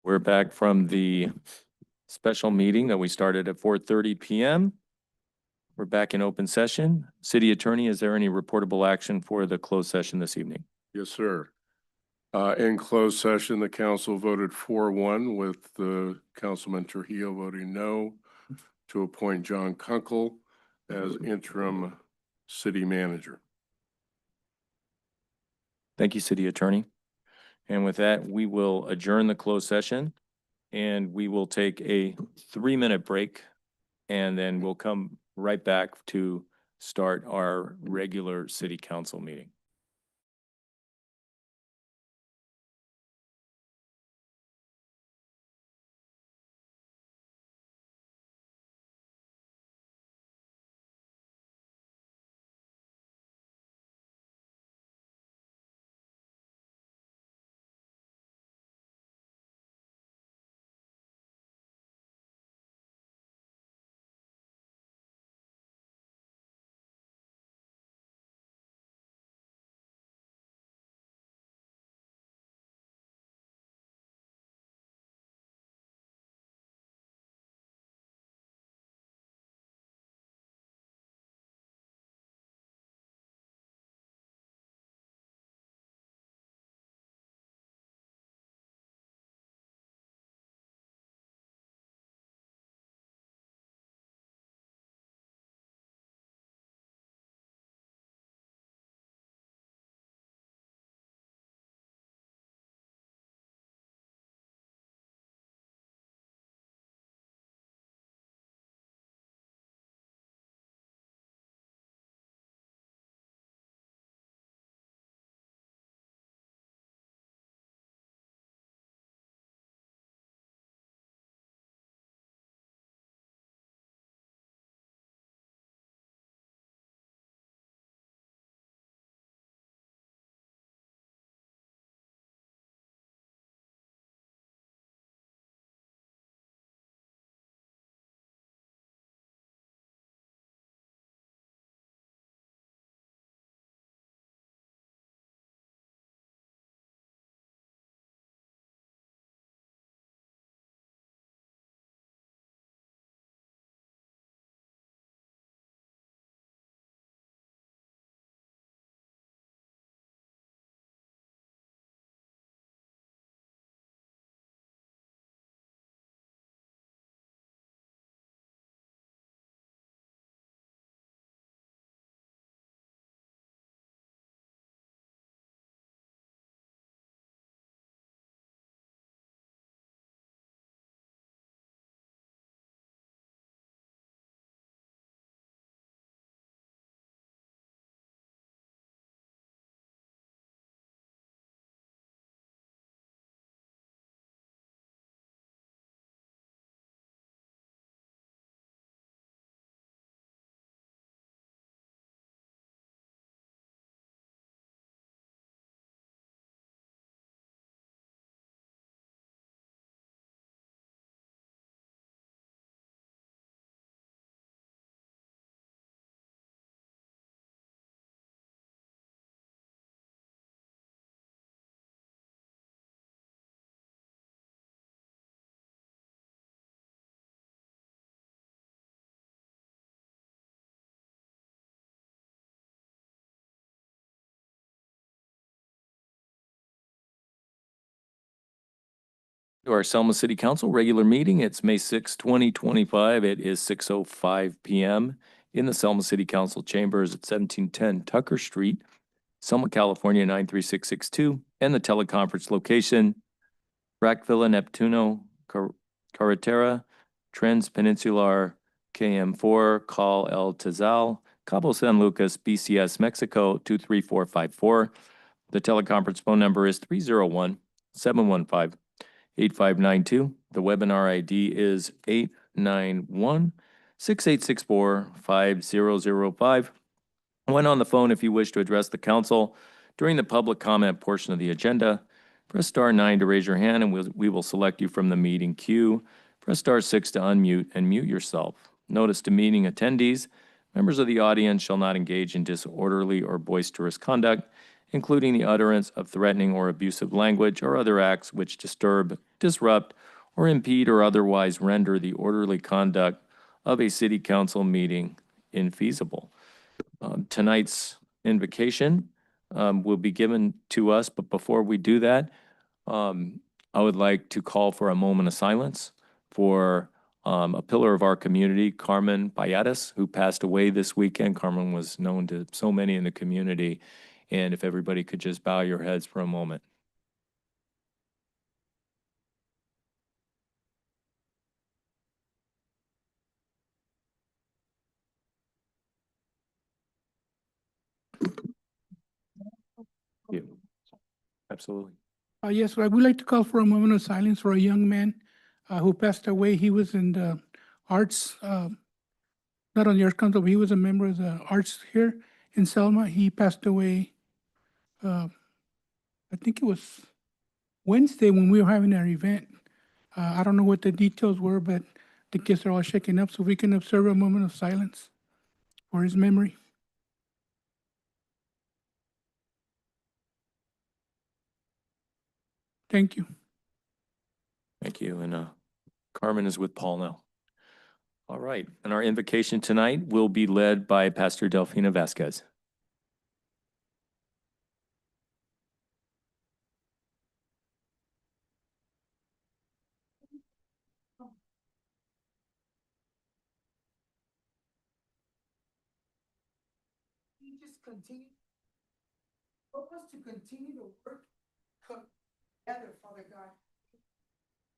We're back from the special meeting that we started at 4:30 p.m. We're back in open session. City Attorney, is there any reportable action for the closed session this evening? Yes, sir. In closed session, the council voted 4-1 with Councilman Trujillo voting no to appoint John Kunkel as interim city manager. Thank you, City Attorney. And with that, we will adjourn the closed session and we will take a 3-minute break. And then we'll come right back to start our regular city council meeting. To our Selma City Council regular meeting. It's May 6, 2025. It is 6:05 p.m. in the Selma City Council chambers at 1710 Tucker Street, Selma, California 93662, and the teleconference location, Rackvilla, Neptuno, Carretera, Transpeninsular, KM4, Call El Tizal, Cabo San Lucas, BCS, Mexico 23454. The teleconference phone number is 301-715-8592. The webinar ID is 891-6864-5005. When on the phone, if you wish to address the council during the public comment portion of the agenda, press *9 to raise your hand and we will select you from the meeting queue. Press *6 to unmute and mute yourself. Notice to meeting attendees, members of the audience shall not engage in disorderly or boisterous conduct, including the utterance of threatening or abusive language or other acts which disturb, disrupt, or impede or otherwise render the orderly conduct of a city council meeting infeasible. Tonight's invocation will be given to us, but before we do that, I would like to call for a moment of silence for a pillar of our community, Carmen Payadas, who passed away this weekend. Carmen was known to so many in the community. And if everybody could just bow your heads for a moment. You. Absolutely. Yes, I would like to call for a moment of silence for a young man who passed away. He was in the arts, not on the Arts Council, but he was a member of the arts here in Selma. He passed away, I think it was Wednesday when we were having our event. I don't know what the details were, but the kids are all shaking up, so we can observe a moment of silence for his memory. Thank you. Thank you. And Carmen is with Paul now. All right. And our invocation tonight will be led by Pastor Delfina Vasquez. You just continue, help us to continue to work together, Father God.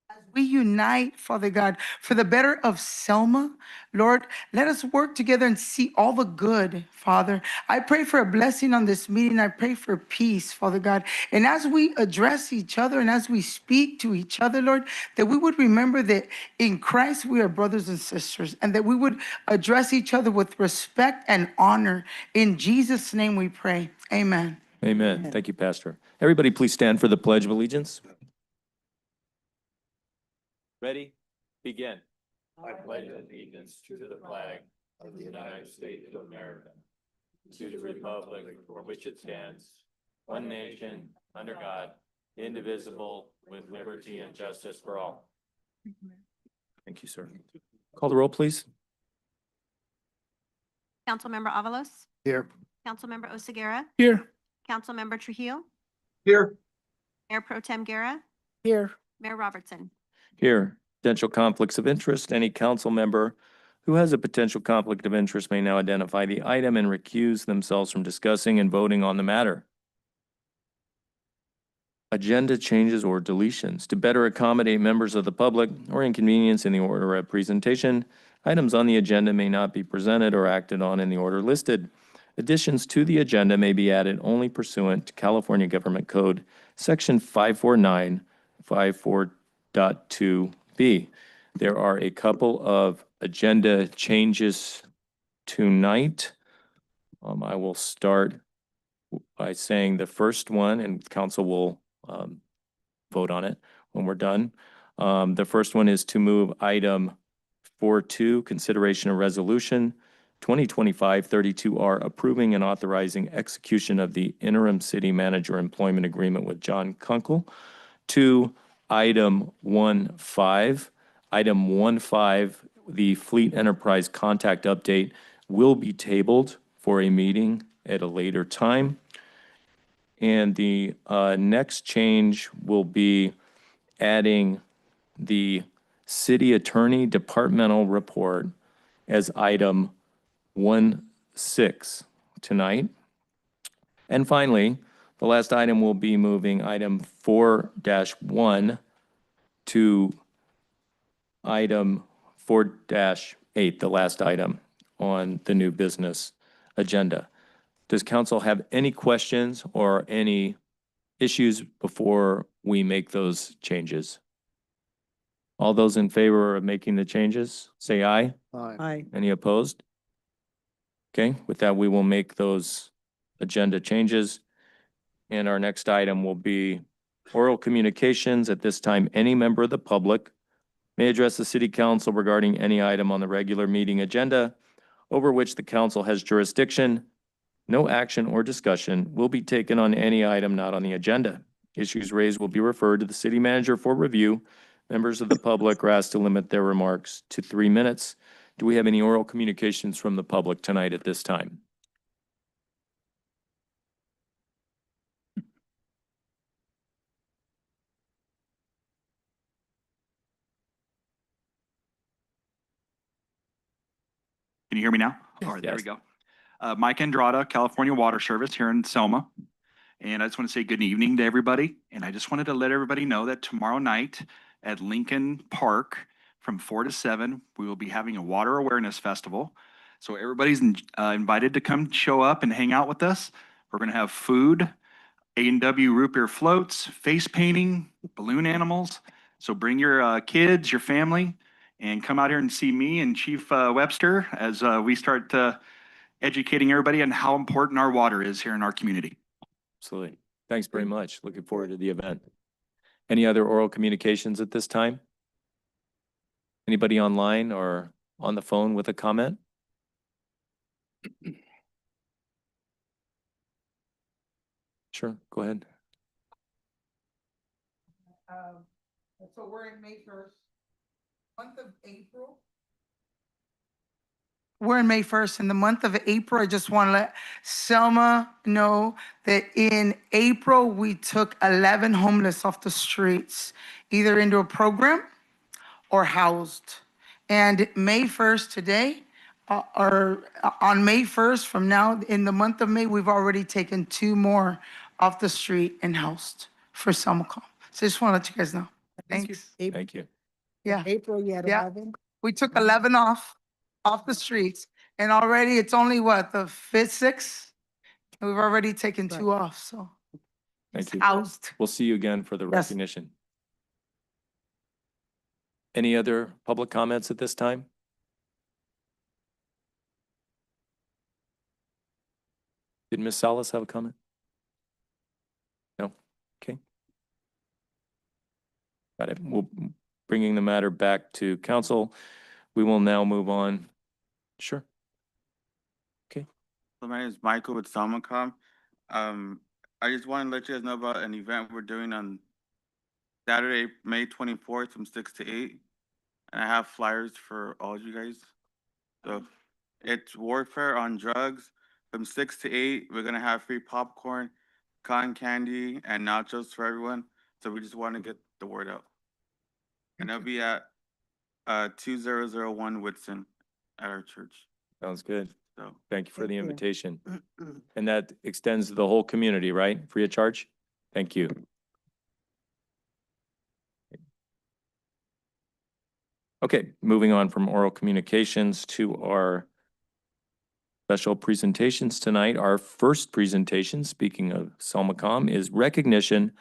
As we unite, Father God, for the better of Selma, Lord, let us work together and see all the good, Father. I pray for a blessing on this meeting. I pray for peace, Father God. And as we address each other and as we speak to each other, Lord, that we would remember that in Christ we are brothers and sisters, and that we would address each other with respect and honor. In Jesus' name we pray. Amen. Amen. Thank you, Pastor. Everybody, please stand for the Pledge of Allegiance. Ready? Begin. I pledge allegiance to the flag of the United States of America, to the republic for which it stands, one nation, under God, indivisible, with liberty and justice for all. Thank you, sir. Call the roll, please. Councilmember Avalos, Here. Councilmember Oseguera, Here. Councilmember Trujillo, Here. Mayor Pro Tem Guerra, Here. Mayor Robertson. Here, potential conflicts of interest. Any council member who has a potential conflict of interest may now identify the item and recuse themselves from discussing and voting on the matter. Agenda changes or deletions. To better accommodate members of the public or inconvenience in the order of presentation, items on the agenda may not be presented or acted on in the order listed. Additions to the agenda may be added only pursuant to California Government Code, Section 549, 54.2B. There are a couple of agenda changes tonight. I will start by saying the first one, and council will vote on it when we're done. The first one is to move item 4.2, consideration of resolution 2025-32R, approving and authorizing execution of the interim city manager employment agreement with John Kunkel, to item 1.5. Item 1.5, the fleet enterprise contact update, will be tabled for a meeting at a later time. And the next change will be adding the city attorney departmental report as item 1.6 tonight. And finally, the last item will be moving item 4-1 to item 4-8, the last item on the new business agenda. Does council have any questions or any issues before we make those changes? All those in favor of making the changes, say aye. Aye. Any opposed? Okay, with that, we will make those agenda changes. And our next item will be oral communications. At this time, any member of the public may address the city council regarding any item on the regular meeting agenda over which the council has jurisdiction. No action or discussion will be taken on any item not on the agenda. Issues raised will be referred to the city manager for review. Members of the public are asked to limit their remarks to 3 minutes. Do we have any oral communications from the public tonight at this time? Can you hear me now? All right, there we Yes. go. Mike Andrada, California Water Service here in Selma. And I just want to say good evening to everybody. And I just wanted to let everybody know that tomorrow night at Lincoln Park from 4 to 7, we will be having a water awareness festival. So everybody's invited to come show up and hang out with us. We're going to have food, A&W root beer floats, face painting, balloon animals. So bring your kids, your family, and come out here and see me and Chief Webster as we start educating everybody on how important our water is here in our community. Absolutely. Thanks very much. Looking forward to the event. Any other oral communications at this time? Anybody online or on the phone with a comment? Sure, go ahead. So we're in May 1st, month of April. We're in May 1st. In the month of April, I just want to let Selma know that in April, we took 11 homeless off the streets, either into a program or housed. And May 1st today, or on May 1st from now, in the month of May, we've already taken 2 more off the street and housed for Selma. So just want to let you guys know. Thanks. Thank you. Yeah. April, you had Yeah. 11? We took 11 off the streets, and already it's only what, the 5th, 6th? And we've already taken 2 off, so. Thank it's you. Housed. We'll see you again for the Yes. recognition. Any other public comments at this time? Did Ms. Salas have a comment? No? Okay. Got it. We'll, bringing the matter back to council. We will now move on. Sure. So my name is Michael with Salmacom. I just want to let you guys know about an event we're doing on Saturday, May 24th from 6 to 8. And I have flyers for all of you guys. So it's Warfare on Drugs from 6 to 8. We're going to have free popcorn, cotton candy, and nachos for everyone. So we just want to get the word out. And it'll be at 2001 Whitson at our church. Sounds good. So Thank you for Thank the you. invitation. And that extends to the whole community, right? Free of charge? Thank you. Okay, moving on from oral communications to our special presentations tonight. Our first presentation, speaking of Selmacom, is recognition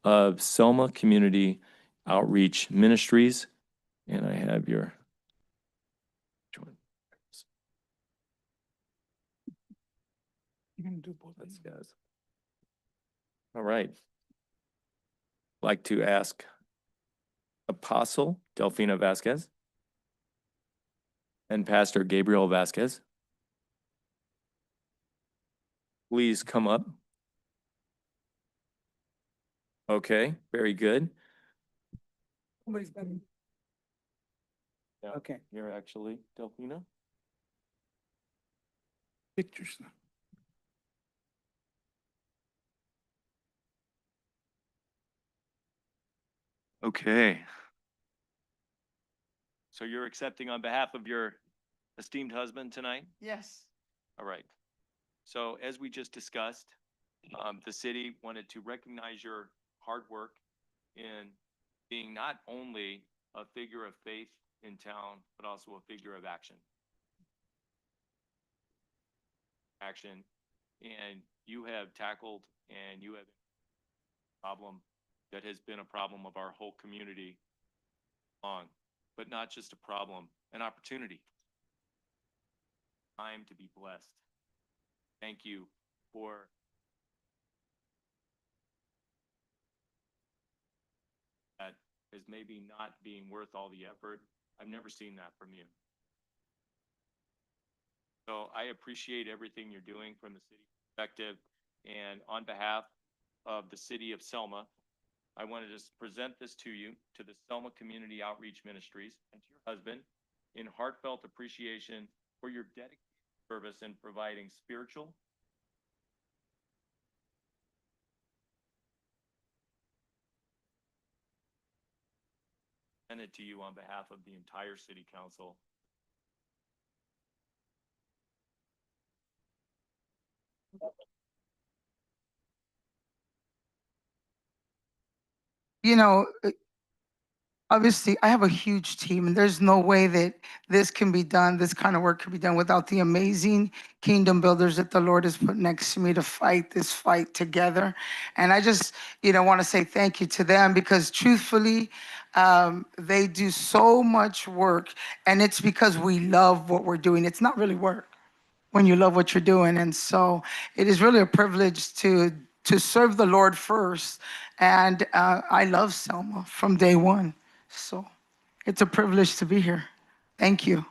of Selma Community Outreach Ministries. And I have your You're gonna do both. Let's guys. All right. Like to ask Apostle Delfina Vasquez and Pastor Gabriel Vasquez. Please come up. Okay, very good. Somebody's got it. Yeah, Okay. You're actually Delfina. Pictures. Okay. So you're accepting on behalf of your esteemed husband tonight? Yes. All right. So as we just discussed, the city wanted to recognize your hard work in being not only a figure of faith in town, but also a figure of action. And you have tackled and you have a problem that has been a problem of our whole community long, but not just a problem, an opportunity. Time to be blessed. Thank you for that as maybe not being worth all the effort. I've never seen that from you. So I appreciate everything you're doing from the city perspective. And on behalf of the City of Selma, I want to just present this to you, to the Selma Community Outreach Ministries, and to your husband in heartfelt appreciation for your dedicated service in providing spiritual, presented to you on behalf of the entire city council. You know, obviously, I have a huge team, and there's no way that this can be done, this kind of work can be done without the amazing kingdom builders that the Lord has put next to me to fight this fight together. And I just, want to say thank you to them because truthfully, they do so much work, and it's because we love what we're doing. It's not really work when you love what you're doing. And so it is really a privilege to serve the Lord first. And I love Selma from day one. So it's a privilege to be here. Thank you.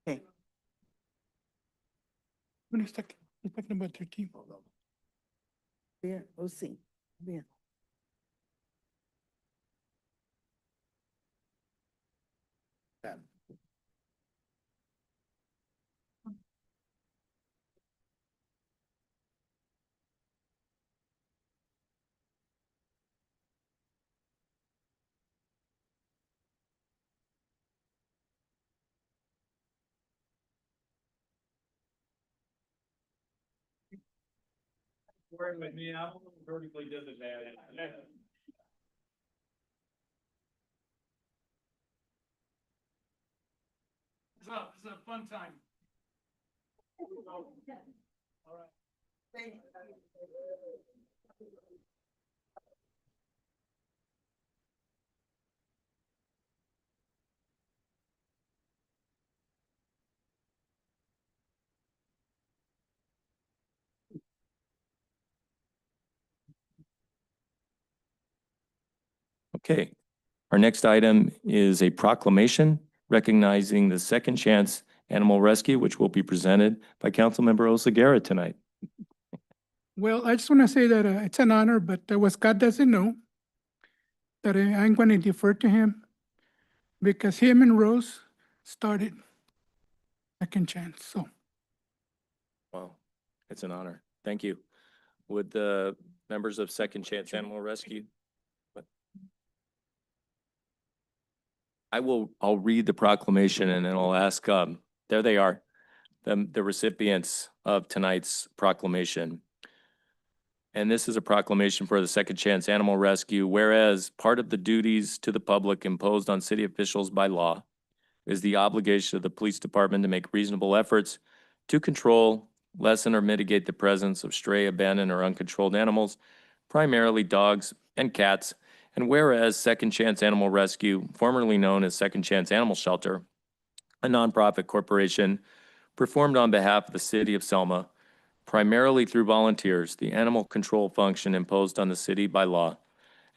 Okay. Bueno, está talking about 13. Bien, oh, sí, bien. With me, I'm vertically disadvantaged. It's a fun time. Okay, our next item is a proclamation recognizing the Second Chance Animal Rescue, which will be presented by Councilmember Oseguera tonight. Well, I just want to say that it's an honor, but what Scott doesn't know, that I'm going to defer to him because him and Rose started Second Chance. So Wow, it's an honor. Thank you. Would the members of Second Chance Animal Rescue? I'll read the proclamation and then I'll ask, there they are, the recipients of tonight's proclamation. And this is a proclamation for the Second Chance Animal Rescue, whereas part of the duties to the public imposed on city officials by law is the obligation of the police department to make reasonable efforts to control, lessen, or mitigate the presence of stray, abandoned, or uncontrolled animals, primarily dogs and cats. And whereas Second Chance Animal Rescue, formerly known as Second Chance Animal Shelter, a nonprofit corporation, performed on behalf of the city of Selma, primarily through volunteers, the animal control function imposed on the city by law,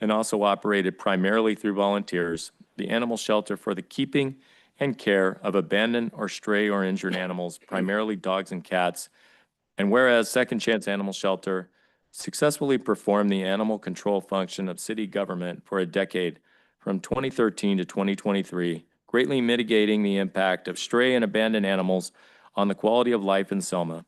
and also operated primarily through volunteers, the animal shelter for the keeping and care of abandoned or stray or injured animals, primarily dogs and cats. And whereas Second Chance Animal Shelter successfully performed the animal control function of city government for a decade from 2013 to 2023, greatly mitigating the impact of stray and abandoned animals on the quality of life in Selma.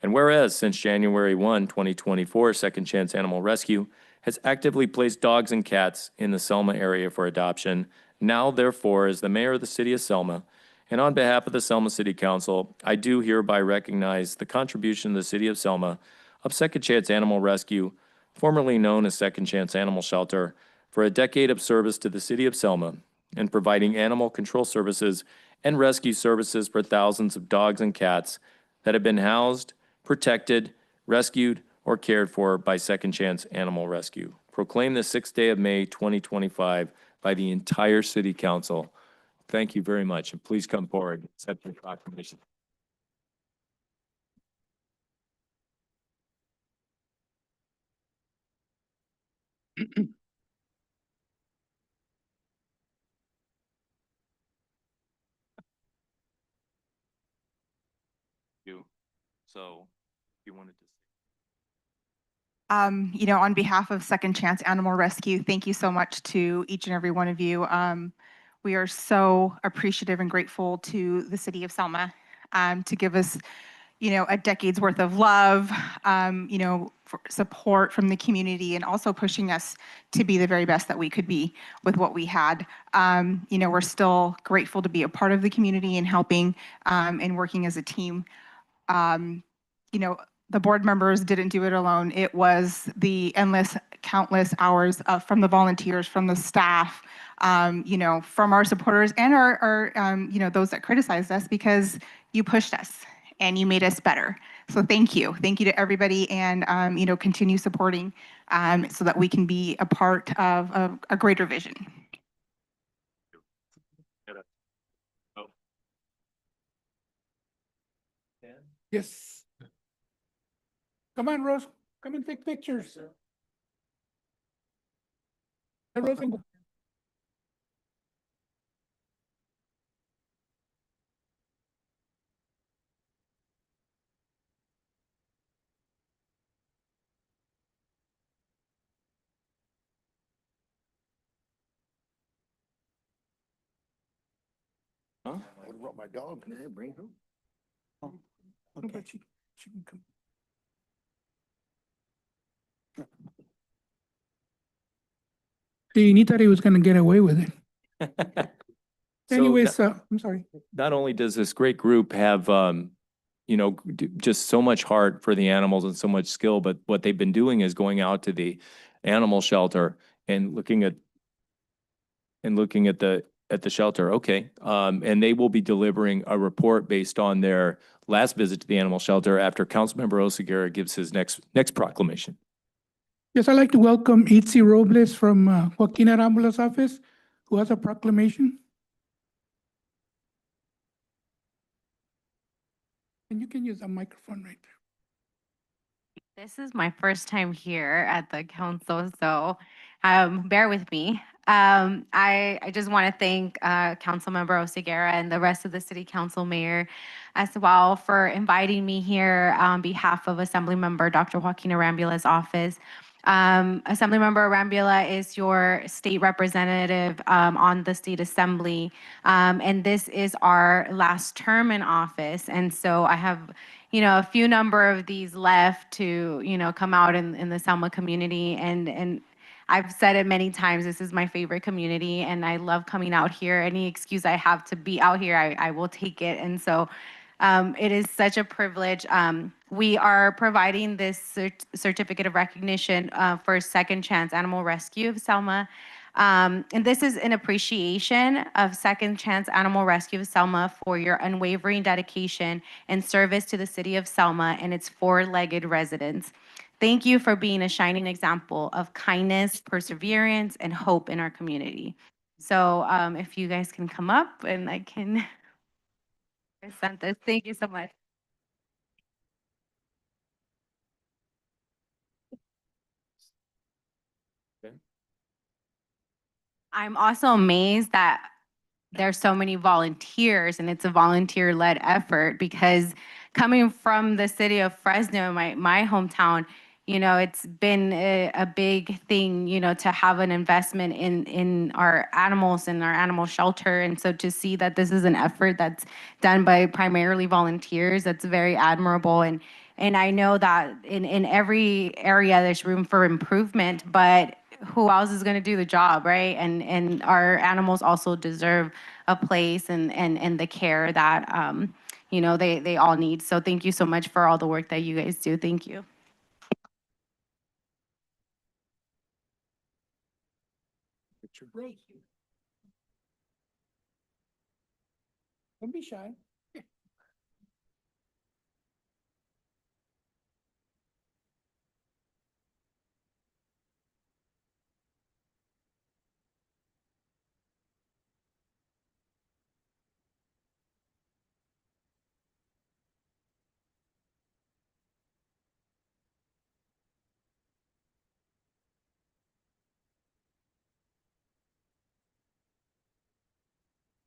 And whereas since January 1, 2024, Second Chance Animal Rescue has actively placed dogs and cats in the Selma area for adoption, now therefore, as the mayor of the city of Selma, and on behalf of the Selma City Council, I do hereby recognize the contribution of the city of Selma of Second Chance Animal Rescue, formerly known as Second Chance Animal Shelter, for a decade of service to the city of Selma in providing animal control services and rescue services for thousands of dogs and cats that have been housed, protected, rescued, or cared for by Second Chance Animal Rescue. Proclaim the 6th day of May, 2025 by the entire city council. Thank you very much, and please come forward and accept your proclamation. You. So you wanted to. On behalf of Second Chance Animal Rescue, thank you so much to each and every one of you. We are so appreciative and grateful to the City of Selma to give us, a decade's worth of love, for support from the community, and also pushing us to be the very best that we could be with what we had. We're still grateful to be a part of the community and helping and working as a team. um, the board members didn't do it alone. It was the endless, countless hours from the volunteers, from the staff, from our supporters and our those that criticized us, because you pushed us and you made us better. So thank you. Thank you to everybody, and, continue supporting so that we can be a part of a greater vision. Yes. Come on, Rose. Come and take pictures. Rose, Huh? I brought my dog. Can I bring her? okay. She can come. See, he thought he was gonna get away with it. So Anyways, I'm sorry. not only does this great group have, just so much heart for the animals and so much skill, but what they've been doing is going out to the animal shelter and looking at the shelter. Okay. And they will be delivering a report based on their last visit to the animal shelter after Councilmember Oseguera gives his next proclamation. Yes, I'd like to welcome Itzi Robles from Joaquin Arambula's office, who has a proclamation. And you can use a microphone right there. This is my first time here at the council, so bear with me. I just want to thank Councilmember Oseguera and the rest of the City Council Mayor as well for inviting me here on behalf of Assemblymember Dr. Joaquin Arambula's office. Assemblymember Arambula is your state representative on the State Assembly, and this is our last term in office. And so I have a few number of these left to, come out in the Selma community. And I've said it many times, this is my favorite community and I love coming out here. Any excuse I have to be out here, I will take it. And so it is such a privilege. We are providing this certificate of recognition for Second Chance Animal Rescue of Selma. And this is an appreciation of Second Chance Animal Rescue of Selma for your unwavering dedication and service to the City of Selma and its four-legged residents. Thank you for being a shining example of kindness, perseverance, and hope in our community. So if you guys can come up and I can present this. Thank you so much. I'm also amazed that there's so many volunteers and it's a volunteer-led effort, because coming from the city of Fresno, my hometown, it's been a big thing, to have an investment in our animals and our animal shelter. And so to see that this is an effort that's done by primarily volunteers, that's very admirable. And I know that in every area there's room for improvement, but who else is going to do the job, right? And our animals also deserve a place and the care that they all need. So thank you so much for all the work that you guys do. Thank you. Don't be shy.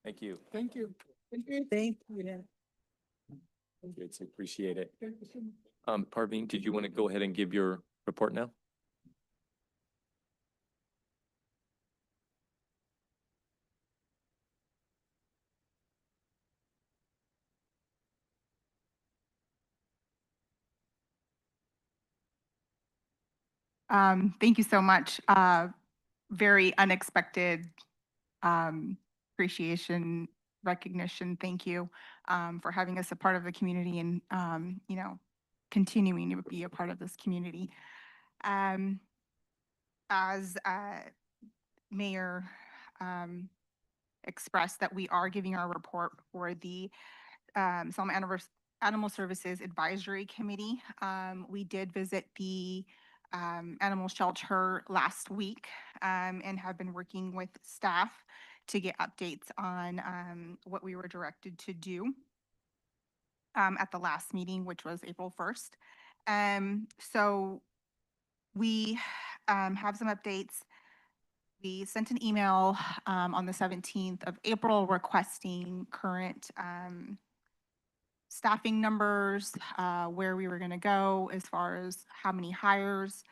Thank you. Thank you. Thank you. Thank you. It's appreciate it. Thank you so much. Parveen, did you want to go ahead and give your report now? Thank you so much. Very unexpected appreciation, recognition. Thank you for having us a part of the community and, continuing to be a part of this community. As Mayor expressed that we are giving our report for the Selma Animal Services Advisory Committee. We did visit the animal shelter last week and have been working with staff to get updates on what we were directed to do at the last meeting, which was April 1st. So we have some updates. We sent an email on the 17th of April requesting current staffing numbers, where we were going to go as far as how many hires,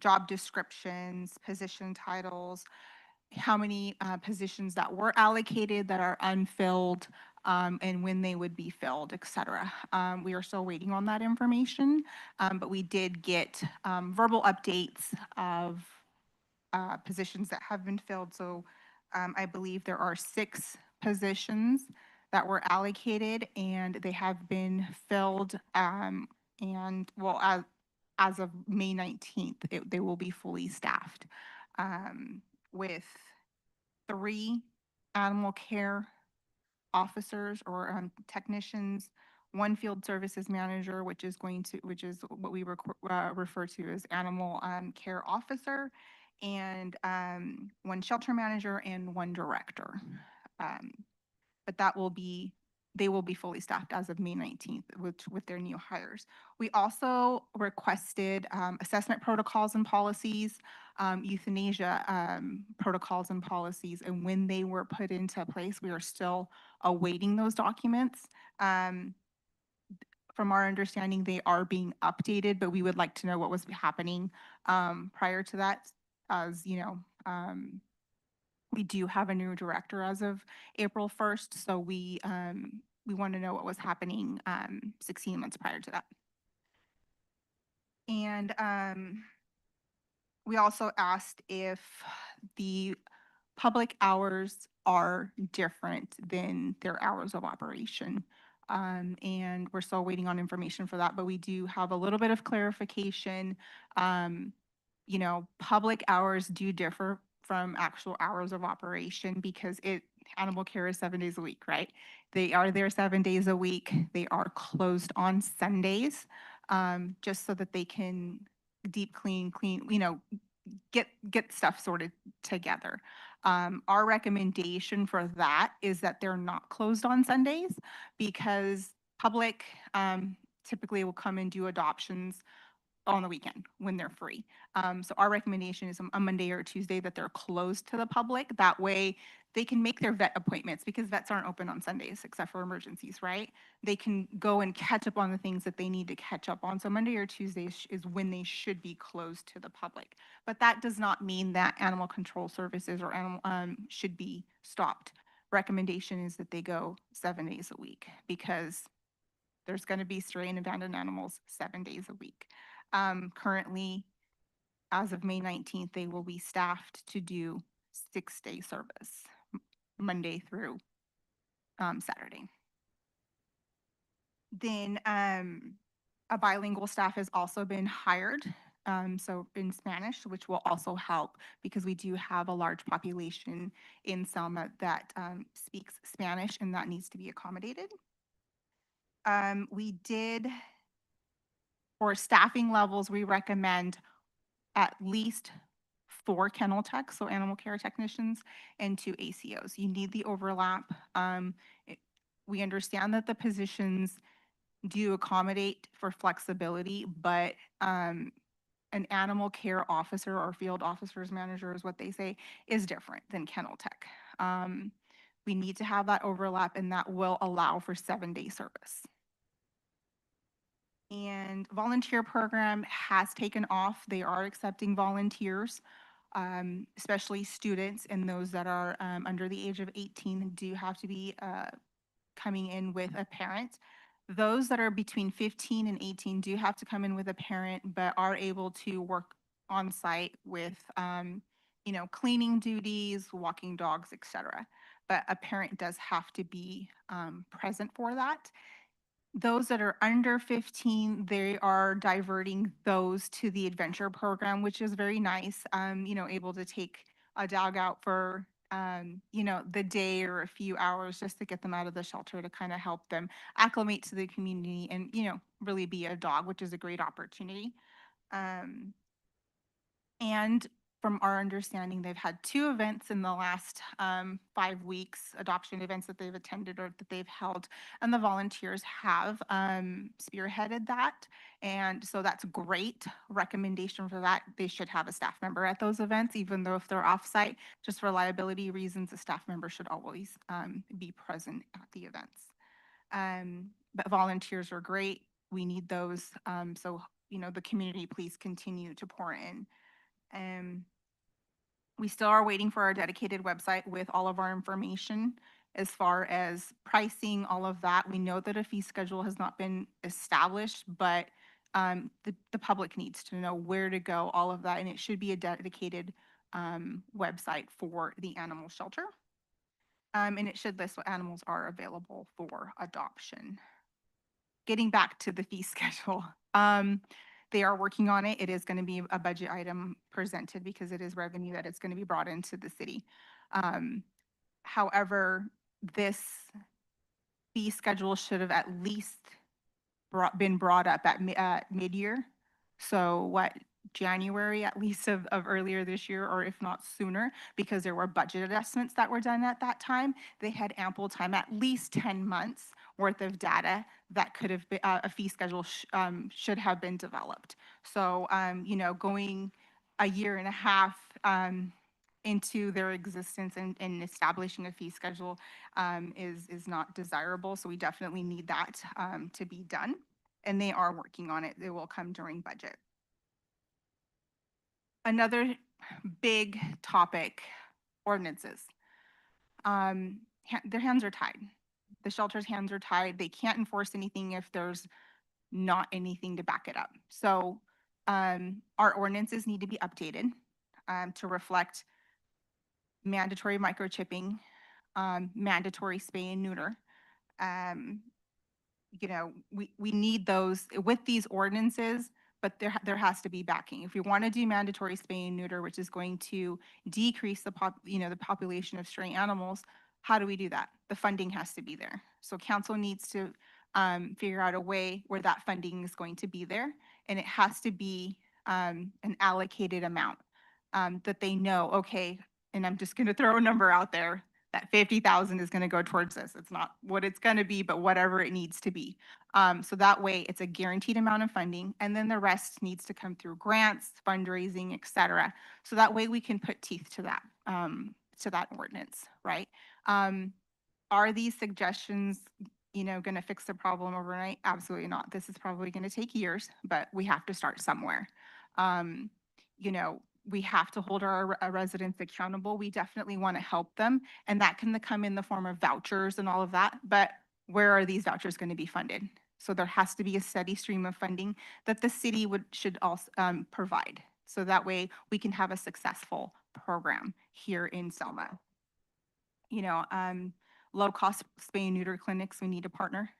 job descriptions, position titles, how many positions that were allocated that are unfilled, and when they would be filled, et cetera. We are still waiting on that information, but we did get verbal updates of positions that have been filled. So I believe there are 6 positions that were allocated and they have been filled. And well, as of May 19th, they will be fully staffed with 3 animal care officers or technicians, 1 field services manager, which is what we refer to as animal care officer, and 1 shelter manager and 1 director. But they will be fully staffed as of May 19th with their new hires. We also requested assessment protocols and policies, euthanasia protocols and policies, and when they were put into place, we are still awaiting those documents. From our understanding, they are being updated, but we would like to know what was happening prior to that. As you know, we do have a new director as of April 1st, so we want to know what was happening 16 months prior to that. And we also asked if the public hours are different than their hours of operation. And we're still waiting on information for that, but we do have a little bit of clarification. Public hours do differ from actual hours of operation because animal care is 7 days a week, right? They are there 7 days a week. They are closed on Sundays, just so that they can deep clean, get stuff sorted together. Our recommendation for that is that they're not closed on Sundays because public typically will come and do adoptions on the weekend when they're free. So our recommendation is a Monday or a Tuesday that they're closed to the public. That way they can make their vet appointments because vets aren't open on Sundays except for emergencies, right? They can go and catch up on the things that they need to catch up on. So Monday or Tuesday is when they should be closed to the public. But that does not mean that animal control services or animal should be stopped. Recommendation is that they go 7 days a week because there's going to be stray and abandoned animals 7 days a week. Currently, as of May 19th, they will be staffed to do 6-day service, Monday through Saturday. Then a bilingual staff has also been hired, so in Spanish, which will also help because we do have a large population in Selma that speaks Spanish and that needs to be accommodated. For staffing levels, we recommend at least 4 kennel techs, so animal care technicians, and 2 ACOs. You need the overlap. We understand that the positions do accommodate for flexibility, but an animal care officer or field officers manager is what they say is different than kennel tech. We need to have that overlap, and that will allow for 7-day service. And volunteer program has taken off. They are accepting volunteers, especially students, and those that are under the age of 18 do have to be coming in with a parent. Those that are between 15 and 18 do have to come in with a parent, but are able to work on site with, cleaning duties, walking dogs, etc. But a parent does have to be present for that. Those that are under 15, they are diverting those to the adventure program, which is very nice. Able to take a dog out for, the day or a few hours just to get them out of the shelter to kind of help them acclimate to the community and, really be a dog, which is a great opportunity. And from our understanding, they've had 2 events in the last 5 weeks, adoption events that they've attended or that they've held, and the volunteers have spearheaded that. And so that's great. Recommendation for that, they should have a staff member at those events, even though if they're offsite, just for liability reasons, a staff member should always be present at the events. But volunteers are great. We need those. So, the community, please continue to pour in. We still are waiting for our dedicated website with all of our information as far as pricing, all of that. We know that a fee schedule has not been established, but the public needs to know where to go, all of that, and it should be a dedicated website for the animal shelter. And it should list what animals are available for adoption. Getting back to the fee schedule. They are working on it. It is going to be a budget item presented because it is revenue that is going to be brought into the city. However, this fee schedule should have at least been brought up at mid-year. So January at least of earlier this year, or if not sooner, because there were budget adjustments that were done at that time. They had ample time, at least 10 months worth of data that could have been, a fee schedule should have been developed. So, going a year and a half into their existence and establishing a fee schedule is not desirable. So we definitely need that to be done. And they are working on it. It will come during budget. Another big topic, ordinances. Their hands are tied. The shelter's hands are tied. They can't enforce anything if there's not anything to back it up. So our ordinances need to be updated to reflect mandatory microchipping, mandatory spay and neuter. We need those with these ordinances, but there has to be backing. If we want to do mandatory spay and neuter, which is going to decrease the population of stray animals, how do we do that? The funding has to be there. So council needs to figure out a way where that funding is going to be there, and it has to be an allocated amount that they know, okay, and I'm just going to throw a number out there, that 50,000 is going to go towards this. It's not what it's going to be, but whatever it needs to be. So that way it's a guaranteed amount of funding, and then the rest needs to come through grants, fundraising, et cetera. So that way we can put teeth to that ordinance, right? Are these suggestions, going to fix the problem overnight? Absolutely not. This is probably going to take years, but we have to start somewhere. We have to hold our residents accountable. We definitely want to help them, and that can come in the form of vouchers and all of that. But where are these vouchers going to be funded? So there has to be a steady stream of funding that the city should also provide. So that way we can have a successful program here in Selma. Low cost spay and neuter clinics, we need to partner.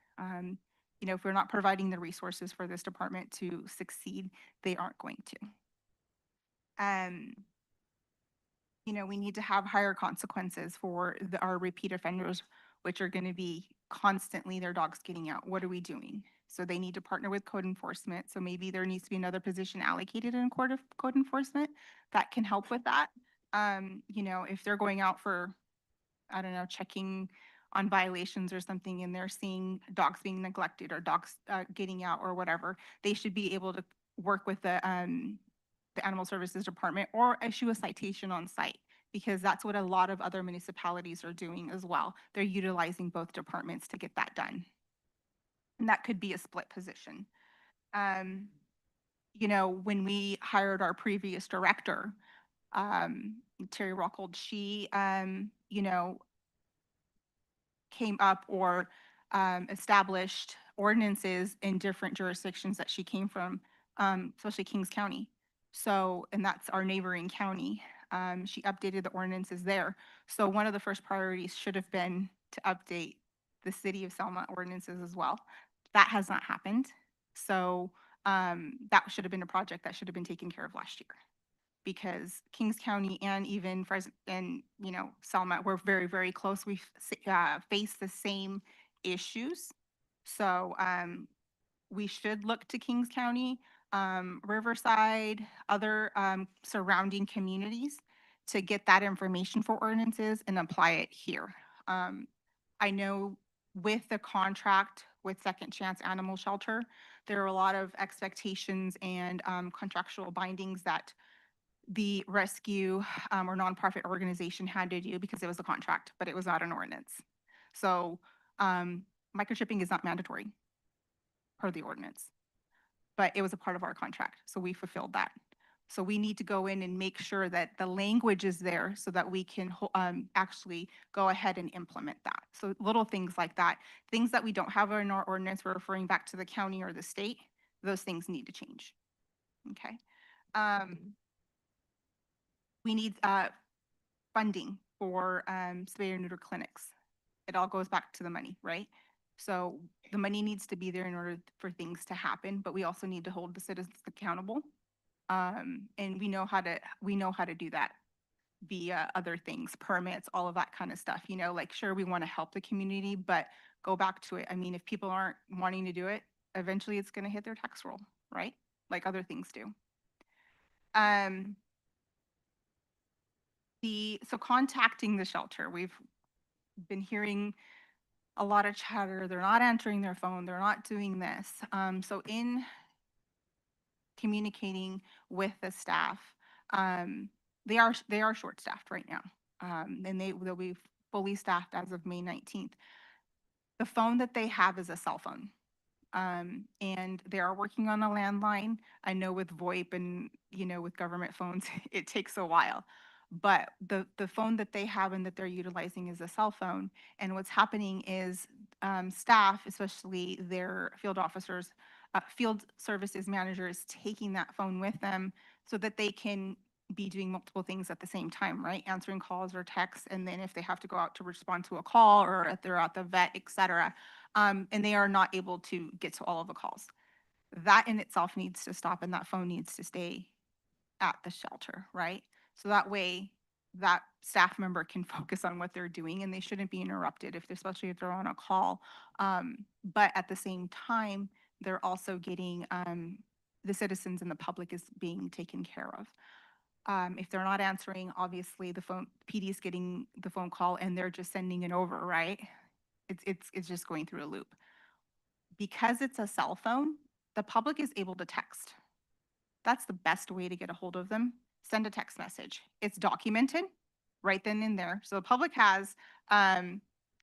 If we're not providing the resources for this department to succeed, they aren't going to. We need to have higher consequences for our repeat offenders, which are going to be constantly their dogs getting out. What are we doing? So they need to partner with code enforcement. So maybe there needs to be another position allocated in code enforcement that can help with that. If they're going out for, I don't know, checking on violations or something, and they're seeing dogs being neglected or dogs getting out or whatever, they should be able to work with the Animal Services Department or issue a citation on site because that's what a lot of other municipalities are doing as well. They're utilizing both departments to get that done. And that could be a split position. You know, when we hired our previous director, Terry Rockhold, she, you know, came up or established ordinances in different jurisdictions that she came from, especially Kings County. So, and that's our neighboring county. She updated the ordinances there. So one of the first priorities should have been to update the City of Selma ordinances as well. That has not happened. So that should have been a project that should have been taken care of last year, because Kings County and even and, you know, Selma, we're very, very close. We face the same issues. So we should look to Kings County, Riverside, other surrounding communities to get that information for ordinances and apply it here. I know with the contract with Second Chance Animal Shelter, there are a lot of expectations and contractual bindings that the rescue or nonprofit organization had to do because it was a contract, but it was not an ordinance. So microchipping is not mandatory per the ordinance, but it was a part of our contract. So we fulfilled that. So we need to go in and make sure that the language is there so that we can actually go ahead and implement that. So little things like that, things that we don't have in our ordinance, we're referring back to the county or the state, those things need to change. Okay. We need funding for spay or neuter clinics. It all goes back to the money, right? So the money needs to be there in order for things to happen, but we also need to hold the citizens accountable. And we know how to do that via other things, permits, all of that kind of stuff. You know, like, sure, we want to help the community, but go back to it. I mean, if people aren't wanting to do it, eventually it's going to hit their tax roll, right? Like other things do. So contacting the shelter, we've been hearing a lot of chatter. They're not answering their phone. They're not doing this. So in communicating with the staff, they are short-staffed right now, and they'll be fully staffed as of May 19th. The phone that they have is a cell phone. And they are working on a landline. I know with VoIP and, you know, with government phones, it takes a while. But the phone that they have and that they're utilizing is a cell phone. And what's happening is staff, especially their field officers, field services managers, taking that phone with them so that they can be doing multiple things at the same time, right? Answering calls or texts, and then if they have to go out to respond to a call or if they're at the vet, et cetera, and they are not able to get to all of the calls. That in itself needs to stop, and that phone needs to stay at the shelter, right? So that way that staff member can focus on what they're doing and they shouldn't be interrupted, especially if they're on a call. But at the same time, they're also getting, the citizens and the public is being taken care of. If they're not answering, obviously the PD is getting the phone call and they're just sending it over, right? It's just going through a loop. Because it's a cell phone, the public is able to text. That's the best way to get a hold of them. Send a text message. It's documented right then and there. So the public has,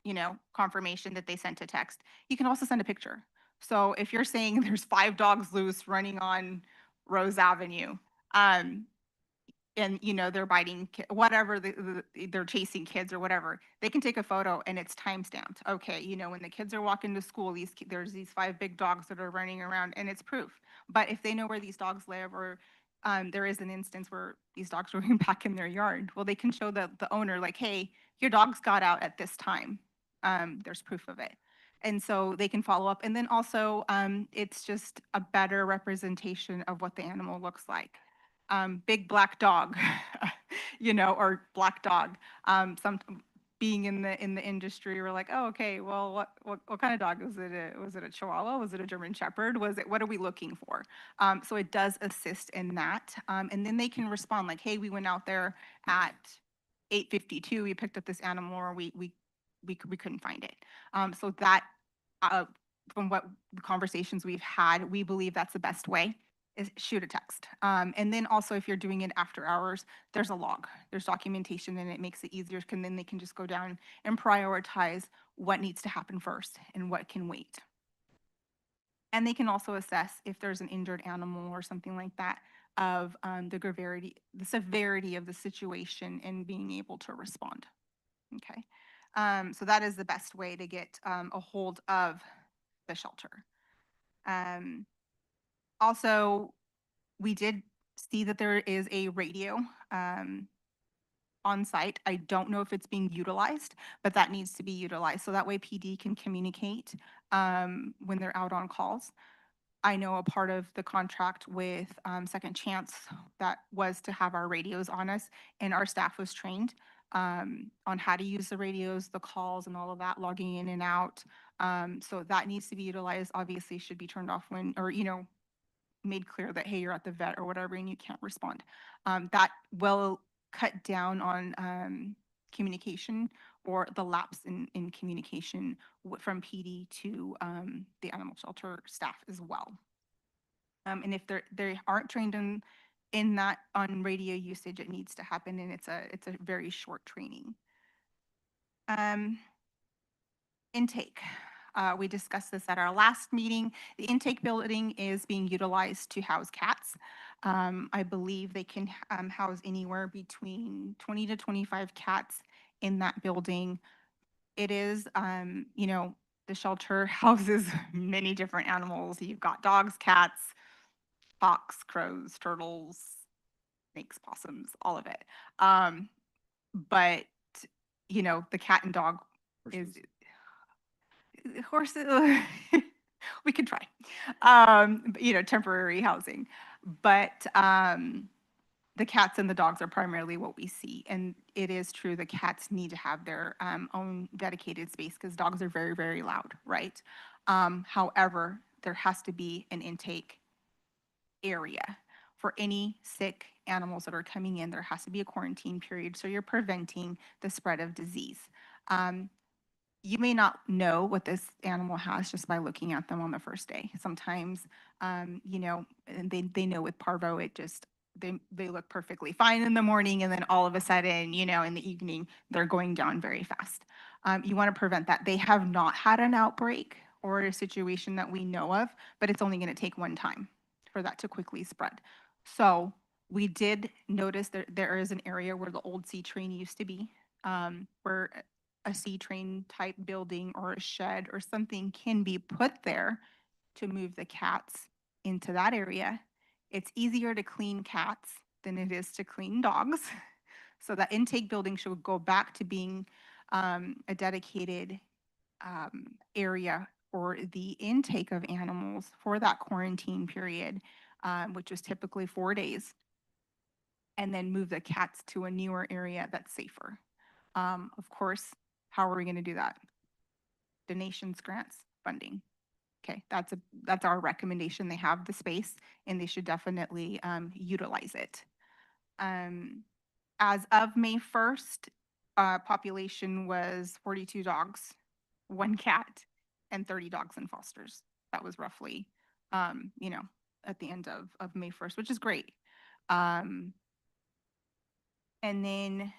you know, confirmation that they sent a text. You can also send a picture. So if you're saying there's 5 dogs loose running on Rose Avenue, and you know they're biting whatever they're chasing kids or whatever, they can take a photo and it's time stamped. Okay, you know, when the kids are walking to school, there's these 5 big dogs that are running around, and it's proof. But if they know where these dogs live, or there is an instance where these dogs are going back in their yard, well, they can show the owner, like, hey, your dogs got out at this time. There's proof of it. And so they can follow up. And then also, it's just a better representation of what the animal looks like. Big black dog, you know, or black dog. Being in the industry, we're like, oh, okay, well, what kind of dog was it? Was it a Chihuahua? Was it a German Shepherd? What are we looking for? So it does assist in that, and then they can respond like, hey, we went out there at 8:52. We picked up this animal, or we couldn't find it. So that, from what the conversations we've had, we believe that's the best way is shoot a text. And then also if you're doing it after hours, there's a log, there's documentation, and it makes it easier. Then they can just go down and prioritize what needs to happen first and what can wait. And they can also assess if there's an injured animal or something like that of the severity of the situation and being able to respond. Okay. So that is the best way to get a hold of the shelter. Also, we did see that there is a radio on site. I don't know if it's being utilized, but that needs to be utilized. So that way PD can communicate when they're out on calls. I know a part of the contract with Second Chance that was to have our radios on us, and our staff was trained on how to use the radios, the calls, and all of that, logging in and out. So that needs to be utilized. Obviously, should be turned off when, or made clear that hey, you're at the vet or whatever, and you can't respond. That will cut down on communication or the lapse in communication from PD to the animal shelter staff as well. And if they aren't trained in that on radio usage, it needs to happen, and it's a very short training. Intake. We discussed this at our last meeting. The intake building is being utilized to house cats. I believe they can house anywhere between 20 to 25 cats in that building. It is, the shelter houses many different animals. You've got dogs, cats, fox, crows, turtles, snakes, possums, all of it. But, the cat and dog is horses. We could try, temporary housing, but the cats and the dogs are primarily what we see. And it is true, the cats need to have their own dedicated space because dogs are very, very loud, right? However, there has to be an intake area for any sick animals that are coming in. There has to be a quarantine period, so you're preventing the spread of disease. You may not know what this animal has just by looking at them on the first day. Sometimes, and they know with parvo, they look perfectly fine in the morning, and then all of a sudden, in the evening, they're going down very fast. You want to prevent that. They have not had an outbreak or a situation that we know of, but it's only going to take one time for that to quickly spread. So we did notice that there is an area where the old C train used to be, where a C train type building or a shed or something can be put there to move the cats into that area. It's easier to clean cats than it is to clean dogs. So that intake building should go back to being a dedicated area for the intake of animals for that quarantine period, which was typically 4 days, and then move the cats to a newer area that's safer. Of course, how are we going to do that? Donations, grants, funding. Okay, that's our recommendation. They have the space and they should definitely utilize it. As of May 1st, population was 42 dogs, 1 cat, and 30 dogs in fosters. That was roughly, at the end of May 1st, which is great. And then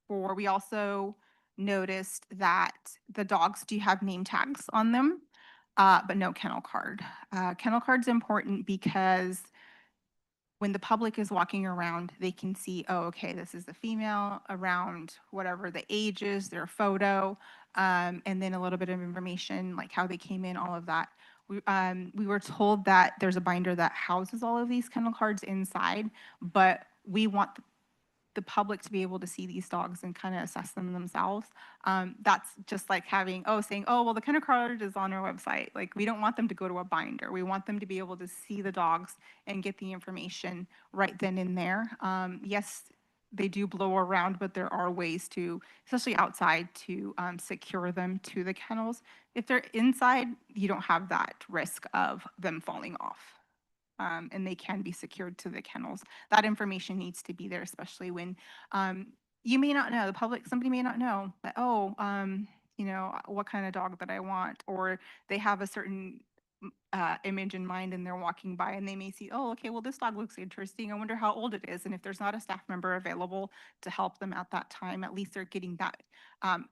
we also noticed that the dogs do have name tags on them, but no kennel card. Kennel card's important because when the public is walking around, they can see, oh, okay, this is the female around whatever the age is, their photo, and then a little bit of information like how they came in, all of that. We were told that there's a binder that houses all of these kennel cards inside, but we want the public to be able to see these dogs and kind of assess them themselves. That's just like saying, oh, well, the kennel card is on our website. Like, we don't want them to go to a binder. We want them to be able to see the dogs and get the information right then and there. Yes, they do blow around, but there are ways to, especially outside, to secure them to the kennels. If they're inside, you don't have that risk of them falling off. And they can be secured to the kennels. That information needs to be there, especially when you may not know, somebody may not know that, what kind of dog that I want, or they have a certain image in mind, and they're walking by and they may see, oh, okay, well, this dog looks interesting. I wonder how old it is. And if there's not a staff member available to help them at that time, at least they're getting that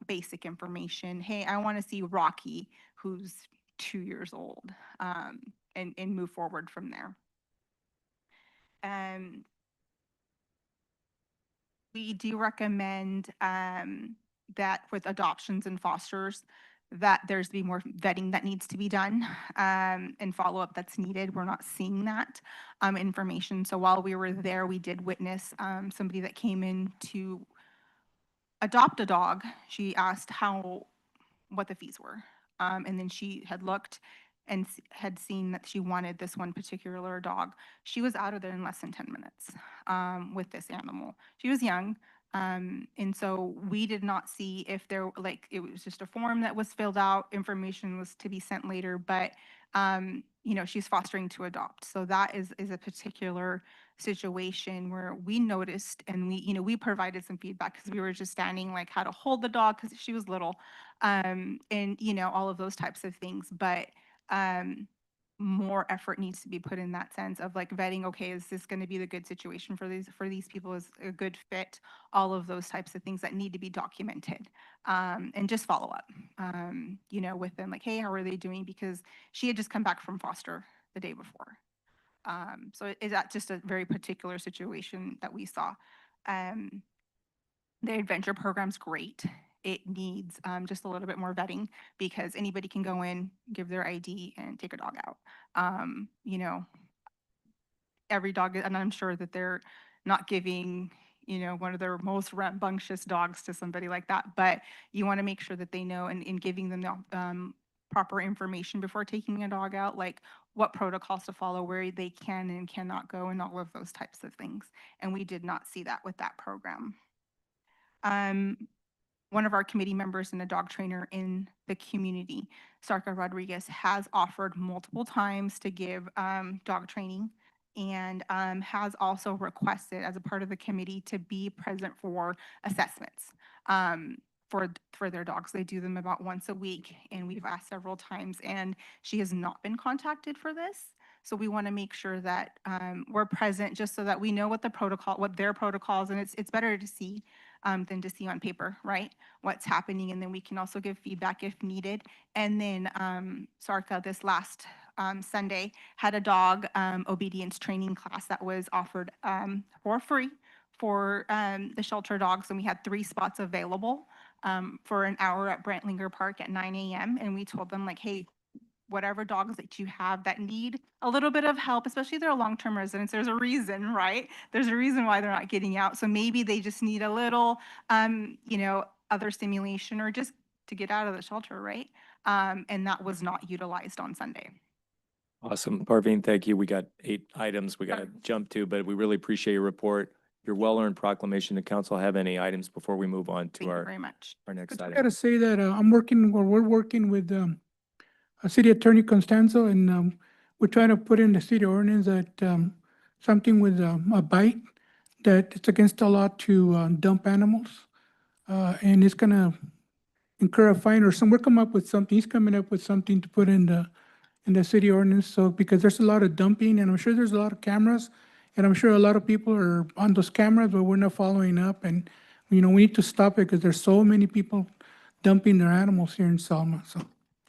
basic information. Hey, I want to see Rocky, who's 2 years old, and move forward from there. We do recommend that with adoptions and fosters, that there's be more vetting that needs to be done and follow-up that's needed. We're not seeing that information. So while we were there, we did witness somebody that came in to adopt a dog. She asked what the fees were. And then she had looked and had seen that she wanted this one particular dog. She was out of there in less than 10 minutes with this animal. She was young. And so we did not see if there, like, it was just a form that was filled out, information was to be sent later, but, you know, she's fostering to adopt. So that is a particular situation where we noticed and we provided some feedback because we were just standing like how to hold the dog because she was little, and all of those types of things. But more effort needs to be put in that sense of like vetting, okay, is this going to be the good situation for these people, is a good fit, all of those types of things that need to be documented, and just follow up with them, like, hey, how are they doing, because she had just come back from foster the day before. So is that just a very particular situation that we saw. The adventure program's great. It needs just a little bit more vetting because anybody can go in, give their ID, and take a dog out. Every dog, and I'm sure that they're not giving, one of their most rambunctious dogs to somebody like that, but you want to make sure that they know and in giving them the proper information before taking a dog out, like what protocols to follow, where they can and cannot go, and all of those types of things. And we did not see that with that program. One of our committee members and a dog trainer in the community, Sarka Rodriguez, has offered multiple times to give dog training, and has also requested as a part of the committee to be present for assessments for their dogs. They do them about once a week, and we've asked several times, and she has not been contacted for this. So we want to make sure that we're present, just so that we know what their protocols, and it's better to see than to see on paper, right? What's happening, and then we can also give feedback if needed. And then Sarka this last Sunday had a dog obedience training class that was offered for free for the shelter dogs, and we had 3 spots available for an hour at Brentlinger Park at 9 a.m. And we told them, like, hey, whatever dogs that you have that need a little bit of help, especially if they're long-term residents, there's a reason, right? There's a reason why they're not getting out. So maybe they just need a little, other stimulation or just to get out of the shelter, right? And that was not utilized on Sunday. Awesome. Parveen, thank you. We got 8 items we got to jump to, but we really appreciate your report. Your well-earned proclamation. The council have any items before we move on to Thank you very much. our next I item? gotta say that we're working with City Attorney Constanzo, and we're trying to put in the city ordinance that something with a bite, that it's against the law to dump animals, and it's gonna incur a fine or we're coming up with something. He's coming up with something to put in the city ordinance. So because there's a lot of dumping, and I'm sure there's a lot of cameras, and I'm sure a lot of people are on those cameras, but we're not following up. And we need to stop it because there's so many people dumping their animals here in Selma. So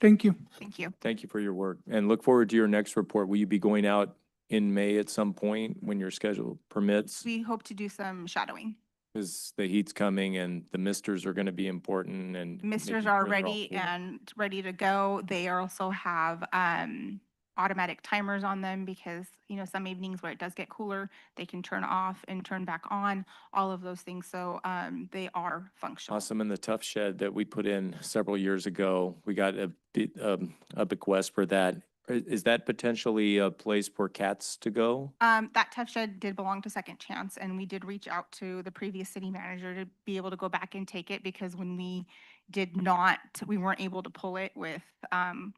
thank you. Thank you. Thank you for your work and look forward to your next report. Will you be going out in May at some point when your schedule permits? We hope to do some shadowing. Because the heat's coming and the misters are going to be important, and Misters making are sure they're all ready full. and ready to go. They also have automatic timers on them because, some evenings where it does get cooler, they can turn off and turn back on, all of those things. So they are functional. Awesome. And the tough shed that we put in several years ago, we got a bequest for that. Is that potentially a place for cats to go? That tough shed did belong to Second Chance, and we did reach out to the previous city manager to be able to go back and take it, because when we weren't able to pull it with,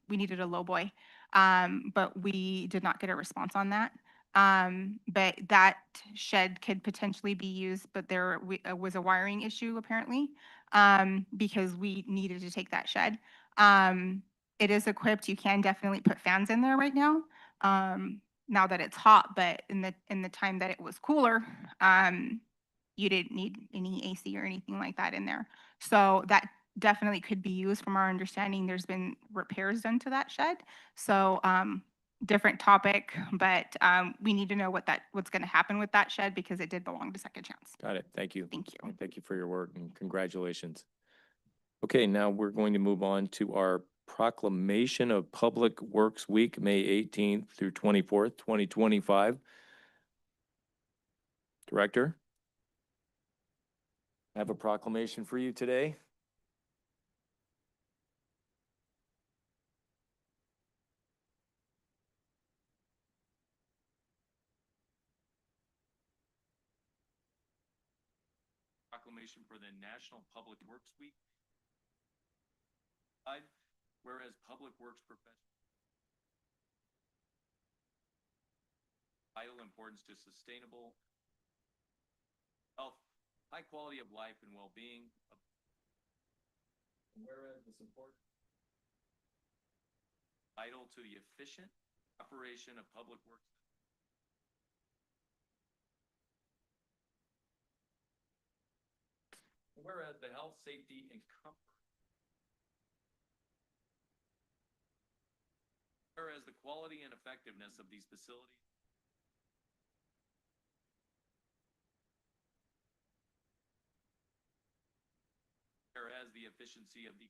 we needed a lowboy. But we did not get a response on that. But that shed could potentially be used, but there was a wiring issue apparently, because we needed to take that shed. it is equipped. You can definitely put fans in there right now. Now that it's hot, but in the time that it was cooler, you didn't need any AC or anything like that in there. So that definitely could be used. From our understanding, there's been repairs done to that shed. So, different topic, but, we need to know what's gonna happen with that shed because it did belong to Second Chance. Got it. Thank you. Thank you. And thank you for your work and congratulations. Okay, now we're going to move on to our proclamation of Public Works Week, May 18th through 24th, 2025. Director? I have a proclamation for you today. Proclamation for the National Public Works Week. Whereas Public Works professionals vital importance to sustainable health, high quality of life and well-being. Whereas the support vital to the efficient operation of public works. Whereas the health, safety, and comfort. Whereas the quality and effectiveness of these facilities. Whereas the efficiency of the.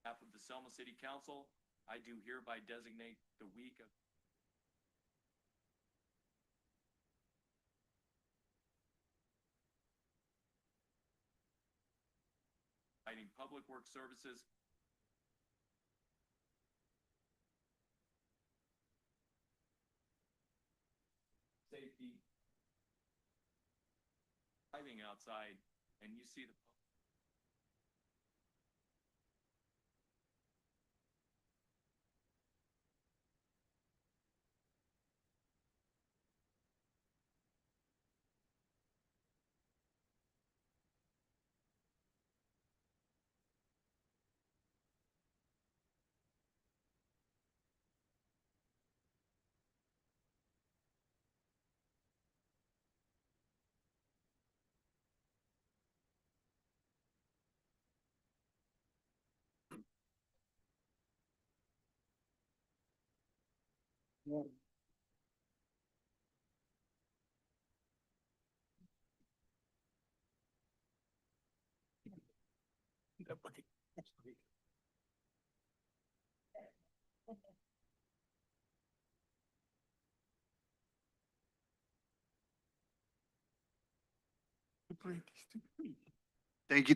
On behalf of the Selma City Council, I do hereby designate the week of providing public work services safety, driving outside, and you see the.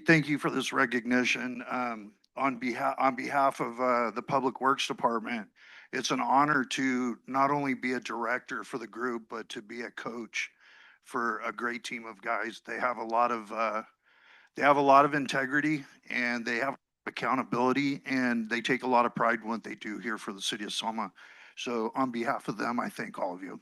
Thank you for this recognition. On behalf of the Public Works Department, it's an honor to not only be a director for the group, but to be a coach for a great team of guys. They have a lot of integrity and they have accountability and they take a lot of pride in what they do here for the city of Selma. So on behalf of them, I thank all of you.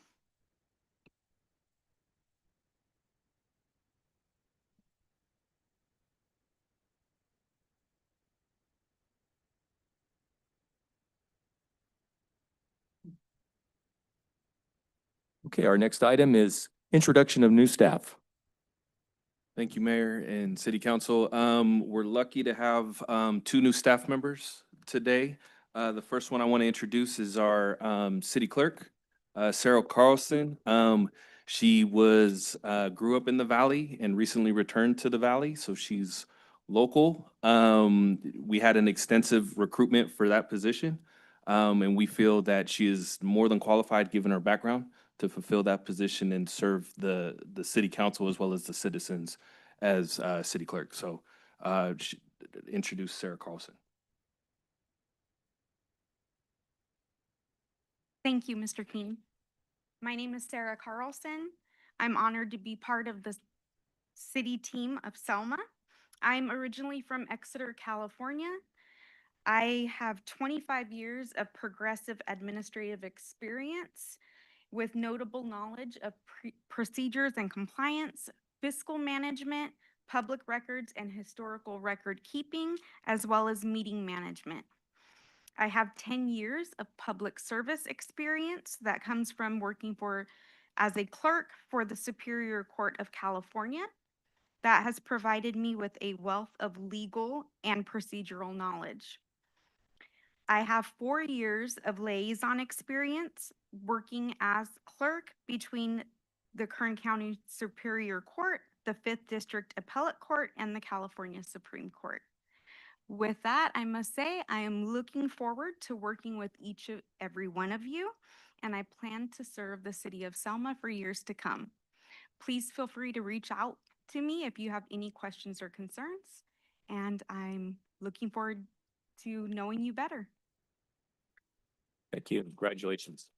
Okay, our next item is introduction of new staff. Thank you, Mayor and City Council. We're lucky to have two new staff members today. The first one I want to introduce is our city clerk, Sarah Carlson. She grew up in the Valley and recently returned to the Valley, so she's local. We had an extensive recruitment for that position, and we feel that she is more than qualified, given her background, to fulfill that position and serve the city council as well as the citizens as city clerk. So introduce Sarah Carlson. Thank you, Mr. King. My name is Sarah Carlson. I'm honored to be part of the city team of Selma. I'm originally from Exeter, California. I have 25 years of progressive administrative experience with notable knowledge of procedures and compliance, fiscal management, public records, and historical record keeping, as well as meeting management. I have 10 years of public service experience that comes from working as a clerk for the Superior Court of California. That has provided me with a wealth of legal and procedural knowledge. I have 4 years of liaison experience working as clerk between the Kern County Superior Court, the 5th District Appellate Court, and the California Supreme Court. With that, I must say I am looking forward to working with every one of you, and I plan to serve the city of Selma for years to come. Please feel free to reach out to me if you have any questions or concerns, and I'm looking forward to knowing you better. Thank you. Congratulations.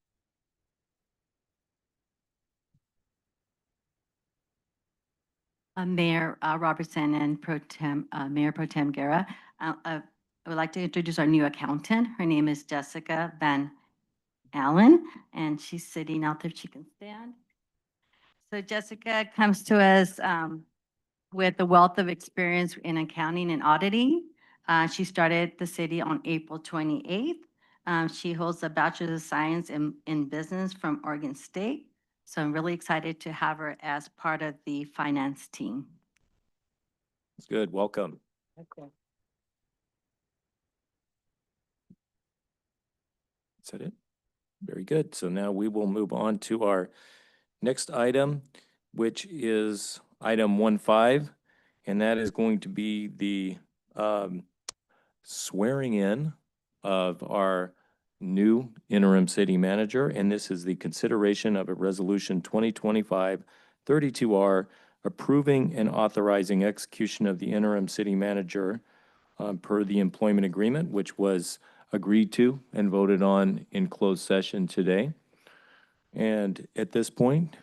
Mayor Robertson and Mayor Pro Tem Guerra. I would like to introduce our new accountant. Her name is Jessica Van Allen, and she's sitting out there if she can stand. So Jessica comes to us with a wealth of experience in accounting and auditing. She started the city on April 28th. She holds a Bachelor of Science in Business from Oregon State. So I'm really excited to have her as part of the finance team. That's good. Welcome. Okay. Is that it? Very good. So now we will move on to our next item, which is item 1.5, and that is going to be the swearing in of our new interim city manager. And this is the consideration of a resolution 2025-32R approving and authorizing execution of the interim city manager per the employment agreement, which was agreed to and voted on in closed session today. And at this point,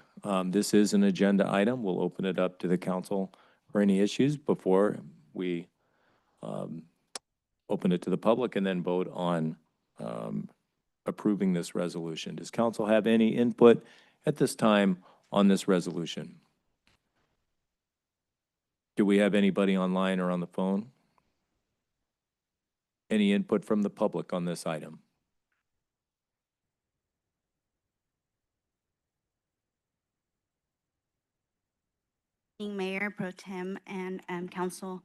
this is an agenda item. We'll open it up to the council for any issues before we open it to the public and then vote on approving this resolution. Does council have any input at this time on this resolution? Do we have anybody online or on the phone? Any input from the public on this item? Mayor Pro Tem and Council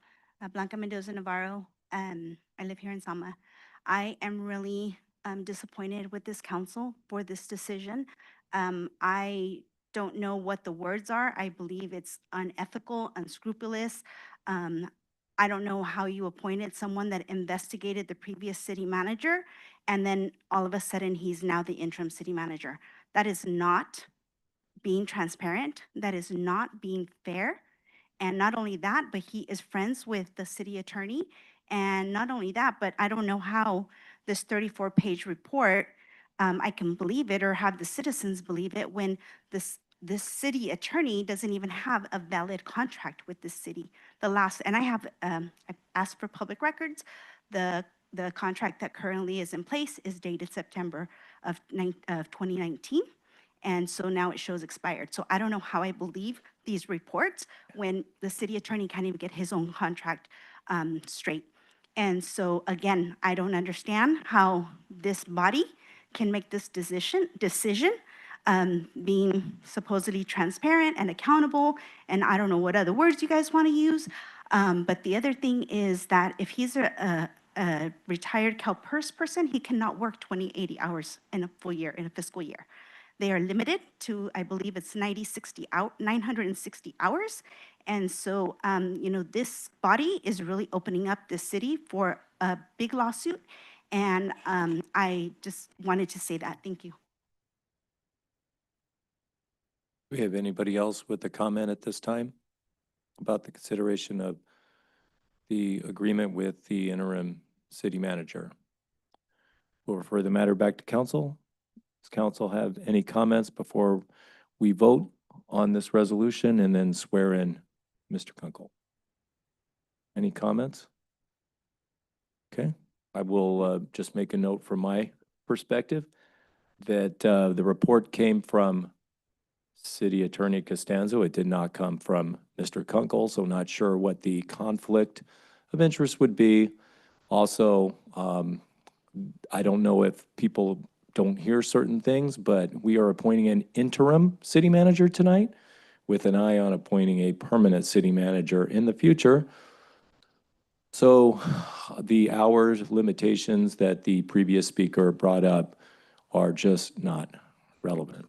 Blanca Mendoza Navarro. I live here in Selma. I am really disappointed with this council for this decision. I don't know what the words are. I believe it's unethical, unscrupulous. I don't know how you appointed someone that investigated the previous city manager, and then all of a sudden he's now the interim city manager. That is not being transparent. That is not being fair. And not only that, but he is friends with the city attorney. And not only that, but I don't know how this 34-page report, I can believe it or have the citizens believe it when this city attorney doesn't even have a valid contract with the city. And I have I asked for public records. The contract that currently is in place is dated September of 2019. And so now it shows expired. So I don't know how I believe these reports when the city attorney can't even get his own contract straight. And so again, I don't understand how this body can make this decision being supposedly transparent and accountable. And I don't know what other words you guys want to use. But the other thing is that if he's a retired CalPERS person, he cannot work 80 hours in a full year, in a fiscal year. They are limited to, I believe it's 960 hours. And so, this body is really opening up the city for a big lawsuit. And I just wanted to say that. Thank you. Do we have anybody else with a comment at this time about the consideration of the agreement with the interim city manager? We'll refer the matter back to council. Does council have any comments before we vote on this resolution and then swear in Mr. Kunkel? Any comments? Okay, I will just make a note from my perspective that the report came from City Attorney Costanzo. It did not come from Mr. Kunkel, so not sure what the conflict of interest would be. Also, I don't know if people don't hear certain things, but we are appointing an interim city manager tonight with an eye on appointing a permanent city manager in the future. So the hours limitations that the previous speaker brought up are just not relevant.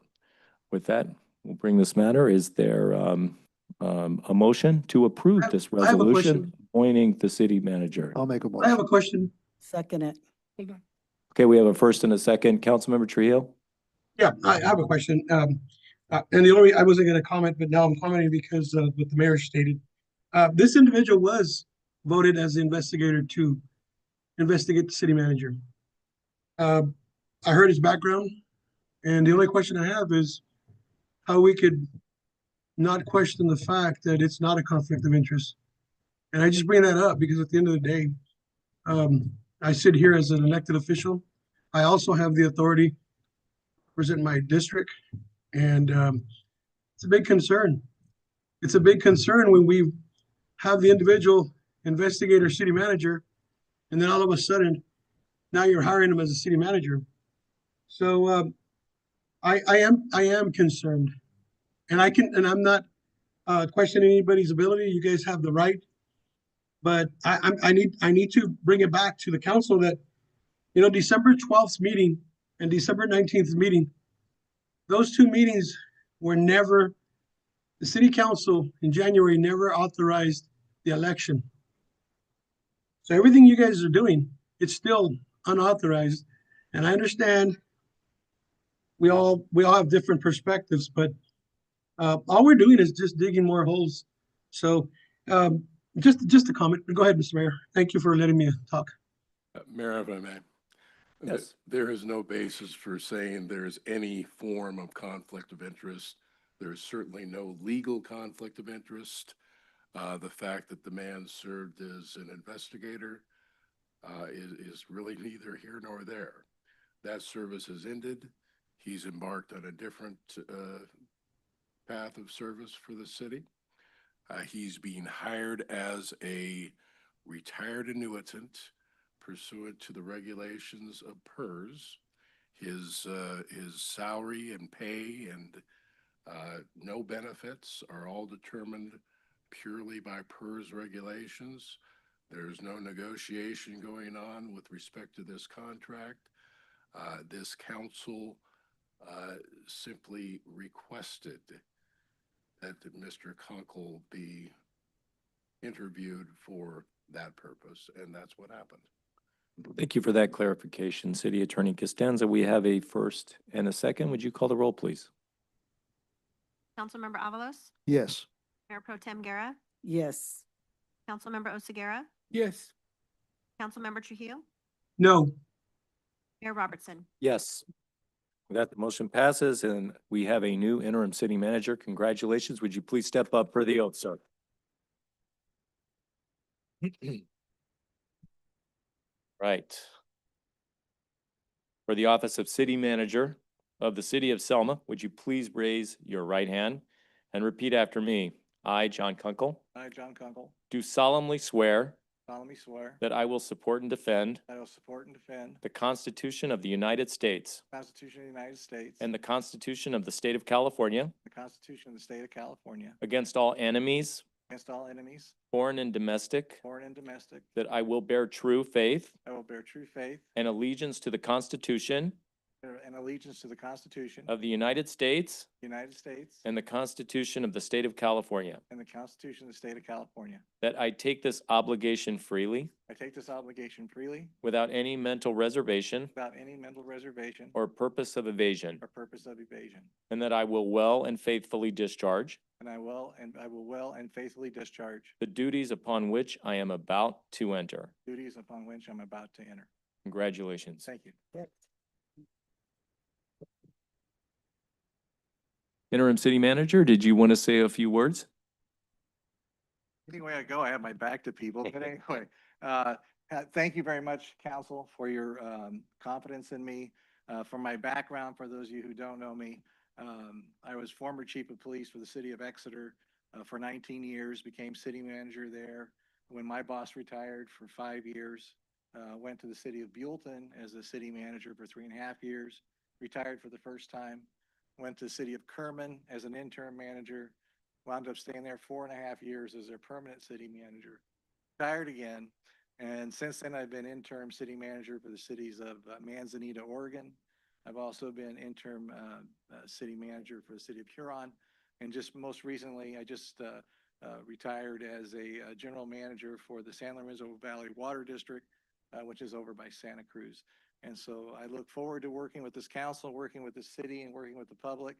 With that, we'll bring this matter. Is there a motion to approve this I have a resolution question. appointing the city manager? I'll make a motion. I have a question. Second it. Okay, we have a first and a second. Councilmember Trujillo? Yeah, I have a question. And the only, I wasn't gonna comment, but now I'm commenting because of what the mayor stated. This individual was voted as the investigator to investigate the city manager. I heard his background, and the only question I have is how we could not question the fact that it's not a conflict of interest. And I just bring that up because at the end of the day, I sit here as an elected official. I also have the authority to represent my district, and it's a big concern. It's a big concern when we have the individual investigator, city manager, and then all of a sudden, now you're hiring him as a city manager. So I am concerned, and I'm not questioning anybody's ability. You guys have the right, but I need to bring it back to the council that, you know, December 12th meeting and December 19th meeting, those two meetings were never, the city council in January never authorized the election. So everything you guys are doing, it's still unauthorized. And I understand we all have different perspectives, but all we're doing is just digging more holes. So just a comment. Go ahead, Mr. Mayor. Thank you for letting me talk. Mayor, if I may. Yes. There is no basis for saying there's any form of conflict of interest. There is certainly no legal conflict of interest. The fact that the man served as an investigator is really neither here nor there. That service has ended. He's embarked on a different path of service for the city. He's being hired as a retired annuitant pursuant to the regulations of PERS. His salary and pay and no benefits are all determined purely by PERS regulations. There's no negotiation going on with respect to this contract. This council simply requested that Mr. Kunkel be interviewed for that purpose, and that's what happened. Thank you for that clarification, City Attorney Costanza. We have a first and a second. Would you call the roll, please? Councilmember Avalos? Yes. Mayor Pro Tem Guerra? Yes. Councilmember Oseguera? Yes. Councilmember Trujillo? No. Mayor Robertson? Yes. With that, the motion passes, and we have a new interim city manager. Congratulations. Would you please step up for the oath, sir? Right. For the office of city manager of the City of Selma, would you please raise your right hand and repeat after me? I, John Kunkel, I, John Kunkel, do solemnly swear solemnly swear that I will support and defend that I will support and defend the Constitution of the United States the Constitution of the United States and the Constitution of the State of California the Constitution of the State of California against all enemies, against all enemies, foreign and domestic, foreign and domestic. that I will bear true faith I will bear true faith and allegiance to the Constitution and allegiance to the Constitution of the United States the United States and the Constitution of the State of California, and the Constitution of the State of California. that I take this obligation freely I take this obligation freely without any mental reservation without any mental reservation or purpose of evasion, or purpose of evasion. and that I will well and faithfully discharge And I will well and faithfully discharge the duties upon which I am about to enter. duties upon which I'm about to enter. Congratulations. Thank you. Interim City Manager, did you want to say a few words? Anyway I go, I have my back to people, but anyway, thank you very much, council, for your confidence in me. For my background, for those of you who don't know me, I was former chief of police for the city of Exeter for 19 years, became city manager there. When my boss retired for 5 years, went to the city of Buellton as a city manager for 3.5 years, retired for the first time, went to the city of Kerman as an interim manager, wound up staying there 4.5 years as their permanent city manager, retired again. And since then, I've been interim city manager for the cities of Manzanita, Oregon. I've also been interim city manager for the city of Huron. And just most recently, I just retired as a general manager for the San Lorenzo Valley Water District, which is over by Santa Cruz. And so I look forward to working with this council, working with the city, and working with the public.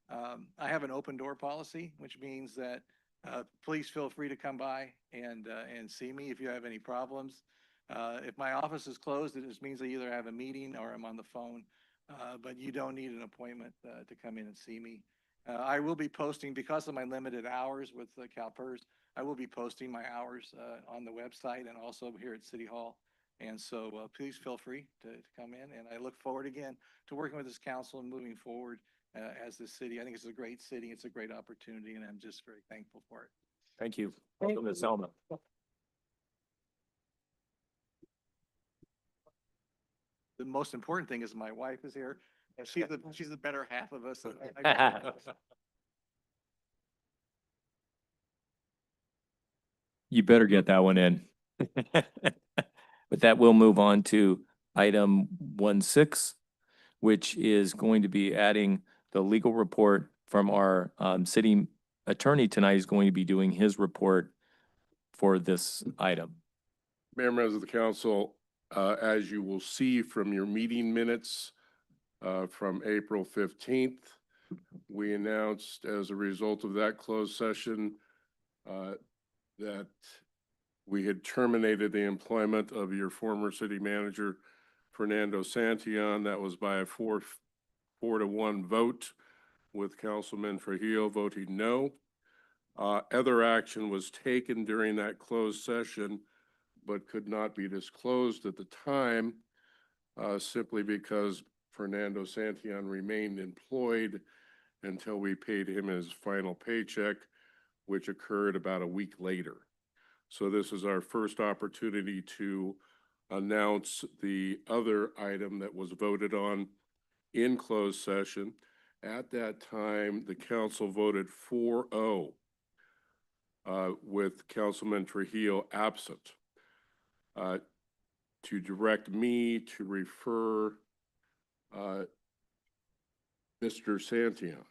I have an open door policy, which means that please feel free to come by and see me if you have any problems. If my office is closed, it just means I either have a meeting or I'm on the phone, but you don't need an appointment to come in and see me. I will be posting, because of my limited hours with CalPERS, I will be posting my hours on the website and also here at City Hall. And so please feel free to come in, and I look forward again to working with this council and moving forward as the city. I think it's a great city. It's a great opportunity, and I'm just very thankful for it. Thank you. Welcome to Selma. The most important thing is my wife is here, and she's the better half of us. You better get that one in. But that will move on to item 1.6, which is going to be adding the legal report from our city attorney tonight. Is going to be doing his report for this item. Mayor, members of the council, as you will see from your meeting minutes from April 15th, we announced as a result of that closed session that we had terminated the employment of your former city manager, Fernando Santillan. That was by a 4-to-1 vote, with Councilman Trujillo voting no. Other action was taken during that closed session, but could not be disclosed at the time, simply because Fernando Santillan remained employed until we paid him his final paycheck, which occurred about a week later. So this is our first opportunity to announce the other item that was voted on in closed session. At that time, the council voted 4-0 with Councilman Trujillo absent, to direct me to refer Mr. Santillan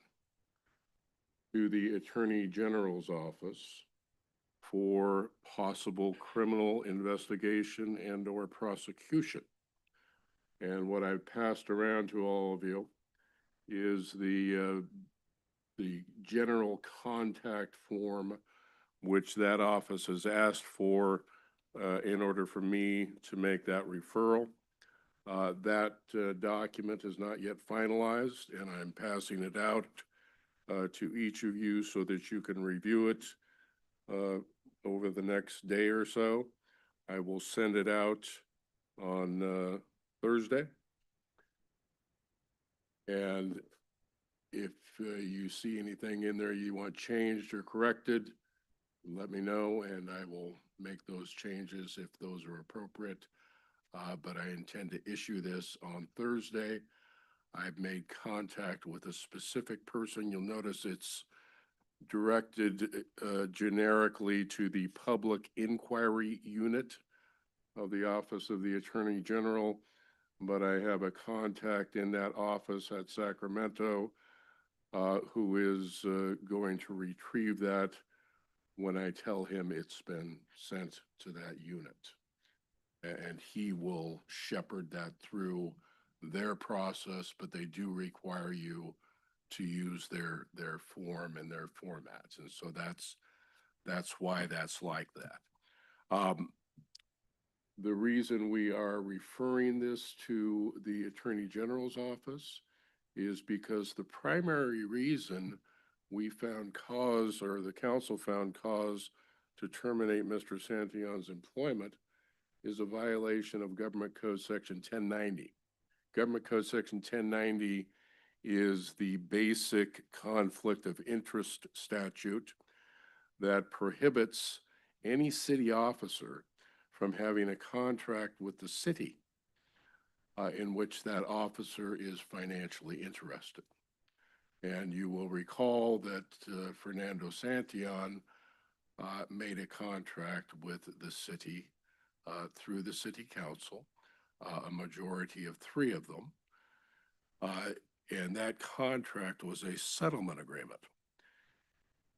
to the Attorney General's office for possible criminal investigation and/or prosecution. And what I've passed around to all of you is the general contact form which that office has asked for in order for me to make that referral. That document is not yet finalized, and I'm passing it out to each of you so that you can review it over the next day or so. I will send it out on Thursday. And if you see anything in there you want changed or corrected, let me know, and I will make those changes if those are appropriate. But I intend to issue this on Thursday. I've made contact with a specific person. You'll notice it's directed generically to the Public Inquiry Unit of the Office of the Attorney General, but I have a contact in that office at Sacramento who is going to retrieve that when I tell him it's been sent to that unit. And he will shepherd that through their process, but they do require you to use their form and their formats. And so that's why that's like that. The reason we are referring this to the Attorney General's office is because the primary reason we found cause, or the council found cause to terminate Mr. Santillan's employment is a violation of Government Code Section 1090. Government Code Section 1090 is the basic conflict of interest statute that prohibits any city officer from having a contract with the city in which that officer is financially interested. And you will recall that Fernando Santillan made a contract with the city through the city council, a majority of 3 of them. And that contract was a settlement agreement.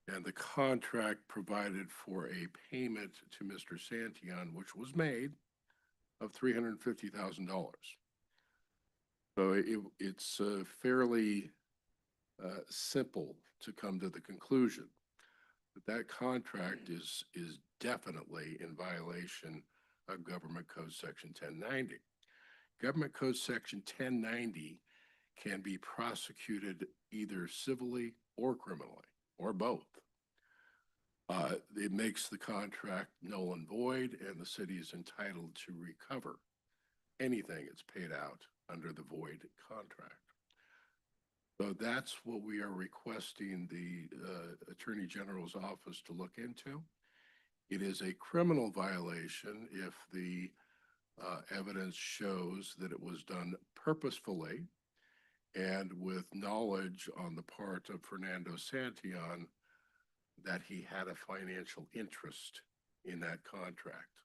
And the contract provided for a payment to Mr. Santillan, which was made, of $350,000. So it's fairly simple to come to the conclusion that that contract is definitely in violation of Government Code Section 1090. Government Code Section 1090 can be prosecuted either civilly or criminally, or both. It makes the contract null and void, and the city is entitled to recover anything it's paid out under the void contract. So that's what we are requesting the Attorney General's office to look into. It is a criminal violation if the evidence shows that it was done purposefully and with knowledge on the part of Fernando Santillan that he had a financial interest in that contract.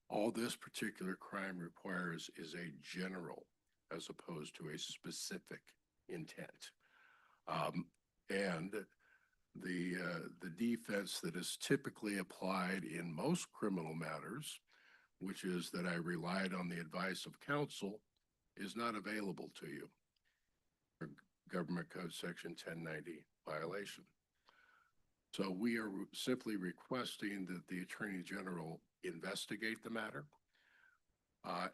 All this particular crime requires is a general as opposed to a specific intent. And the defense that is typically applied in most criminal matters, which is that I relied on the advice of counsel, is not available to you for Government Code Section 1090 violation. So we are simply requesting that the Attorney General investigate the matter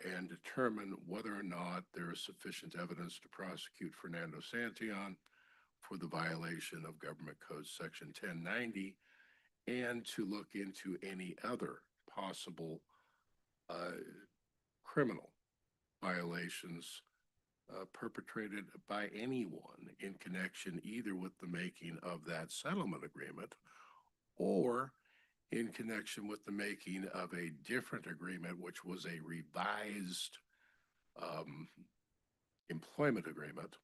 and determine whether or not there is sufficient evidence to prosecute Fernando Santillan for the violation of Government Code Section 1090 and to look into any other possible criminal violations perpetrated by anyone in connection either with the making of that settlement agreement or in connection with the making of a different agreement, which was a revised employment agreement.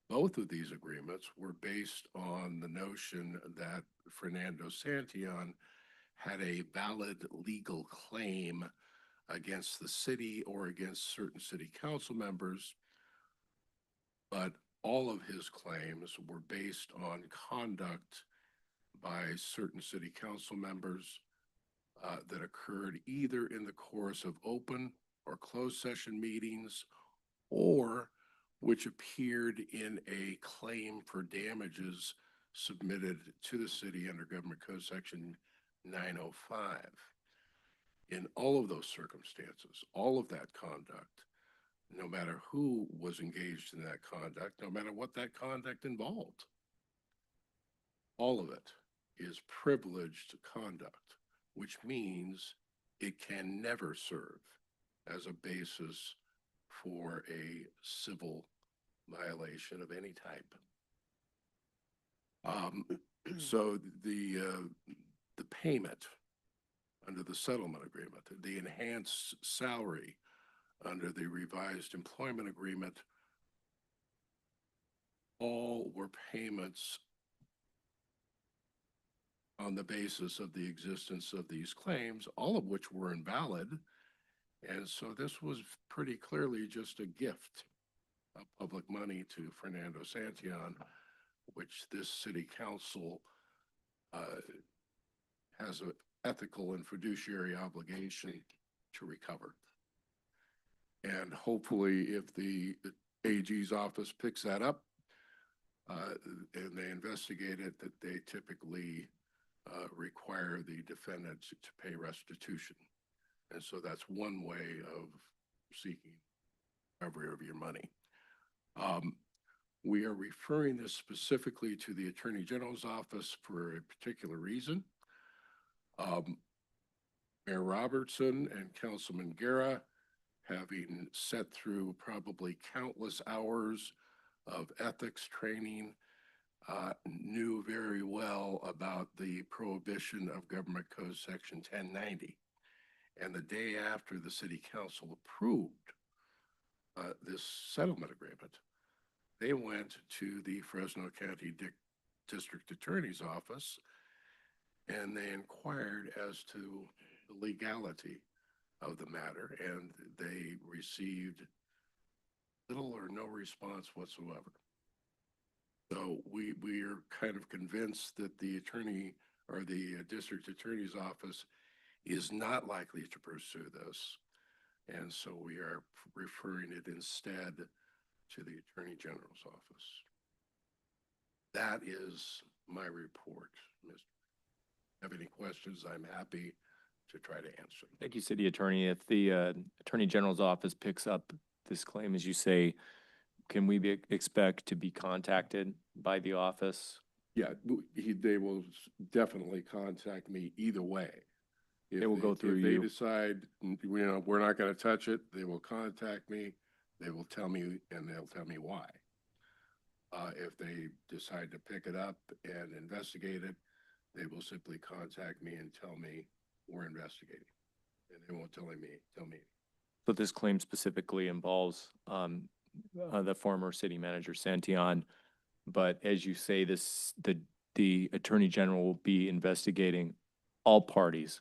Both of these agreements were based on the notion that Fernando Santillan had a valid legal claim against the city or against certain city council members, but all of his claims were based on conduct by certain city council members that occurred either in the course of open or closed session meetings or which appeared in a claim for damages submitted to the city under Government Code Section 905. In all of those circumstances, all of that conduct, no matter who was engaged in that conduct, no matter what that conduct involved, all of it is privileged conduct, which means it can never serve as a basis for a civil violation of any type. So the payment under the settlement agreement, the enhanced salary under the revised employment agreement, all were payments on the basis of the existence of these claims, all of which were invalid. And so this was pretty clearly just a gift of public money to Fernando Santillan, which this city council has an ethical and fiduciary obligation to recover. And hopefully if the AG's office picks that up and they investigate it, that they typically require the defendant to pay restitution. And so that's one way of seeking recovery of your money. We are referring this specifically to the Attorney General's office for a particular reason. Mayor Robertson and Councilman Guerra, having sat through probably countless hours of ethics training, knew very well about the prohibition of Government Code Section 1090. And the day after the City Council approved this settlement agreement, they went to the Fresno County District Attorney's office and they inquired as to the legality of the matter, and they received little or no response whatsoever. So we are kind of convinced that the attorney or the district attorney's office is not likely to pursue this. And so we are referring it instead to the Attorney General's office. That is my report, Mr. Have any questions? I'm happy to try to answer. Thank you, City Attorney. If the Attorney General's office picks up this claim, as you say, can we expect to be contacted by the office? Yeah, they will definitely contact me either way. They will go through If you. they decide, we're not going to touch it, they will contact me. They will tell me, and they'll tell me why. If they decide to pick it up and investigate it, they will simply contact me and tell me we're investigating. And they won't tell me. So this claim specifically involves the former city manager, Santillan. But as you say, the Attorney General will be investigating all parties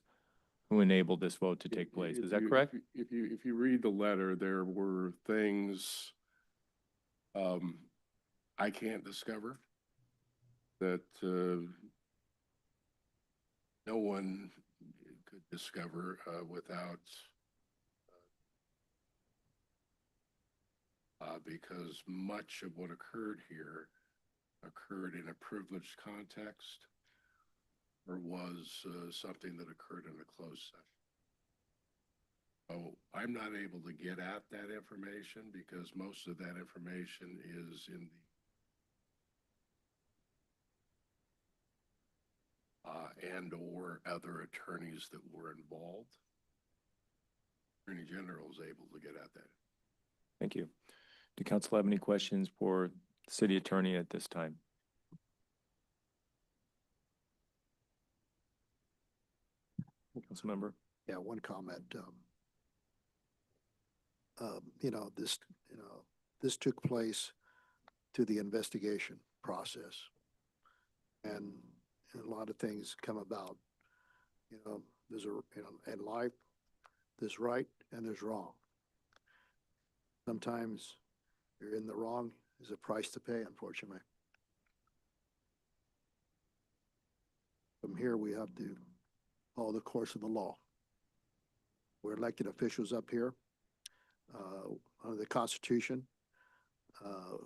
who enabled this vote to take place. Is that correct? If you read the letter, there were things I can't discover that no one could discover without because much of what occurred here occurred in a privileged context or was something that occurred in a closed session. So I'm not able to get at that information because most of that information is in the and or other attorneys that were involved. Attorney General is able to get at that. Thank you. Do council have any questions for the city attorney at this time? Council member? Yeah, one comment. This took place through the investigation process. And a lot of things come about. There's in life, there's right and there's wrong. Sometimes you're in the wrong, there's a price to pay, unfortunately. From here, we have to follow the course of the law. We're elected officials up here under the Constitution.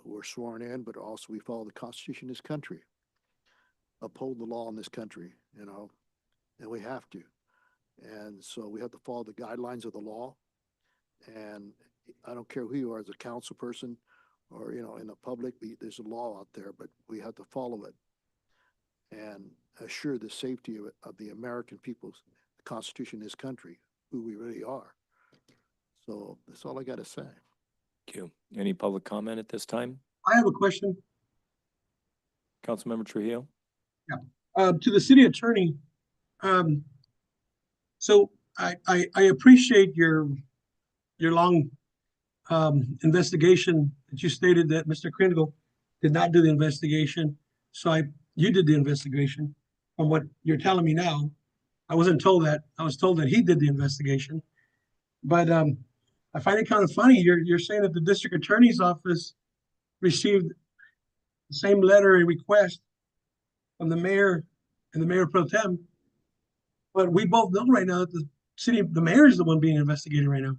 We're sworn in, but also we follow the Constitution of this country. Uphold the law in this country, and we have to. And so we have to follow the guidelines of the law. And I don't care who you are as a council person or, in the public, there's a law out there, but we have to follow it and assure the safety of the American people's Constitution in this country, who we really are. So that's all I got to say. Thank you. Any public comment at this time? I have a question. Councilmember Trujillo? To the city attorney. So I appreciate your long investigation that you stated that Mr. Kringle did not do the investigation. So you did the investigation. From what you're telling me now, I wasn't told that. I was told that he did the investigation. But I find it kind of funny. You're saying that the district attorney's office received the same letter and request from the mayor and the mayor pro tem. But we both know right now that the mayor is the one being investigated right now.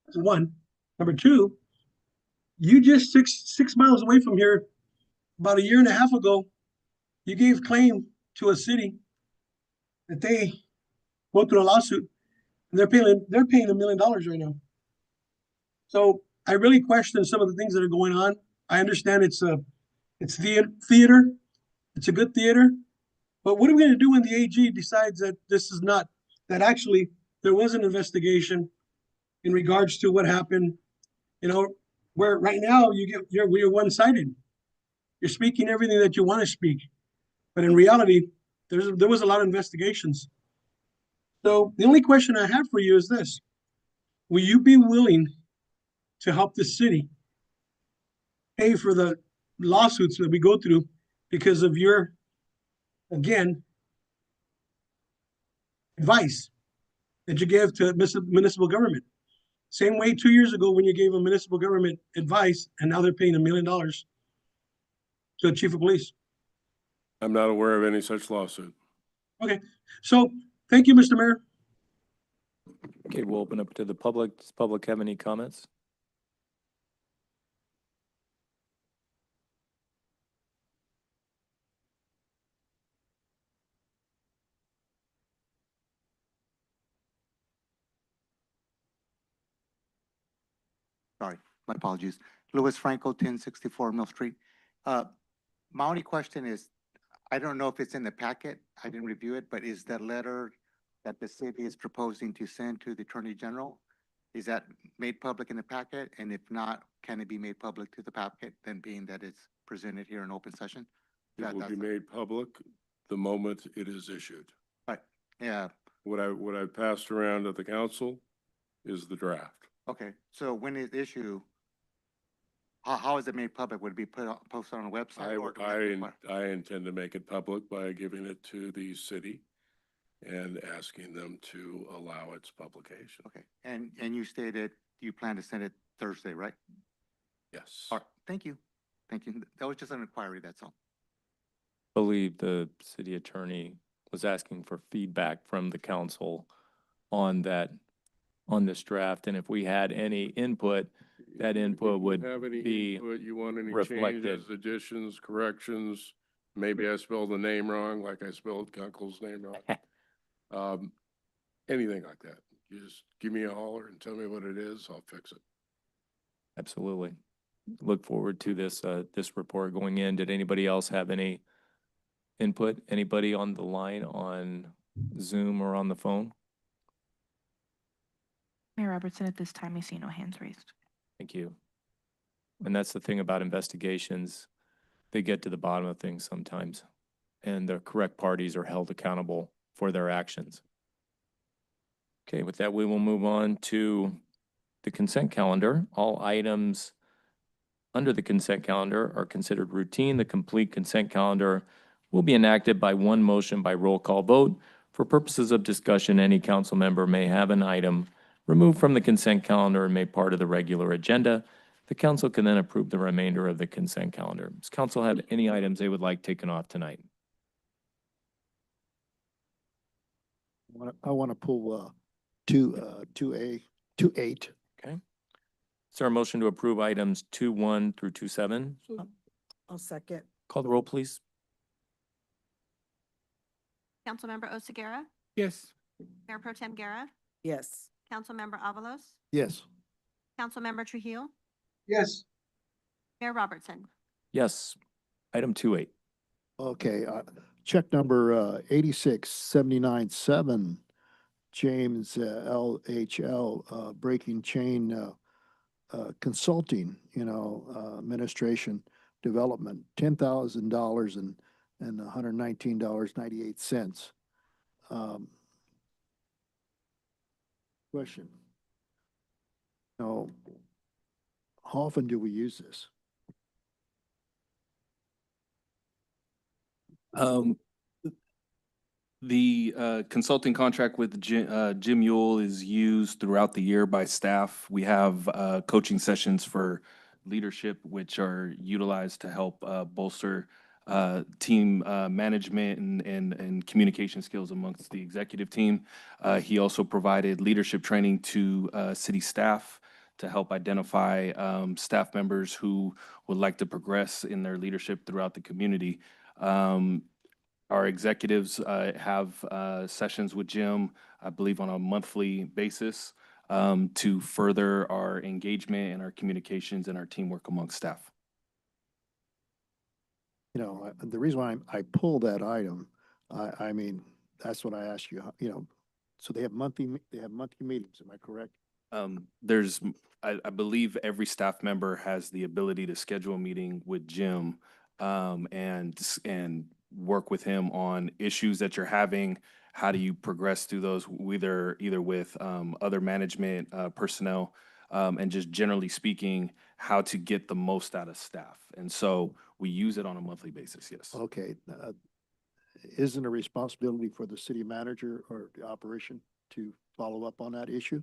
That's one. Number two, you just six miles away from here, about a year and a half ago, you gave claim to a city that they go through a lawsuit, and they're paying $1 million right now. So I really question some of the things that are going on. I understand it's theater. It's a good theater. But what are we gonna do when the AG decides that this is not, that actually there was an investigation in regards to what happened, you know, where right now we're one-sided. You're speaking everything that you want to speak, but in reality, there was a lot of investigations. So the only question I have for you is this: will you be willing to help the city pay for the lawsuits that we go through because of your, again, advice that you gave to municipal government? Same way 2 years ago when you gave a municipal government advice, and now they're paying $1 million to the chief of police. I'm not aware of any such lawsuit. Okay, so thank you, Mr. Mayor. Okay, we'll open up to the public. Does public have any comments? Sorry, my apologies. Louis Franco, 1064 Mill Street. My only question is, I don't know if it's in the packet, I didn't review it, but is that letter that the city is proposing to send to the Attorney General, is that made public in the packet? And if not, can it be made public to the packet, then being that it's presented here in open session? It will be That's- made public the moment it is issued. Right, yeah, What I passed around at the council is the draft. okay, so when it's issued, how is it made public? Would it be posted on a website? or do we have to require- I intend to make it public by giving it to the city and asking them to allow its publication. Okay, and you stated you plan to send it Thursday, right? Yes. All right, thank you. Thank you. That was just an inquiry, that's all. I believe the city attorney was asking for feedback from the council on that, on this draft, and if we had any input, that input If you would have any be input, you want any reflected. changes, additions, corrections, maybe I spelled the name wrong, like I spelled Kunkel's name wrong. Anything like that. You just give me a holler and tell me what it is, I'll fix it. Absolutely. Look forward to this report going in. Did anybody else have any input? Anybody on the line on Zoom or on the phone? Mayor Robertson, at this time, I see no hands raised. Thank you. And that's the thing about investigations. They get to the bottom of things sometimes, and the correct parties are held accountable for their actions. Okay, with that, we will move on to the consent calendar. All items under the consent calendar are considered routine. The complete consent calendar will be enacted by one motion by roll call vote. For purposes of discussion, any council member may have an item removed from the consent calendar and made part of the regular agenda. The council can then approve the remainder of the consent calendar. Does council have any items they would like taken off tonight? I want to pull 2A, 2.8. Okay. Is there a motion to approve items 2.1 through 2.7? I'll second. Call the roll, please. Councilmember Oseguera, Yes. Mayor Pro Tem Guerra, Yes. Councilmember Avalos, Yes. Councilmember Trujillo, Yes. Mayor Robertson. Yes. Item 2.8. Okay, check number 86797, James LHL, Breaking Chain Consulting, administration development, $10,000 and $119.98. Question. Now, how often do we use this? The consulting contract with Jim Yule is used throughout the year by staff. We have coaching sessions for leadership, which are utilized to help bolster team management and communication skills amongst the executive team. He also provided leadership training to city staff to help identify staff members who would like to progress in their leadership throughout the community. Our executives have sessions with Jim, I believe, on a monthly basis to further our engagement and our communications and our teamwork amongst staff. you know, the reason why I pulled that item, I mean, that's what I asked you, you know, so they have monthly meetings, am I correct? There's, I believe every staff member has the ability to schedule a meeting with Jim, and work with him on issues that you're having. How do you progress through those, either with, other management, personnel, and just generally speaking, how to get the most out of staff. And so we use it on a monthly basis, yes. Okay, isn't a responsibility for the city manager or the operation to follow up on that issue?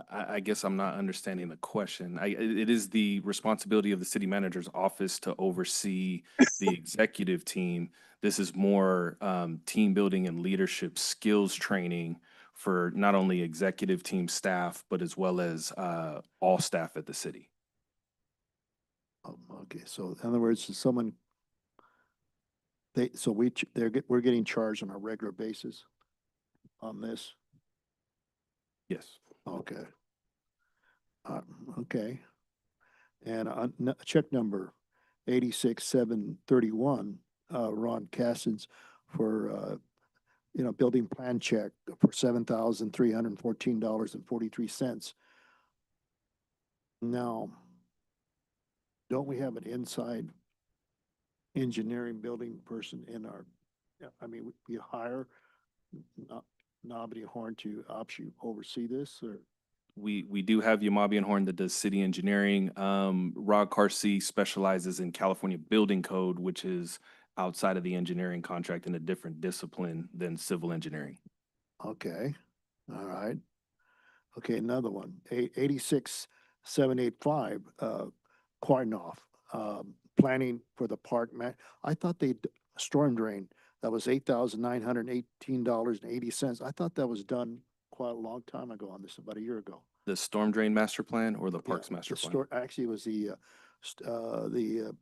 I guess I'm not understanding the question. It is the responsibility of the city manager's office to oversee the executive team. This is more, team building and leadership skills training for not only executive team staff, but as well as, all staff at the city. Okay, so in other words, someone, so we're getting charged on a regular basis on this? Yes. Okay. Okay. And check number 86731, Ron Cassins for, you know, building plan check for $7,314.43. Now, don't we have an inside engineering building person in our, I mean, we hire Nobby Horn to actually oversee this, or? We do have Yamabi and Horn that does city engineering. Rod Carsey specializes in California building code, which is outside of the engineering contract in a different discipline than civil engineering. Okay, all right. Okay, another one, 86785, Quarnoff, planning for the park, I thought storm drain, that was $8,918.80. I thought that was done quite a long time ago on this, about a year ago. The storm drain master plan or the Yeah, parks master the plan? Actually, it was the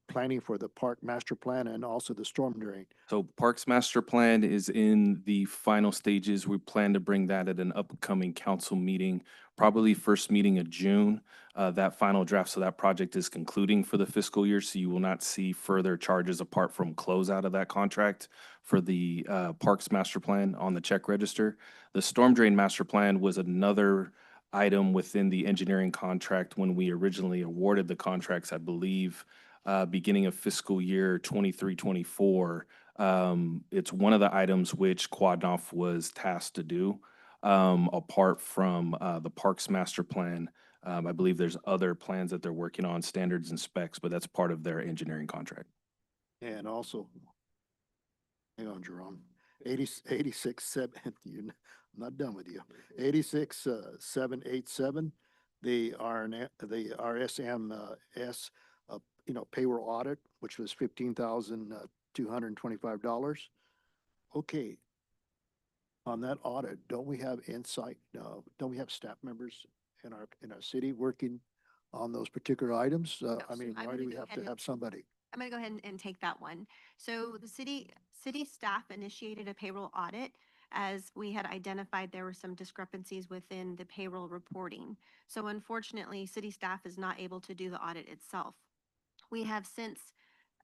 planning for the park master plan and also the storm drain. So Parks Master Plan is in the final stages. We plan to bring that at an upcoming council meeting, probably first meeting of June. That final draft, so that project is concluding for the fiscal year, so you will not see further charges apart from closeout of that contract for the Parks Master Plan on the check register. The Storm Drain Master Plan was another item within the engineering contract when we originally awarded the contracts, I believe, beginning of fiscal year 23-24. It's one of the items which Quadnoff was tasked to do. Apart from, the Parks Master Plan, I believe there's other plans that they're working on, standards and specs, but that's part of their engineering contract. And also, hang on, Jerome, 86, I'm not done with you. 787, the RSMS, you know, payroll audit, which was $15,225. Okay. On that audit, don't we have insight, don't we have staff members in our city working on those particular items? I mean, I'm why gonna do we go have ahead to have somebody? I'm going to go ahead and take that one. So the city staff initiated a payroll audit as we had identified there were some discrepancies within the payroll reporting. So unfortunately, city staff is not able to do the audit itself. We have since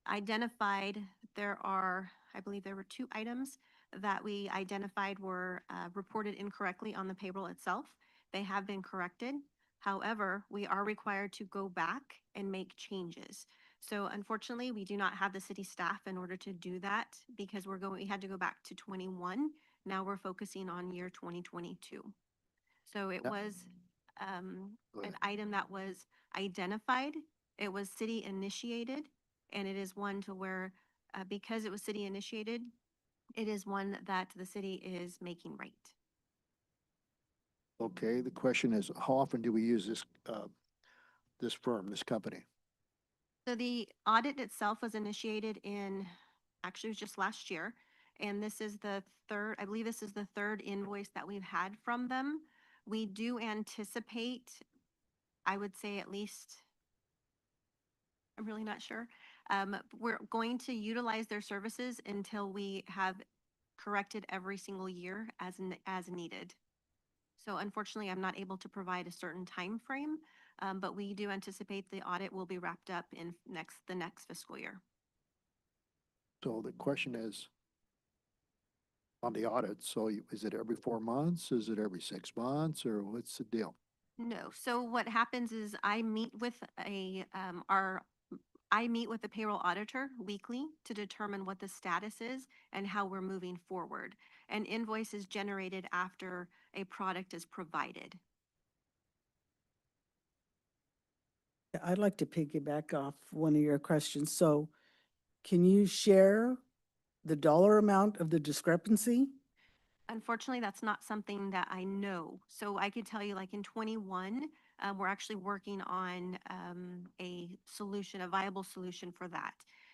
identified I believe there were 2 items that we identified were reported incorrectly on the payroll itself. They have been corrected. However, we are required to go back and make changes. So unfortunately, we do not have the city staff in order to do that because we had to go back to 21. Now we're focusing on year 2022. So it was an item that was identified. It was city initiated, and it is one to where, because it was city initiated, it is one that the city is making right. Okay, the question is, how often do we use this firm, this company? So the audit itself was initiated actually it was just last year. And this is I believe this is the 3rd invoice that we've had from them. We do anticipate, I would say at least, I'm really not sure. We're going to utilize their services until we have corrected every single year as needed. So unfortunately, I'm not able to provide a certain time frame, But we do anticipate the audit will be wrapped up in the next fiscal year. So the question is on the audit, so is it every 4 months? Is it every 6 months, or what's the deal? No. So what happens is I meet with the payroll auditor weekly to determine what the status is and how we're moving forward. An invoice is generated after a product is provided. I'd like to piggyback off one of your questions. So can you share the dollar amount of the discrepancy? Unfortunately, that's not something that I know. So I could tell you, like in 21, we're actually working on a solution, a viable solution for that.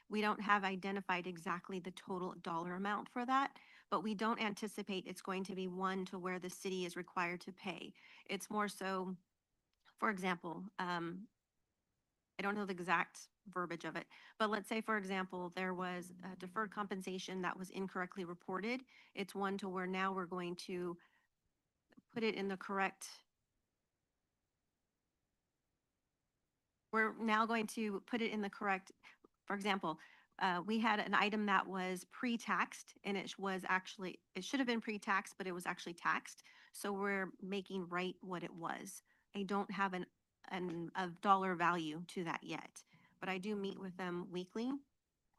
We don't have identified exactly the total dollar amount for that, but we don't anticipate it's going to be one to where the city is required to pay. It's more so, for example, I don't know the exact verbiage of it, but let's say, for example, there was a deferred compensation that was incorrectly reported. It's one to where now we're going to put it in the correct. We're now going to put it in the correct, for example, we had an item that was pre-taxed and it should have been pre-taxed, but it was actually taxed. So we're making right what it was. I don't have a dollar value to that yet, but I do meet with them weekly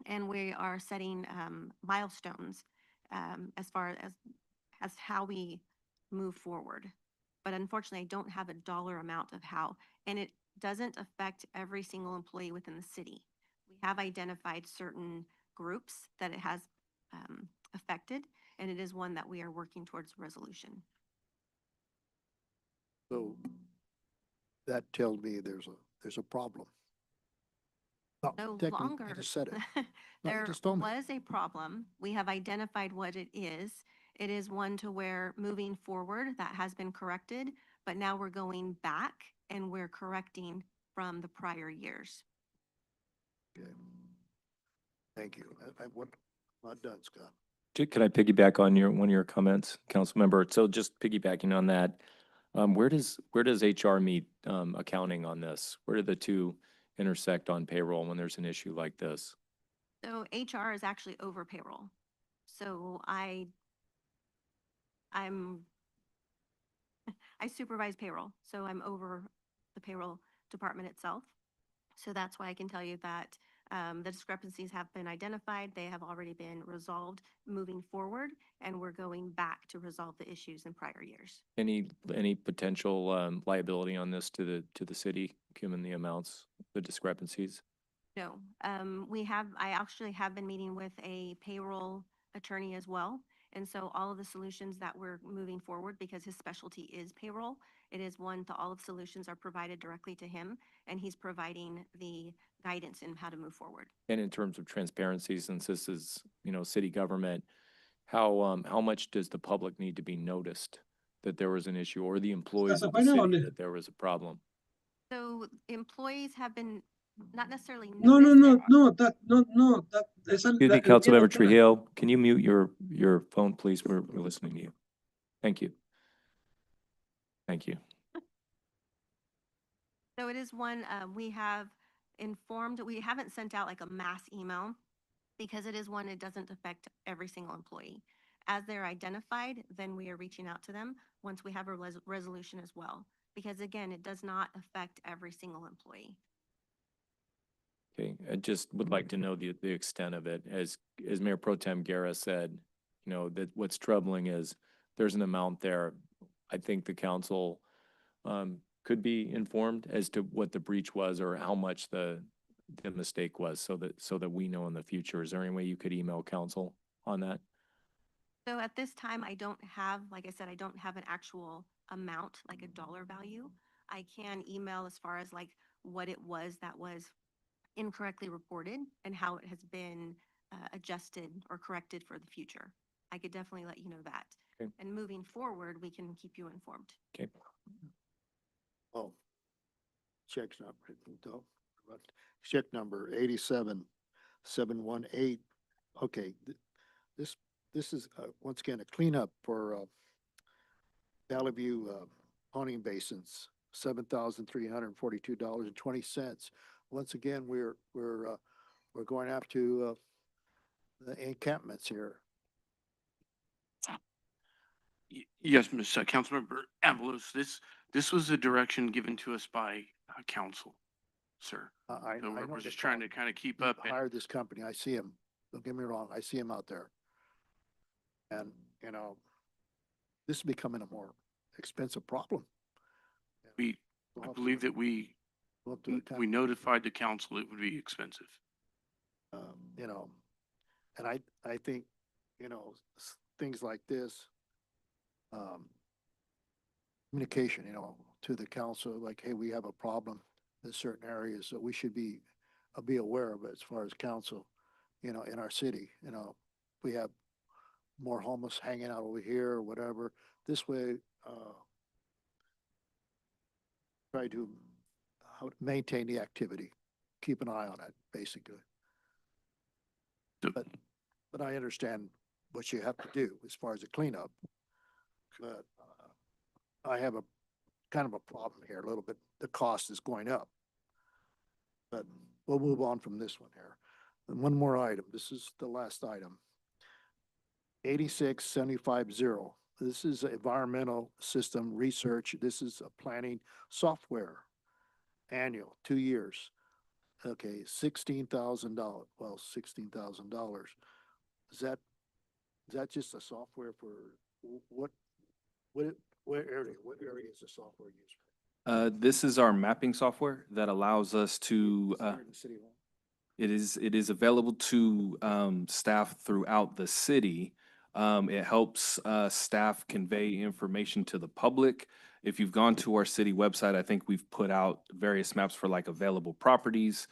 and we are setting milestones as far as how we move forward. But unfortunately, I don't have a dollar amount of how, and it doesn't affect every single employee within the city. We have identified certain groups that it has affected, and it is one that we are working towards resolution. So that tells me there's a problem. No technically, longer. you just said it. No, you There just told me. was a problem. We have identified what it is. It is one to where moving forward that has been corrected, but now we're going back and we're correcting from the prior years. Okay. Thank you. I'm not done, Scott. Can I piggyback on one of your comments, council member? So just piggybacking on that, where does HR meet accounting on this? Where do the two intersect on payroll when there's an issue like this? So HR is actually over payroll. So I supervise payroll. So I'm over the payroll department itself. So that's why I can tell you that the discrepancies have been identified. They have already been resolved moving forward, and we're going back to resolve the issues in prior years. Any potential liability on this to the city, given the amounts, the discrepancies? No, I actually have been meeting with a payroll attorney as well. And so all of the solutions that we're moving forward, because his specialty is payroll, it is one to all of the solutions are provided directly to him, and he's providing the guidance in how to move forward. And in terms of transparency, since this is, city government, how much does the public need to be noticed that there was an issue, or the employees of the city that there was a problem? So employees have been not necessarily No, noticed. Excuse me, Councilmember Trujillo, can you mute your phone, please? We're listening to you. Thank you. Thank you. So it is one we have informed, we haven't sent out like a mass email because it is one, it doesn't affect every single employee. As they're identified, then we are reaching out to them once we have a resolution as well. Because again, it does not affect every single employee. Okay, I just would like to know the extent of it. As Mayor Pro Tem Guerra said, that what's troubling is there's an amount there. I think the council could be informed as to what the breach was or how much the mistake was, so that we know in the future. Is there any way you could email council on that? So at this time, I don't have, like I said, I don't have an actual amount, like a dollar value. I can email as far as like what it was that was incorrectly reported and how it has been adjusted or corrected for the future. I could definitely let you know that. Okay. And moving forward, we can keep you informed. Okay. Oh, check's not written though. But check number 87718. Okay, this is once again a cleanup for Valley View pawning basins. $7,342.20. Once again, we're going after the encampments here. Yes, Ms. Councilmember Avalos, this was a direction given to us by council, sir. I So know we're the just trying to kind of keep We up. and- hired this company. I see him. Don't get me wrong. I see him out there. And, this is becoming a more expensive problem. I believe that we notified the council it would be expensive. And I think, things like this, communication, to the council, like, hey, we have a problem in certain areas that we should be aware of it as far as council, in our city, we have more homeless hanging out over here or whatever. This way, try to maintain the activity, keep an eye on it, basically. But I understand what you have to do as far as the cleanup. But I have a kind of a problem here a little bit. The cost is going up. But we'll move on from this one here. And one more item. This is the last item. 86750. This is environmental system research. This is a planning software. Annual, 2 years. Okay, $16,000. Well, $16,000. Is that just a software for what area? What area is the software used for? This is our mapping software that allows us to, Here in the City Hall? it is available to staff throughout the city. It helps staff convey information to the public. If you've gone to our city website, I think we've put out various maps for like available properties.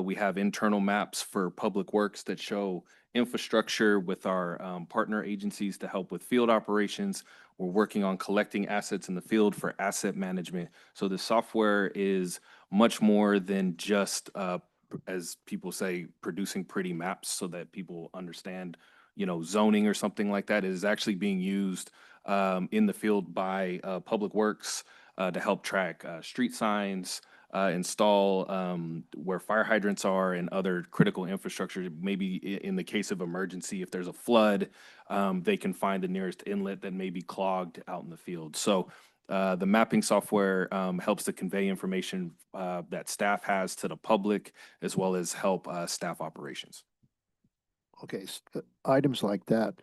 We have internal maps for public works that show infrastructure with our partner agencies to help with field operations. We're working on collecting assets in the field for asset management. So the software is much more than just, as people say, producing pretty maps so that people understand, zoning or something like that. It is actually being used in the field by Public Works to help track street signs, install where fire hydrants are and other critical infrastructure. Maybe in the case of emergency, if there's a flood, they can find the nearest inlet that may be clogged out in the field. So the mapping software helps to convey information that staff has to the public, as well as help staff operations. Okay, items like that,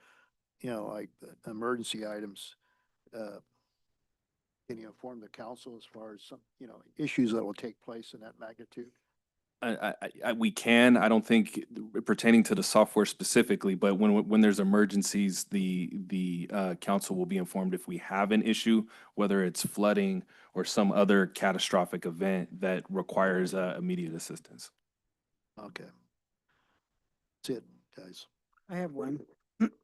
like emergency items, can you inform the council as far as some, issues that will take place in that magnitude? We can. I don't think pertaining to the software specifically, but when there's emergencies, the council will be informed if we have an issue, whether it's flooding or some other catastrophic event that requires immediate assistance. Okay. That's it, guys. I have one.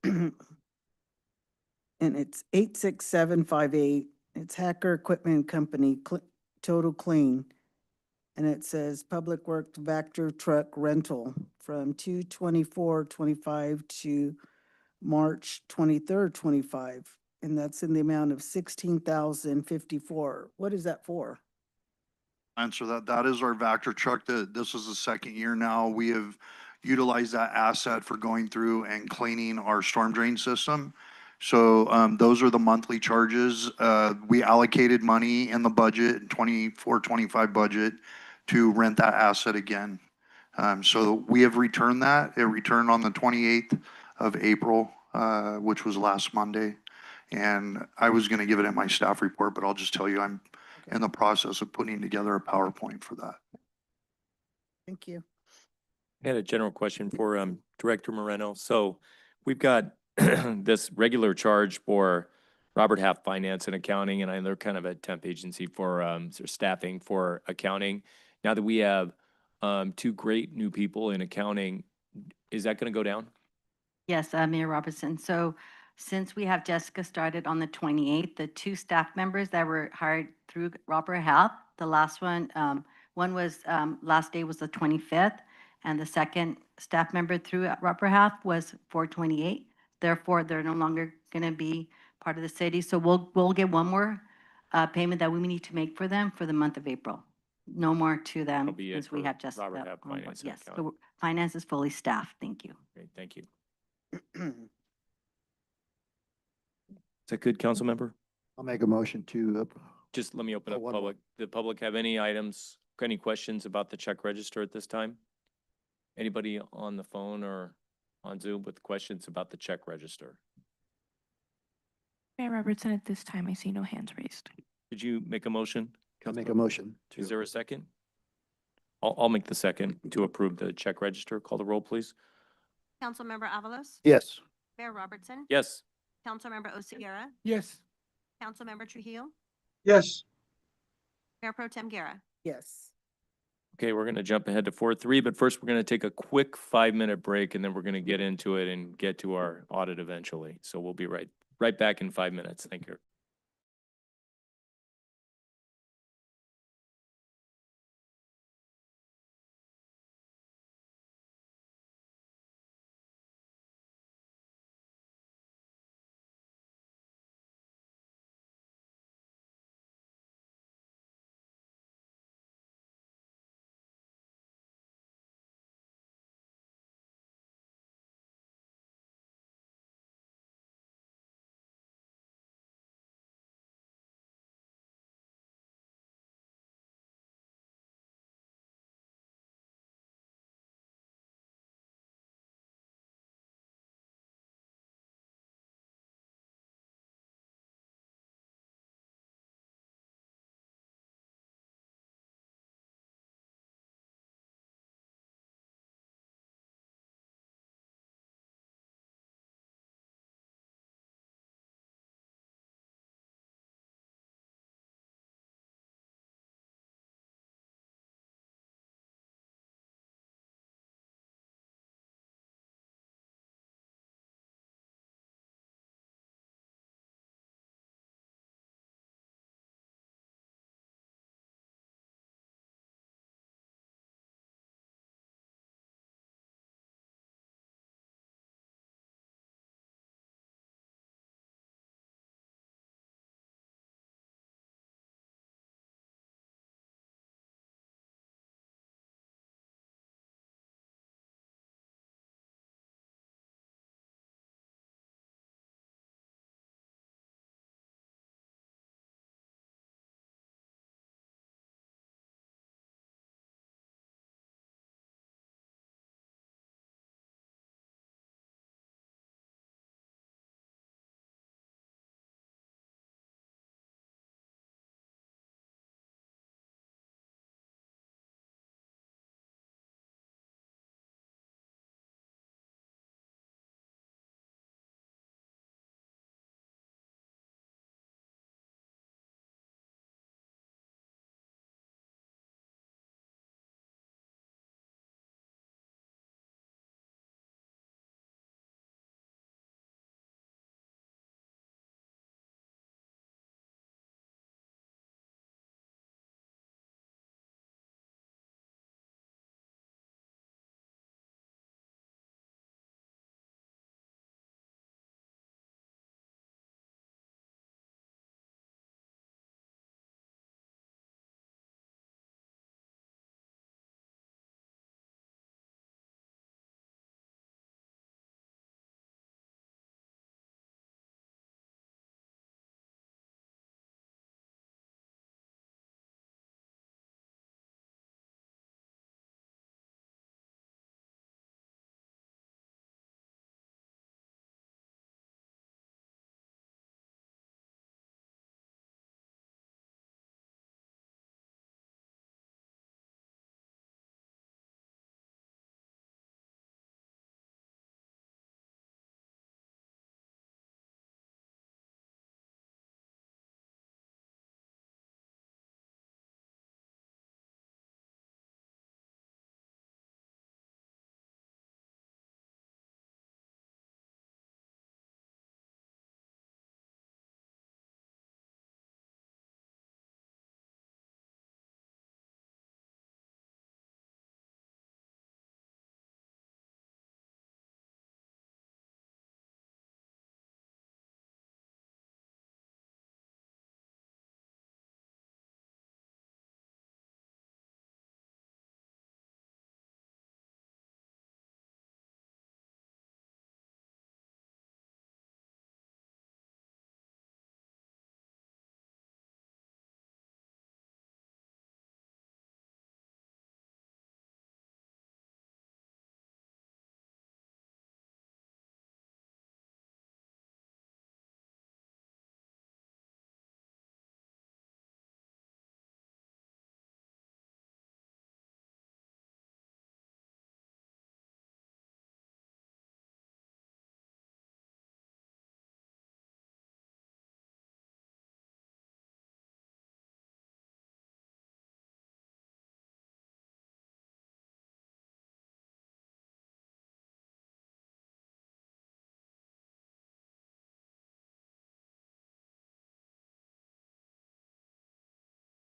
And it's 86758. It's Hacker Equipment Company, Total Clean. And it says Public Works Vector Truck Rental from 2/24/25 to March 23rd, 25. And that's in the amount of 16,054. What is that for? Answer that. That is our Vector truck. This is the second year now. We have utilized that asset for going through and cleaning our storm drain system. So those are the monthly charges. We allocated money in the budget, 24-25 budget, to rent that asset again. So we have returned that. It returned on the 28th of April, which was last Monday. And I was going to give it in my staff report, but I'll just tell you, I'm in the process of putting together a PowerPoint for that. Thank you. I had a general question for Director Moreno. So we've got this regular charge for Robert Half Finance and Accounting, and I know they're kind of a temp agency for sort of staffing for accounting. Now that we have two great new people in accounting, is that going to go down? Yes, Mayor Robertson. So since we have Jessica started on the 28th, the two staff members that were hired through Robert Half, the last one, one was, last day was the 25th, and the second staff member through Robert Half was 4/28. Therefore, they're no longer going to be part of the city. So we'll get one more payment that we need to make for them for the month of April. No more to them, That'll be it since we for have just. Robert the Half on board. Finance and Yes, Accounting. so finance is fully staffed. Thank you. Great, thank you. Is that good, council member? I'll make a motion to, Just let me open Oh, up one more. public. The public have any items, any questions about the check register at this time? Anybody on the phone or on Zoom with questions about the check register? Mayor Robertson, at this time, I see no hands raised. Did you make a motion? I'll make a Councilmember? motion. Is there a second? I'll make the second to approve the check register. Call the roll, please. Councilmember Avalos? Yes. Mayor Robertson? Yes. Councilmember Oseguera? Yes. Councilmember Trujillo? Yes. Mayor Pro Tem Guerra? Yes. Okay, we're gonna jump ahead to 4.3, but first we're gonna take a quick 5-minute break and then we're gonna get into it and get to our audit eventually. So we'll be right back in 5 minutes. Thank you.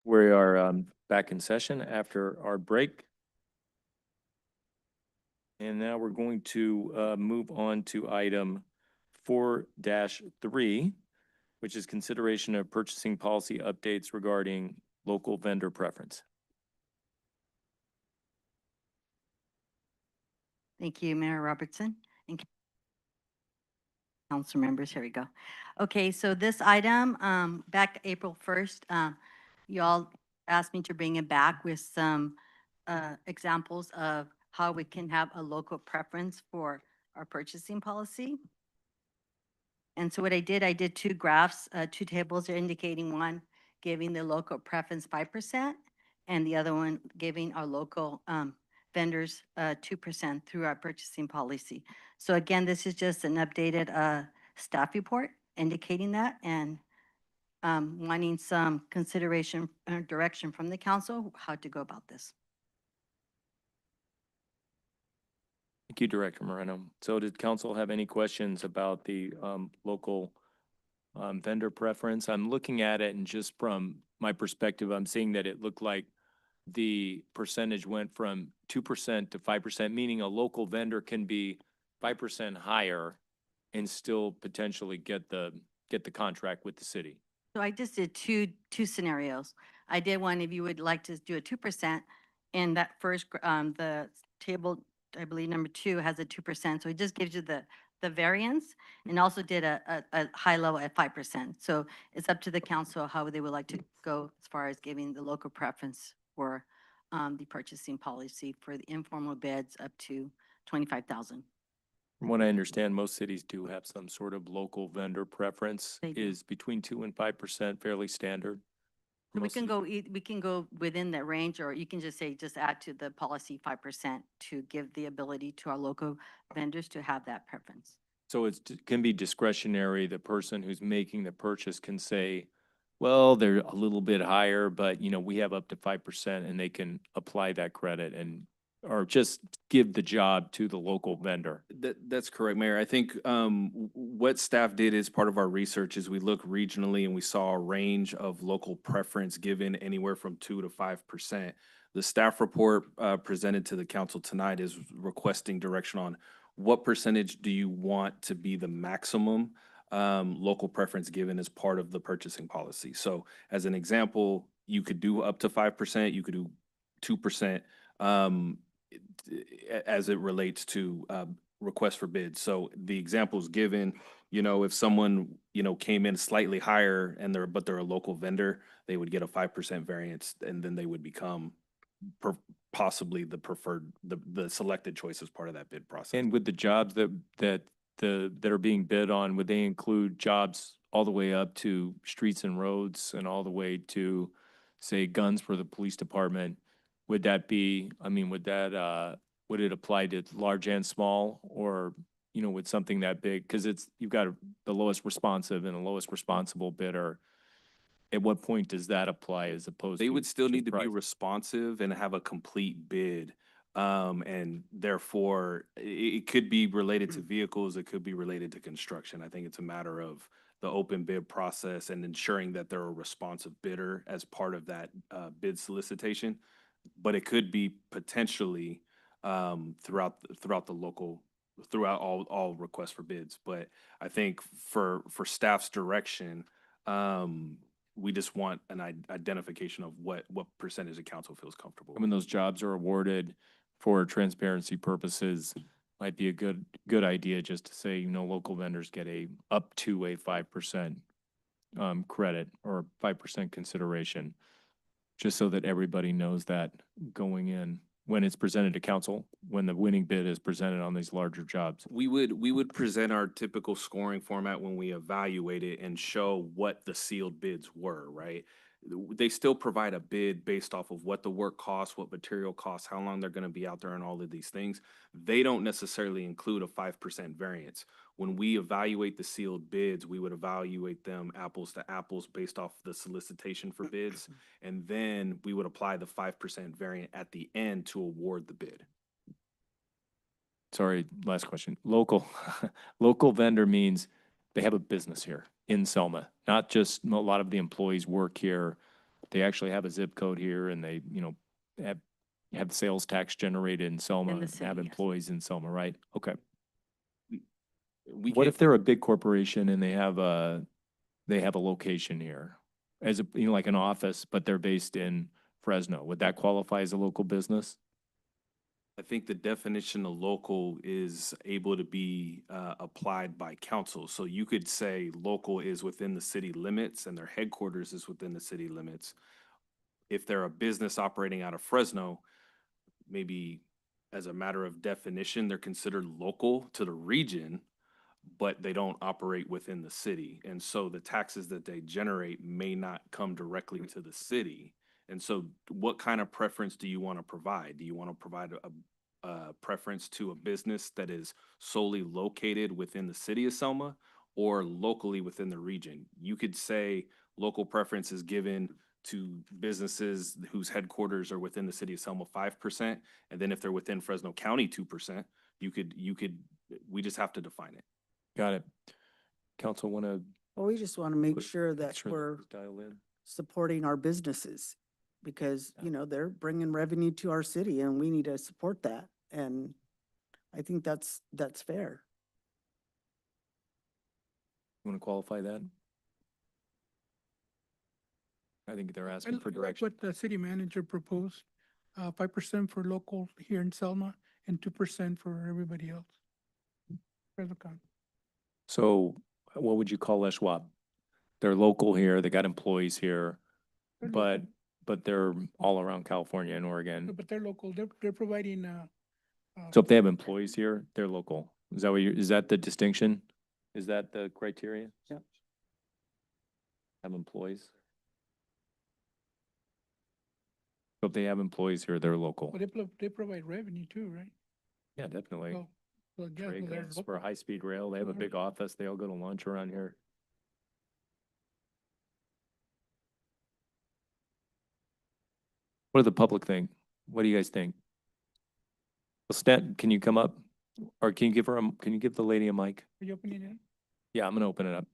We are back in session after our break. And now we're going to move on to item 4-3, which is consideration of purchasing policy updates regarding local vendor preference. Thank you, Mayor Robertson. And council members, here we go. Okay, so this item, back April 1st, you all asked me to bring it back with some examples of how we can have a local preference for our purchasing policy. And so what I did two graphs, two tables are indicating one giving the local preference 5% and the other one giving our local vendors 2% through our purchasing policy. So again, this is just an updated staff report indicating that and wanting some consideration or direction from the council how to go about this. Thank you, Director Moreno. So did council have any questions about the local vendor preference? I'm looking at it and just from my perspective, I'm seeing that it looked like the percentage went from 2% to 5%, meaning a local vendor can be 5% higher and still potentially get the contract with the city. So I just did two scenarios. I did one if you would like to do a 2%, and that first, the table, I believe number 2 has a 2%. So it just gives you the variance, and also did a high level at 5%. So it's up to the council how they would like to go as far as giving the local preference for the purchasing policy for the informal bids up to 25,000. From what I understand, most cities do have some sort of local vendor preference. They do. Is between 2 and 5% fairly standard? So we Most can cities- go, we can go within that range, or you can just say, just add to the policy 5% to give the ability to our local vendors to have that preference. So it can be discretionary. The person who's making the purchase can say, well, they're a little bit higher, but we have up to 5% and they can apply that credit or just give the job to the local vendor. That's correct, Mayor. I think what staff did as part of our research is we looked regionally and we saw a range of local preference given anywhere from 2 to 5%. The staff report presented to the council tonight is requesting direction on what percentage do you want to be the maximum local preference given as part of the purchasing policy. So as an example, you could do up to 5%, you could do 2%. As it relates to requests for bids. So the examples given, if someone, came in slightly higher and they're a local vendor, they would get a 5% variance and then they would become possibly the preferred, the selected choice as part of that bid process. And with the jobs that are being bid on, would they include jobs all the way up to streets and roads and all the way to, say, guns for the police department? Would that be, would it apply to large and small or, with something that big? Because you've got the lowest responsive and the lowest responsible bidder. At what point does that apply as opposed to? They would still need to be price? responsive and have a complete bid. And therefore, it could be related to vehicles, it could be related to construction. I think it's a matter of the open bid process and ensuring that they're a responsive bidder as part of that bid solicitation. But it could be potentially throughout all requests for bids. But I think for staff's direction, we just want an identification of what percentage the council feels comfortable. When those jobs are awarded for transparency purposes, might be a good idea just to say, local vendors get up to a 5% credit or 5% consideration, just so that everybody knows that going in when it's presented to council, when the winning bid is presented on these larger jobs. We would present our typical scoring format when we evaluate it and show what the sealed bids were, right? They still provide a bid based off of what the work costs, what material costs, how long they're going to be out there and all of these things. They don't necessarily include a 5% variance. When we evaluate the sealed bids, we would evaluate them apples to apples based off the solicitation for bids. And then we would apply the 5% variant at the end to award the bid. Sorry, last question. Local vendor means they have a business here in Selma, not just a lot of the employees work here. They actually have a zip code here and they, have sales tax generated in Selma, the and city, have yes. employees in Selma, right? Okay. We What can- if they're a big corporation and they have a location here as like an office, but they're based in Fresno? Would that qualify as a local business? I think the definition of local is able to be applied by council. So you could say local is within the city limits and their headquarters is within the city limits. If they're a business operating out of Fresno, maybe as a matter of definition, they're considered local to the region, but they don't operate within the city. And so the taxes that they generate may not come directly to the city. And so what kind of preference do you want to provide? Do you want to provide a preference to a business that is solely located within the city of Selma or locally within the region? You could say local preference is given to businesses whose headquarters are within the city of Selma 5%, and then if they're within Fresno County 2%, we just have to define it. Got it. Council want to Well, we just want to make sure that we're dial in? supporting our businesses because, they're bringing revenue to our city and we need to support that. And I think that's fair. You want to qualify that? I think they're I asking for like direction. what the city manager proposed, 5% for local here in Selma and 2% for everybody else. Fresno County. So what would you call Les Schwab? They're local here, they got employees here, They're but they're all around California and Oregon. But they're local. They're providing, So if they have employees here, they're local. Is that is that the distinction? Is that the criteria? Yeah. Have employees? So if they have employees here, they're local. well, they provide revenue too, right? Yeah, definitely. So yeah, so they're Trade for local. a high-speed rail. They have a big office. They all go to lunch around here. What do the public think? What do you guys think? Well, Stan, can you come up? Or can you give can you give the lady a mic? Are you opening it? Yeah, I'm gonna open it up.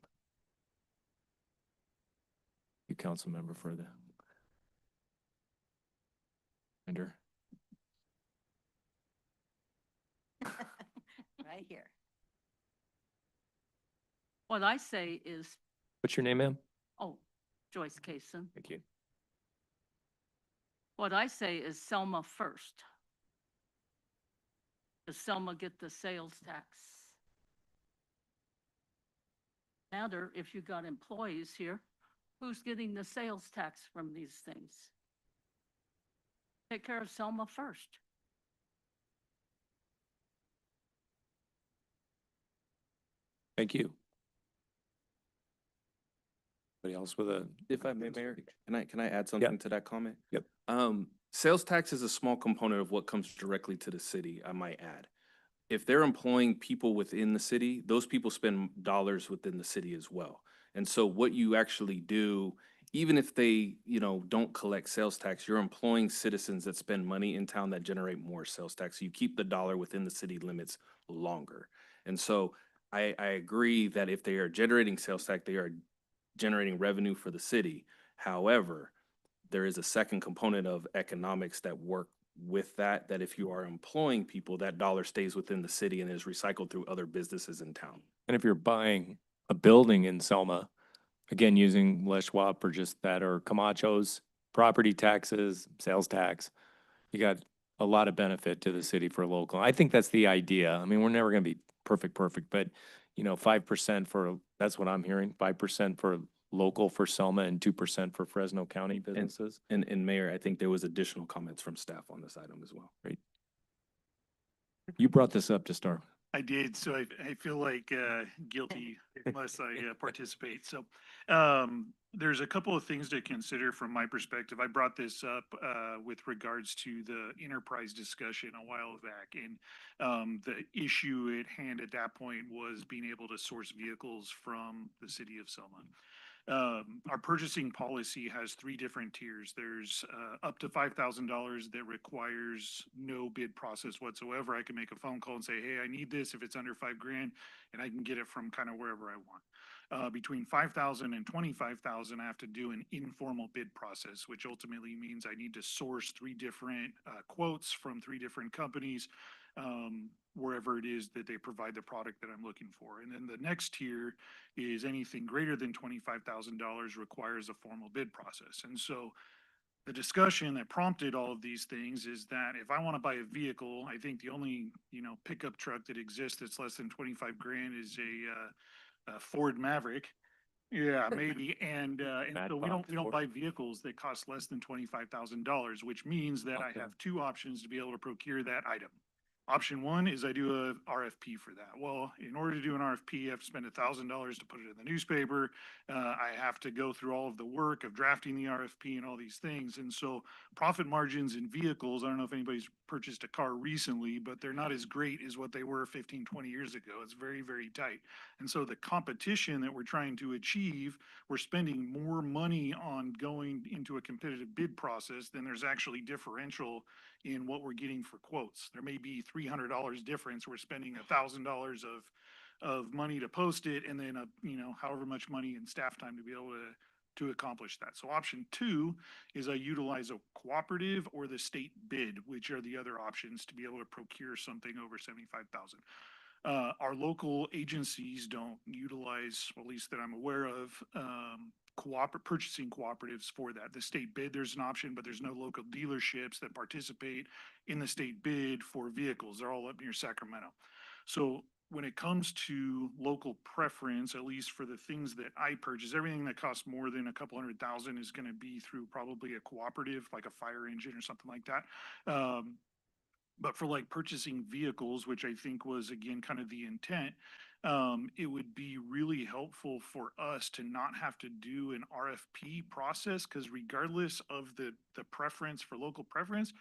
You council member for the. Under. Right here. What I say is, What's your name, ma'am? oh, Joyce Cason. Thank you. What I say is Selma first. Does Selma get the sales tax? Matter if you got employees here, who's getting the sales tax from these things? Take care of Selma first. Thank you. Anybody else with a? If I may, Mayor, can I add something to that comment? Yep. Sales tax is a small component of what comes directly to the city, I might add. If they're employing people within the city, those people spend dollars within the city as well. And so what you actually do, even if they, don't collect sales tax, you're employing citizens that spend money in town that generate more sales tax. You keep the dollar within the city limits longer. And so I agree that if they are generating sales tax, they are generating revenue for the city. However, there is a second component of economics that work with that if you are employing people, that dollar stays within the city and is recycled through other businesses in town. And if you're buying a building in Selma, again, using Les Schwab for just that, or Camacho's, property taxes, sales tax, you got a lot of benefit to the city for local. I think that's the idea. I mean, we're never gonna be perfect, but 5% for, that's what I'm hearing, 5% for local for Selma and 2% for Fresno County businesses. And Mayor, I think there was additional comments from staff on this item as well. Great. You brought this up to start. I did, so I feel like guilty unless I participate. So there's a couple of things to consider from my perspective. I brought this up with regards to the enterprise discussion a while back, and the issue at hand at that point was being able to source vehicles from the city of Selma. Our purchasing policy has 3 different tiers. There's up to $5,000 that requires no bid process whatsoever. I can make a phone call and say, hey, I need this if it's under $5,000, and I can get it from kind of wherever I want. Between 5,000 and 25,000, I have to do an informal bid process, which ultimately means I need to source three different quotes from three different companies, wherever it is that they provide the product that I'm looking for. And then the next tier is anything greater than $25,000 requires a formal bid process. And so the discussion that prompted all of these things is that if I want to buy a vehicle, I think the only, pickup truck that exists that's less than 25 grand is a Ford Maverick. Yeah, maybe. And so we don't buy vehicles that cost less than $25,000, which means that I have two options to be able to procure that item. Option one is I do a RFP for that. Well, in order to do an RFP, I have to spend $1,000 to put it in the newspaper. I have to go through all of the work of drafting the RFP and all these things. And so profit margins in vehicles, I don't know if anybody's purchased a car recently, but they're not as great as what they were 15, 20 years ago. It's very, very tight. And so the competition that we're trying to achieve, we're spending more money on going into a competitive bid process than there's actually differential in what we're getting for quotes. There may be $300 difference. We're spending $1,000 of money to post it, and then however much money and staff time to be able to accomplish that. So option two is I utilize a cooperative or the state bid, which are the other options to be able to procure something over 75,000. Our local agencies don't utilize, at least that I'm aware of, purchasing cooperatives for that. The state bid, there's an option, but there's no local dealerships that participate in the state bid for vehicles. They're all up near Sacramento. So when it comes to local preference, at least for the things that I purchase, everything that costs more than a couple $100,000 is going to be through probably a cooperative, like a fire engine or something like that. But for like purchasing vehicles, which I think was again kind of the intent, it would be really helpful for us to not have to do an RFP process, because regardless of the preference for local preference,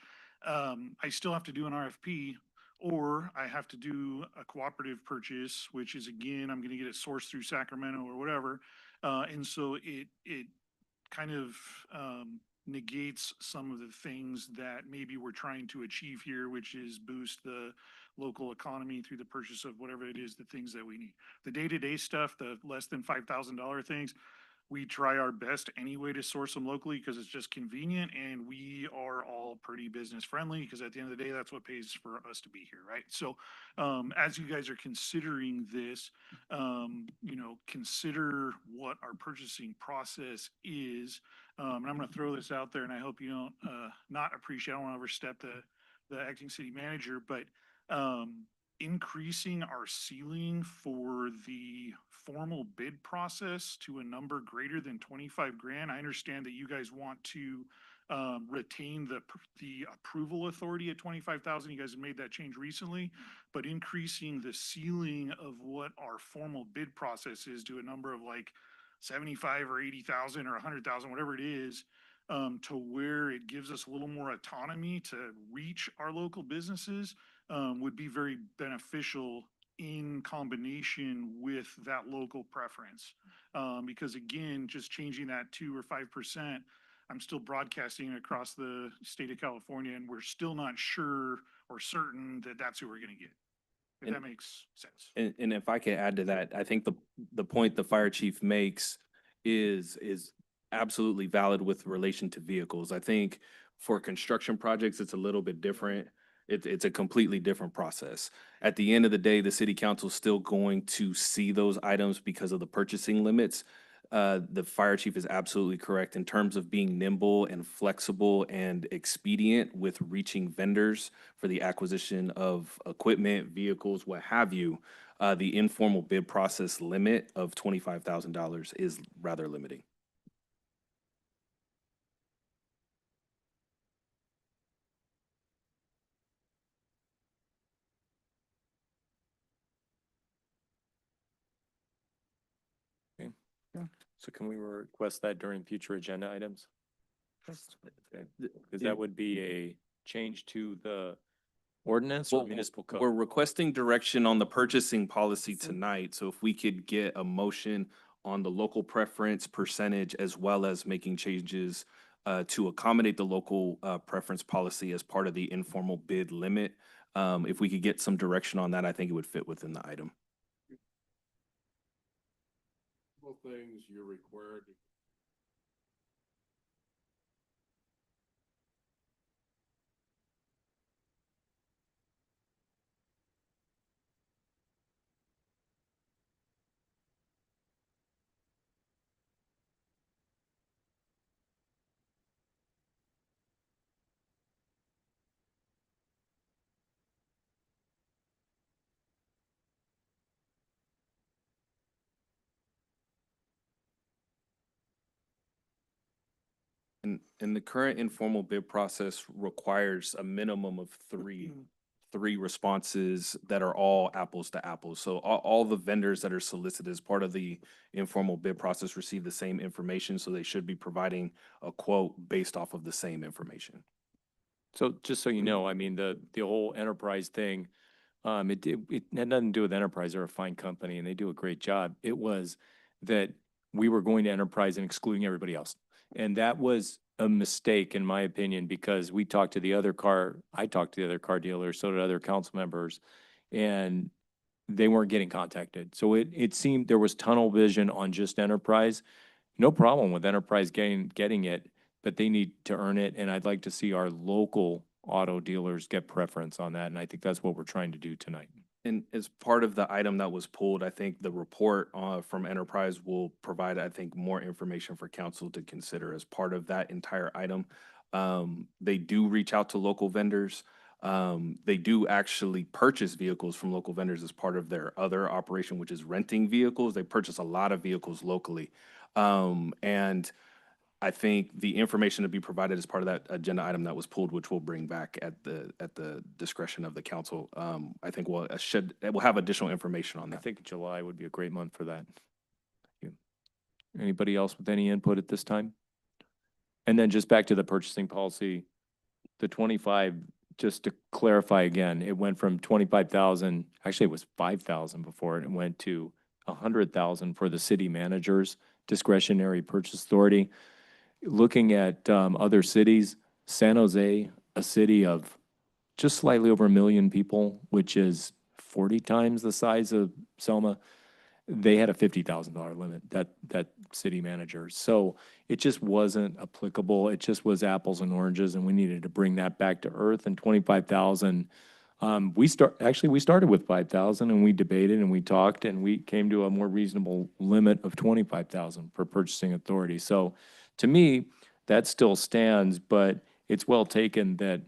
I still have to do an RFP, or I have to do a cooperative purchase, which is again, I'm going to get it sourced through Sacramento or whatever. And so it kind of negates some of the things that maybe we're trying to achieve here, which is boost the local economy through the purchase of whatever it is, the things that we need. The day-to-day stuff, the less than $5,000 things, we try our best anyway to source them locally because it's just convenient, and we are all pretty business friendly because at the end of the day, that's what pays for us to be here, right? So as you guys are considering this, consider what our purchasing process is. And I'm going to throw this out there, and I hope you don't not appreciate, I don't want to overstep the acting city manager, but increasing our ceiling for the formal bid process to a number greater than 25 grand. I understand that you guys want to retain the approval authority at 25,000. You guys have made that change recently, but increasing the ceiling of what our formal bid process is to a number of like 75 or 80,000 or 100,000, whatever it is, to where it gives us a little more autonomy to reach our local businesses, would be very beneficial in combination with that local preference. Because again, just changing that 2 or 5%, I'm still broadcasting across the state of California, and we're still not sure or certain that that's who we're going to get. If that makes sense. And if I could add to that, I think the point the fire chief makes is absolutely valid with relation to vehicles. I think for construction projects, it's a little bit different. It's a completely different process. At the end of the day, the city council is still going to see those items because of the purchasing limits. The fire chief is absolutely correct in terms of being nimble and flexible and expedient with reaching vendors for the acquisition of equipment, vehicles, what have you. The informal bid process limit of $25,000 is rather limiting. So can we request that during future agenda items? Because that would be a change to the ordinance or municipal code. We're requesting direction on the purchasing policy tonight. So if we could get a motion on the local preference percentage as well as making changes to accommodate the local preference policy as part of the informal bid limit. If we could get some direction on that, I think it would fit within the item. simple things you're required to. And the current informal bid process requires a minimum of three responses that are all apples to apples. So all the vendors that are solicited as part of the informal bid process receive the same information, so they should be providing a quote based off of the same information. So just so you know, I mean, the whole enterprise thing, it had nothing to do with Enterprise. They're a fine company and they do a great job. It was that we were going to Enterprise and excluding everybody else. And that was a mistake, in my opinion, because I talked to the other car dealers, so did other council members, and they weren't getting contacted. So it seemed there was tunnel vision on just Enterprise. No problem with Enterprise getting it, but they need to earn it, and I'd like to see our local auto dealers get preference on that, and I think that's what we're trying to do tonight. And as part of the item that was pulled, I think the report from Enterprise will provide, I think, more information for council to consider as part of that entire item. They do reach out to local vendors. They do actually purchase vehicles from local vendors as part of their other operation, which is renting vehicles. They purchase a lot of vehicles locally. And I think the information to be provided as part of that agenda item that was pulled, which we'll bring back at the discretion of the council. I think we'll have additional information on I that. think July would be a great month for that. Thank you. Anybody else with any input at this time? And then just back to the purchasing policy, the 25, just to clarify again, it went from 25,000, actually it was 5,000 before, it went to 100,000 for the city manager's discretionary purchase authority. Looking at other cities, San Jose, a city of just slightly over 1 million people, which is 40 times the size of Selma, they had a $50,000 limit, that city manager. So it just wasn't applicable. It just was apples and oranges, and we needed to bring that back to earth. And 25,000, we started with 5,000, and we debated and we talked, and we came to a more reasonable limit of 25,000 per purchasing authority. So to me, that still stands, but it's well taken that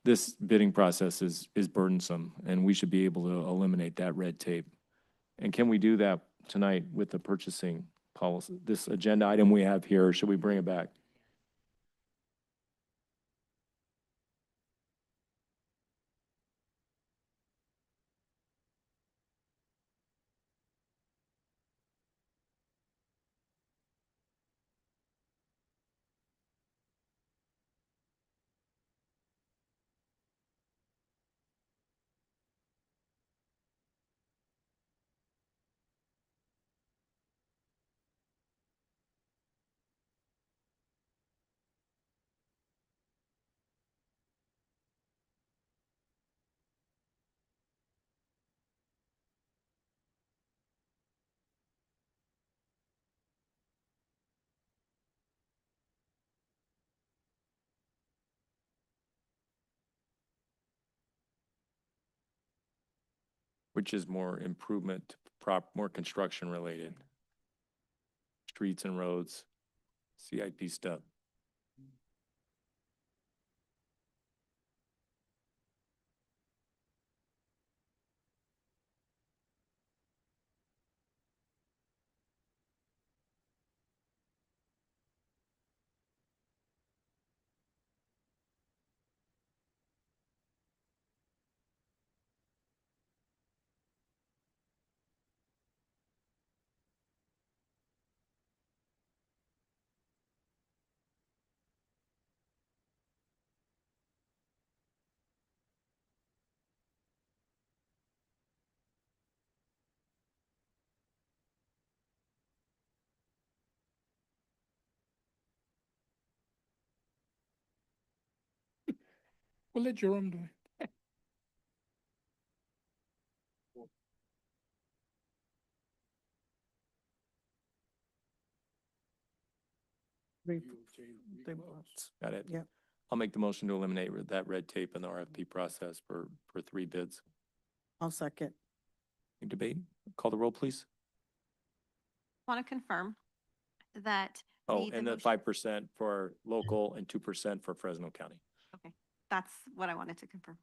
this bidding process is burdensome, and we should be able to eliminate that red tape. And can we do that tonight with the purchasing policy? This agenda item we have here, should we bring it back? Which is more improvement, more construction related. Streets and roads, CIP stuff. We'll let Jerome do it. Three, three votes. Got it? Yep. I'll make the motion to eliminate that red tape in the RFP process for 3 bids. I'll second. Any debate? Call the roll, please. Want to confirm that Oh, and the motion- 5% for local and 2% for Fresno County. Okay, that's what I wanted to confirm.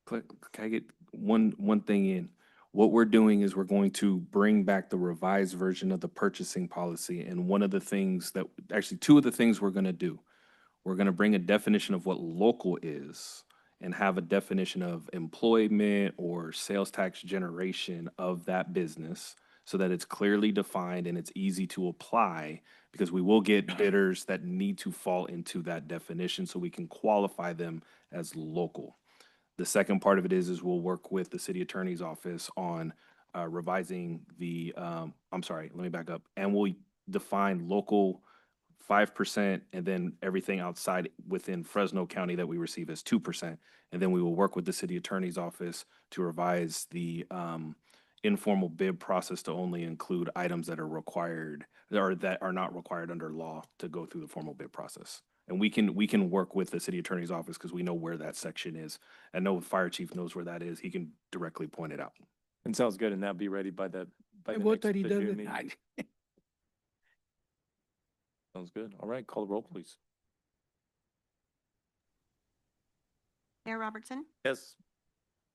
Can I get one thing in? What we're doing is we're going to bring back the revised version of the purchasing policy. And one of the things that, actually, two of the things we're gonna do, we're gonna bring a definition of what local is and have a definition of employment or sales tax generation of that business so that it's clearly defined and it's easy to apply, because we will get bidders that need to fall into that definition so we can qualify them as local. The second part of it is we'll work with the city attorney's office on revising the, I'm sorry, let me back up. And we'll define local 5% and then everything outside within Fresno County that we receive as 2%. And then we will work with the city attorney's office to revise the informal bid process to only include items that are required or that are not required under law to go through the formal bid process. And we can work with the city attorney's office because we know where that section is. I know the fire chief knows where that is. He can directly point it out. And sounds good, and that'll be ready by the I next vote that he bid does due it. meeting. Sounds good. All right, call the roll, please. Mayor Robertson, Yes.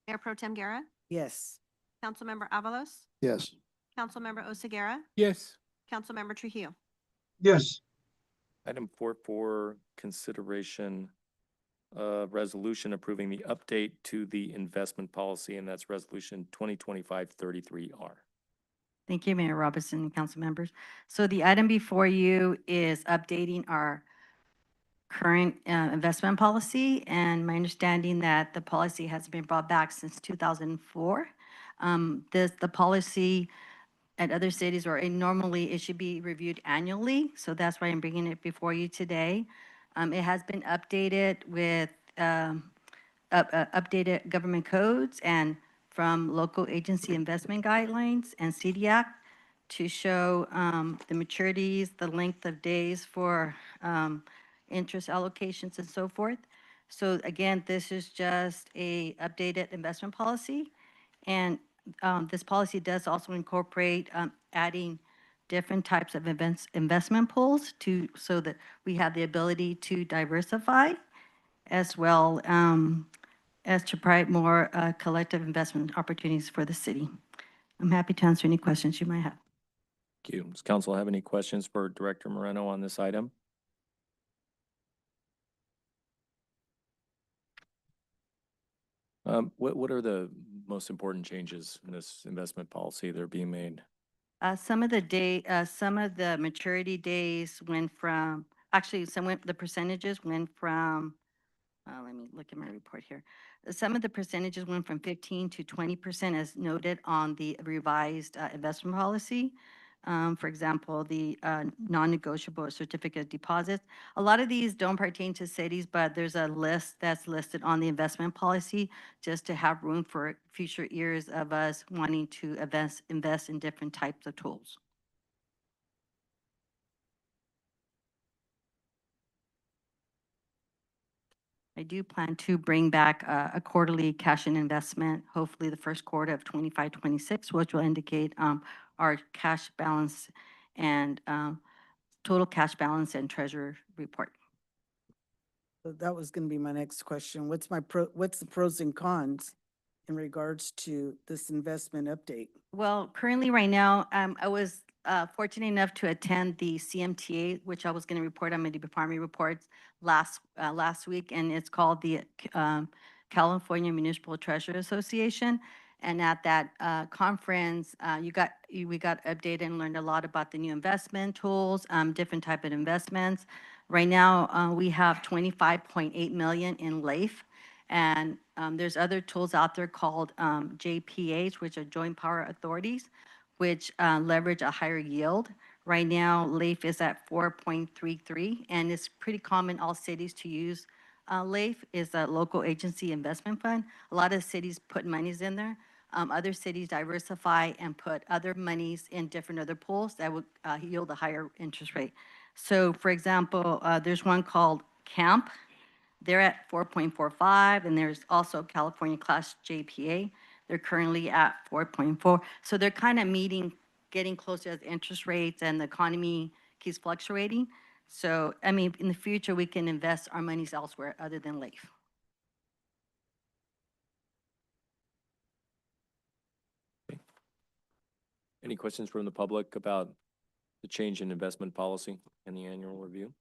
Mayor Pro Tem Guerra, Yes. Councilmember Avalos, Yes. Councilmember Oseguera, Yes. Councilmember Trujillo. Yes. Item 4.4, consideration resolution approving the update to the investment policy, and that's resolution 2025-33R. Thank you, Mayor Robertson and council members. So the item before you is updating our current investment policy, and my understanding that the policy has been brought back since 2004. The policy at other cities, or normally it should be reviewed annually, so that's why I'm bringing it before you today. It has been updated with updated government codes and from local agency investment guidelines and CDAC to show the maturities, the length of days for interest allocations and so forth. So again, this is just a updated investment policy. And this policy does also incorporate adding different types of investment pools so that we have the ability to diversify as well as to provide more collective investment opportunities for the city. I'm happy to answer any questions you might have. Thank you. Does council have any questions for Director Moreno on this item? What are the most important changes in this investment policy that are being made? Some of the maturity days went from, actually, the percentages went from, let me look at my report here. Some of the percentages went from 15 to 20% as noted on the revised investment policy. For example, the non-negotiable certificate deposits. A lot of these don't pertain to cities, but there's a list that's listed on the investment policy just to have room for future years of us wanting to invest in different types of tools. I do plan to bring back a quarterly cash and investment, hopefully the first quarter of 25-26, which will indicate our cash balance and total cash balance and treasurer report. So that was gonna be my next question. What's the pros and cons in regards to this investment update? Well, currently, right now, I was fortunate enough to attend the CMTA, which I was going to report on my department reports last week, and it's called the California Municipal Treasurer Association. And at that conference, we got updated and learned a lot about the new investment tools, different type of investments. Right now, we have 25.8 million in LAIF. And there's other tools out there called JPAs, which are Joint Power Authorities, which leverage a higher yield. Right now, LAIF is at 4.33, and it's pretty common all cities to use. LAIF is a local agency investment fund. A lot of cities put monies in there. other cities diversify and put other monies in different other pools that would yield a higher interest rate. So for example, there's one called CAMP. They're at 4.45, and there's also California Class JPA. They're currently at 4.4. So they're kind of meeting, getting closer as interest rates and the economy keeps fluctuating. So, I mean, in the future, we can invest our monies elsewhere other than LAIF. Any questions from the public about the change in investment policy and the annual review?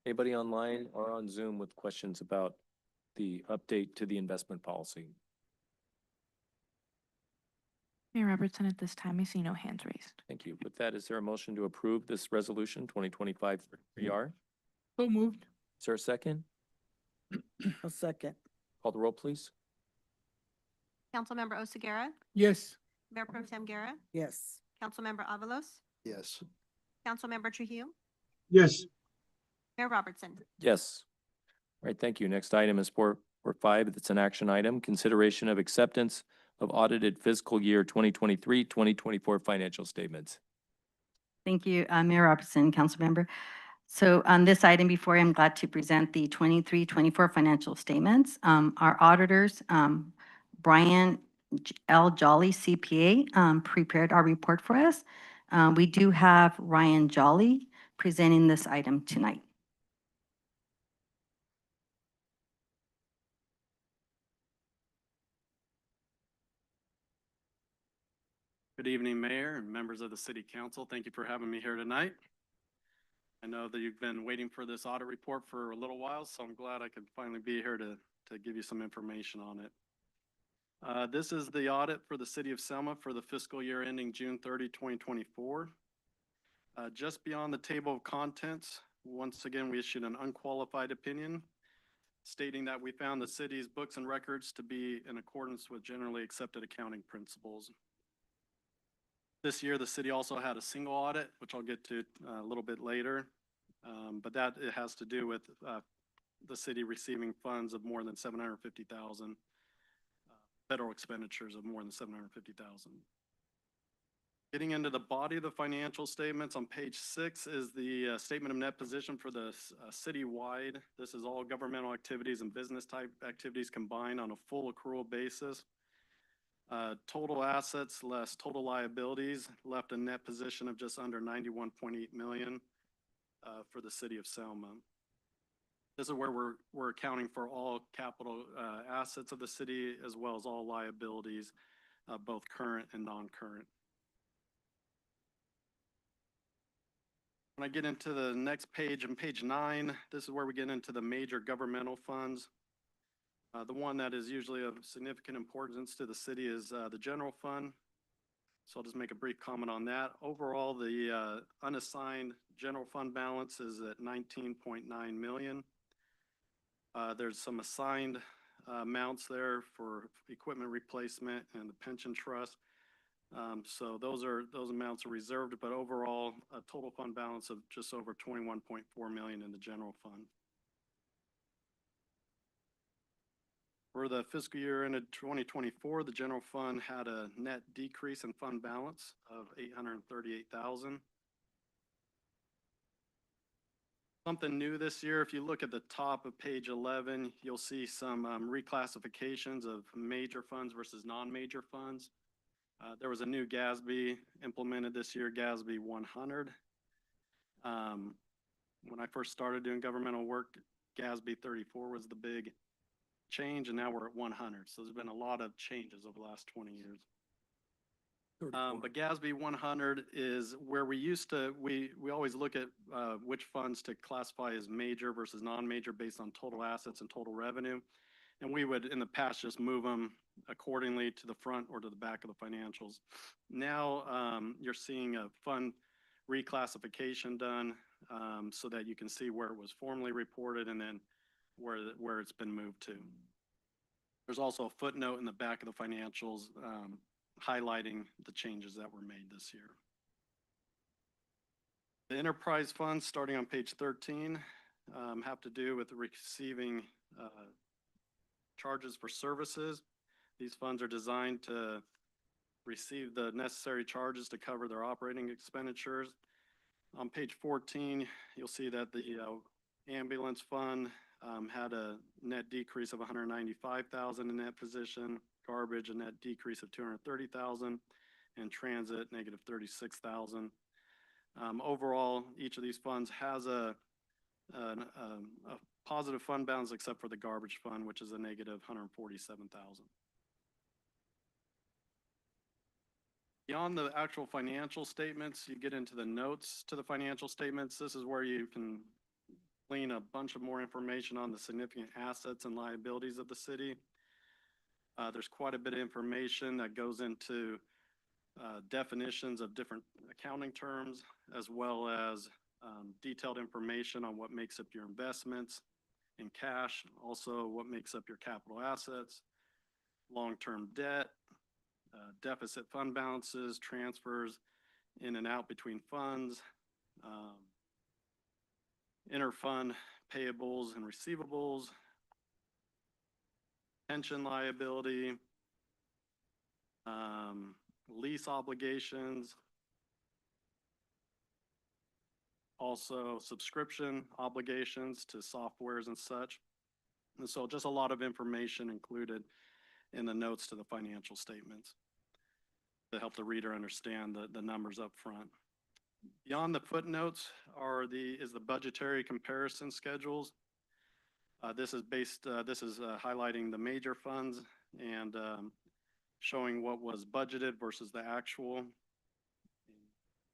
Anybody online or on Zoom with questions about the update to the investment policy? Mayor Robertson, at this time, I see no hands raised. Thank you. With that, is there a motion to approve this resolution 2025-3R? So moved. Is there a second? A second. Call the roll, please. Councilmember Oseguera, Yes. Mayor Pro Tem Guerra, Yes. Councilmember Avalos, Yes. Councilmember Trujillo, Yes. Mayor Robertson. Yes. All right, thank you. Next item is 4.5. It's an action item. Consideration of acceptance of audited fiscal year 2023-2024 financial statements. Thank you, Mayor Robertson, Councilmember. So on this item before, I'm glad to present the 23-24 financial statements. Our auditors, Brian L. Jolly CPA, prepared our report for us. We do have Ryan Jolly presenting this item tonight. Good evening, Mayor and members of the City Council. Thank you for having me here tonight. I know that you've been waiting for this audit report for a little while, so I'm glad I could finally be here to give you some information on it. This is the audit for the City of Selma for the fiscal year ending June 30, 2024. Just beyond the table of contents, once again, we issued an unqualified opinion stating that we found the city's books and records to be in accordance with generally accepted accounting principles. This year, the city also had a single audit, which I'll get to a little bit later. But that it has to do with the city receiving funds of more than $750,000, federal expenditures of more than $750,000. Getting into the body of the financial statements, on page 6 is the statement of net position for the citywide. This is all governmental activities and business type activities combined on a full accrual basis. Total assets less total liabilities left a net position of just under 91.8 million for the City of Selma. This is where we're accounting for all capital assets of the city as well as all liabilities, both current and non-current. When I get into the next page, on page 9, this is where we get into the major governmental funds. The one that is usually of significant importance to the city is the general fund. So I'll just make a brief comment on that. Overall, the unassigned general fund balance is at 19.9 million. There's some assigned amounts there for equipment replacement and the pension trust. So those amounts are reserved, but overall, a total fund balance of just over 21.4 million in the general fund. For the fiscal year ended 2024, the general fund had a net decrease in fund balance of 838,000. Something new this year, if you look at the top of page 11, you'll see some reclassifications of major funds versus non-major funds. There was a new GASB implemented this year, GASB 100. When I first started doing governmental work, GASB 34 was the big change, and now we're at 100. So there's been a lot of changes over the last 20 years. But GASB 100 is where we used to, we always look at which funds to classify as major versus non-major based on total assets and total revenue. And we would, in the past, just move them accordingly to the front or to the back of the financials. Now you're seeing a fund reclassification done so that you can see where it was formerly reported and then where it's been moved to. There's also a footnote in the back of the financials highlighting the changes that were made this year. The enterprise funds, starting on page 13, have to do with receiving charges for services. These funds are designed to receive the necessary charges to cover their operating expenditures. On page 14, you'll see that the ambulance fund had a net decrease of 195,000 in that position, garbage a net decrease of 230,000, and transit negative 36,000. Overall, each of these funds has a positive fund balance except for the garbage fund, which is a negative 147,000. Beyond the actual financial statements, you get into the notes to the financial statements. This is where you can glean a bunch of more information on the significant assets and liabilities of the city. There's quite a bit of information that goes into definitions of different accounting terms, as well as detailed information on what makes up your investments in cash, also what makes up your capital assets, long-term debt, deficit fund balances, transfers in and out between funds, interfund payables and receivables, pension liability, lease obligations, also subscription obligations to softwares and such. And so just a lot of information included in the notes to the financial statements to help the reader understand the numbers up front. Beyond the footnotes is the budgetary comparison schedules. This is highlighting the major funds and showing what was budgeted versus the actual.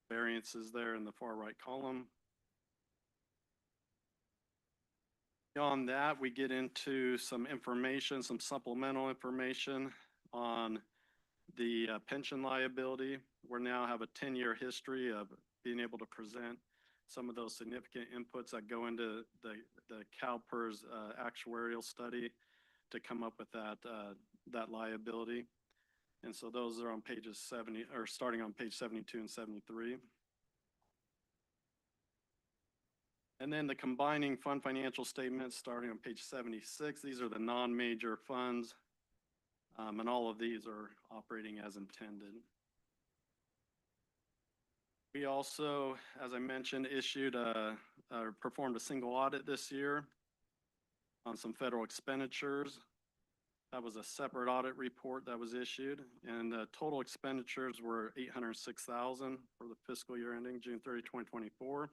Variances there in the far right column. Beyond that, we get into some information, some supplemental information on the pension liability. We now have a 10-year history of being able to present some of those significant inputs that go into the CalPERS actuarial study to come up with that liability. And so those are on pages 70, or starting on page 72 and 73. And then the combining fund financial statements starting on page 76. These are the non-major funds. And all of these are operating as intended. We also, as I mentioned, performed a single audit this year on some federal expenditures. That was a separate audit report that was issued, and total expenditures were $806,000 for the fiscal year ending June 30, 2024.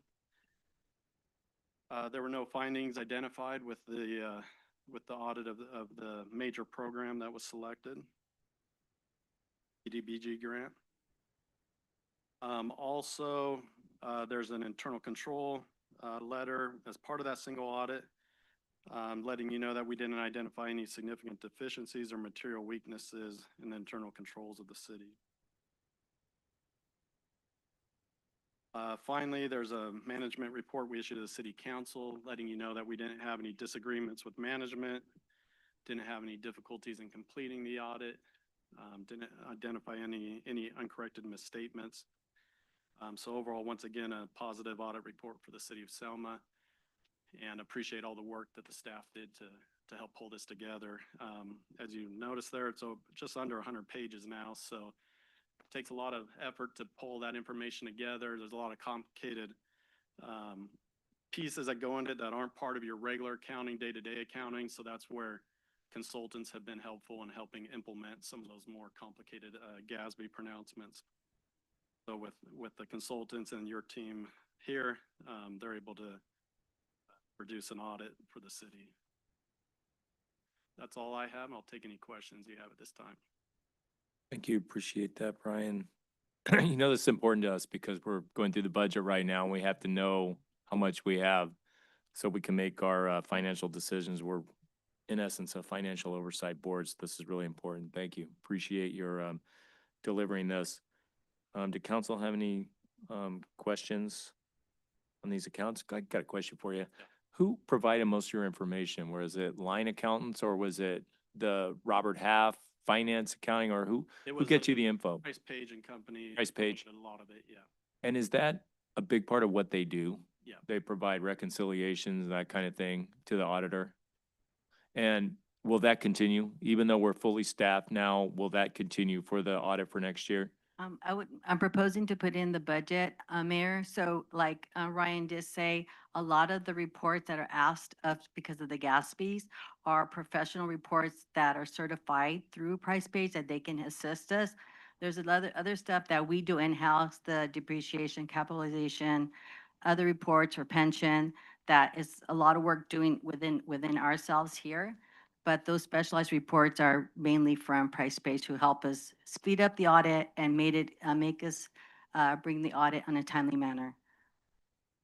There were no findings identified with the audit of the major program that was selected, EDBG grant. Also, there's an internal control letter as part of that single audit, letting you know that we didn't identify any significant deficiencies or material weaknesses in the internal controls of the city. Finally, there's a management report we issued to the city council, letting you know that we didn't have any disagreements with management, didn't have any difficulties in completing the audit, didn't identify any uncorrected misstatements. So overall, once again, a positive audit report for the city of Selma, and appreciate all the work that the staff did to help pull this together. As you notice there, it's just under 100 pages now, so it takes a lot of effort to pull that information together. There's a lot of complicated pieces that go into it that aren't part of your regular accounting, day-to-day accounting, so that's where consultants have been helpful in helping implement some of those more complicated GASB pronouncements. So with the consultants and your team here, they're able to produce an audit for the city. That's all I have. I'll take any questions you have at this time. Thank you. Appreciate that, Brian. You know, this is important to us because we're going through the budget right now and we have to know how much we have so we can make our financial decisions. We're, in essence, a financial oversight board. So this is really important. Thank you. Appreciate your delivering this. Did council have any questions on these accounts? I got a question for you. Yeah. Who provided most of your information? Was it line accountants or was it the Robert Half finance accounting, or who gets you the info? Price Page and Company. Price Page. A lot of it, yeah. And is that a big part of what they do? Yeah. They provide reconciliations, that kind of thing to the auditor. And will that continue? Even though we're fully staffed now, will that continue for the audit for next year? I'm proposing to put in the budget, Mayor. So like Ryan did say, a lot of the reports that are asked of because of the gas fees are professional reports that are certified through Price Page that they can assist us. There's a lot of other stuff that we do in-house, the depreciation, capitalization, other reports or pension, that is a lot of work doing within ourselves here. But those specialized reports are mainly from Price Page, who help us speed up the audit and make us bring the audit on a timely manner.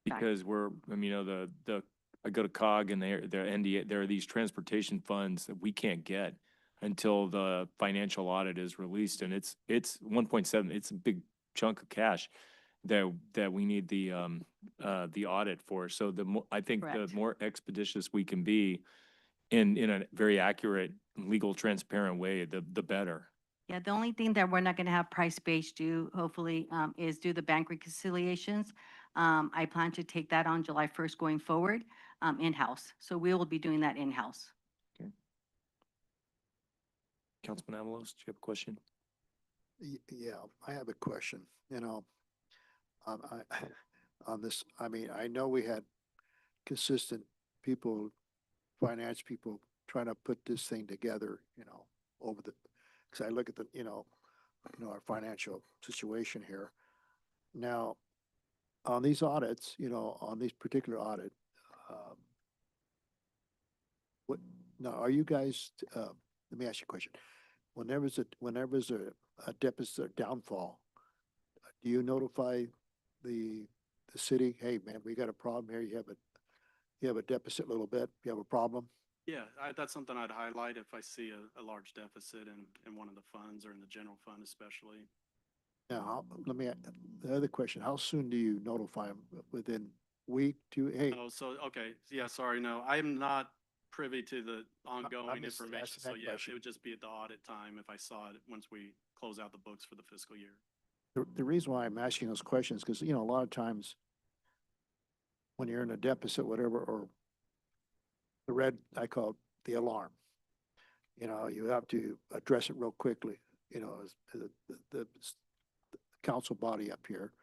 Because I go to COG and they're NDA, there are these transportation funds that we can't get until the financial audit is released, and it's 1.7, it's a big chunk of cash that we need the audit for. So I think the Correct. more expeditious we can be in a very accurate, legal, transparent way, the better. Yeah, the only thing that we're not going to have Price Page do, hopefully, is do the bank reconciliations. I plan to take that on July 1st going forward, in-house. So we will be doing that in-house. Councilman Avalos, do you have a question? Yeah, I have a question, on this, I mean, I know we had consistent people, finance people trying to put this thing together, over the, because I look at the, our financial situation here. Now, on these audits, on these particular audit, now, are you guys, let me ask you a question. Whenever there's a deficit or downfall, do you notify the city, hey, man, we got a problem here, you have a deficit a little bit, you have a problem? Yeah, that's something I'd highlight if I see a large deficit in one of the funds or in the general fund especially. Now, the other question, how soon do you notify them? Within week, hey? Oh, so, okay, yeah, sorry, no, I'm not privy to the ongoing just information, asking so that yeah, question. it would just be at the audit time if I saw it once we close out the books for the fiscal year. The reason why I'm asking those questions, because, a lot of times when you're in a deficit, whatever, or the red, I call it the alarm, you have to address it real quickly, as the council body up here,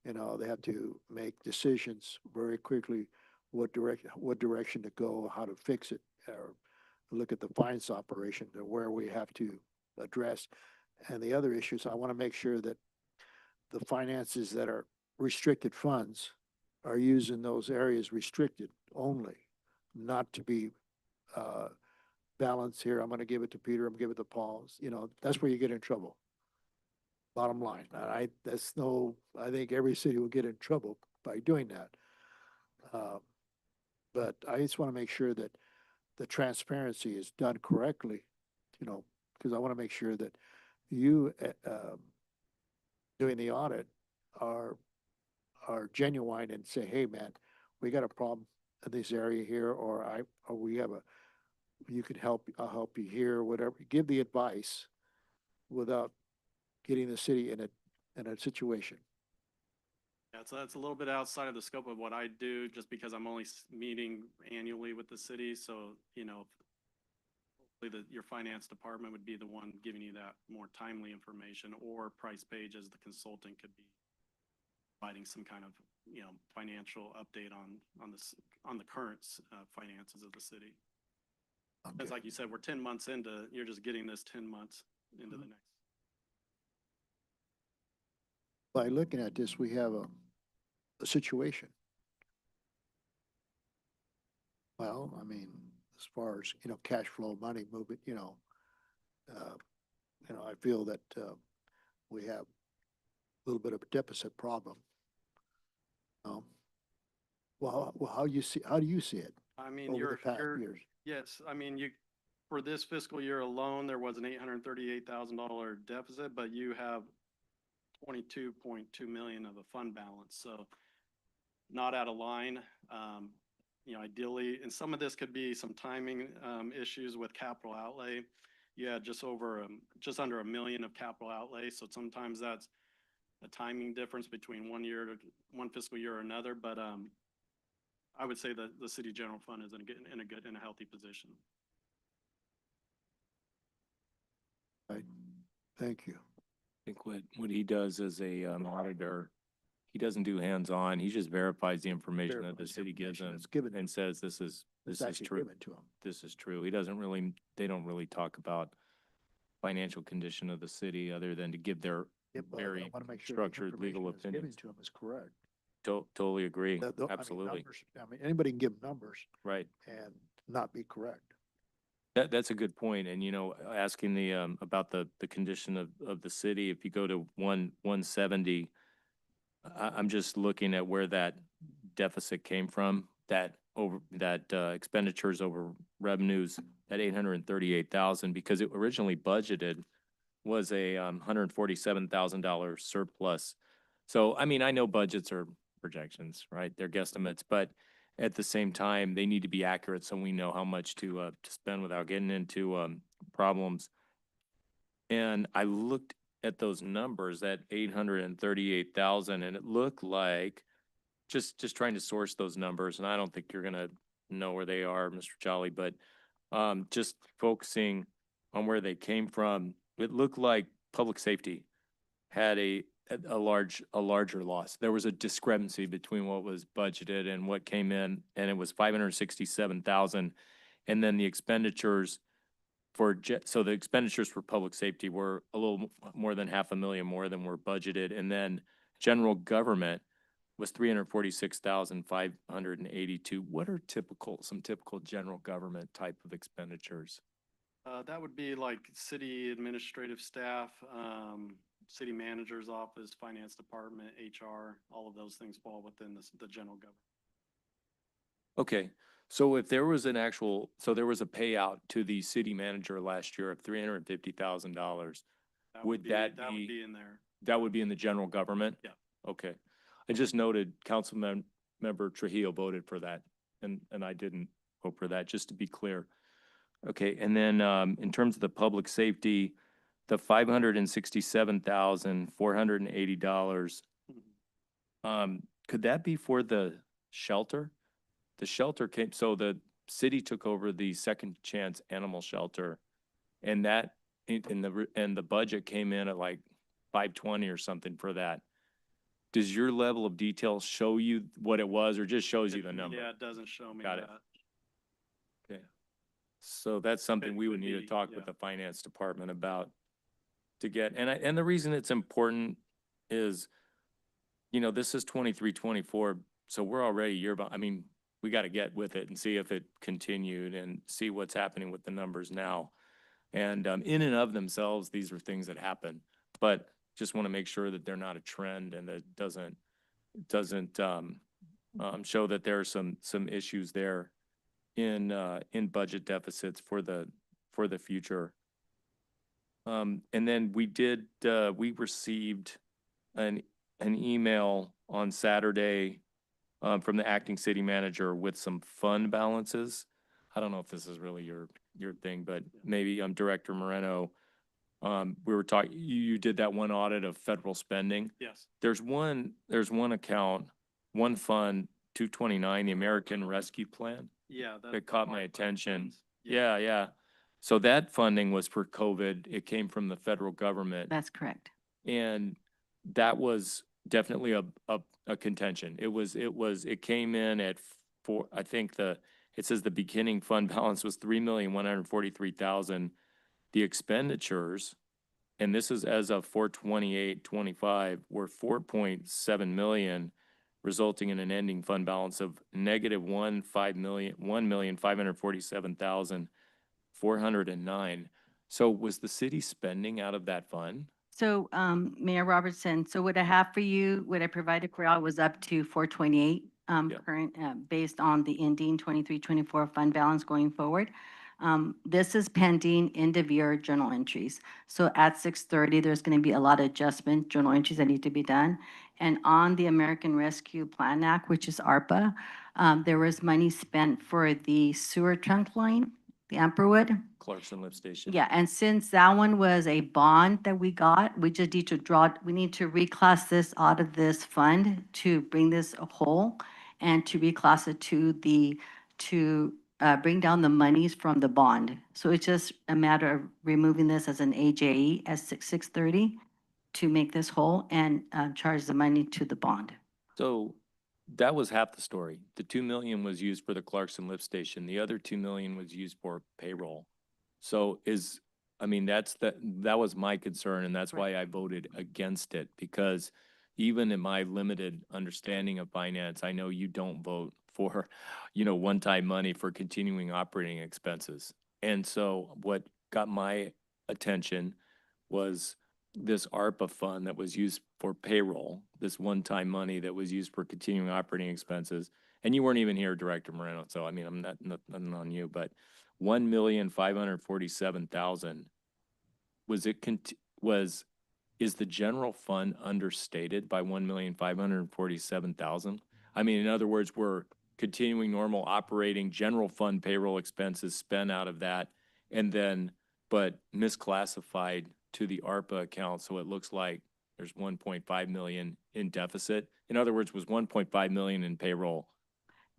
they have to make decisions very quickly, what direction to go, how to fix it, or look at the finance operation to where we have to address. And the other issues, I want to make sure that the finances that are restricted funds are used in those areas restricted only, not to be balanced here. I'm going to give it to Peter, I'm going to give it to Paul. That's where you get in trouble. Bottom line. I think every city will get in trouble by doing that. But I just want to make sure that the transparency is done correctly, because I want to make sure that you, doing the audit are genuine and say, hey, man, we got a problem in this area here, or we have you could help, I'll help you here, whatever. Give the advice without getting the city in a situation. Yeah, so that's a little bit outside of the scope of what I do, just because I'm only meeting annually with the city. So, hopefully your finance department would be the one giving you that more timely information, or Price Page as the consultant could be providing some kind of, financial update on the current finances of the city. Because like you said, we're 10 months into, you're just getting this 10 months into the next. By looking at this, we have a situation. Well, I mean, as far as, cash flow, money movement, I feel that we have a little bit of a deficit problem. Well, how do you see it? I mean, over the past years? Yes, I mean, for this fiscal year alone, there was an $838,000 deficit, but you have 22.2 million of a fund balance, so not out of line. Ideally, and some of this could be some timing issues with capital outlay. You had just under $1 million of capital outlay, so sometimes that's a timing difference between one fiscal year or another. But I would say that the city general fund is in a healthy position. Thank you. I think what he does as a auditor, he doesn't do hands-on. He just verifies the information that the Verifies city gives information him that's given and says this It's is actually true. given to him. This is true. He doesn't really, they don't really talk about financial condition of the city other than to give their Yeah, but I very want to make sure the structured legal information that's given opinions. to him is correct. Totally agree. I mean, Absolutely. numbers- I mean, anybody can give numbers Right. and not be correct. That's a good point. And, you know, asking the, about the condition of the city, if you go to 170, I'm just looking at where that deficit came from, that expenditures over revenues, that 838,000, because it originally budgeted was a $147,000 surplus. So, I mean, I know budgets are projections, right? They're guesstimates, but at the same time, they need to be accurate so we know how much to spend without getting into problems. And I looked at those numbers, that 838,000, and it looked like just trying to source those numbers, and I don't think you're gonna know where they are, Mr. Jolly, but just focusing on where they came from, it looked like public safety had a larger loss. There was a discrepancy between what was budgeted and what came in, and it was 567,000. And then the expenditures so the expenditures for public safety were a little more than 500,000 more than were budgeted. And then general government was 346,582. What are some typical general government type of expenditures? That would be like city administrative staff, city manager's office, finance department, HR, all of those things fall within the general government. Okay, so if there was there was a payout to the city manager last year of $350,000, would that That would be, be in there. that would be in the general government? Yeah. Okay. I just noted Member Trujillo voted for that, and I didn't vote for that, just to be clear. Okay, and then in terms of the public safety, the $567,480, could that be for the shelter? The shelter so the city took over the Second Chance Animal Shelter, and that, and the budget came in at like 520 or something for that. Does your level of detail show you what it was, or just shows you the number? Yeah, it doesn't show me Got that. it. Okay. So that's something we would need to be, talk yeah. with the finance department about to get, and the reason it's important is, you know, this is 23-24, so we're already a year behind. I mean, we got to get with it and see if it continued and see what's happening with the numbers now. And in and of themselves, these are things that happen, but just want to make sure that they're not a trend and that doesn't show that there are some issues there in budget deficits for the future. And then we received an email on Saturday from the acting city manager with some fund balances. I don't know if this is really your thing, but maybe Director Moreno, we were talking, you did that one audit of federal spending. Yes. There's one account, one fund, 229, the American Rescue Plan, Yeah. that caught my attention. funds. Yeah. So that funding was for COVID. It came from the federal government. That's correct. And that was definitely a contention. It came in at I think it says the beginning fund balance was 3,143,000. The expenditures, and this is as of 4/28/25, were 4.7 million, resulting in an ending fund balance of negative 1,547,409. So was the city spending out of that fund? So, Mayor Robertson, so what I have for you, what I provided for y'all was up to 428, Yeah. current, based on the ending 23-24 fund balance going forward. This is pending end of year journal entries. So at 6:30, there's going to be a lot of adjustment journal entries that need to be done. And on the American Rescue Plan Act, which is ARPA, there was money spent for the sewer trunk line, the Amperwood. Clarkson Lift Station? Yeah, and since that one was a bond that we got, we just need to we need to reclass this out of this fund to bring this whole and to reclass it to bring down the monies from the bond. So it's just a matter of removing this as an AJE as 630 to make this whole and charge the money to the bond. So that was half the story. The 2 million was used for the Clarkson lift station. The other 2 million was used for payroll. So that was my concern, and that's why I voted against it, because even in my limited understanding of finance, I know you don't vote for, one-time money for continuing operating expenses. And so what got my attention was this ARPA fund that was used for payroll, this one-time money that was used for continuing operating expenses. And you weren't even here, Director Moreno, so I'm not, nothing on you, but 1,547,000, is the general fund understated by 1,547,000? In other words, we're continuing normal operating general fund payroll expenses spent out of that, but misclassified to the ARPA account, so it looks like there's 1.5 million in deficit. In other words, was 1.5 million in payroll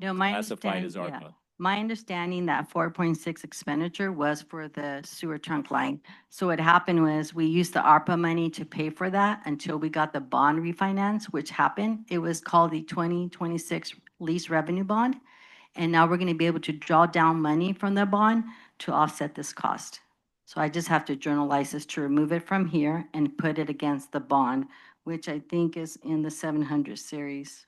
No, my classified as understanding, ARPA? my understanding that 4.6 expenditure was for the sewer trunk line. So what happened was we used the ARPA money to pay for that until we got the bond refinance, which happened. It was called the 2026 lease revenue bond. And now we're going to be able to draw down money from the bond to offset this cost. So I just have to journalize this to remove it from here and put it against the bond, which I think is in the 700 series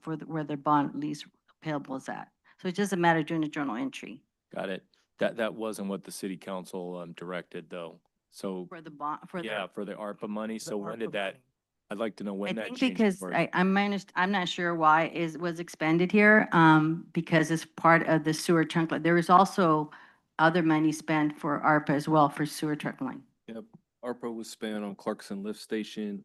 where the bond lease payable is at. So it's just a matter of doing a journal entry Got it. That wasn't what the city council directed, though. So, for the bond, for the. yeah, for the ARPA money. So when did ARPA that, money. I'd like to know I when that think changed. because course. I'm not sure why it was expended here, because it's part of the sewer trunk line. There was also other money spent for ARPA as well for sewer trunk line. Yep, ARPA was spent on Clarkson Lift Station,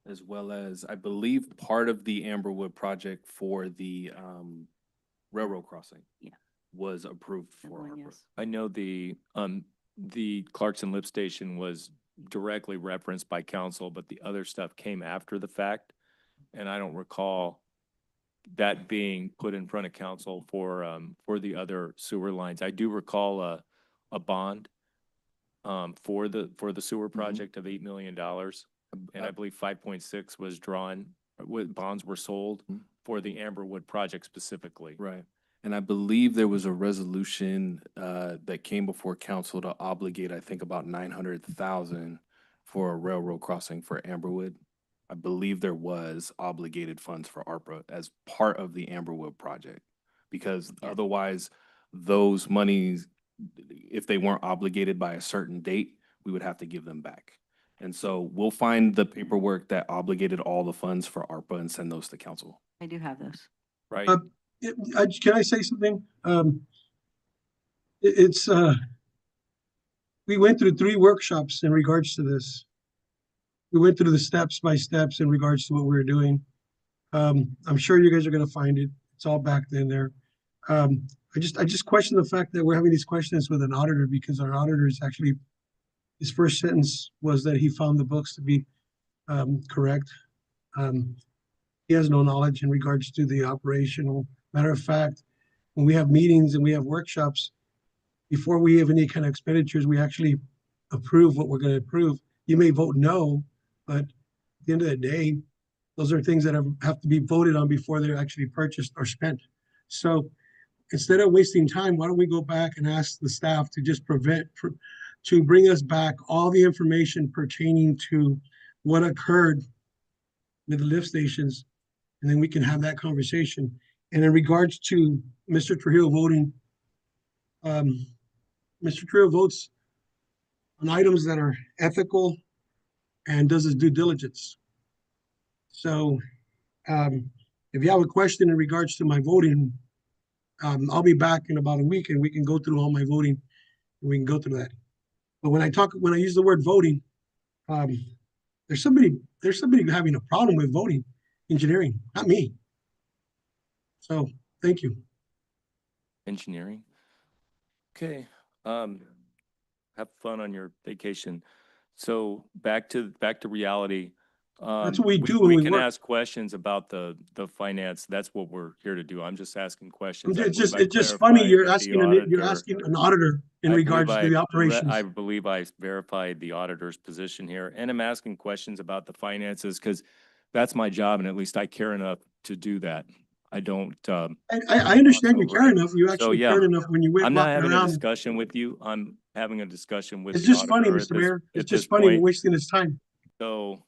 as well as, I believe, part of the Amberwood project for the railroad crossing. Yeah. Was approved That for one, ARPA. yes. I know the Clarkson lift station was directly referenced by council, but the other stuff came after the fact. And I don't recall that being put in front of council for the other sewer lines. I do recall a bond for the sewer project of $8 million. And I believe 5.6 was drawn, bonds were sold for the Amberwood project specifically. Right. And I believe there was a resolution that came before council to obligate, I think, about 900,000 for a railroad crossing for Amberwood. I believe there was obligated funds for ARPA as part of the Amberwood project. Because otherwise, those monies, if they weren't obligated by a certain date, we would have to give them back. And so we'll find the paperwork that obligated all the funds for ARPA and send those to council. I do have those. Right. Can I say something? We went through 3 workshops in regards to this. We went through the steps by steps in regards to what we were doing. I'm sure you guys are gonna find it. It's all back in there. I just question the fact that we're having these questions with an auditor, because our auditor is actually, his first sentence was that he found the books to be correct. He has no knowledge in regards to the operational. Matter of fact, when we have meetings and we have workshops, before we have any kind of expenditures, we actually approve what we're gonna approve. You may vote no, but at the end of the day, those are things that have to be voted on before they're actually purchased or spent. So instead of wasting time, why don't we go back and ask the staff to just to bring us back all the information pertaining to what occurred with the lift stations, and then we can have that conversation. And in regards to Mr. Trujillo voting, Mr. Trujillo votes on items that are ethical and does his due diligence. So if you have a question in regards to my voting, I'll be back in about a week and we can go through all my voting and we can go through that. But when I use the word voting, there's somebody having a problem with voting engineering, not me. So thank you. Engineering. Okay. Have fun on your vacation. So back to reality. That's what we do when We we can work. ask questions about the finance. That's what we're here to do. I'm just asking questions. I It's believe I it's just funny, clarified you're with the you're auditor. asking an auditor in I believe regards to the operations. I believe I verified the auditor's position here, and I'm asking questions about the finances because that's my job, and at least I care enough to do that. I don't, I understand you gloss over care it. enough, you So, actually yeah, cared enough when you went I'm not walking having a around. discussion with you. I'm having a discussion with It's the just funny, auditor Mr. Mayor. It's at this just funny, we're point. wasting his time. So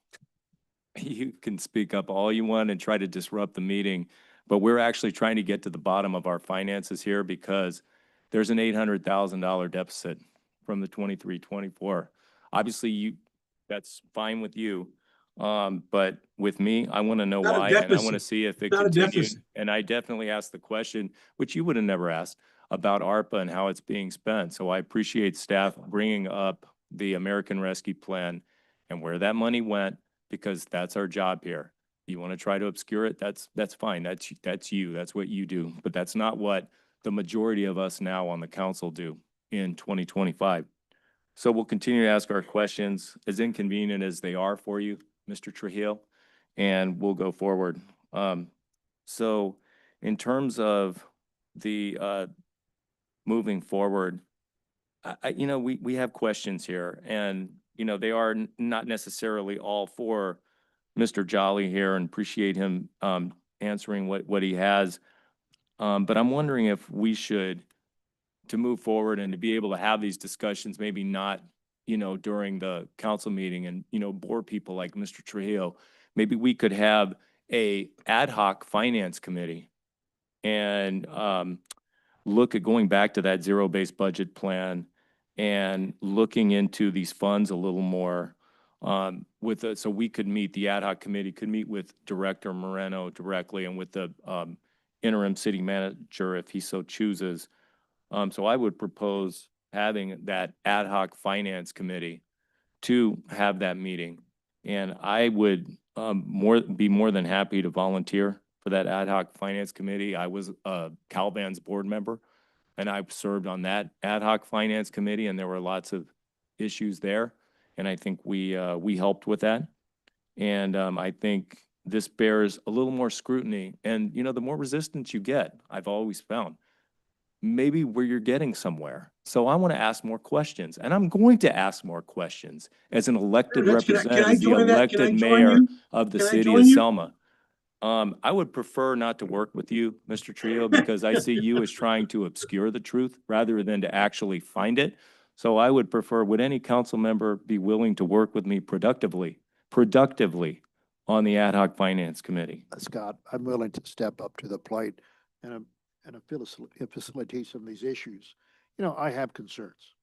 you can speak up all you want and try to disrupt the meeting, but we're actually trying to get to the bottom of our finances here because there's an $800,000 deficit from the 23-24. Obviously, that's fine with you. But with me, I want to know Not a why, and I want to deficit. see if it Not a continued. deficit. And I definitely asked the question, which you would have never asked, about ARPA and how it's being spent. So I appreciate staff bringing up the American Rescue Plan and where that money went, because that's our job here. You want to try to obscure it, that's fine. That's you. That's what you do. But that's not what the majority of us now on the council do in 2025. So we'll continue to ask our questions, as inconvenient as they are for you, Mr. Trujillo, and we'll go forward. So in terms of the moving forward, we have questions here, and, they are not necessarily all for Mr. Jolly here, and appreciate him answering what he has. But I'm wondering if we should, to move forward and to be able to have these discussions, maybe not, during the council meeting and, bore people like Mr. Trujillo, maybe we could have a ad hoc finance committee and look at going back to that zero-based budget plan and looking into these funds a little more, so we could meet, the ad hoc committee could meet with Director Moreno directly and with the interim city manager if he so chooses. So I would propose having that ad hoc finance committee to have that meeting. And I would be more than happy to volunteer for that ad hoc finance committee. I was a Calvan's board member, and I've served on that ad hoc finance committee, and there were lots of issues there. And I think we helped with that. And I think this bears a little more scrutiny. And, the more resistance you get, I've always found, maybe where you're getting somewhere. So I want to ask more questions, and I'm going to ask more questions as an elected Can I representative, as the join that? Can I elected join mayor you? of the Can I city join of you? Selma. I would prefer not to work with you, Mr. Trio, because I see you as trying to obscure the truth rather than to actually find it. So I would prefer, would any council member be willing to work with me productively on the ad hoc finance committee? Scott, I'm willing to step up to the plate and facilitate some of these issues. I have concerns.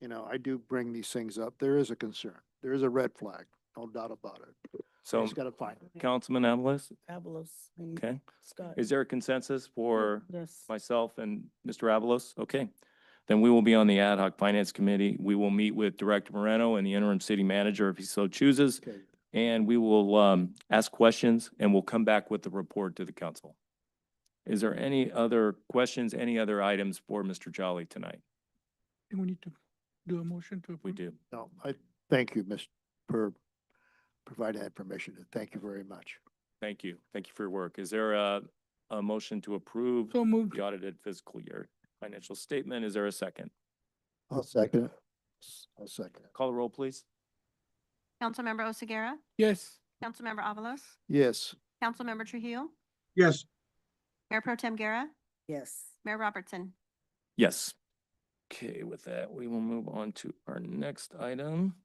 I do bring these things up. There is a concern. There is a red flag, no doubt about it. So, Just gotta find it. Councilman Avalos, Avalos. okay. Scott. Is there a consensus for Yes. myself and Mr. Avalos? Okay. Then we will be on the ad hoc finance committee. We will meet with Director Moreno and the interim city manager if he so chooses. Okay. And we will ask questions, and we'll come back with the report to the council. Is there any other questions, any other items for Mr. Jolly tonight? I think we need to do a motion to We approve. do. No, I thank you, for providing that information. Thank you very much. Thank you. Thank you for your work. Is there a motion to approve So moved. the audited fiscal year financial statement? Is there a second? I'll second it. I'll second it. Call the roll, please. Councilmember Oseguera, Yes. Councilmember Avalos, Yes. Councilmember Trujillo, Yes. Mayor Pro Tem Guerra, Yes. Mayor Robertson. Yes. Okay, with that, we will move on to our next item.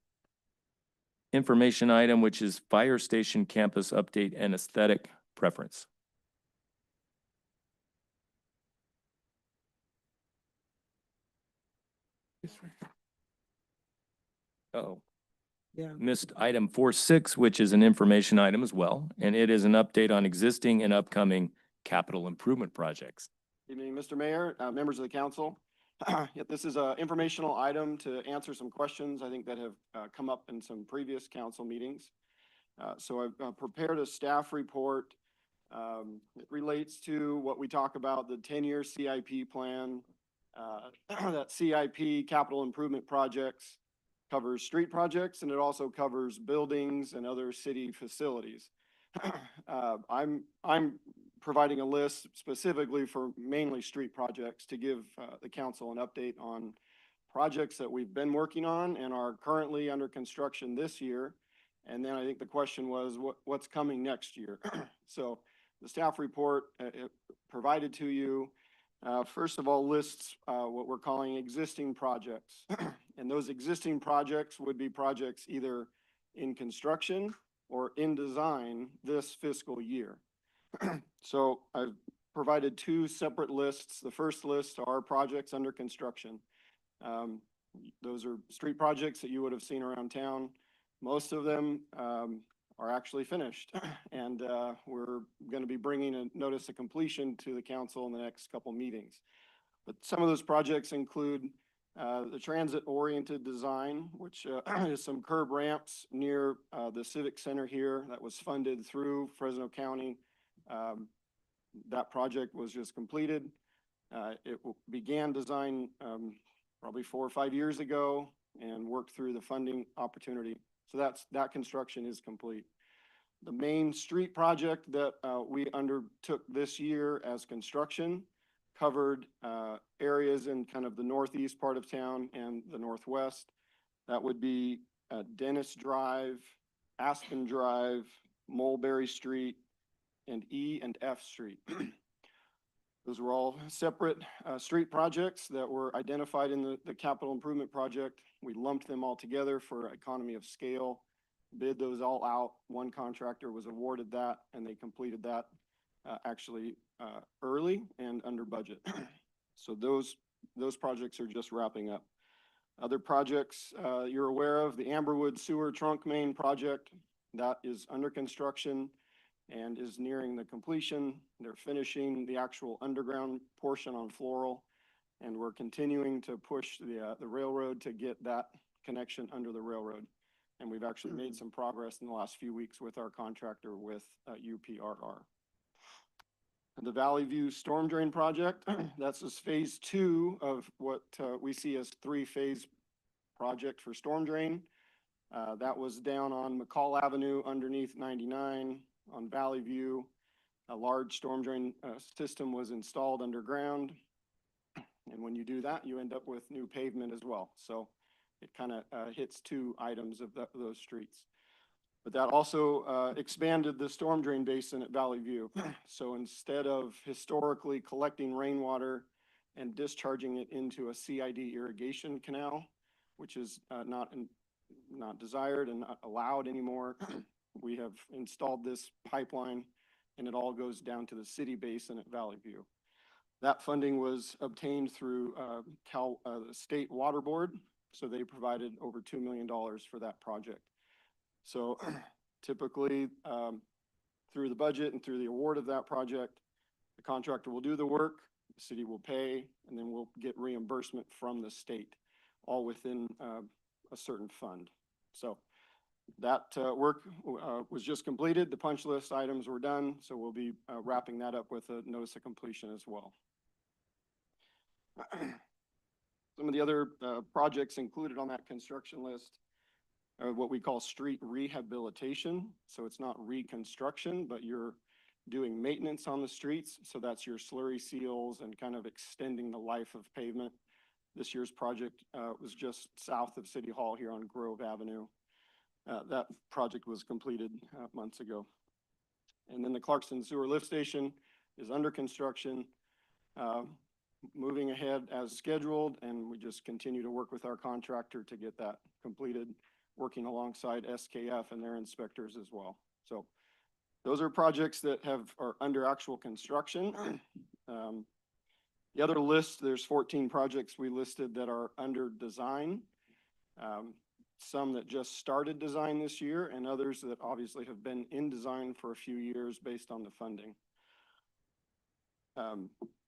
Information item, which is fire station campus update and aesthetic preference. Oh, Yeah. missed item 4.6, which is an information item as well, and it is an update on existing and upcoming capital improvement projects. Evening, Mr. Mayor, members of the council. This is an informational item to answer some questions I think that have come up in some previous council meetings. So I've prepared a staff report. It relates to what we talk about, the 10-year CIP plan, that CIP capital improvement projects. covers street projects and it also covers buildings and other city facilities. I'm providing a list specifically for mainly street projects to give the council an update on projects that we've been working on and are currently under construction this year. And then I think the question was what's coming next year. So the staff report provided to you, first of all, lists what we're calling existing projects. And those existing projects would be projects either in construction or in design this fiscal year. So I've provided two separate lists. The first list are projects under construction. Those are street projects that you would have seen around town. Most of them are actually finished. And we're going to be bringing a notice of completion to the council in the next couple meetings. But some of those projects include the transit-oriented design, which is some curb ramps near the Civic Center here that was funded through Fresno County. That project was just completed. It began design probably 4 or 5 years ago and worked through the funding opportunity. So that construction is complete. The main street project that we undertook this year as construction covered areas in kind of the northeast part of town and the northwest. That would be Dennis Drive, Aspen Drive, Mulberry Street, and E and F Street. Those were all separate street projects that were identified in the capital improvement project. We lumped them all together for economy of scale, bid those all out. One contractor was awarded that and they completed that actually early and under budget. So those projects are just wrapping up. Other projects you're aware of, the Amberwood Sewer Trunk Main project, that is under construction and is nearing the completion. They're finishing the actual underground portion on Floral, and we're continuing to push the railroad to get that connection under the railroad. And we've actually made some progress in the last few weeks with our contractor with UPRR. The Valley View Storm Drain Project, that's just phase 2 of what we see as 3-phase project for storm drain. That was down on McCall Avenue underneath 99 on Valley View. A large storm drain system was installed underground. And when you do that, you end up with new pavement as well. So it kind of hits 2 items of those streets. But that also expanded the storm drain basin at Valley View. So instead of historically collecting rainwater and discharging it into a CID irrigation canal, which is not desired and not allowed anymore, we have installed this pipeline and it all goes down to the city basin at Valley View. That funding was obtained through the State Water Board. So they provided over $2 million for that project. So typically through the budget and through the award of that project, the contractor will do the work, the city will pay, and then we'll get reimbursement from the state, all within a certain fund. So that work was just completed. The punch list items were done. So we'll be wrapping that up with a notice of completion as well. Some of the other projects included on that construction list are what we call street rehabilitation. So it's not reconstruction, but you're doing maintenance on the streets. So that's your slurry seals and kind of extending the life of pavement. This year's project was just south of City Hall here on Grove Avenue. That project was completed months ago. And then the Clarkson Sewer Lift Station is under construction, moving ahead as scheduled, and we just continue to work with our contractor to get that completed, working alongside SKF and their inspectors as well. So those are projects that are under actual construction. The other list, there's 14 projects we listed that are under design. Some that just started design this year and others that obviously have been in design for a few years based on the funding.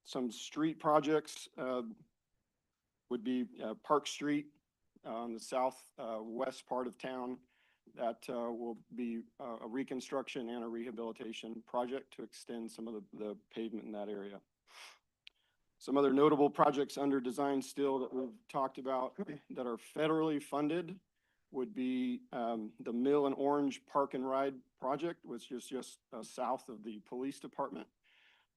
Some street projects would be Park Street on the southwest part of town. That will be a reconstruction and a rehabilitation project to extend some of the pavement in that area. Some other notable projects under design still that we've talked about that are federally funded would be the Mill and Orange Park and Ride project, which is just south of the police department.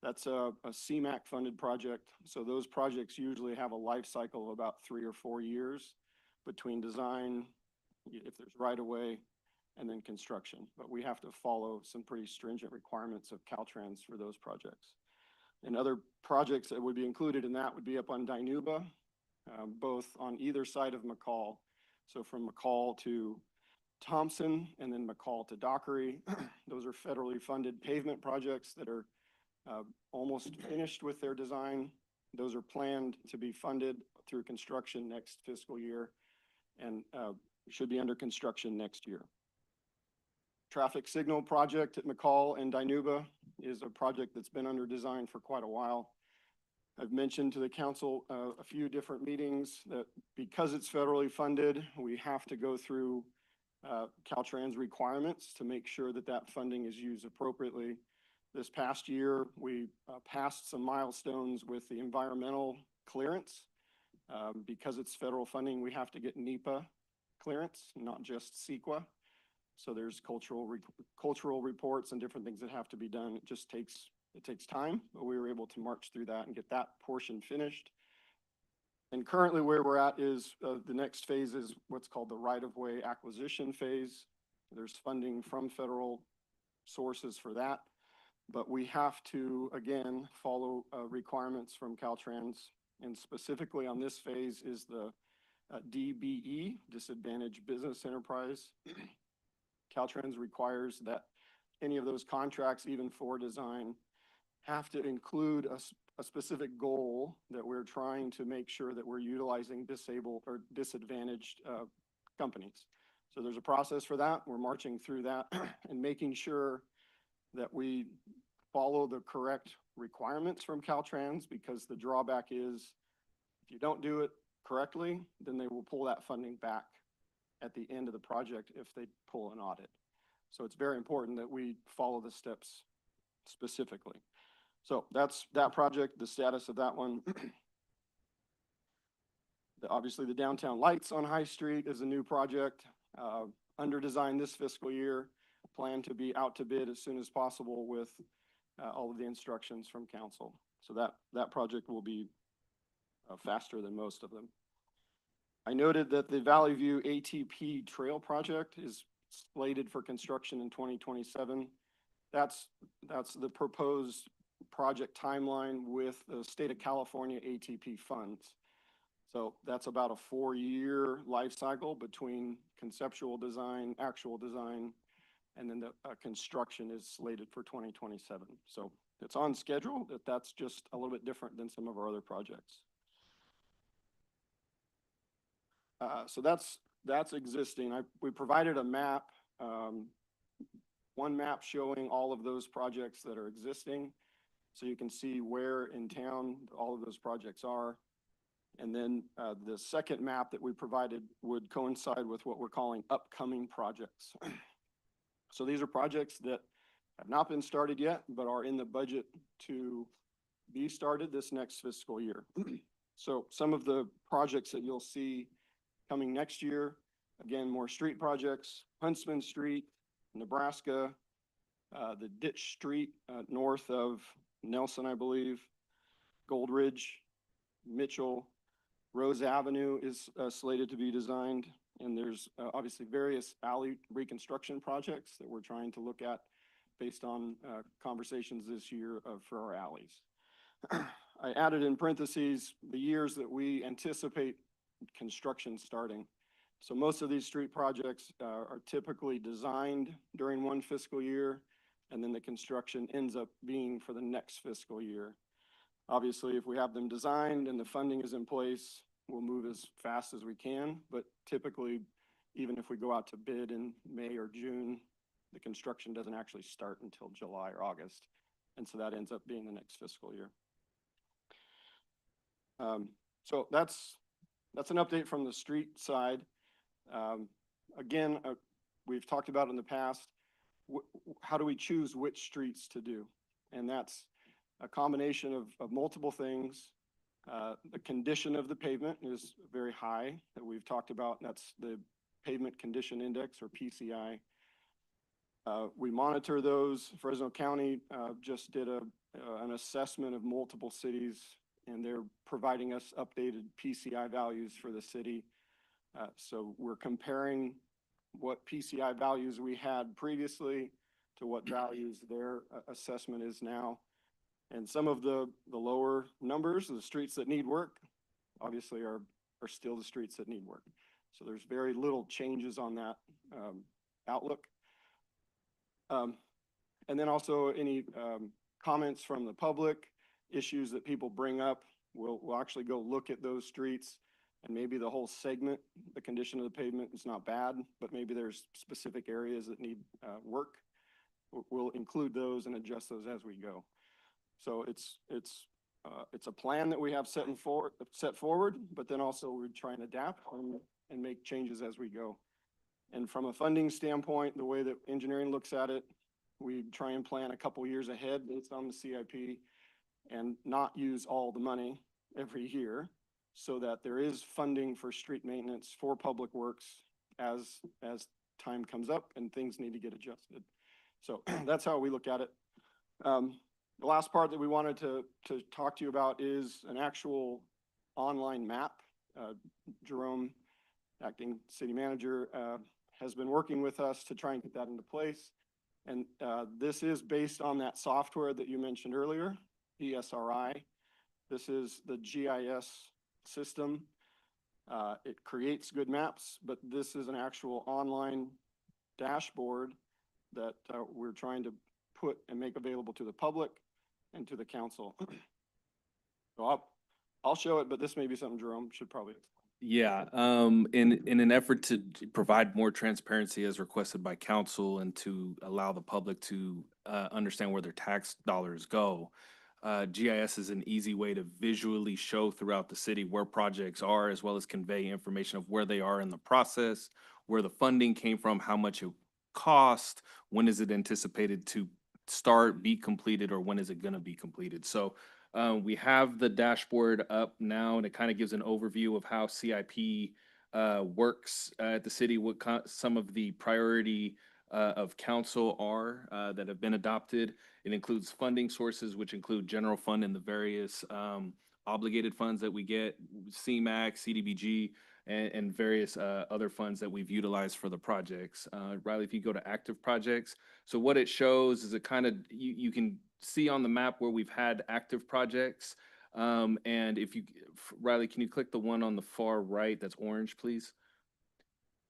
That's a CMAQ funded project. So those projects usually have a life cycle of about 3 or 4 years between design, if there's right of way, and then construction. But we have to follow some pretty stringent requirements of Caltrans for those projects. And other projects that would be included in that would be up on Dinuba, both on either side of McCall. So from McCall to Thompson and then McCall to Dockery. Those are federally funded pavement projects that are almost finished with their design. Those are planned to be funded through construction next fiscal year and should be under construction next year. Traffic signal project at McCall and Dinuba is a project that's been under design for quite a while. I've mentioned to the council a few different meetings that because it's federally funded, we have to go through Caltrans requirements to make sure that that funding is used appropriately. This past year, we passed some milestones with the environmental clearance. Because it's federal funding, we have to get NEPA clearance, not just CEQA. So there's cultural reports and different things that have to be done. It takes time, but we were able to march through that and get that portion finished. And currently where we're at is the next phase is what's called the right-of-way acquisition phase. There's funding from federal sources for that, but we have to, again, follow requirements from Caltrans. And specifically on this phase is the DBE, Disadvantaged Business Enterprise. Caltrans requires that any of those contracts, even for design, have to include a specific goal that we're trying to make sure that we're utilizing disabled or disadvantaged companies. So there's a process for that. We're marching through that and making sure that we follow the correct requirements from Caltrans, because the drawback is if you don't do it correctly, then they will pull that funding back at the end of the project if they pull an audit. So it's very important that we follow the steps specifically. So that's that project, the status of that one. Obviously, the downtown lights on High Street is a new project, under design this fiscal year, plan to be out to bid as soon as possible with all of the instructions from council. So that project will be faster than most of them. I noted that the Valley View ATP Trail project is slated for construction in 2027. That's the proposed project timeline with the state of California ATP funds. So that's about a 4-year life cycle between conceptual design, actual design, and then the construction is slated for 2027. So it's on schedule. That's just a little bit different than some of our other projects. So that's existing. We provided a map, one map showing all of those projects that are existing. So you can see where in town all of those projects are. And then the second map that we provided would coincide with what we're calling upcoming projects. So these are projects that have not been started yet, but are in the budget to be started this next fiscal year. So some of the projects that you'll see coming next year, again, more street projects, Huntsman Street, Nebraska, the Ditch Street north of Nelson, I believe, Gold Ridge, Mitchell, Rose Avenue is slated to be designed. And there's obviously various alley reconstruction projects that we're trying to look at based on conversations this year for our alleys. I added in parentheses the years that we anticipate construction starting. So most of these street projects are typically designed during one fiscal year, and then the construction ends up being for the next fiscal year. Obviously, if we have them designed and the funding is in place, we'll move as fast as we can. But typically, even if we go out to bid in May or June, the construction doesn't actually start until July or August. And so that ends up being the next fiscal year. So that's an update from the street side. Again, we've talked about in the past, how do we choose which streets to do? And that's a combination of multiple things. The condition of the pavement is very high that we've talked about. That's the Pavement Condition Index, or PCI. We monitor those. Fresno County just did an assessment of multiple cities, and they're providing us updated PCI values for the city. So we're comparing what PCI values we had previously to what values their assessment is now. And some of the lower numbers, the streets that need work, obviously are still the streets that need work. So there's very little changes on that outlook. And then also any comments from the public, issues that people bring up, we'll actually go look at those streets, and maybe the whole segment, the condition of the pavement is not bad, but maybe there's specific areas that need work. We'll include those and adjust those as we go. So it's a plan that we have set forward, but then also we're trying to adapt and make changes as we go. And from a funding standpoint, the way that engineering looks at it, we try and plan a couple years ahead based on the CIP and not use all the money every year, so that there is funding for street maintenance, for public works as time comes up and things need to get adjusted. So that's how we look at it. The last part that we wanted to talk to you about is an actual online map. Jerome, acting city manager, has been working with us to try and get that into place. And this is based on that software that you mentioned earlier, ESRI. This is the GIS system. It creates good maps, but this is an actual online dashboard that we're trying to put and make available to the public and to the council. So I'll show it, but this may be something Jerome should probably explain. Yeah, in an effort to provide more transparency as requested by council and to allow the public to understand where their tax dollars go, GIS is an easy way to visually show throughout the city where projects are, as well as convey information of where they are in the process, where the funding came from, how much it cost, when is it anticipated to start, be completed, or when is it going to be completed. So we have the dashboard up now, and it kind of gives an overview of how CIP works at the city, what some of the priority of council are that have been adopted. It includes funding sources, which include general fund and the various obligated funds that we get, CMAQ, CDBG, and various other funds that we've utilized for the projects. Riley, if you go to active projects, so what it shows is it kind of, you can see on the map where we've had active projects. And if you, Riley, can you click the one on the far right that's orange, please?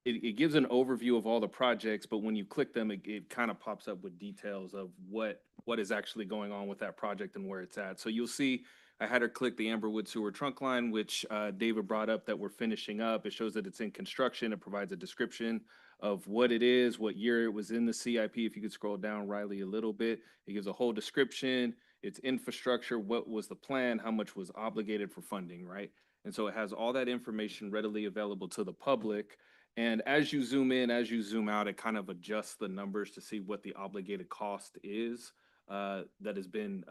It gives an overview of all the projects, but when you click them, it kind of pops up with details of what is actually going on with that project and where it's at. So you'll see, I had her click the Amberwood Sewer Trunk Line, which David brought up that we're finishing up. It shows that it's in construction. It provides a description of what it is, what year it was in the CIP. If you could scroll down, Riley, a little bit, it gives a whole description. It's infrastructure, what was the plan, how much was obligated for funding, right? And so it has all that information readily available to the public. And as you zoom in, as you zoom out, it kind of adjusts the numbers to see what the obligated cost is that has been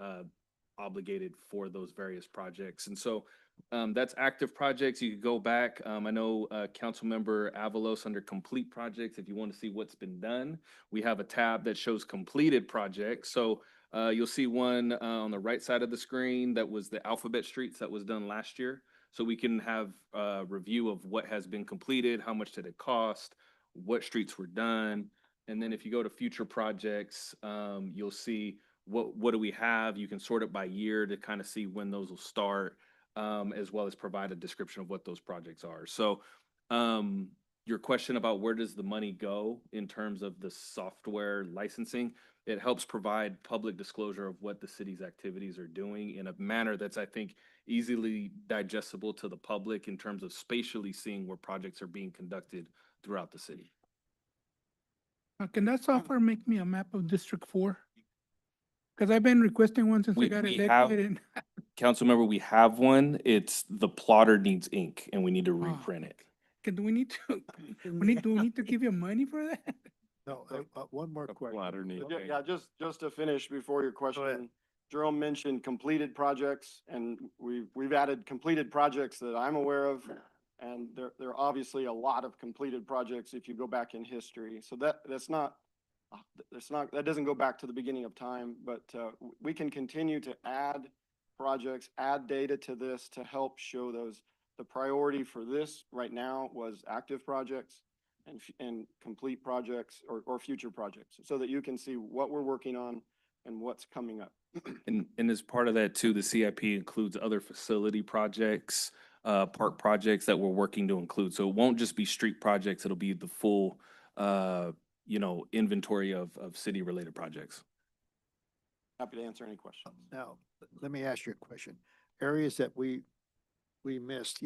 obligated for those various projects. And so that's active projects. You could go back. I know Councilmember Avalos under complete projects, if you want to see what's been done, we have a tab that shows completed projects. So you'll see one on the right side of the screen that was the Alphabet Streets that was done last year. So we can have a review of what has been completed, how much did it cost, what streets were done. And then if you go to future projects, you'll see what do we have. You can sort it by year to kind of see when those will start, as well as provide a description of what those projects are. So your question about where does the money go in terms of the software licensing, it helps provide public disclosure of what the city's activities are doing in a manner that's, I think, easily digestible to the public in terms of spatially seeing where projects are being conducted throughout the city. Can that software make me a map of District 4? Because I've been requesting one since I got We have, elected. And Councilmember, we have one. It's the plotter needs ink and we need to reprint it. do we need to, do we need to give you money for that? No, one more question. Yeah, just to finish before your question, Jerome mentioned completed projects, and we've added completed projects that I'm aware of And there are obviously a lot of completed projects if you go back in history. So that doesn't go back to the beginning of time, but we can continue to add projects, add data to this to help show those. The priority for this right now was active projects and complete projects or future projects, so that you can see what we're working on and what's coming up. And as part of that too, the CIP includes other facility projects, park projects that we're working to include. So it won't just be street projects, it'll be the full, inventory of city-related projects. Happy to answer any questions. Now, let me ask you a question. Areas that we missed,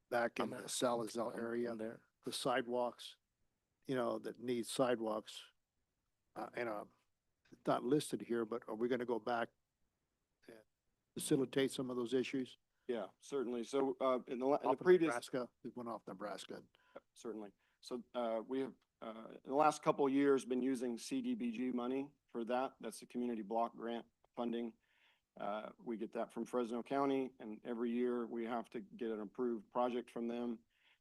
back in the Salazar area, the sidewalks, that need sidewalks. It's not listed here, but are we gonna go back and facilitate some of those issues? Yeah, certainly. So, in the Off of previous. Nebraska, we went off Nebraska. Certainly. So, we have, in the last couple of years, been using CDBG money for that. That's the community block grant funding. We get that from Fresno County, and every year we have to get an approved project from them.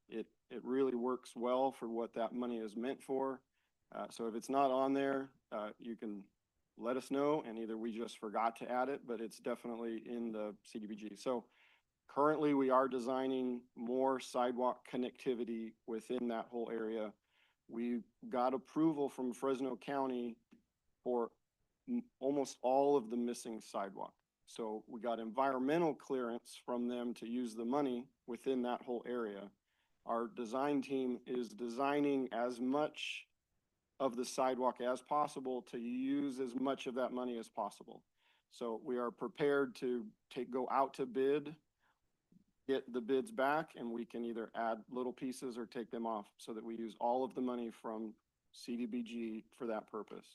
It really works well for what that money is meant for. So if it's not on there, you can let us know, and either we just forgot to add it, but it's definitely in the CDBG. So currently, we are designing more sidewalk connectivity within that whole area. We got approval from Fresno County for almost all of the missing sidewalk. So we got environmental clearance from them to use the money within that whole area. Our design team is designing as much of the sidewalk as possible to use as much of that money as possible. So we are prepared to go out to bid, get the bids back, and we can either add little pieces or take them off so that we use all of the money from CDBG for that purpose.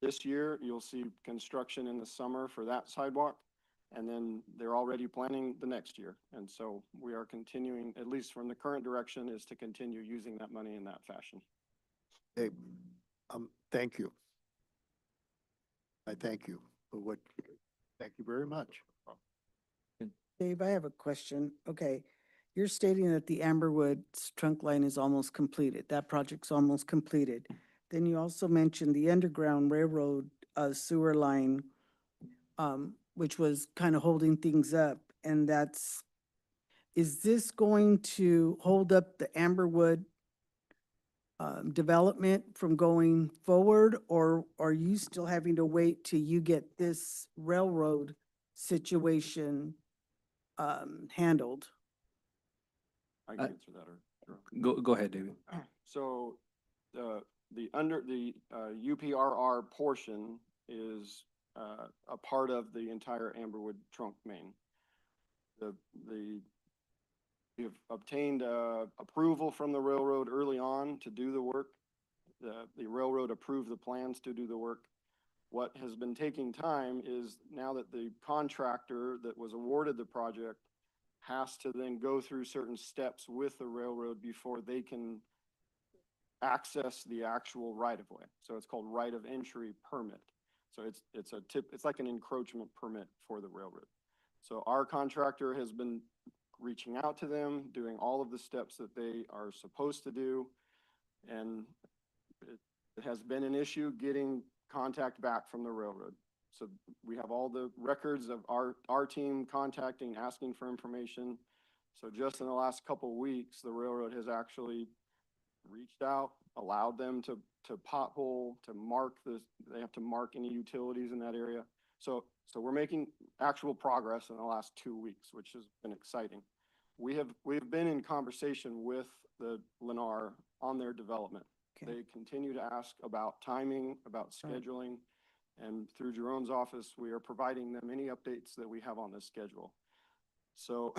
This year, you'll see construction in the summer for that sidewalk, and then they're already planning the next year. And so we are continuing, at least from the current direction, is to continue using that money in that fashion. Hey, thank you. I thank you for thank you very much. Dave, I have a question. Okay, you're stating that the Amberwood's trunk line is almost completed. That project's almost completed. Then you also mentioned the Underground Railroad sewer line, which was kind of holding things up. And is this going to hold up the Amberwood development from going forward, or are you still having to wait till you get this railroad situation handled? I can answer that, or. Go ahead, David. So the UPRR portion is a part of the entire Amberwood trunk main. We have obtained approval from the railroad early on to do the work. The railroad approved the plans to do the work. What has been taking time is now that the contractor that was awarded the project has to then go through certain steps with the railroad before they can access the actual right-of-way. So it's called right-of-entry permit. So it's like an encroachment permit for the railroad. So our contractor has been reaching out to them, doing all of the steps that they are supposed to do. And it has been an issue getting contact back from the railroad. So we have all the records of our team contacting, asking for information. So just in the last couple of weeks, the railroad has actually reached out, allowed them to pothole, to mark they have to mark any utilities in that area. So we're making actual progress in the last 2 weeks, which has been exciting. We've been in conversation with the Lennar on their development. Okay. They continue to ask about timing, about scheduling, and through Jerome's office, we are providing them any updates that we have on this schedule. So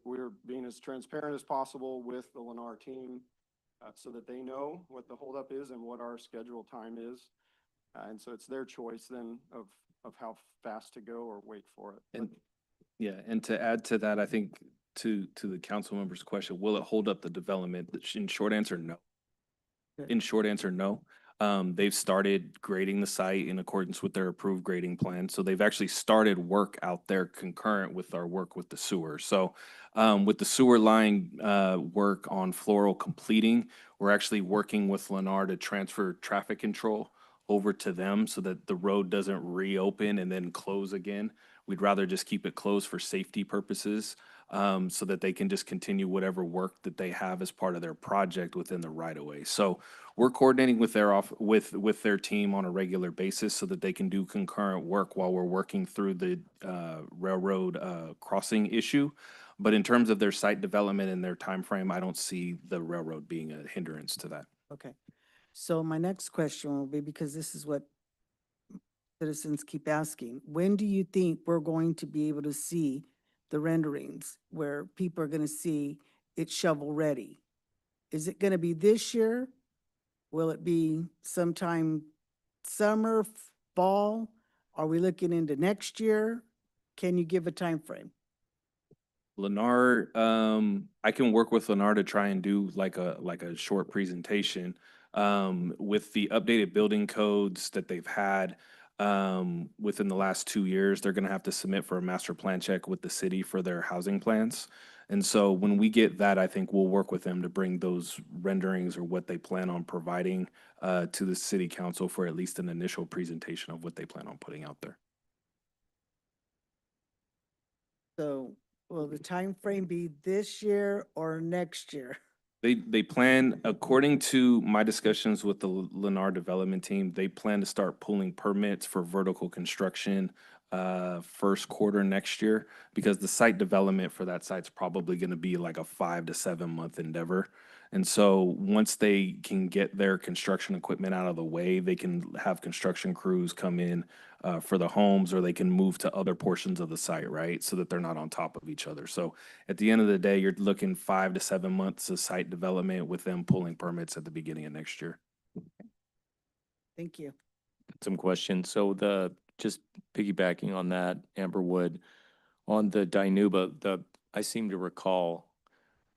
we're being as transparent as possible with the Lennar team so that they know what the holdup is and what our schedule time is. And so it's their choice then of how fast to go or wait for it. And to add to that, I think to the council member's question, will it hold up the development? In short answer, no. In short answer, no. They've started grading the site in accordance with their approved grading plan. So they've actually started work out there concurrent with our work with the sewer. So with the sewer line work on Floral completing, we're actually working with Lennar to transfer traffic control over to them so that the road doesn't reopen and then close again. We'd rather just keep it closed for safety purposes, so that they can just continue whatever work that they have as part of their project within the right of way. So we're coordinating with with their team on a regular basis so that they can do concurrent work while we're working through the railroad crossing issue. But in terms of their site development and their time frame, I don't see the railroad being a hindrance to that. Okay. So my next question will be, because this is what citizens keep asking, when do you think we're going to be able to see the renderings where people are gonna see it's shovel ready? Is it gonna be this year? Will it be sometime summer, fall? Are we looking into next year? Can you give a time frame? Lennar, I can work with Lennar to try and do like a short presentation. With the updated building codes that they've had within the last 2 years, they're gonna have to submit for a master plan check with the city for their housing plans. And so when we get that, I think we'll work with them to bring those renderings or what they plan on providing to the city council for at least an initial presentation of what they plan on putting out there. So will the time frame be this year or next year? They plan, according to my discussions with the Lennar development team, they plan to start pulling permits for vertical construction first quarter next year, because the site development for that site's probably gonna be like a 5 to 7 month endeavor. And so once they can get their construction equipment out of the way, they can have construction crews come in for the homes, or they can move to other portions of the site, right? So that they're not on top of each other. So at the end of the day, you're looking 5 to 7 months of site development with them pulling permits at the beginning of next year. Thank you. Some questions. So just piggybacking on that, Amberwood, on the Dinuba, I seem to recall,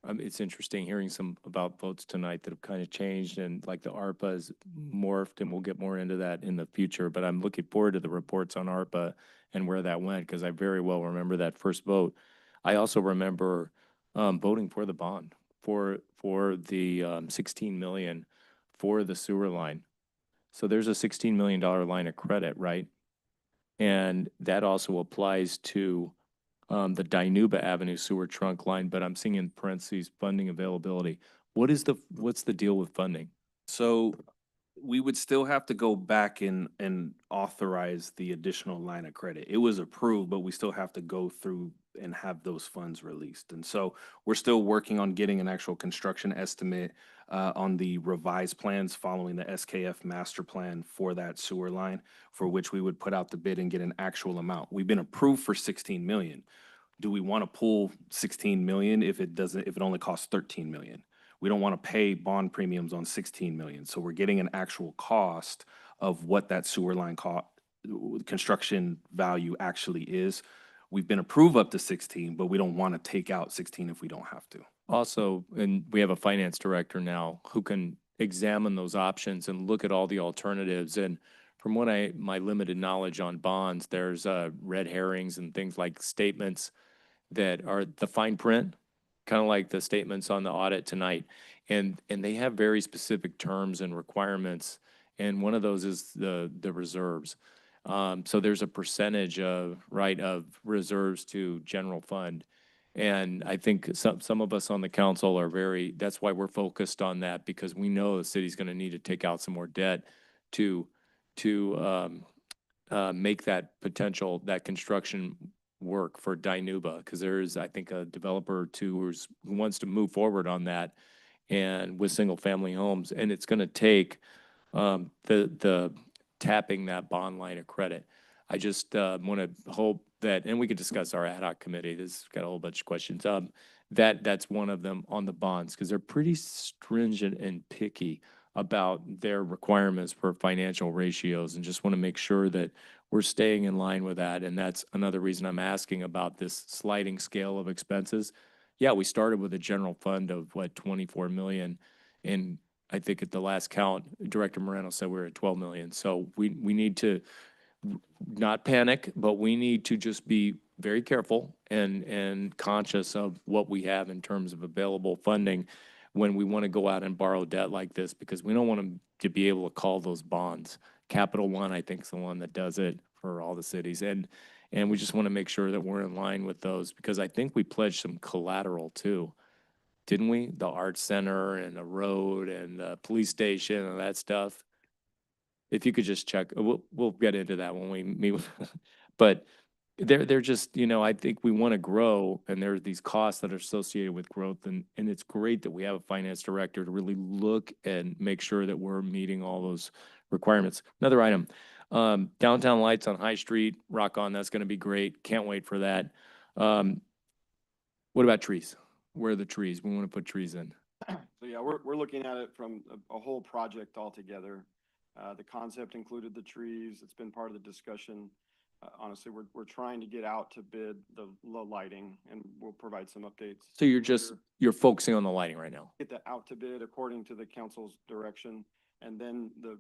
it's interesting hearing some about votes tonight that have kind of changed, and like the ARPA has morphed, and we'll get more into that in the future, but I'm looking forward to the reports on ARPA and where that went, because I very well remember that first vote. I also remember voting for the bond for the 16 million for the sewer line. So there's a $16 million line of credit, right? And that also applies to the Dinuba Avenue sewer trunk line, but I'm seeing in parentheses funding availability. What's the deal with funding? So we would still have to go back and authorize the additional line of credit. It was approved, but we still have to go through and have those funds released. And so we're still working on getting an actual construction estimate on the revised plans following the SKF master plan for that sewer line, for which we would put out the bid and get an actual amount. We've been approved for 16 million. Do we want to pull 16 million if it only costs 13 million? We don't want to pay bond premiums on 16 million. So we're getting an actual cost of what that sewer line construction value actually is. We've been approved up to 16, but we don't want to take out 16 if we don't have to. Also, and we have a finance director now who can examine those options and look at all the alternatives. And from my limited knowledge on bonds, there's red herrings and things like statements that are the fine print, kind of like the statements on the audit tonight. And they have very specific terms and requirements. And one of those is the reserves. So there's a percentage of reserves to general fund. And I think some of us on the council are that's why we're focused on that, because we know the city's gonna need to take out some more debt to make that construction work for Dinuba, because there's, I think, a developer or two who wants to move forward on that and with single family homes, and it's gonna take the tapping that bond line of credit. I just want to hope that, and we could discuss our ad hoc committee, this got a whole bunch of questions, that's one of them on the bonds, because they're pretty stringent and picky about their requirements for financial ratios, and just want to make sure that we're staying in line with that. And that's another reason I'm asking about this sliding scale of expenses. Yeah, we started with a general fund of 24 million, and I think at the last count, Director Moreno said we were at 12 million. So we need to not panic, but we need to just be very careful and conscious of what we have in terms of available funding when we want to go out and borrow debt like this, because we don't want to be able to call those bonds. Capital One, I think, is the one that does it for all the cities. And we just want to make sure that we're in line with those, because I think we pledged some collateral too. Didn't we? The Arts Center and the road and the police station and that stuff. If you could just check, we'll get into that when we meet. But they're just, you know, I think we want to grow, and there are these costs that are associated with growth, and it's great that we have a finance director to really look and make sure that we're meeting all those requirements. Another item, downtown lights on High Street, rock on, that's gonna be great. Can't wait for that. What about trees? Where are the trees? We want to put trees in. So yeah, we're looking at it from a whole project altogether. The concept included the trees. It's been part of the discussion. Honestly, we're trying to get out to bid the lighting, and we'll provide some updates. So you're focusing on the lighting right now? Get that out to bid according to the council's direction. And then the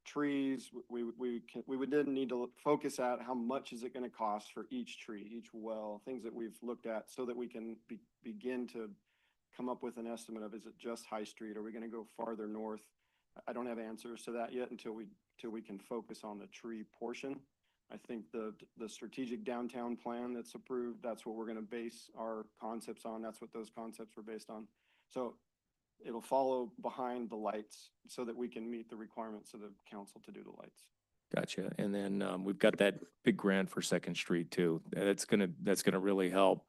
trees, we would then need to focus out how much is it gonna cost for each tree, each well, things that we've looked at, so that we can begin to come up with an estimate of, is it just High Street? Are we gonna go farther north? I don't have answers to that yet until we can focus on the tree portion. I think the strategic downtown plan that's approved, that's what we're gonna base our concepts on. That's what those concepts were based on. So it'll follow behind the lights so that we can meet the requirements of the council to do the lights. Gotcha. And then we've got that big grant for Second Street too. That's gonna really help.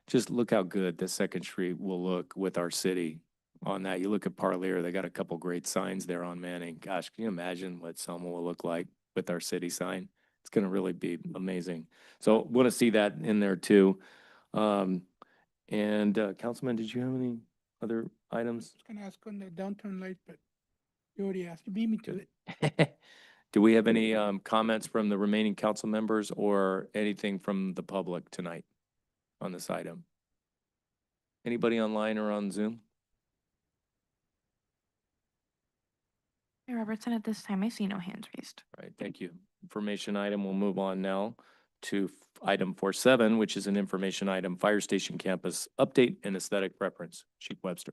Just look how good the Second Street will look with our city on that. You look at Parlier, they got a couple great signs there on Manning. Gosh, can you imagine what Selma will look like with our city sign? It's gonna really be amazing. So want to see that in there too. Councilman, did you have any other items? I was gonna ask on the downtown light, but you already asked, you beat me to it. Do we have any comments from the remaining council members or anything from the public tonight on this item? Anybody online or on Zoom? Mayor Robertson, at this time, I see no hands raised. All right, thank you. Information item, we'll move on now to item 4.7, which is an information item, Fire Station Campus Update and Aesthetic Preference. Chief Webster.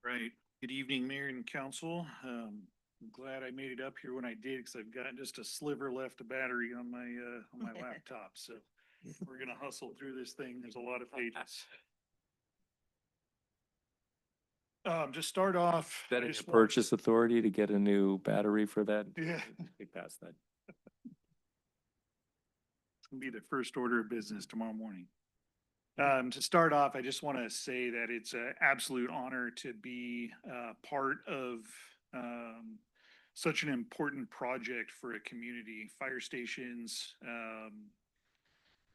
Right. Good evening, Mayor and Council. I'm glad I made it up here when I did, because I've got just a sliver left of battery on my laptop. So we're gonna hustle through this thing. There's a lot of pages. To start off. Is that I in just your want- purchase authority to get a new battery for that? Yeah. Get past that. It's gonna be the first order of business tomorrow morning. To start off, I just want to say that it's an absolute honor to be part of such an important project for a community. Fire stations,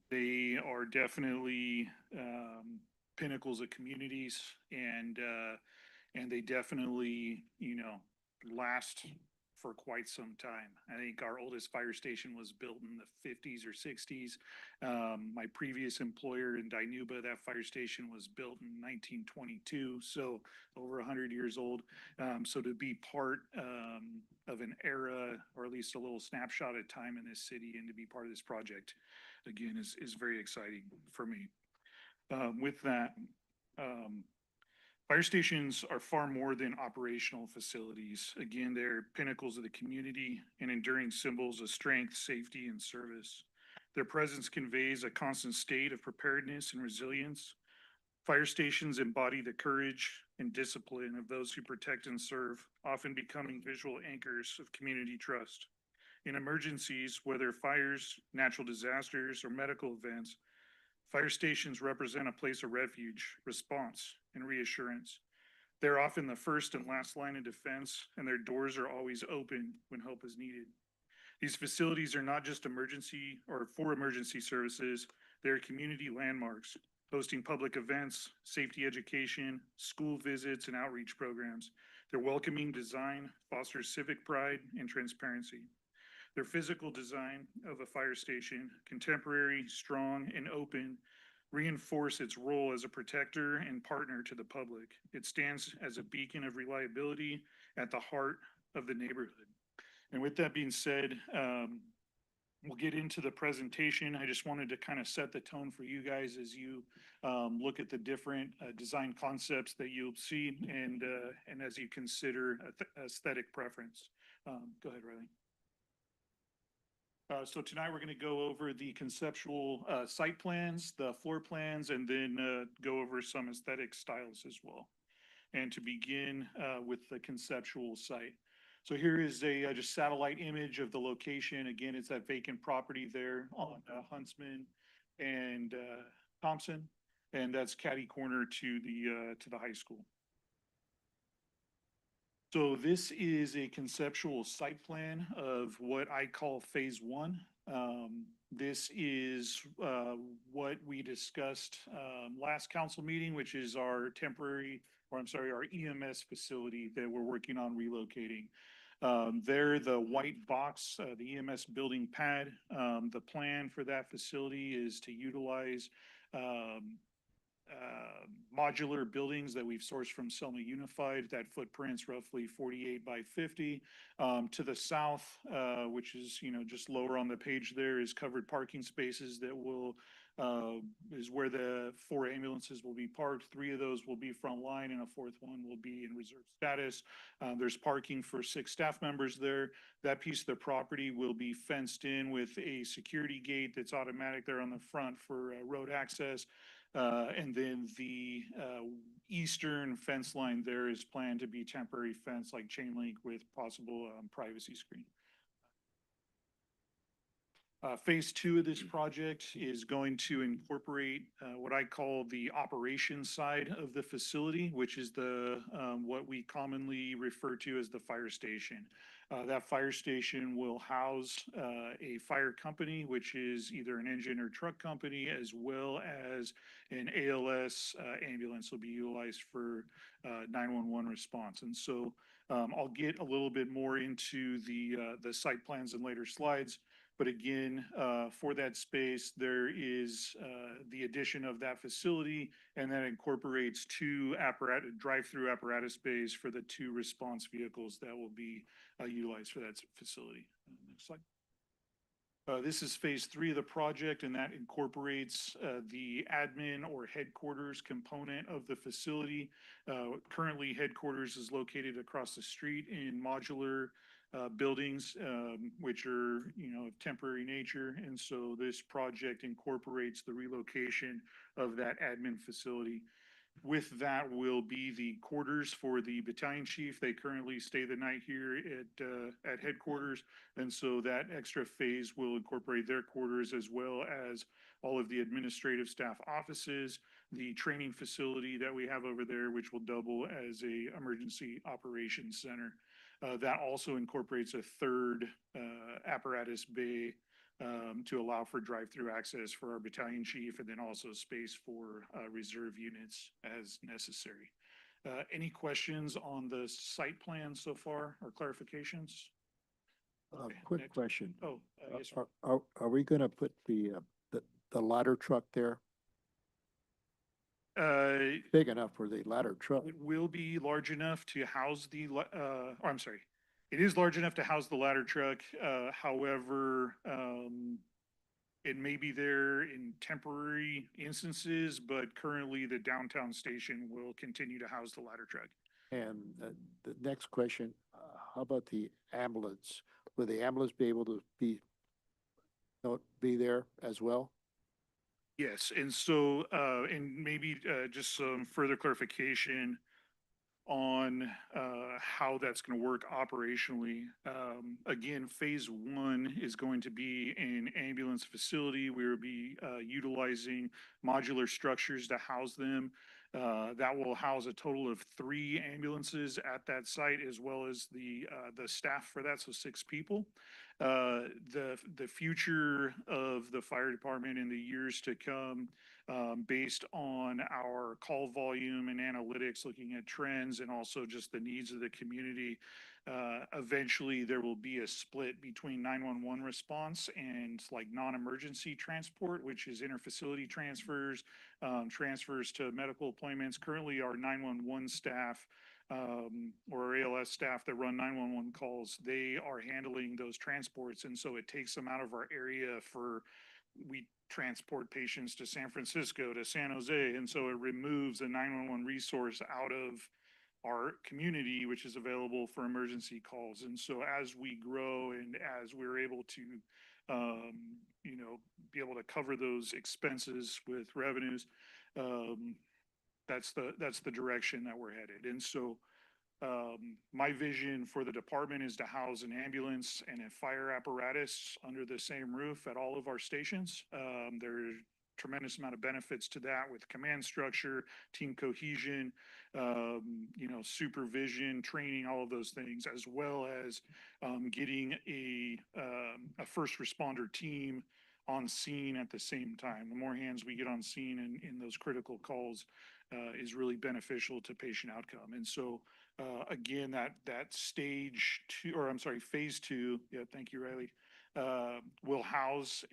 they are definitely pinnacles of communities, and they definitely, you know, last for quite some time. I think our oldest fire station was built in the 50s or 60s. My previous employer in Dinuba, that fire station was built in 1922, so over 100 years old. So to be part of an era, or at least a little snapshot of time in this city, and to be part of this project, again, is very exciting for me. With that, fire stations are far more than operational facilities. Again, they're pinnacles of the community and enduring symbols of strength, safety, and service. Their presence conveys a constant state of preparedness and resilience. Fire stations embody the courage and discipline of those who protect and serve, often becoming visual anchors of community trust. In emergencies, whether fires, natural disasters, or medical events, fire stations represent a place of refuge, response, and reassurance. They're often the first and last line of defense, and their doors are always open when help is needed. These facilities are not just emergency or for emergency services, they're community landmarks, hosting public events, safety education, school visits, and outreach programs. Their welcoming design fosters civic pride and transparency. Their physical design of a fire station, contemporary, strong, and open, reinforce its role as a protector and partner to the public. It stands as a beacon of reliability at the heart of the neighborhood. And with that being said, we'll get into the presentation. I just wanted to kind of set the tone for you guys as you look at the different design concepts that you'll see and as you consider aesthetic preference. Go ahead, Riley. So tonight we're going to go over the conceptual site plans, the floor plans, and then go over some aesthetic styles as well. And to begin with the conceptual site. So here is a just satellite image of the location. Again, it's that vacant property there on Huntsman and Thompson, and that's catty corner to the high school. So this is a conceptual site plan of what I call phase one. This is what we discussed last council meeting, which is our our EMS facility that we're working on relocating. There, the white box, the EMS building pad, the plan for that facility is to utilize modular buildings that we've sourced from Selma Unified. That footprint's roughly 48 by 50. To the south, which is, just lower on the page there, is covered parking spaces that will is where the 4 ambulances will be parked. 3 of those will be frontline and a 4th one will be in reserve status. There's parking for 6 staff members there. That piece of the property will be fenced in with a security gate that's automatic there on the front for road access. And then the eastern fence line there is planned to be temporary fence, like chain link with possible privacy screen. Phase 2 of this project is going to incorporate what I call the operations side of the facility, which is the what we commonly refer to as the fire station. That fire station will house a fire company, which is either an engine or truck company, as well as an ALS ambulance will be utilized for 911 response. And so I'll get a little bit more into the site plans in later slides. But again, for that space, there is the addition of that facility, and that incorporates 2 drive-through apparatus bays for the 2 response vehicles that will be utilized for that facility. Next slide. This is phase 3 of the project, and that incorporates the admin or headquarters component of the facility. Currently, headquarters is located across the street in modular buildings, which are, of temporary nature. And so this project incorporates the relocation of that admin facility. With that will be the quarters for the battalion chief. They currently stay the night here at headquarters. And so that extra phase will incorporate their quarters, as well as all of the administrative staff offices, the training facility that we have over there, which will double as a emergency operations center. That also incorporates a 3rd apparatus bay to allow for drive-through access for our battalion chief, and then also space for reserve units as necessary. Any questions on the site plan so far or clarifications? Okay, Quick next. question. Oh, yes, sir. Are we gonna put the ladder truck there? Big enough for the ladder truck? It will be large enough to house I'm sorry. It is large enough to house the ladder truck. However, it may be there in temporary instances, but currently the downtown station will continue to house the ladder truck. And the next question, how about the ambulance? Will the ambulance be able to be there as well? Yes, and so, and maybe just some further clarification on how that's going to work operationally. Again, phase 1 is going to be an ambulance facility. We will be utilizing modular structures to house them. That will house a total of 3 ambulances at that site, as well as the staff for that, so 6 people. The future of the fire department in the years to come based on our call volume and analytics, looking at trends and also just the needs of the community. Eventually, there will be a split between 911 response and like non-emergency transport, which is interfacility transfers, transfers to medical appointments. Currently, our 911 staff or our ALS staff that run 911 calls, they are handling those transports. And so it takes them out of our area we transport patients to San Francisco, to San Jose. And so it removes a 911 resource out of our community, which is available for emergency calls. And so as we grow and as we're able to, be able to cover those expenses with revenues, that's the direction that we're headed. And so my vision for the department is to house an ambulance and a fire apparatus under the same roof at all of our stations. There's tremendous amount of benefits to that with command structure, team cohesion, supervision, training, all of those things, as well as getting a first responder team on scene at the same time. The more hands we get on scene in those critical calls is really beneficial to patient outcome. And so again, that phase two, yeah, thank you, Riley, will house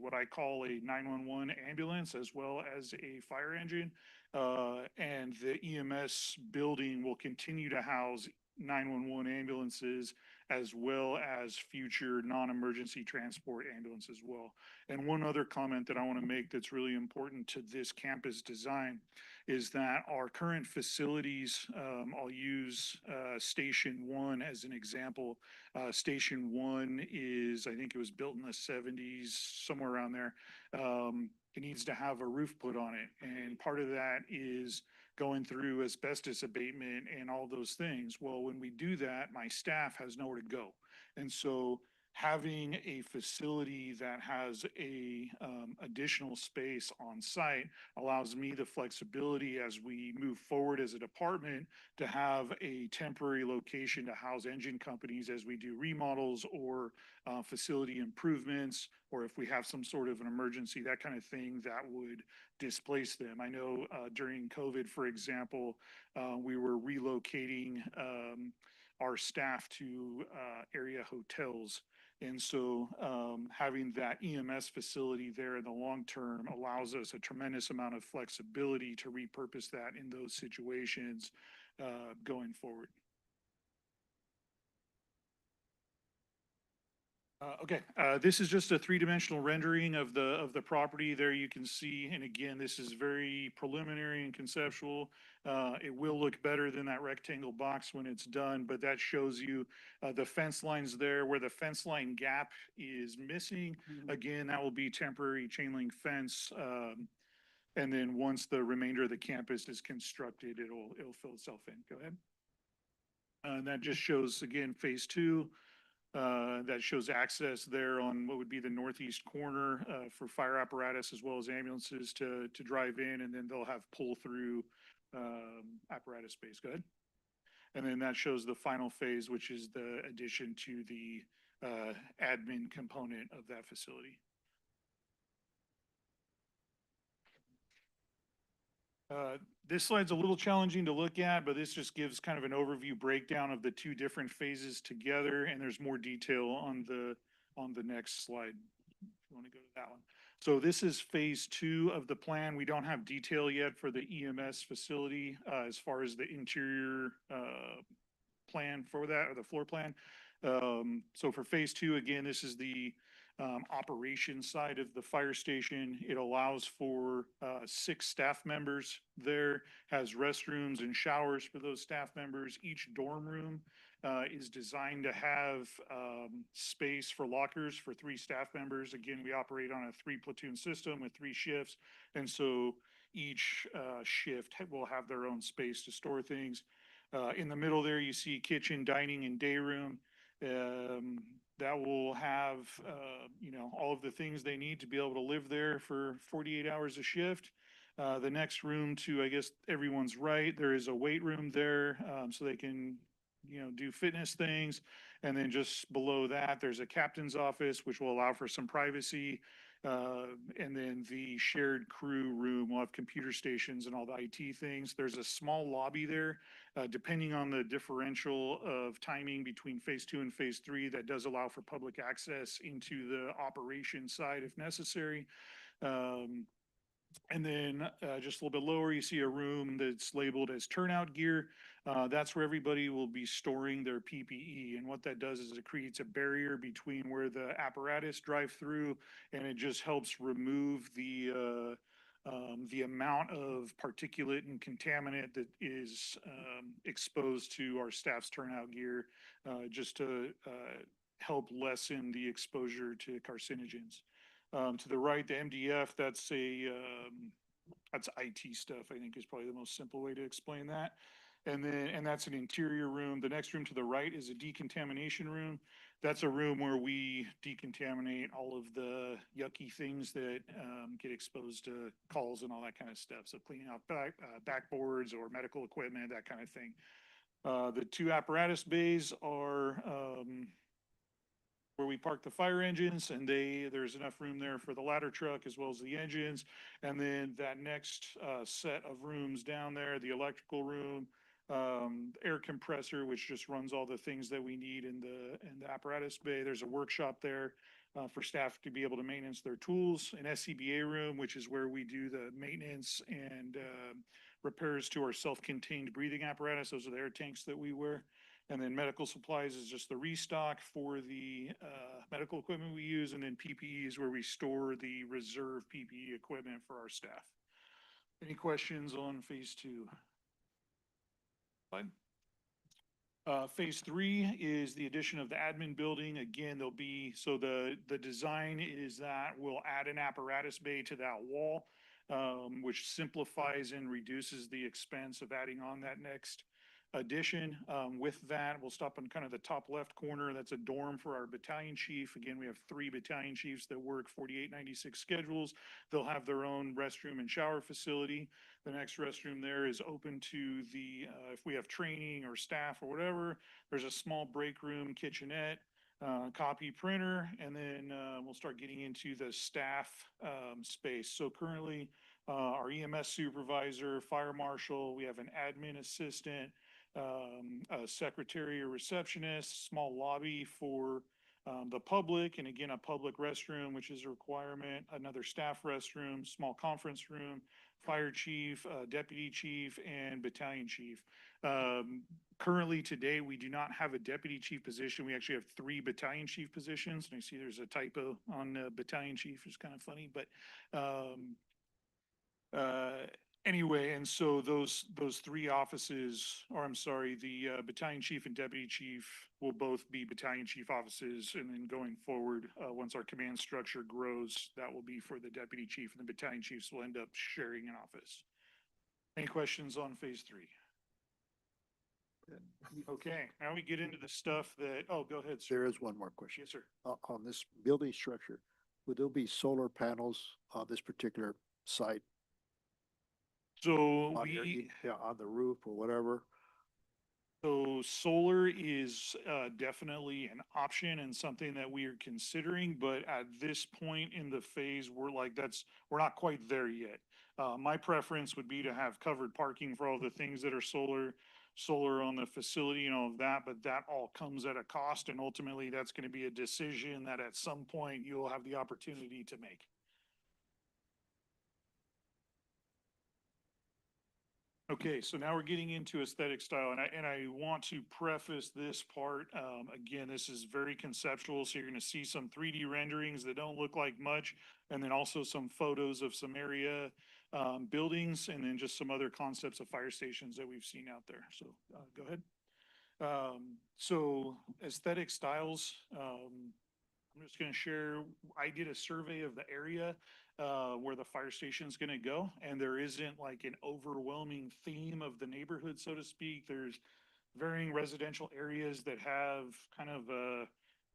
what I call a 911 ambulance as well as a fire engine. And the EMS building will continue to house 911 ambulances as well as future non-emergency transport ambulance as well. And one other comment that I want to make that's really important to this campus design is that our current facilities, I'll use Station 1 as an example. Station 1 I think it was built in the 70s, somewhere around there. It needs to have a roof put on it. And part of that is going through asbestos abatement and all those things. Well, when we do that, my staff has nowhere to go. And so having a facility that has a additional space on site allows me the flexibility as we move forward as a department to have a temporary location to house engine companies as we do remodels or facility improvements, or if we have some sort of an emergency, that kind of thing that would displace them. I know during COVID, for example, we were relocating our staff to area hotels. And so having that EMS facility there in the long term allows us a tremendous amount of flexibility to repurpose that in those situations going forward. This is just a three-dimensional rendering of the property. There you can see, and again, this is very preliminary and conceptual. It will look better than that rectangle box when it's done, but that shows you the fence lines there where the fence line gap is missing. Again, that will be temporary chain link fence. And then once the remainder of the campus is constructed, it'll fill itself in. Go ahead. And that just shows, again, phase two. That shows access there on what would be the northeast corner for fire apparatus as well as ambulances to drive in, and then they'll have pull-through apparatus space. Go ahead. And then that shows the final phase, which is the addition to the admin component of that facility. This slide's a little challenging to look at, but this just gives kind of an overview breakdown of the two different phases together, and there's more detail on the next slide. If you want to go to that one. So this is phase two of the plan. We don't have detail yet for the EMS facility as far as the interior plan for that, or the floor plan. So for phase two, again, this is the operations side of the fire station. It allows for 6 staff members there, has restrooms and showers for those staff members. Each dorm room is designed to have space for lockers for 3 staff members. Again, we operate on a 3-platoon system with 3 shifts. And so each shift will have their own space to store things. In the middle there, you see kitchen, dining, and day room. That will have, all of the things they need to be able to live there for 48 hours a shift. The next room to, I guess, everyone's right, there is a weight room there so they can, do fitness things. And then just below that, there's a captain's office, which will allow for some privacy. And then the shared crew room will have computer stations and all the IT things. There's a small lobby there. Depending on the differential of timing between phase 2 and phase 3, that does allow for public access into the operation side if necessary. And then just a little bit lower, you see a room that's labeled as turnout gear. That's where everybody will be storing their PPE. And what that does is it creates a barrier between where the apparatus drive through, and it just helps remove the amount of particulate and contaminant that is exposed to our staff's turnout gear, just to help lessen the exposure to carcinogens. To the right, the MDF, that's IT stuff, I think is probably the most simple way to explain that. And that's an interior room. The next room to the right is a decontamination room. That's a room where we decontaminate all of the yucky things that get exposed to calls and all that kind of stuff. So cleaning out backboards or medical equipment, that kind of thing. The two apparatus bays are where we park the fire engines, and there's enough room there for the ladder truck as well as the engines. And then that next set of rooms down there, the electrical room, air compressor, which just runs all the things that we need in the apparatus bay. There's a workshop there for staff to be able to maintenance their tools. An SCBA room, which is where we do the maintenance and repairs to our self-contained breathing apparatus. Those are the air tanks that we wear. And then medical supplies is just the restock for the medical equipment we use. And then PPE is where we store the reserve PPE equipment for our staff. Any questions on phase 2? Fine. Phase 3 is the addition of the admin building. Again, there'll be, so the design is that we'll add an apparatus bay to that wall, which simplifies and reduces the expense of adding on that next addition. With that, we'll stop on kind of the top left corner. That's a dorm for our battalion chief. Again, we have 3 battalion chiefs that work 4896 schedules. They'll have their own restroom and shower facility. The next restroom there is open to the, if we have training or staff or whatever, there's a small break room, kitchenette, copy printer, and then we'll start getting into the staff space. So currently, our EMS supervisor, fire marshal, we have an admin assistant, a secretary or receptionist, small lobby for the public, and again, a public restroom, which is a requirement, another staff restroom, small conference room, fire chief, deputy chief, and battalion chief. Currently today, we do not have a deputy chief position. We actually have 3 battalion chief positions. And I see there's a typo on battalion chief, it's kind of funny, but anyway, and so those 3 offices, or I'm sorry, the battalion chief and deputy chief will both be battalion chief offices. And then going forward, once our command structure grows, that will be for the deputy chief, and the battalion chiefs will end up sharing an office. Any questions on phase 3? Okay, now we get into the stuff that, oh, go ahead, sir. There is one more question. Yes, sir. On this building structure, would there be solar panels on this particular site? So On the roof or whatever? So solar is definitely an option and something that we are considering, but at this point in the phase, we're not quite there yet. My preference would be to have covered parking for all the things that are solar on the facility and all of that, but that all comes at a cost, and ultimately that's going to be a decision that at some point you'll have the opportunity to make. Okay, so now we're getting into aesthetic style, and I want to preface this part. Again, this is very conceptual, so you're going to see some 3D renderings that don't look like much, and then also some photos of some area buildings, and then just some other concepts of fire stations that we've seen out there. So go ahead. So aesthetic styles. I'm just going to share, I did a survey of the area where the fire station is going to go, and there isn't like an overwhelming theme of the neighborhood, so to speak. There's varying residential areas that have kind of a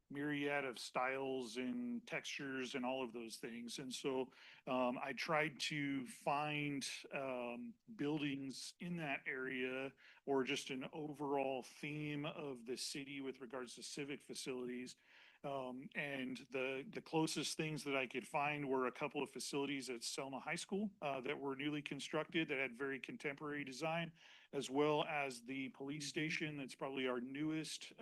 myriad of styles and textures and all of those things. And so I tried to find buildings in that area, or just an overall theme of the city with regards to civic facilities. And the closest things that I could find were a couple of facilities at Selma High School that were newly constructed that had very contemporary design, as well as the police station. That's probably our newest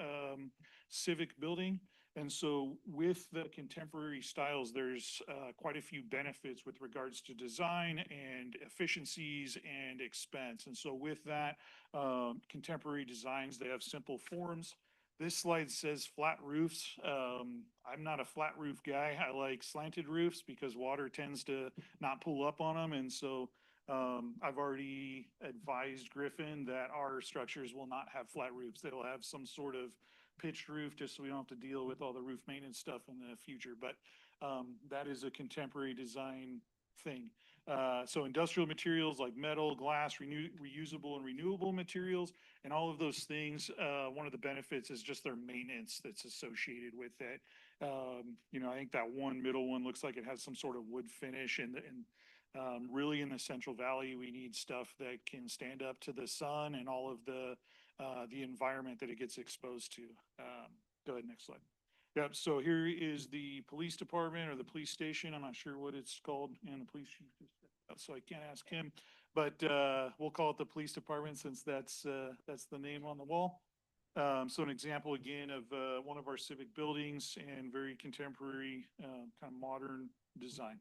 civic building. And so with the contemporary styles, there's quite a few benefits with regards to design and efficiencies and expense. And so with that, contemporary designs, they have simple forms. This slide says flat roofs. I'm not a flat roof guy. I like slanted roofs because water tends to not pull up on them. And so I've already advised Griffin that our structures will not have flat roofs. They'll have some sort of pitched roof just so we don't have to deal with all the roof maintenance stuff in the future. But that is a contemporary design thing. So industrial materials like metal, glass, reusable and renewable materials, and all of those things, one of the benefits is just their maintenance that's associated with it. You know, I think that one middle one looks like it has some sort of wood finish, and really in the Central Valley, we need stuff that can stand up to the sun and all of the environment that it gets exposed to. Go ahead, next slide. Yep, so here is the police department or the police station. I'm not sure what it's called, and the police chief just stepped out, so I can't ask him. But we'll call it the police department since that's the name on the wall. So an example again of one of our civic buildings and very contemporary, kind of modern design.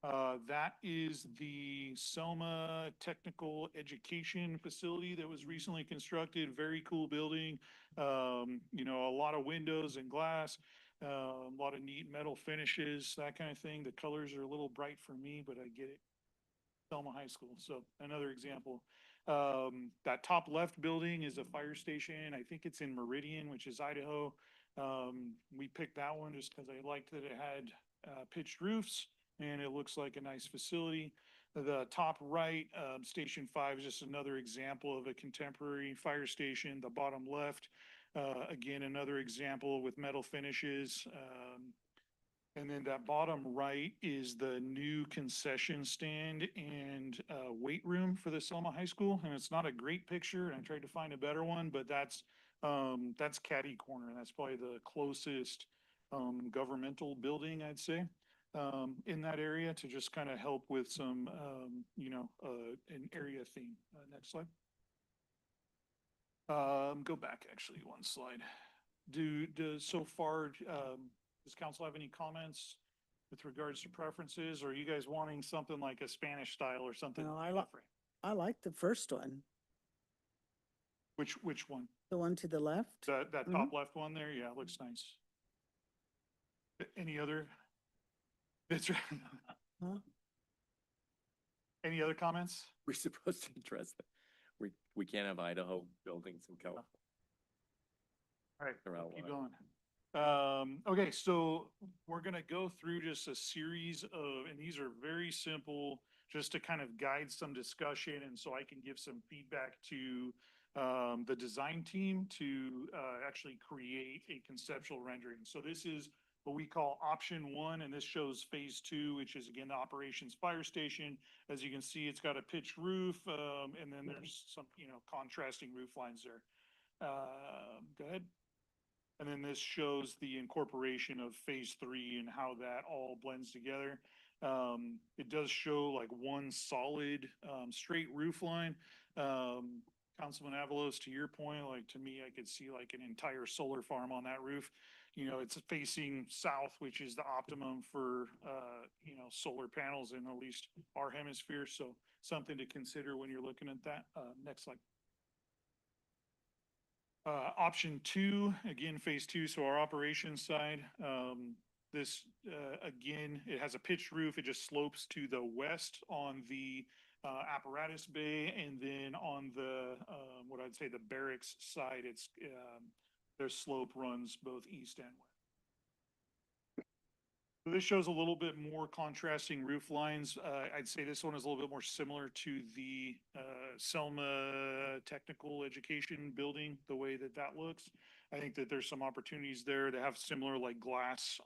That is the Selma Technical Education Facility that was recently constructed. Very cool building. You know, a lot of windows and glass, a lot of neat metal finishes, that kind of thing. The colors are a little bright for me, but I get it. Selma High School. So another example. That top left building is a fire station. I think it's in Meridian, which is Idaho. We picked that one just because I liked that it had pitched roofs, and it looks like a nice facility. The top right, Station 5 is just another example of a contemporary fire station. The bottom left, again, another example with metal finishes. And then that bottom right is the new concession stand and weight room for the Selma High School. And it's not a great picture, and I tried to find a better one, but that's Caddy Corner. That's probably the closest governmental building, I'd say, in that area to just kind of help with some, you know, an area theme. Next slide. Go back actually one slide. So far, does council have any comments with regards to preferences, or are you guys wanting something like a Spanish style or something No, different? I like the first one, Which one? the one to the left. That top left one there? Yeah, it looks nice. Any other? That's right. Huh? Any other comments? We're supposed to address that. We can't have Idaho buildings in California. All right, They're we'll keep outlawed. going. Okay, so we're gonna go through just a series of, and these are very simple, just to kind of guide some discussion, and so I can give some feedback to the design team to actually create a conceptual rendering. So this is what we call option 1, and this shows phase 2, which is again the operations fire station. As you can see, it's got a pitched roof, and then there's some, you know, contrasting roof lines there. Go ahead. And then this shows the incorporation of phase 3 and how that all blends together. It does show like one solid, straight roof line. Councilman Avalos, to your point, like to me, I could see like an entire solar farm on that roof. You know, it's facing south, which is the optimum for, you know, solar panels in at least our hemisphere. So something to consider when you're looking at that. Next slide. Option 2, again, phase 2, so our operations side. This, again, it has a pitched roof. It just slopes to the west on the apparatus bay, and then on the, what I'd say the barracks side, it's, their slope runs both east and west. So this shows a little bit more contrasting roof lines. I'd say this one is a little bit more similar to the Selma Technical Education building, the way that that looks. I think that there's some opportunities there to have similar like glass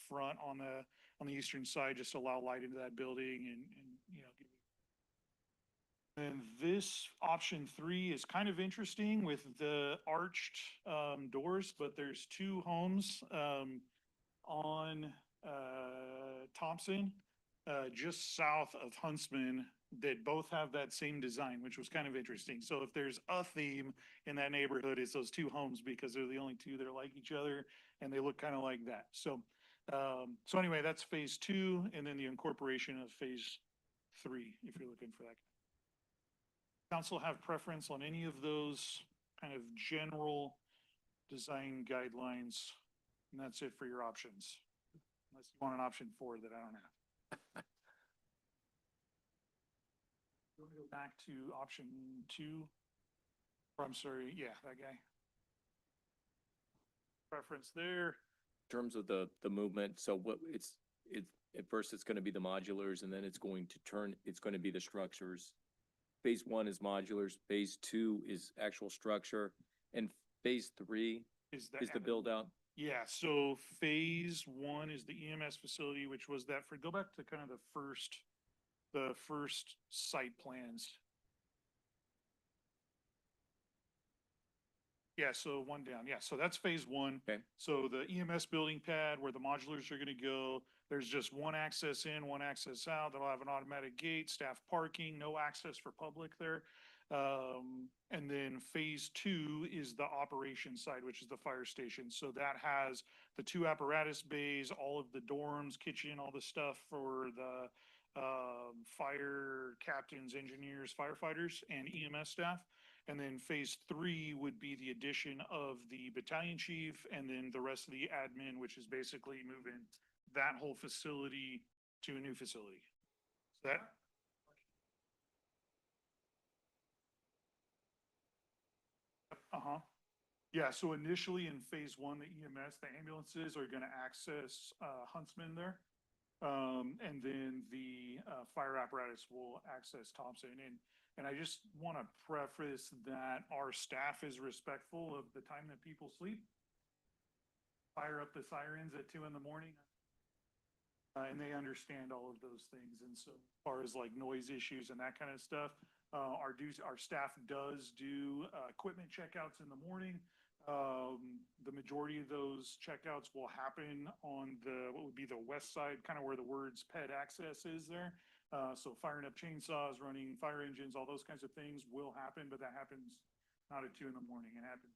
front on the eastern side, just to allow light into that building and you know, And this option 3 is kind of interesting with the arched doors, but there's two homes on Thompson, just south of Huntsman, that both have that same design, which was kind of interesting. So if there's a theme in that neighborhood, it's those two homes because they're the only two that are like each other and they look kind of like that. So, so anyway, that's phase 2, and then the incorporation of phase 3, if you're looking for that. Council have preference on any of those kind of general design guidelines? And that's it for your options. Unless you want an option 4 that I don't have. We'll go back to option 2. Or I'm sorry, yeah, that guy. Preference there. In terms of the movement, so what it's at first it's going to be the modulars, and then it's going to be the structures. Phase 1 is modulars, phase 2 is actual structure, and phase 3 is the build out. Yeah, so phase 1 is the EMS facility, which was that go back to kind of the first site plans. Yeah, so 1 down. Yeah, so that's phase 1. Okay. So the EMS building pad where the modulars are gonna go, there's just one access in, one access out. They'll have an automatic gate, staff parking, no access for public there. And then phase 2 is the operation side, which is the fire station. So that has the 2 apparatus bays, all of the dorms, kitchen, all the stuff for the fire captains, engineers, firefighters, and EMS staff. And then phase 3 would be the addition of the battalion chief and then the rest of the admin, which is basically moving that whole facility to a new facility. So that. Uh-huh. Yeah, so initially in phase 1, the EMS, the ambulances are gonna access Huntsman there. And then the fire apparatus will access Thompson. And I just want to preface that our staff is respectful of the time that people sleep. Fire up the sirens at 2 in the morning. And they understand all of those things. And so as far as like noise issues and that kind of stuff, our staff does do equipment checkouts in the morning. The majority of those checkouts will happen on what would be the west side, kind of where the words ped access is there. So firing up chainsaws, running fire engines, all those kinds of things will happen, but that happens not at 2 in the morning. It happens.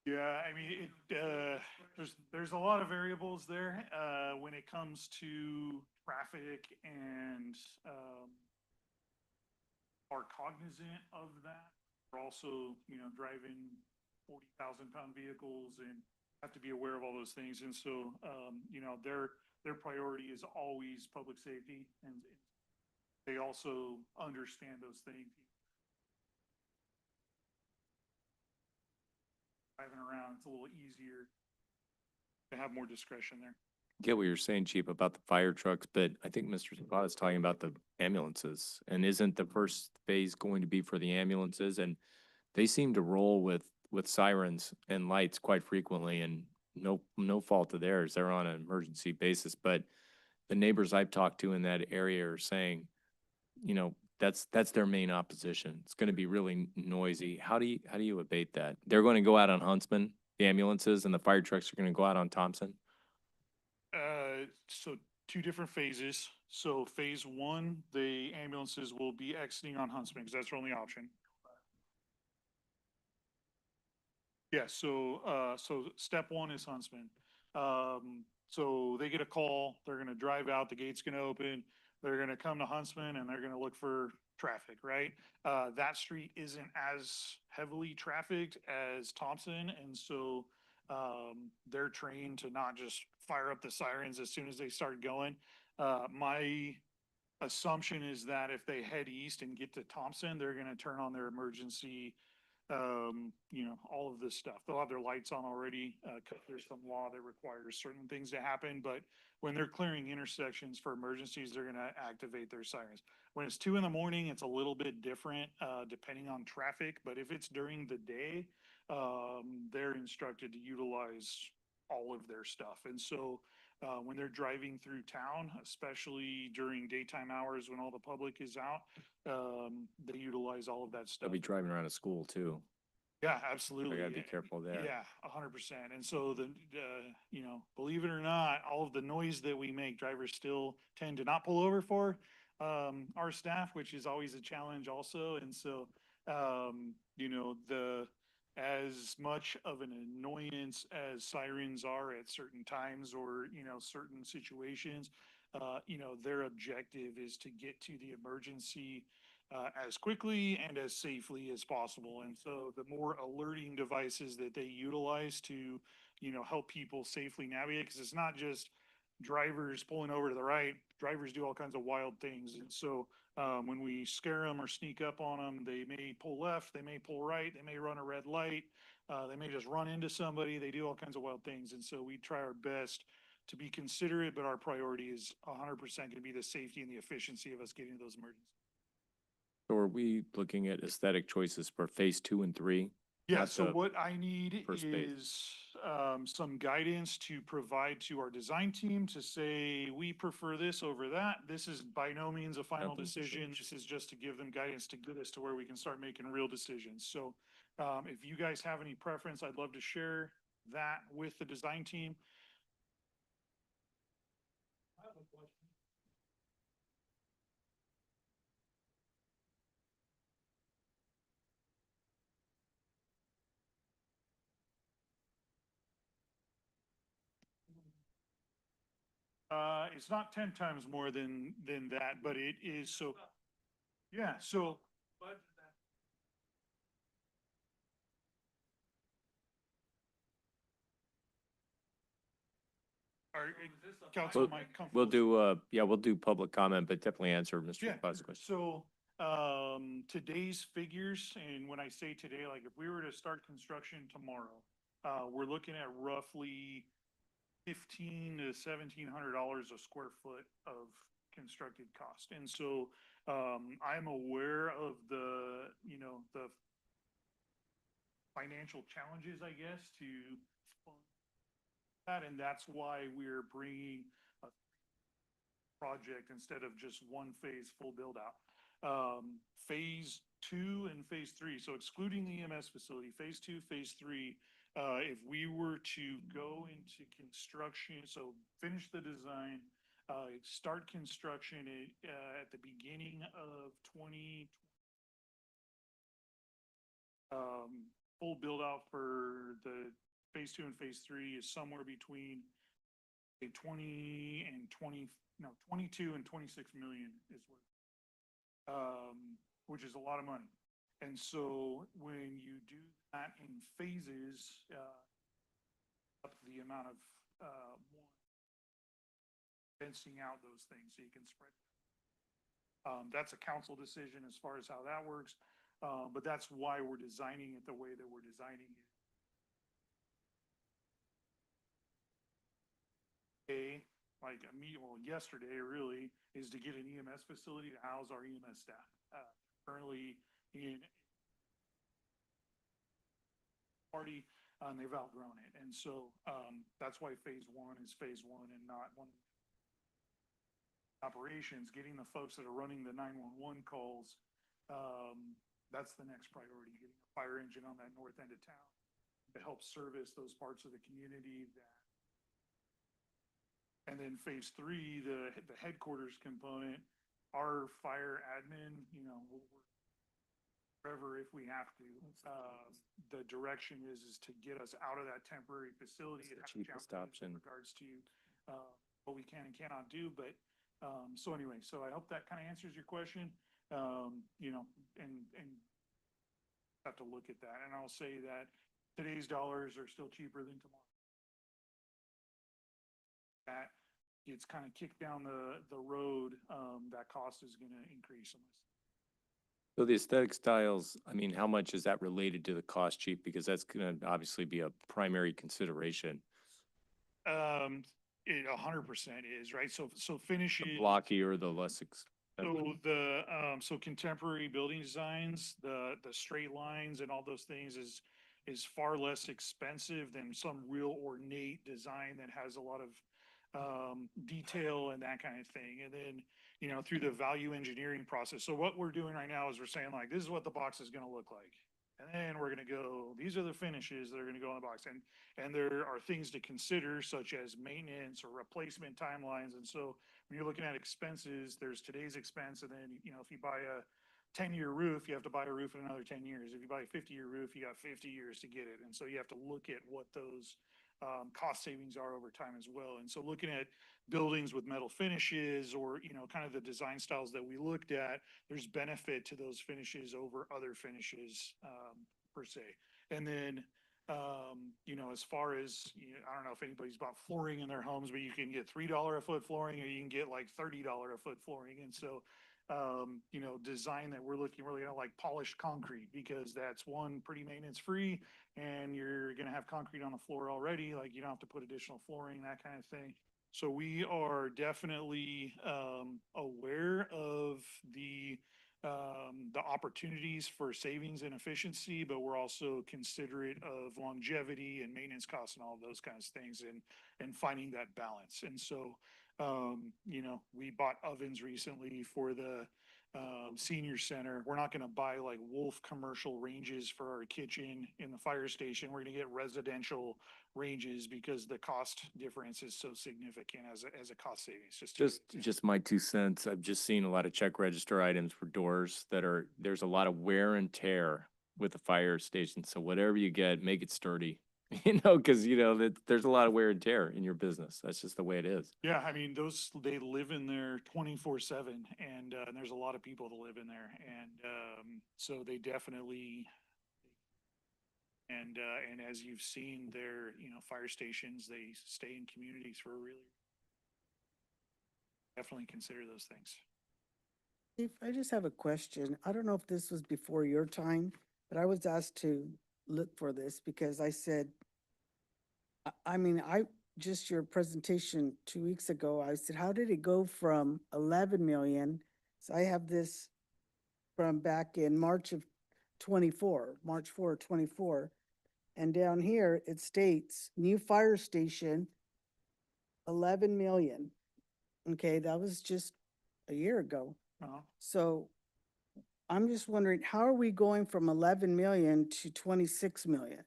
Yeah, I mean, there's a lot of variables there when it comes to traffic and are cognizant of that. We're also, driving 40,000-pound vehicles and have to be aware of all those things. And so, their priority is always public safety, and they also understand those things. Driving around, it's a little easier to have more discretion there. Get what you're saying, Chief, about the fire trucks, but I think Mr. Zapata is talking about the ambulances. And isn't the first phase going to be for the ambulances? And they seem to roll with sirens and lights quite frequently, and no fault of theirs. They're on an emergency basis. But the neighbors I've talked to in that area are saying, that's their main opposition. It's going to be really noisy. How do you abate that? They're going to go out on Huntsman, the ambulances, and the fire trucks are going to go out on Thompson? So 2 different phases. So phase 1, the ambulances will be exiting on Huntsman because that's their only option. Yeah, so step 1 is Huntsman. So they get a call, they're gonna drive out, the gate's gonna open, they're gonna come to Huntsman and they're gonna look for traffic, right? That street isn't as heavily trafficked as Thompson, and so they're trained to not just fire up the sirens as soon as they start going. My assumption is that if they head east and get to Thompson, they're gonna turn on their emergency all of this stuff. They'll have their lights on already, 'cause there's some law that requires certain things to happen, but when they're clearing intersections for emergencies, they're gonna activate their sirens. When it's 2 a.m, it's a little bit different, depending on traffic, but if it's during the day, they're instructed to utilize all of their stuff. And so, when they're driving through town, especially during daytime hours when all the public is out, they utilize all of that They'll stuff. be driving around a school too. Yeah, So absolutely. I gotta be careful there. Yeah, 100%. And so believe it or not, all of the noise that we make, drivers still tend to not pull over for, our staff, which is always a challenge also. And so, as much of an annoyance as sirens are at certain times or, certain situations, their objective is to get to the emergency as quickly and as safely as possible. And so the more alerting devices that they utilize to, help people safely navigate, because it's not just drivers pulling over to the right, drivers do all kinds of wild things. And so when we scare them or sneak up on them, they may pull left, they may pull right, they may run a red light, they may just run into somebody, they do all kinds of wild things. And so we try our best to be considerate, but our priority is 100% going to be the safety and the efficiency of us getting to those emergencies. So are we looking at aesthetic choices for phase 2 and 3? Yeah, Not so the what I need first phase. is some guidance to provide to our design team to say, we prefer this over that. This is by no means a final Nothing. decision. This is just to give them guidance to get us to where we can start making real decisions. So if you guys have any preference, I'd love to share that with the design team. I have a question. It's not 10 times more than that, but it is so, yeah, so. Are, Council, We'll, am I comfortable? we'll do public comment, but definitely answer Mr. Yeah, Claus' question. so, today's figures, and when I say today, like if we were to start construction tomorrow, we're looking at roughly $1,500 to $1,700 a square foot of constructed cost. And so, I'm aware of the financial challenges, I guess, to that, and that's why we're bringing a project instead of just one phase full build out. Phase 2 and phase 3, so excluding the EMS facility, phase 2, phase 3, if we were to go into construction, so finish the design, start construction at the beginning of 2020, full build out for the phase 2 and phase 3 is somewhere between a 22 and 26 million is what, which is a lot of money. And so when you do that in phases, up the amount of, fencing out those things so you can spread. That's a council decision as far as how that works. But that's why we're designing it the way that we're designing it. Yesterday really is to get an EMS facility to house our EMS staff. Currently in party, they've outgrown it. And so, that's why phase 1 is phase 1 and not one operations, getting the folks that are running the 911 calls. That's the next priority, getting a fire engine on that north end of town to help service those parts of the community that. And then phase 3, the headquarters component, our fire admin, we'll work wherever if we have to. The direction is to get us out of that temporary facility. It's the cheapest option. In regards to what we can and cannot do, but so anyway, so I hope that kind of answers your question. And have to look at that. And I'll say that today's dollars are still cheaper than tomorrow. That it's kind of kicked down the road, that cost is going to increase. So the aesthetic styles, I mean, how much is that related to the cost, chief? Because that's gonna obviously be a primary consideration. It 100% is, right? So The finishes. blocky or the less expensive. So so contemporary building designs, the straight lines and all those things is far less expensive than some real ornate design that has a lot of detail and that kind of thing. And then, you know, through the value engineering process. So what we're doing right now is we're saying like, this is what the box is gonna look like. And then we're gonna go, these are the finishes that are gonna go in the box. And there are things to consider such as maintenance or replacement timelines. And so when you're looking at expenses, there's today's expense, and then, you know, if you buy a 10-year roof, you have to buy a roof in another 10 years. If you buy a 50-year roof, you got 50 years to get it. And so you have to look at what those cost savings are over time as well. And so looking at buildings with metal finishes or, you know, kind of the design styles that we looked at, there's benefit to those finishes over other finishes per se. And then you know, as far as, you know, I don't know if anybody's bought flooring in their homes, but you can get $3 a foot flooring, or you can get like $30 a foot flooring. And so, you know, design that we're looking really at like polished concrete, because that's one, pretty maintenance free, and you're gonna have concrete on the floor already, like you don't have to put additional flooring, that kind of thing. So we are definitely aware of the opportunities for savings and efficiency, but we're also considerate of longevity and maintenance costs and all of those kinds of things, and finding that balance. And so, you know, we bought ovens recently for the senior center. We're not gonna buy like Wolf commercial ranges for our kitchen in the fire station. We're gonna get residential ranges because the cost difference is so significant as a cost savings. Just my 2 cents. I've just seen a lot of check register items for doors that are, there's a lot of wear and tear with the fire station. So whatever you get, make it sturdy. You know, because you know that there's a lot of wear and tear in your business. That's just the way it is. Yeah, I mean, they live in there 24/7, and there's a lot of people that live in there. And so they definitely, and as you've seen their, you know, fire stations, they stay in communities for a really, definitely consider those things. If I just have a question, I don't know if this was before your time, but I was asked to look for this because I said, I mean, just your presentation 2 weeks ago, I said, how did it go from 11 million? So I have this from back in March of 24, March 4, 24. And down here, it states, new fire station, 11 million. Okay, that was just a year ago. So I'm just wondering, how are we going from 11 million to 26 million?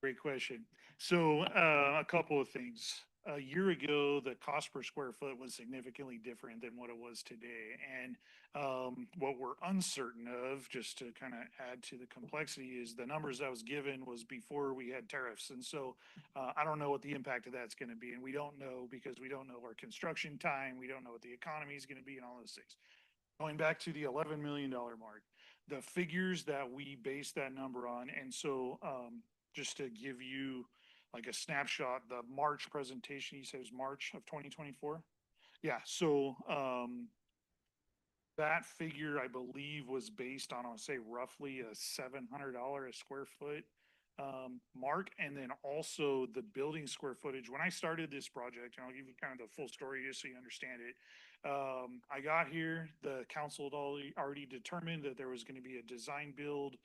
Great question. So, a couple of things. A year ago, the cost per square foot was significantly different than what it was today. And what we're uncertain of, just to kind of add to the complexity, is the numbers I was given was before we had tariffs. And so I don't know what the impact of that's going to be. And we don't know because we don't know our construction time. We don't know what the economy is going to be and all those things. Going back to the $11 million mark, the figures that we base that number on. And so just to give you like a snapshot, the March presentation, you said was March of 2024. Yeah, so that figure, I believe, was based on, I'll say roughly a $700 a square foot mark. And then also the building square footage. When I started this project, and I'll give you kind of the full story just so you understand it. I got here, the council had already determined that there was going to be a design build.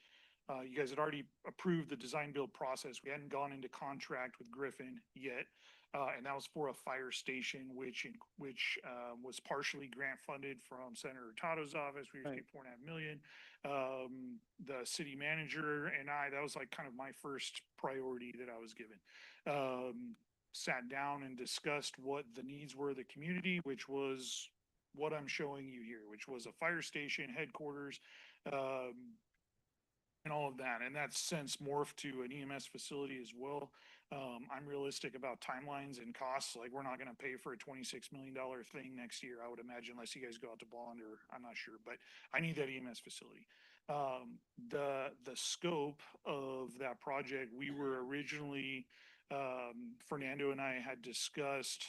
You guys had already approved the design build process. We hadn't gone into contract with Griffin yet. And that was for a fire station, which was partially grant funded from Senator Hurtado's office. We received 4.5 million. The city manager and that was like kind of my first priority that I was given. Sat down and discussed what the needs were of the community, which was what I'm showing you here, which was a fire station headquarters, and all of that. And that's since morphed to an EMS facility as well. I'm realistic about timelines and costs. Like, we're not going to pay for a $26 million thing next year, I would imagine, unless you guys go out to bond, or I'm not sure, but I need that EMS facility. The scope of that project, we were originally, Fernando and I had discussed,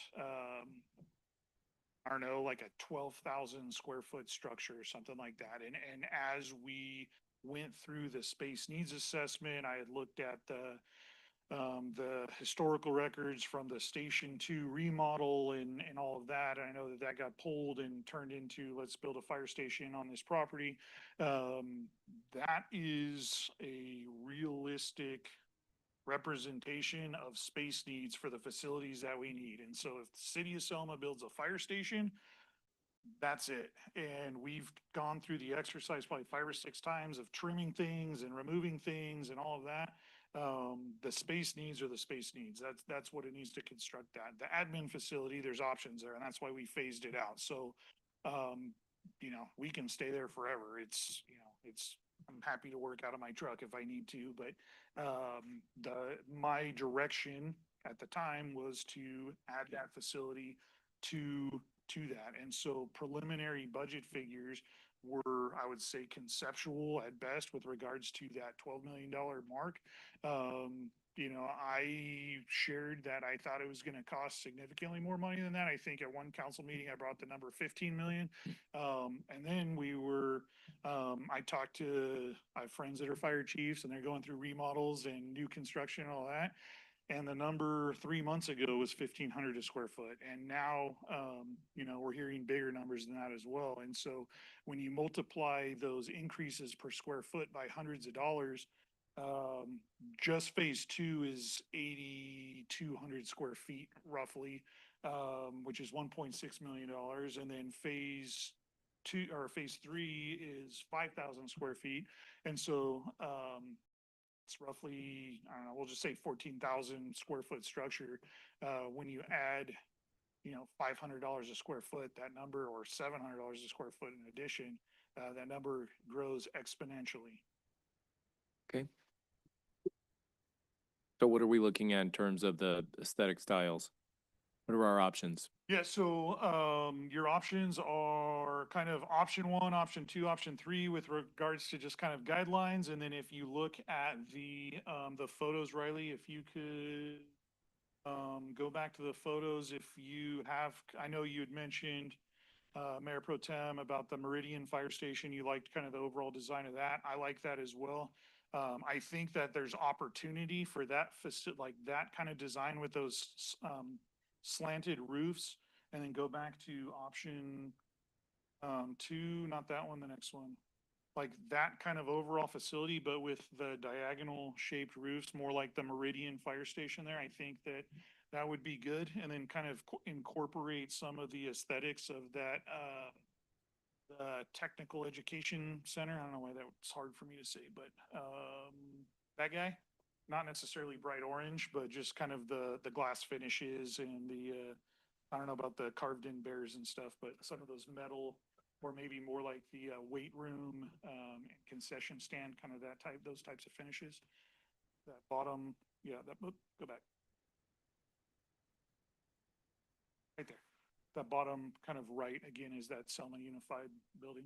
I don't know, like a 12,000 square foot structure or something like that. And as we went through the space needs assessment, I had looked at the historical records from the Station Two remodel and all of that. I know that that got pulled and turned into, let's build a fire station on this property. That is a realistic representation of space needs for the facilities that we need. And so if the city of Selma builds a fire station, that's it. And we've gone through the exercise probably 5 or 6 times of trimming things and removing things and all of that. The space needs are the space needs. That's what it needs to construct that. The admin facility, there's options there, and that's why we phased it out. So, we can stay there forever. I'm happy to work out of my truck if I need to, but, my direction at the time was to add that facility to that. And so preliminary budget figures were, I would say, conceptual at best with regards to that $12 million mark. I shared that I thought it was going to cost significantly more money than that. I think at one council meeting, I brought the number 15 million. And then I talked to, I have friends that are fire chiefs and they're going through remodels and new construction and all that. And the number 3 months ago was 1,500 a square foot. And now, we're hearing bigger numbers than that as well. And so when you multiply those increases per square foot by hundreds of dollars, just phase 2 is 8,200 square feet roughly, which is $1.6 million. And then phase 3 is 5,000 square feet. And so, it's roughly, I don't know, we'll just say 14,000 square foot structure. When you add, $500 a square foot, that number, or $700 a square foot in addition, that number grows exponentially. Okay. So what are we looking at in terms of the aesthetic styles? What are our options? Yeah, so your options are kind of option 1, option 2, option 3 with regards to just kind of guidelines. And then if you look at the photos, Riley, if you could go back to the photos, if you have, I know you had mentioned Mayor Pro Tem about the Meridian Fire Station. You liked kind of the overall design of that. I like that as well. I think that there's opportunity for that like that kind of design with those slanted roofs, and then go back to option 2, not that one, the next one. Like that kind of overall facility, but with the diagonal shaped roofs, more like the Meridian Fire Station there. I think that would be good. And then kind of incorporate some of the aesthetics of that, the Technical Education Center. I don't know why that's hard for me to say, but that guy, not necessarily bright orange, but just kind of the glass finishes and I don't know about the carved in bears and stuff, but some of those metal, or maybe more like the weight room and concession stand, kind of those types of finishes. That bottom, go back. Right there. That bottom kind of right, again, is that Selma Unified Building.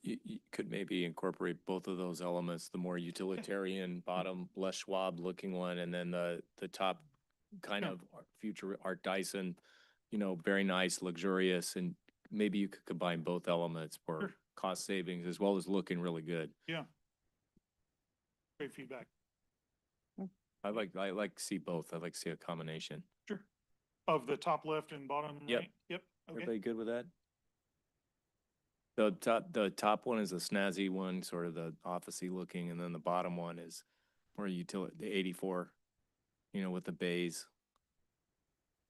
You could maybe incorporate both of those elements, the more utilitarian bottom, less Schwab looking one, and then the top kind of future Art Dyson, very nice, luxurious, and maybe you could combine both elements for cost savings as well as looking really good. Yeah. Great feedback. I like to see both. I like to see a combination. Sure. Of the top left and bottom Yep. right? Yep. Okay. Everybody good with that? The top one is a snazzy one, sort of the officey looking, and then the bottom one is more utility, the 84, with the bays.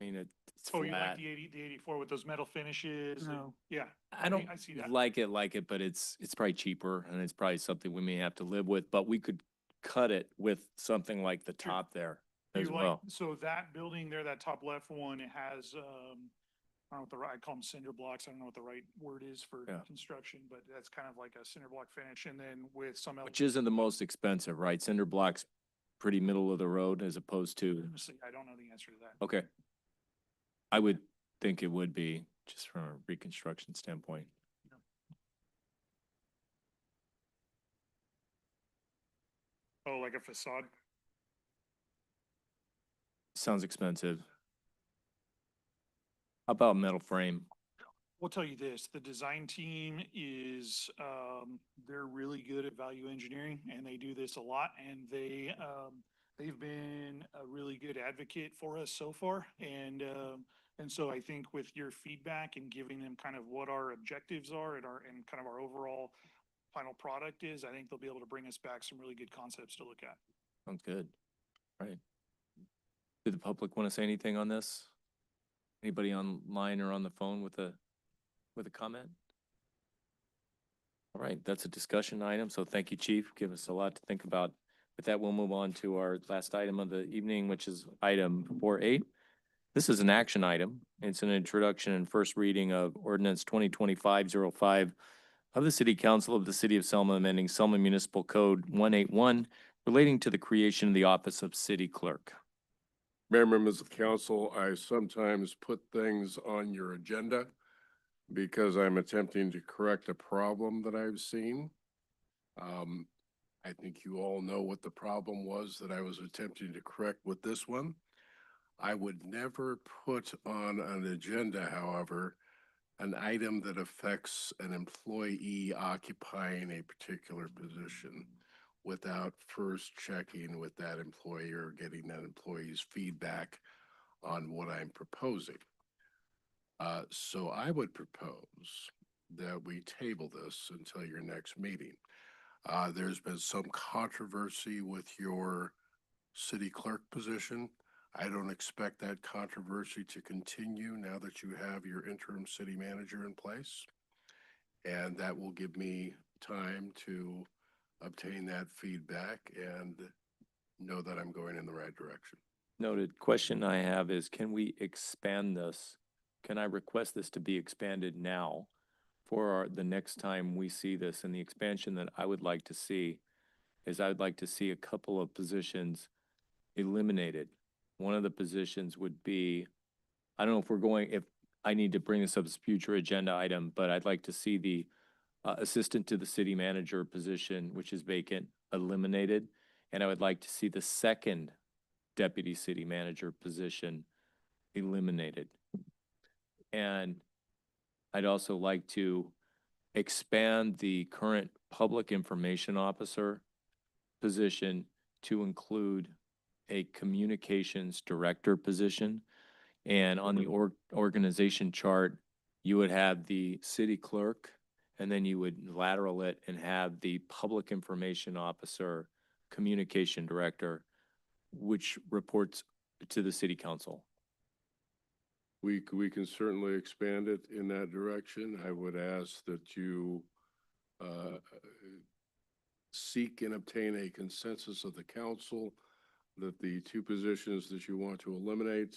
I mean, it's Oh, you like flat. the 84 with those metal finishes? and- No. Yeah. I don't I see that. like it, but it's probably cheaper, and it's probably something we may have to live with, but we could cut it with something like the Sure. top there You as like- well. So that building there, that top left one, it has, I don't know I call them cinder blocks. I don't know what the right word is for Yeah. construction, but that's kind of like a cinder block finish. And then with some. Which isn't the most expensive, right? Cinder blocks, pretty middle of the road as opposed to, Honestly, I don't know the answer to that. okay. I would think it would be, just from a reconstruction standpoint. Oh, like a facade? Sounds expensive. How about metal frame? We'll tell you this, the design team is, they're really good at value engineering and they do this a lot and they've been a really good advocate for us so far. And so I think with your feedback and giving them kind of what our objectives are and kind of our overall final product is, I think they'll be able to bring us back some really good concepts to look at. Sounds good. Right. Did the public want to say anything on this? Anybody online or on the phone with a comment? All right, that's a discussion item, so thank you, Chief. Give us a lot to think about. With that, we'll move on to our last item of the evening, which is item 4.8. This is an action item. It's an introduction and first reading of Ordinance 2025-05 of the City Council of the City of Selma, amending Selma Municipal Code 181 relating to the creation of the Office of City Clerk. Mayor, members of council, I sometimes put things on your agenda because I'm attempting to correct a problem that I've seen. I think you all know what the problem was that I was attempting to correct with this one. I would never put on an agenda, however, an item that affects an employee occupying a particular position without first checking with that employee or getting that employee's feedback on what I'm proposing. So I would propose that we table this until your next meeting. There's been some controversy with your city clerk position. I don't expect that controversy to continue now that you have your interim city manager in place. And that will give me time to obtain that feedback and know that I'm going in the right direction. Noted. Question I have is, can we expand this? Can I request this to be expanded now for the next time we see this? And the expansion that I would like to see is I would like to see a couple of positions eliminated. One of the positions would be, I don't know if I need to bring this up as a future agenda item, but I'd like to see the assistant to the city manager position, which is vacant, eliminated. And I would like to see the second deputy city manager position eliminated. And I'd also like to expand the current public information officer position to include a communications director position. And on the organization chart, you would have the city clerk, and then you would lateral it and have the public information officer, communication director, which reports to the city council. We can certainly expand it in that direction. I would ask that you seek and obtain a consensus of the council that the two positions that you want to eliminate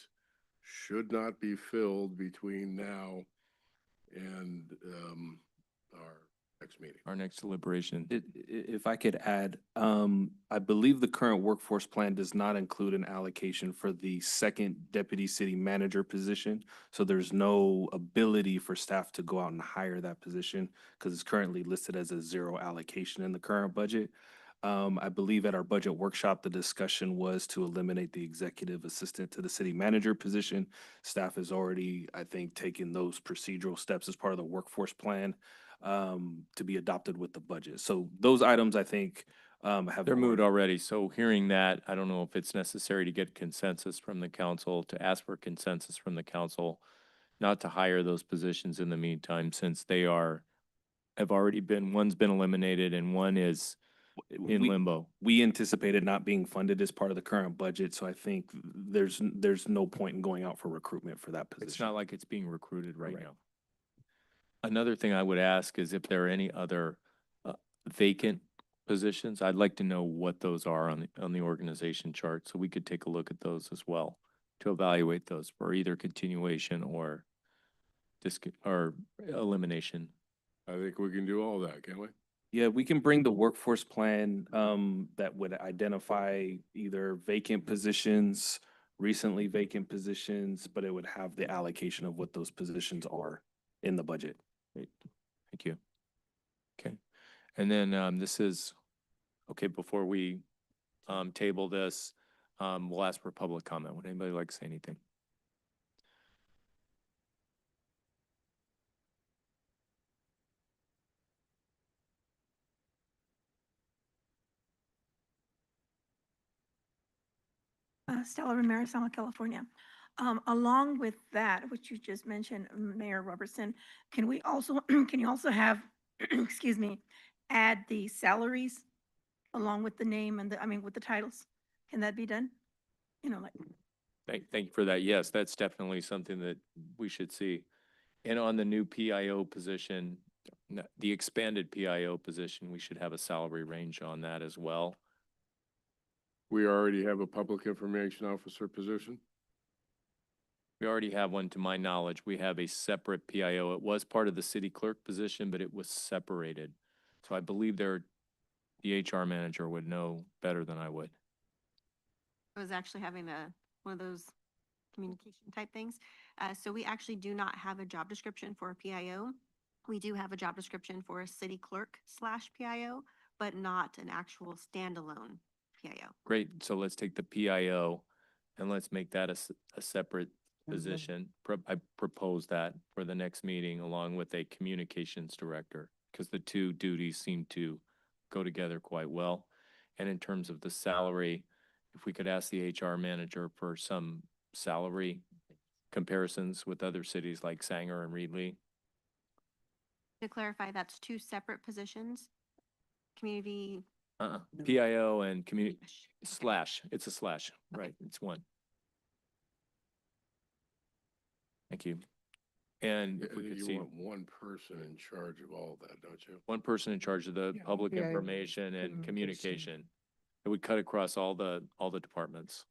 should not be filled between now and our next meeting. Our next deliberation. If I could add, I believe the current workforce plan does not include an allocation for the second deputy city manager position. So there's no ability for staff to go out and hire that position because it's currently listed as a zero allocation in the current budget. I believe at our budget workshop, the discussion was to eliminate the executive assistant to the city manager position. Staff has already, I think, taken those procedural steps as part of the workforce plan to be adopted with the budget. So those items, I think, have. They're moved already. So hearing that, I don't know if it's necessary to get consensus from the council, to ask for consensus from the council, not to hire those positions in the meantime, since they have already been, one's been eliminated and one is in limbo. We anticipated not being funded as part of the current budget, so I think there's no point in going out for recruitment for that position. It's not like it's being recruited right now. Another thing I would ask is if there are any other vacant positions. I'd like to know what those are on the organization chart, so we could take a look at those as well to evaluate those for either continuation or elimination. I think we can do all that, can't we? Yeah, we can bring the workforce plan that would identify either vacant positions, recently vacant positions, but it would have the allocation of what those positions are in the budget. Great. Thank you. Okay. And then this is, okay, before we table this, we'll ask for public comment. Would anybody like to say anything? Stella Ramirez, Selma, California. Along with that, which you just mentioned, Mayor Robertson, can we also, can you also have, excuse me, add the salaries along with the name and with the titles? Can that be done? You know, like, Thank you for that. Yes, that's definitely something that we should see. And on the new PIO position, the expanded PIO position, we should have a salary range on that as well. We already have a public information officer position. We already have one, to my knowledge. We have a separate PIO. It was part of the city clerk position, but it was separated. So I believe the HR manager would know better than I would. I was actually having one of those communication type things. So we actually do not have a job description for a PIO. We do have a job description for a city clerk / PIO, but not an actual standalone PIO. Great. So let's take the PIO and let's make that a separate position. I propose that for the next meeting along with a communications director, because the two duties seem to go together quite well. And in terms of the salary, if we could ask the HR manager for some salary comparisons with other cities like Sanger and Reedley. To clarify, that's two separate positions. Community. No. PIO and community slash, it's a slash, right? It's one. Thank you. And if we could You see want one person in charge of all that, don't you? one person in charge of the public PIO information and communication. communication. It would cut across all the departments.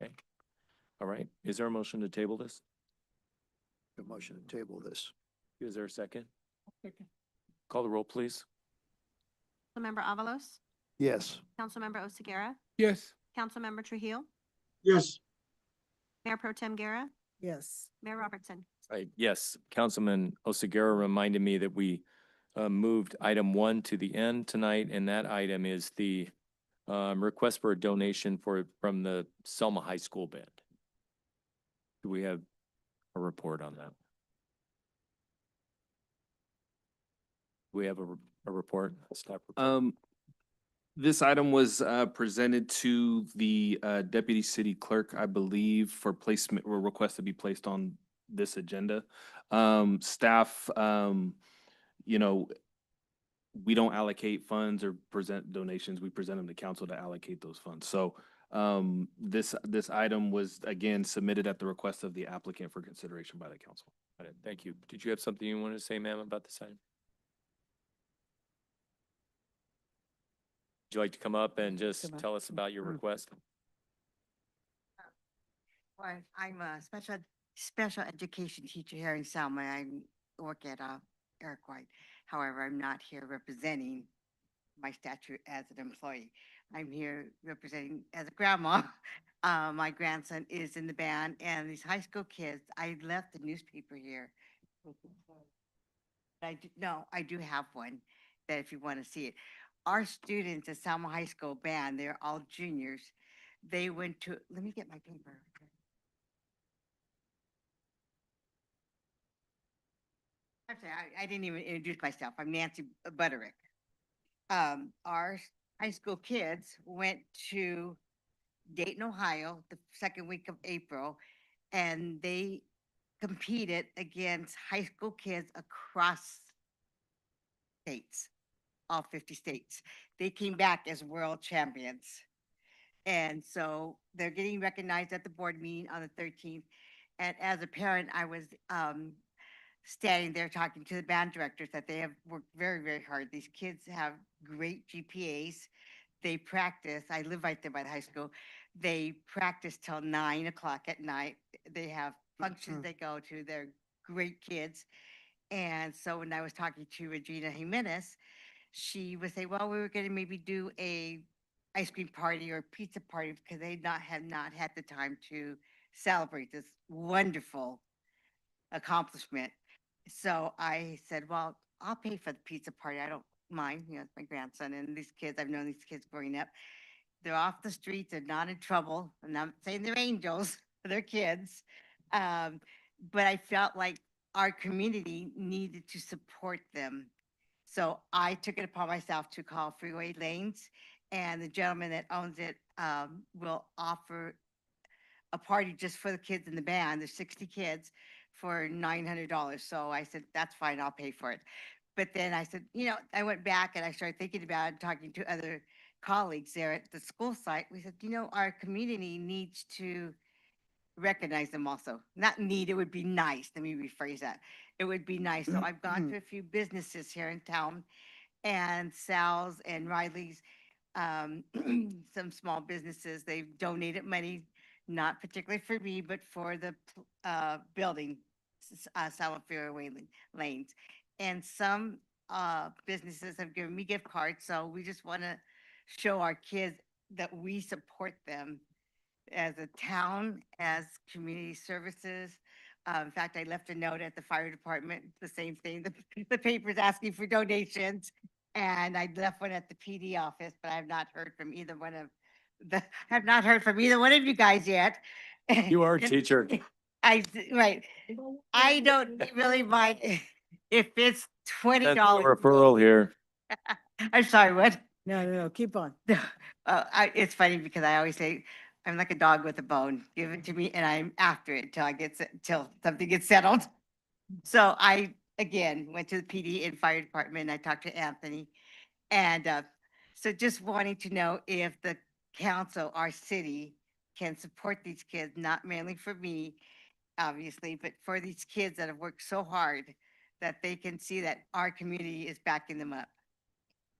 Okay. All right. Is there a motion to table this? A motion to table this. Is there a second? Call the roll, please. Councilmember Avalos, Yes. Councilmember Oseguera, Yes. Councilmember Trujillo, Yes. Mayor Pro Tem Guerra, Yes. Mayor Robertson. Right. Yes, Councilman Oseguera reminded me that we moved item 1 to the end tonight, and that item is the request for a donation from the Selma High School band. Do we have a report on that? Do we have a report, a staff report? This item was presented to the deputy city clerk, I believe, for placement or request to be placed on this agenda. Staff, you know, we don't allocate funds or present donations. We present them to council to allocate those funds. So this item was again submitted at the request of the applicant for consideration by the council. Got it. Thank you. Did you have something you wanted to say, ma'am, about this item? Would you like to come up and just tell us about your request? Well, I'm a special education teacher here in Selma. I work at Eric White. However, I'm not here representing my statute as an employee. I'm here representing as a grandma. My grandson is in the band, and these high school kids, I left the newspaper here. I do have one that if you want to see it. Our students at Selma High School band, they're all juniors. They went to, let me get my paper. Actually, I didn't even introduce myself. I'm Nancy Butterick. Our high school kids went to Dayton, Ohio, the second week of April, and they competed against high school kids across states, all 50 states. They came back as world champions. And so they're getting recognized at the board meeting on the 13th. And as a parent, I was standing there talking to the band directors that they have worked very, very hard. These kids have great GPAs. They practice. I live right there by the high school. They practice till 9 o'clock at night. They have functions they go to. They're great kids. And so when I was talking to Regina Jimenez, she would say, well, we were going to maybe do a ice cream party or pizza party because they have not had the time to celebrate this wonderful accomplishment. So I said, well, I'll pay for the pizza party. I don't mind. You know, it's my grandson and these kids. I've known these kids growing up. They're off the streets. They're not in trouble. I'm not saying they're angels. They're kids. But I felt like our community needed to support them. So I took it upon myself to call Freeway Lanes and the gentleman that owns it, will offer a party just for the kids in the band. There's 60 kids for $900. So I said, that's fine, I'll pay for it. But then I said, I went back and I started thinking about it, talking to other colleagues there at the school site. We said, our community needs to recognize them also. Not need, it would be nice. Let me rephrase that. It would be nice. So I've gone to a few businesses here in town, and Sal's and Riley's, some small businesses. They've donated money, not particularly for me, but for the building, Selma Fairway Lanes. And some businesses have given me gift cards. So we just want to show our kids that we support them as a town, as community services. In fact, I left a note at the fire department, the same thing, the paper's asking for donations. And I left one at the PD office, but I have not heard from either one of have not heard from either one of you guys yet. You are a teacher. Right. I don't really mind if it's $20. That's a referral here. I'm sorry, what? No, keep on. It's funny because I always say, I'm like a dog with a bone. Give it to me and I'm after it till something gets settled. So I, again, went to the PD and fire department. I talked to Anthony. And so just wanting to know if the council, our city, can support these kids, not mainly for me, obviously, but for these kids that have worked so hard that they can see that our community is backing them up.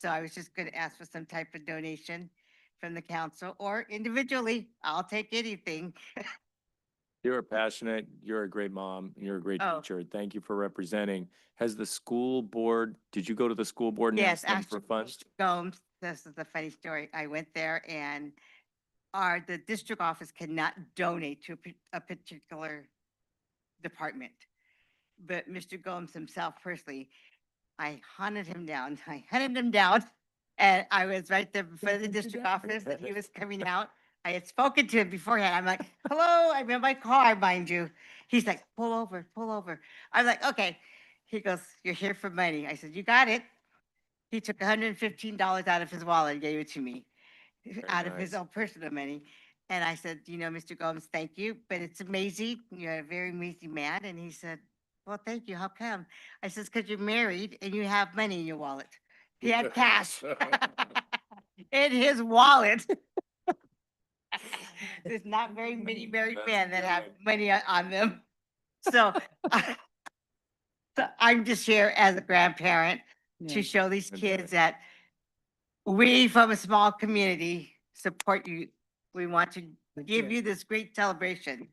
So I was just going to ask for some type of donation from the council or individually. I'll take anything. You're passionate, you're a great mom, you're a great Oh. teacher. Thank you for representing. Has the school board, did you go to the school board and Yes, ask them actually, for funds? Mr. Gomes, this is a funny story. I went there and the district office cannot donate to a particular department. But Mr. Gomes himself personally, I hunted him down. And I was right there before the district office and he was coming out. I had spoken to him beforehand. I'm like, hello, I'm in my car, mind you. He's like, pull over, pull over. I'm like, okay. He goes, you're here for money. I said, you got it. He took $115 out of his wallet and gave it to me, out of his nice. own personal money. And I said, Mr. Gomes, thank you, but it's amazing. You're a very amazing man. And he said, well, thank you. How come? I says, because you're married and you have money in your wallet. He had cash in his wallet. There's not very many married men that have money on them. So, so I'm just here as a grandparent to Yeah. show these kids that we from a small community support you. We want to give you this great celebration.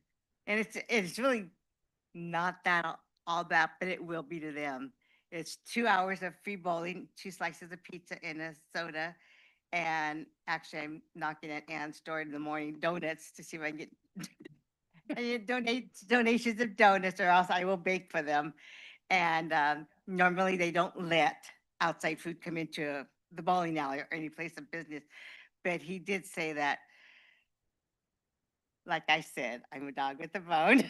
And it's really not that all that, but it will be to them. It's 2 hours of free bowling, 2 slices of pizza and a soda. And actually I'm knocking at Ann's door in the morning, donuts, to see if I can get donations of donuts, or else I will bake for them. And normally they don't let outside food come into the bowling alley or any place of business. But he did say that, like I said, I'm a dog with a bone.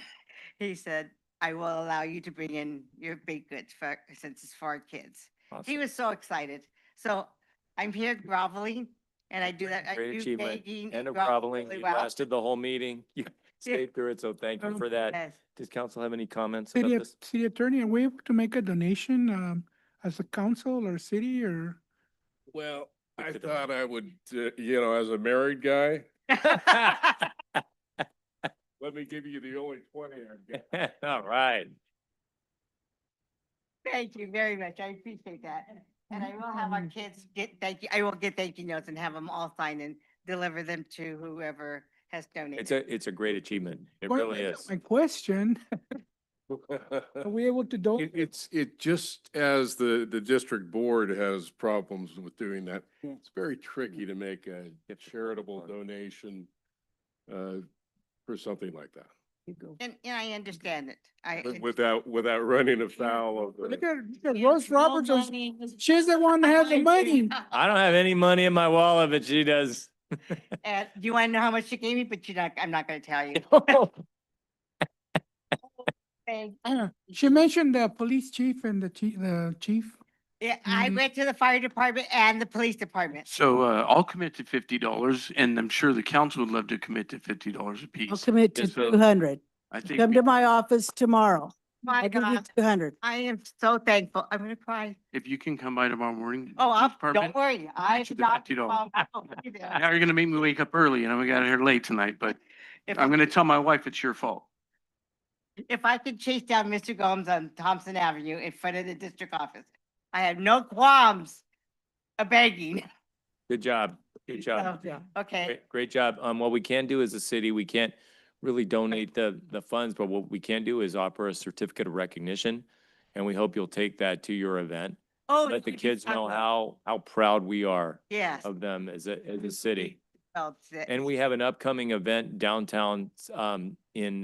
He said, I will allow you to bring in your baked goods since it's for our kids. He Awesome. was so excited. So I'm here groveling and I do that. I Great do achievement. begging And no grovel groveling. really You well. lasted the whole meeting. You stayed through it, so thank you for that. Yes. Does council have any comments about City, this? city attorney, are we able to make a donation, as a council or city or? Well, I thought I would, as a married guy, let me give you the only 20 I've got. All right. Thank you very much. I appreciate that. And I will have our kids I will get thank you notes and have them all sign and deliver them to whoever has donated. It's a great achievement. It Well, really is. My question, are we able to donate? It just as the district board has problems with doing that, it's very tricky to make a charitable donation for something like that. And I understand it. Without running afoul of Look the. at Rose Roberts, she's the one that has the money. I don't have any money in my wallet, but she does. And do you want to know how much she gave me? But I'm not going to tell you. Thanks. She mentioned the police chief and the chief. Yeah, I went to the fire department and the police department. So, I'll commit to $50 and I'm sure the council would love to commit to $50 a piece. I'll commit to And so 200. I think. Come to my office tomorrow. My I'll give you God, 200. I am so thankful. I'm gonna cry. If you can come by tomorrow morning. Oh, police don't department, worry. I you the got $50. you there. Now you're gonna make me wake up early and we got here late tonight, but If I'm gonna tell my wife it's your fault. if I could chase down Mr. Gomes on Thompson Avenue in front of the district office, I have no qualms of begging. Good job. Good job. Okay, Great job. What we can do as a city, we can't really donate the funds, but what we can do is offer a certificate of recognition. And we hope you'll take that to your event. oh. Let the you kids talk know about- how proud we are Yes. of them as a city. felt that- And we have an upcoming event downtown in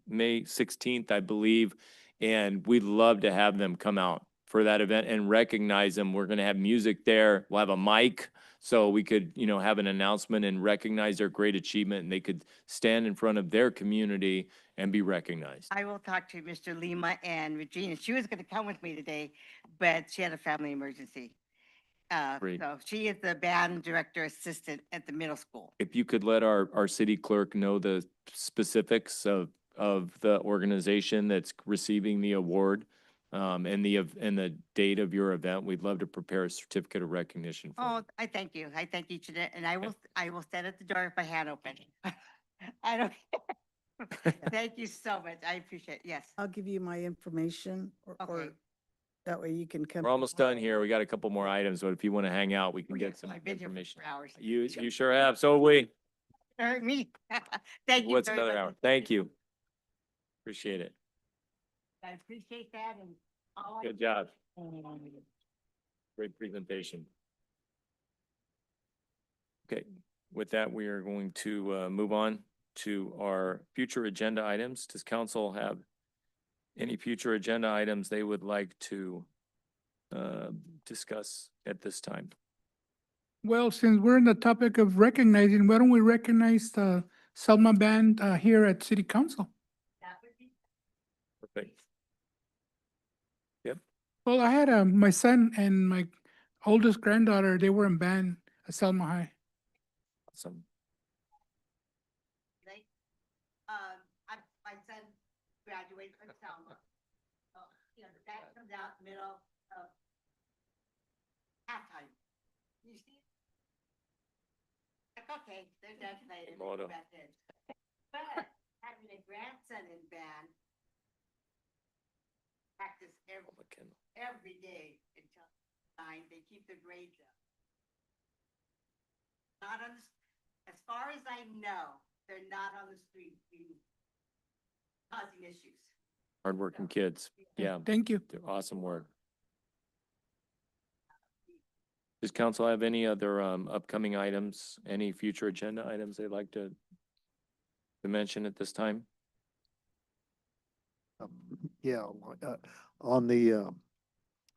May 16th, I believe. And we'd love to have them come out for that event and recognize them. We're going to have music there. We'll have a mic so we could, have an announcement and recognize their great achievement, and they could stand in front of their community and be recognized. I will talk to Mr. Lima and Regina. She was gonna come with me today, but she had a family emergency. Great. So she is the band director assistant at the middle school. If you could let our city clerk know the specifics of the organization that's receiving the award, and the date of your event, we'd love to prepare a certificate of recognition for Oh, you. I thank you. I thank each and and I will stand at the door with my hand open. I don't. Thank you so much. I appreciate it. Yes. I'll give you my information or Okay. that way you can come. We're almost done here. We got a couple more items, but if you want to hang out, we can Oh, get yes, some I've been here information. for hours. You sure have. So have we. Hurt me. Thank you. What's very another much. hour? Thank you. Appreciate it. I appreciate that and all. Good job. Great presentation. Okay, with that, we are going to move on to our future agenda items. Does council have any future agenda items they would like to discuss at this time? Well, since we're in the topic of recognizing, why don't we recognize the Selma Band here at City Council? That would be Perfect. Yep, Well, I had my son and my oldest granddaughter, they were in band at Selma High. awesome. like, my son graduated from Selma. So, that comes out middle of halftime. You see? Like, okay, they're done tonight. and we'll go Motto. back in. But having a grandson in band, practice every day until 9, they keep their grades up. Not on, as far as I know, they're not on the street causing issues. Hardworking kids. Yeah, Thank you. they're awesome work. Does council have any other upcoming items, any future agenda items they'd like to mention at this time? Yeah, on the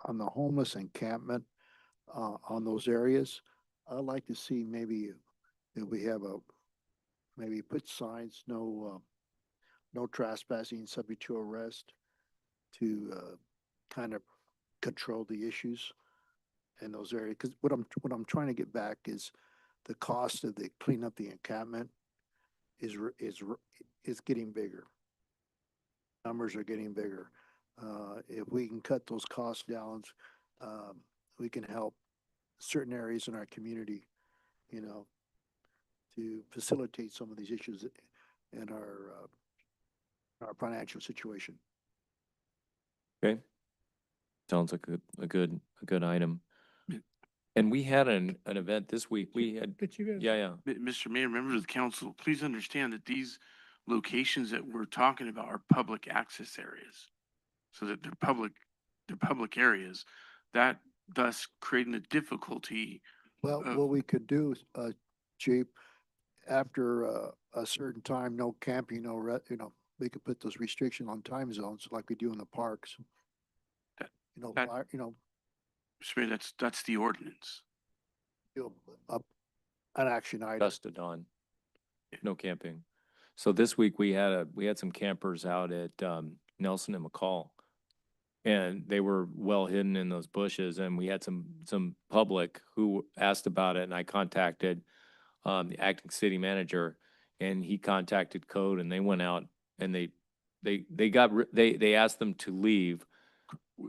homeless encampment, on those areas, I'd like to see maybe if we have maybe put signs, no trespassing, subject to arrest, to kind of control the issues in those areas. Because what I'm trying to get back is the cost of the clean up the encampment is getting bigger. Numbers are getting bigger. If we can cut those costs down, we can help certain areas in our community, to facilitate some of these issues in our financial situation. Okay. Sounds like a good item. And we had an event this week. We had, Did you guys? yeah. Mr. Mayor, members of the council, please understand that these locations that we're talking about are public access areas. So that they're public areas, that thus creating a difficulty. Well, what we could do, Chief, after a certain time, no camping, we could put those restrictions on time zones like we do in the parks. That- Fire, Mr. Mayor, that's the ordinance. an action item. Dusted on. No camping. So this week we had some campers out at Nelson and McCall. and they were well hidden in those bushes, and we had some public who asked about it, and I contacted the acting city manager, and he contacted code, and they went out and they asked them to leave.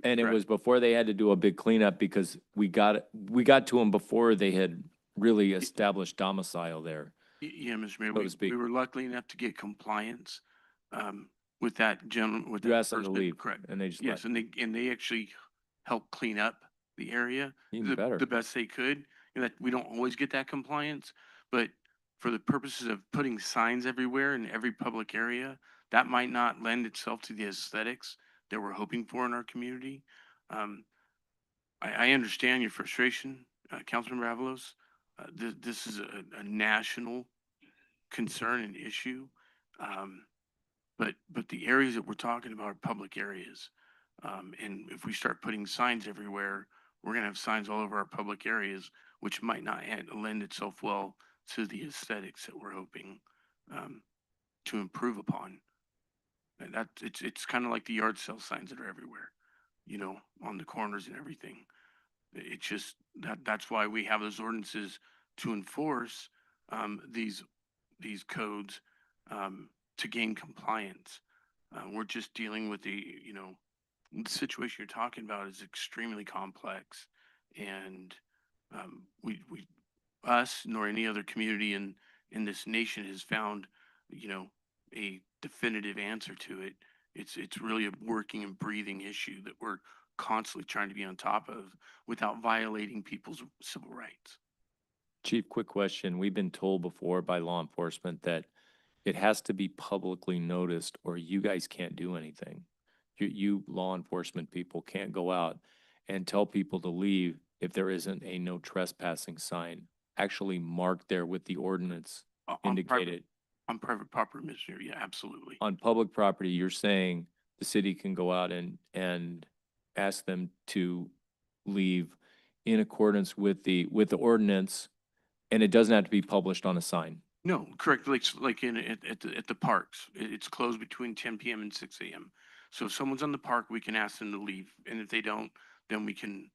And it Correct. was before they had to do a big cleanup because we got to them before they had really established domicile there. Yeah, Mr. Mayor, so to speak. we were lucky enough to get compliance, with that gentleman, with You that asked them to person. leave, Correct. and they just Yes, left. and they actually helped clean up the area Even better. the best they could. And that we don't always get that compliance, but for the purposes of putting signs everywhere in every public area, that might not lend itself to the aesthetics that we're hoping for in our community. Um, I understand your frustration, Councilmember Avalos. This is a national concern and issue. Um, but the areas that we're talking about are public areas. And if we start putting signs everywhere, we're gonna have signs all over our public areas, which might not lend itself well to the aesthetics that we're hoping, um, to improve upon. And it's kind of like the yard sale signs that are everywhere, on the corners and everything. It's just that's why we have those ordinances to enforce, these codes, to gain compliance. We're just dealing with the situation you're talking about is extremely complex, and us nor any other community in this nation has found, a definitive answer to it. It's really a working and breathing issue that we're constantly trying to be on top of without violating people's civil rights. Chief, quick question. We've been told before by law enforcement that it has to be publicly noticed or you guys can't do anything. You law enforcement people can't go out and tell people to leave if there isn't a no trespassing sign actually marked there with the ordinance indicated. On private property, Mr. Mayor, yeah, absolutely. On public property, you're saying the city can go out and ask them to leave in accordance with the ordinance, and it doesn't have to be published on a sign. No, correct. Like at the parks, it's closed between 10 p.m. and 6 a.m. So if someone's on the park, we can ask them to leave, and if they don't, then we can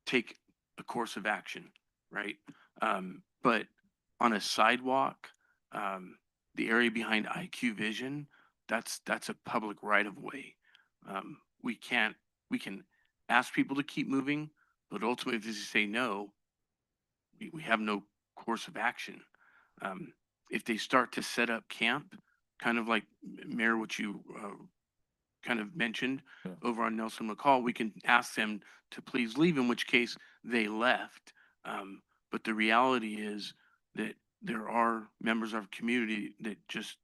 take a course of action, right? But on a sidewalk, the area behind IQ Vision, that's a public right of way. We can ask people to keep moving, but ultimately, if they say no, we have no course of action. If they start to set up camp, kind of like Mayor, what you kind of mentioned over on Nelson McCall, we can ask them to please leave, in which case they left. But the reality is that there are members of our community that just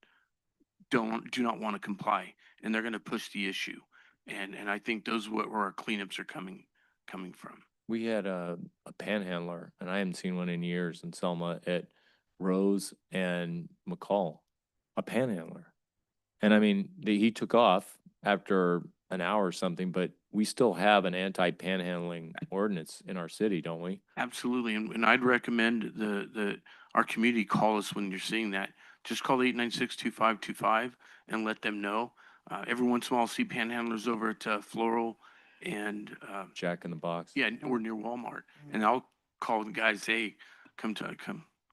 do not want to comply, and they're going to push the issue. And I think those are where our cleanups are coming from. We had a panhandler, and I haven't seen one in years in Selma at Rose and McCall, a panhandler. And I mean, he took off after an hour or something, but we still have an anti-panhandling ordinance in our city, don't we? Absolutely, and I'd recommend our community call us when you're seeing that. Just call 896-2525 and let them know. Every once in a while, I'll see panhandlers over at Floral and Jack in the Box. yeah, we're near Walmart, and I'll call the guys, hey, come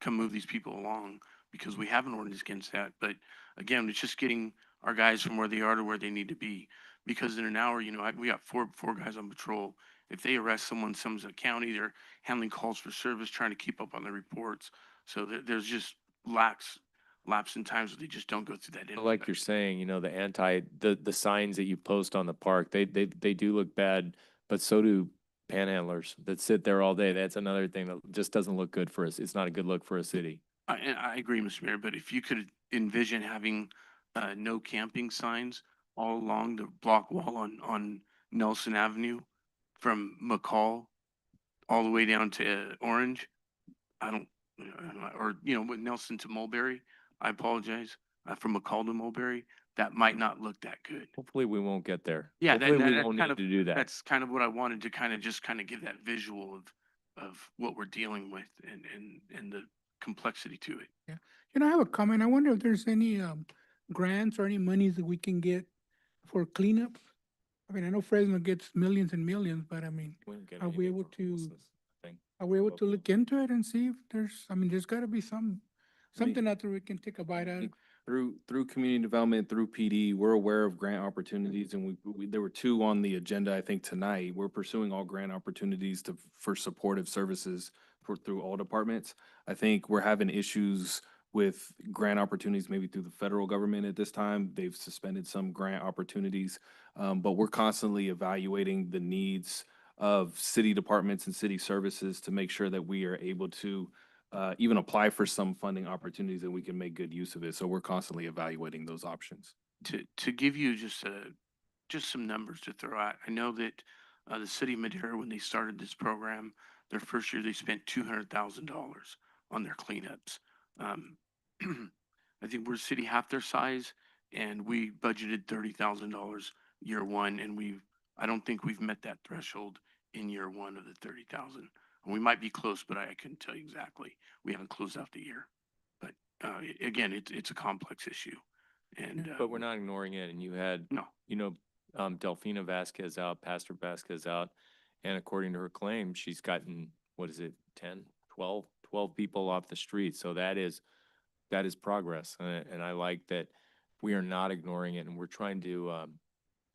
move these people along, because we have an ordinance against that. But again, it's just getting our guys from where they are to where they need to be. Because in an hour, we got four guys on patrol. If they arrest someone's a county, they're handling calls for service, trying to keep up on the reports. So there's just lapse in times where they just don't go through that. Like you're saying, the signs that you post on the park, they do look bad, but so do panhandlers that sit there all day. That's another thing that just doesn't look good for us. It's not a good look for a city. I agree, Mr. Mayor, but if you could envision having no camping signs all along the block wall on Nelson Avenue from McCall all the way down to Orange, or with Nelson to Mulberry, I apologize, from McCall to Mulberry, that might not look that good. Hopefully we won't get there. Yeah, Hopefully we that's won't kind need of, to do that. that's kind of what I wanted to kind of give that visual of what we're dealing with and the complexity to it. Yeah. I have a comment. I wonder if there's any grants or any monies that we can get for cleanup. I mean, I know Fresno gets millions and millions, but I mean, We don't get are anything we able for to, homelessness, I think. are we able to look into it and see if there's, I mean, there's gotta be I mean, something out there we can take a bite I out of. think through community development, through PD, we're aware of grant opportunities, and there were two on the agenda, I think, tonight. We're pursuing all grant opportunities for supportive services through all departments. I think we're having issues with grant opportunities, maybe through the federal government at this time. They've suspended some grant opportunities, but we're constantly evaluating the needs of city departments and city services to make sure that we are able to even apply for some funding opportunities and we can make good use of it. So we're constantly evaluating those options. To give you just some numbers to throw out, I know that the city of Madera, when they started this program, their first year, they spent $200,000 on their cleanups. Um, I think we're a city half their size, and we budgeted $30,000 year one, and I don't think we've met that threshold in year one of the 30,000. We might be close, but I couldn't tell you exactly. We haven't closed out the year. But again, it's a complex issue. And But we're not ignoring it, and you had, no, Delfina Vasquez out, Pastor Vasquez out, and according to her claim, she's gotten, what is it, 10, 12 people off the street, so that is progress, and I like that we are not ignoring it, and we're trying to,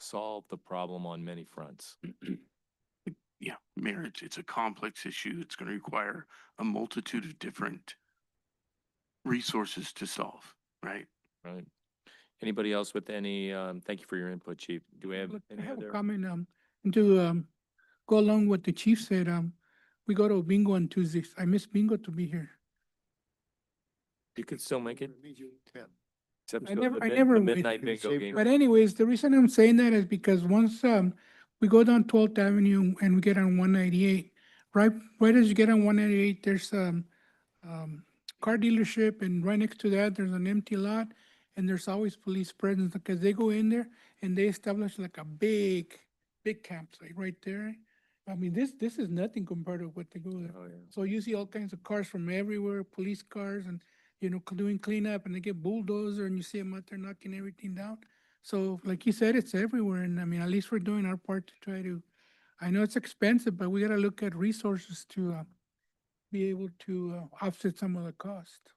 solve the problem on many fronts. yeah, Mayor, it's a complex issue. It's going to require a multitude of different resources to solve, right? Right. Anybody else with any, thank you for your input, Chief. Do we have Look, I any have a other? comment, and to, go along with what the chief said, we go to bingo on Tuesdays. I miss bingo to be here. You could still make it? Except I for never- the I never the went. midnight bingo game. But anyways, the reason I'm saying that is because once, we go down 12th Avenue and we get on 198, right as you get on 198, there's, car dealership, and right next to that, there's an empty lot, and there's always police presence, because they go in there and they establish like a big campsite right there. I mean, this is nothing compared to what they go there. Oh, yeah. So you see all kinds of cars from everywhere, police cars, and, doing cleanup, and they get bulldozer, and you see them out there knocking everything down. So like you said, it's everywhere, and I mean, at least we're doing our part to try to, I know it's expensive, but we gotta look at resources to, be able to offset some of the cost.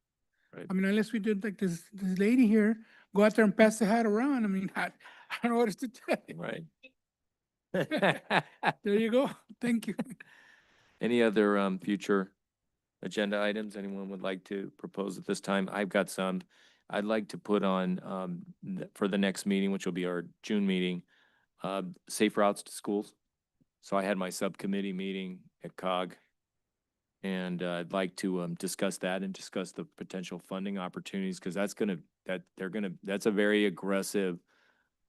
Right. I mean, unless we do like this lady here, go out there and pass the hat around. I mean, I don't know what else to tell you. Right. There you go. Thank you. Any other, future agenda items anyone would like to propose at this time? I've got some. I'd like to put on, for the next meeting, which will be our June meeting, safe routes to schools. So I had my subcommittee meeting at COG, and I'd like to discuss that and discuss the potential funding opportunities, because that's a very aggressive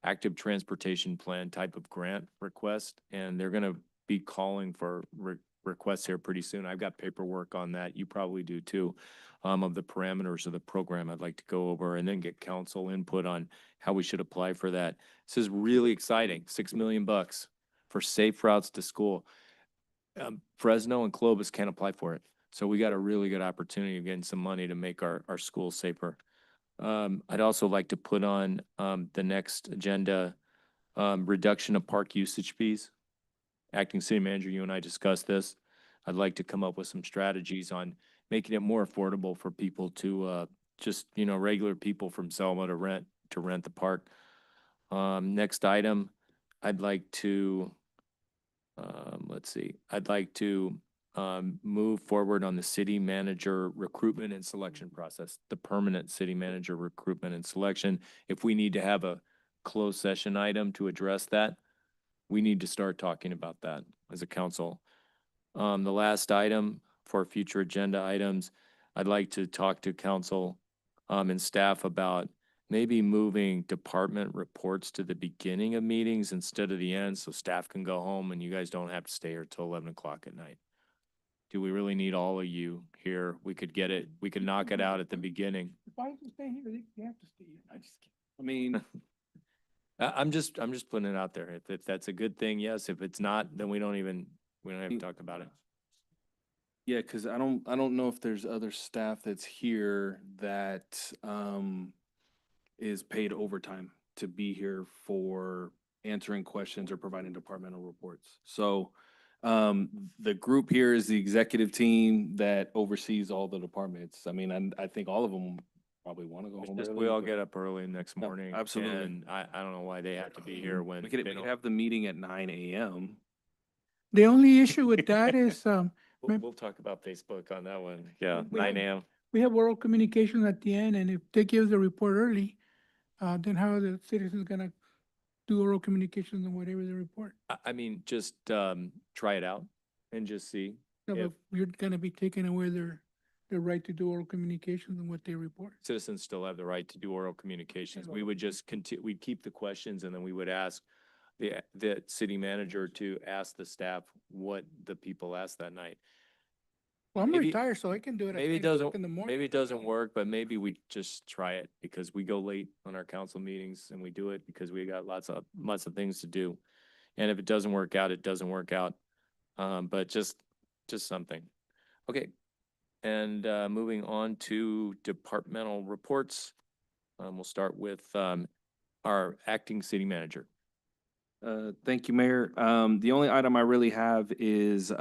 active transportation plan type of grant request, and they're gonna be calling for requests here pretty soon. I've got paperwork on that. You probably do too, of the parameters of the program I'd like to go over, and then get council input on how we should apply for that. This is really exciting. $6 million for safe routes to school. Fresno and Clovis can't apply for it. So we got a really good opportunity of getting some money to make our schools safer. I'd also like to put on, the next agenda, reduction of park usage fees. Acting City Manager, you and I discussed this. I'd like to come up with some strategies on making it more affordable for people to, just, regular people from Selma to rent the park. Next item, I'd like to, I'd like to move forward on the city manager recruitment and selection process, the permanent city manager recruitment and selection. If we need to have a closed session item to address that, we need to start talking about that as a council. The last item for future agenda items, I'd like to talk to council and staff about maybe moving department reports to the beginning of meetings instead of the end, so staff can go home and you guys don't have to stay here till 11 o'clock at night. Do we really need all of you here? We could knock it out at the beginning. If I can stay here, they have to stay here. I just can't. I mean, I'm just putting it out there. If that's a good thing, yes. If it's not, then we don't have to talk about it. yeah, because I don't know if there's other staff that's here that is paid overtime to be here for answering questions or providing departmental reports. So the group here is the executive team that oversees all the departments. I mean, I think all of them probably want to go It's home just early. we all but- get up early next No, morning. absolutely. And I don't know why they have to be here when We could they don't. have the meeting at 9 a.m. The only issue with that is, We'll talk about Facebook on that one. Yeah, We 9 have- a.m. we have oral communication at the end, and if they give the report early, then how are the citizens gonna do oral communications and whatever the report? I mean, just try it out and just see. No, If- but you're gonna be taking away their right to do oral communications and what they report. Citizens still have the right to do oral communications. We would just continue, we'd keep the questions and then we would ask the city manager to ask the staff what the people asked that night. Well, I'm Maybe- retired, so I can do it at Maybe it 10 o'clock doesn't, in the morning. maybe it doesn't work, but maybe we just try it because we go late on our council meetings and we do it because we got lots of things to do. And if it doesn't work out, it doesn't work out. But just something. Okay. And moving on to departmental reports. We'll start with our acting city manager. Thank you, Mayor. The only item I really have is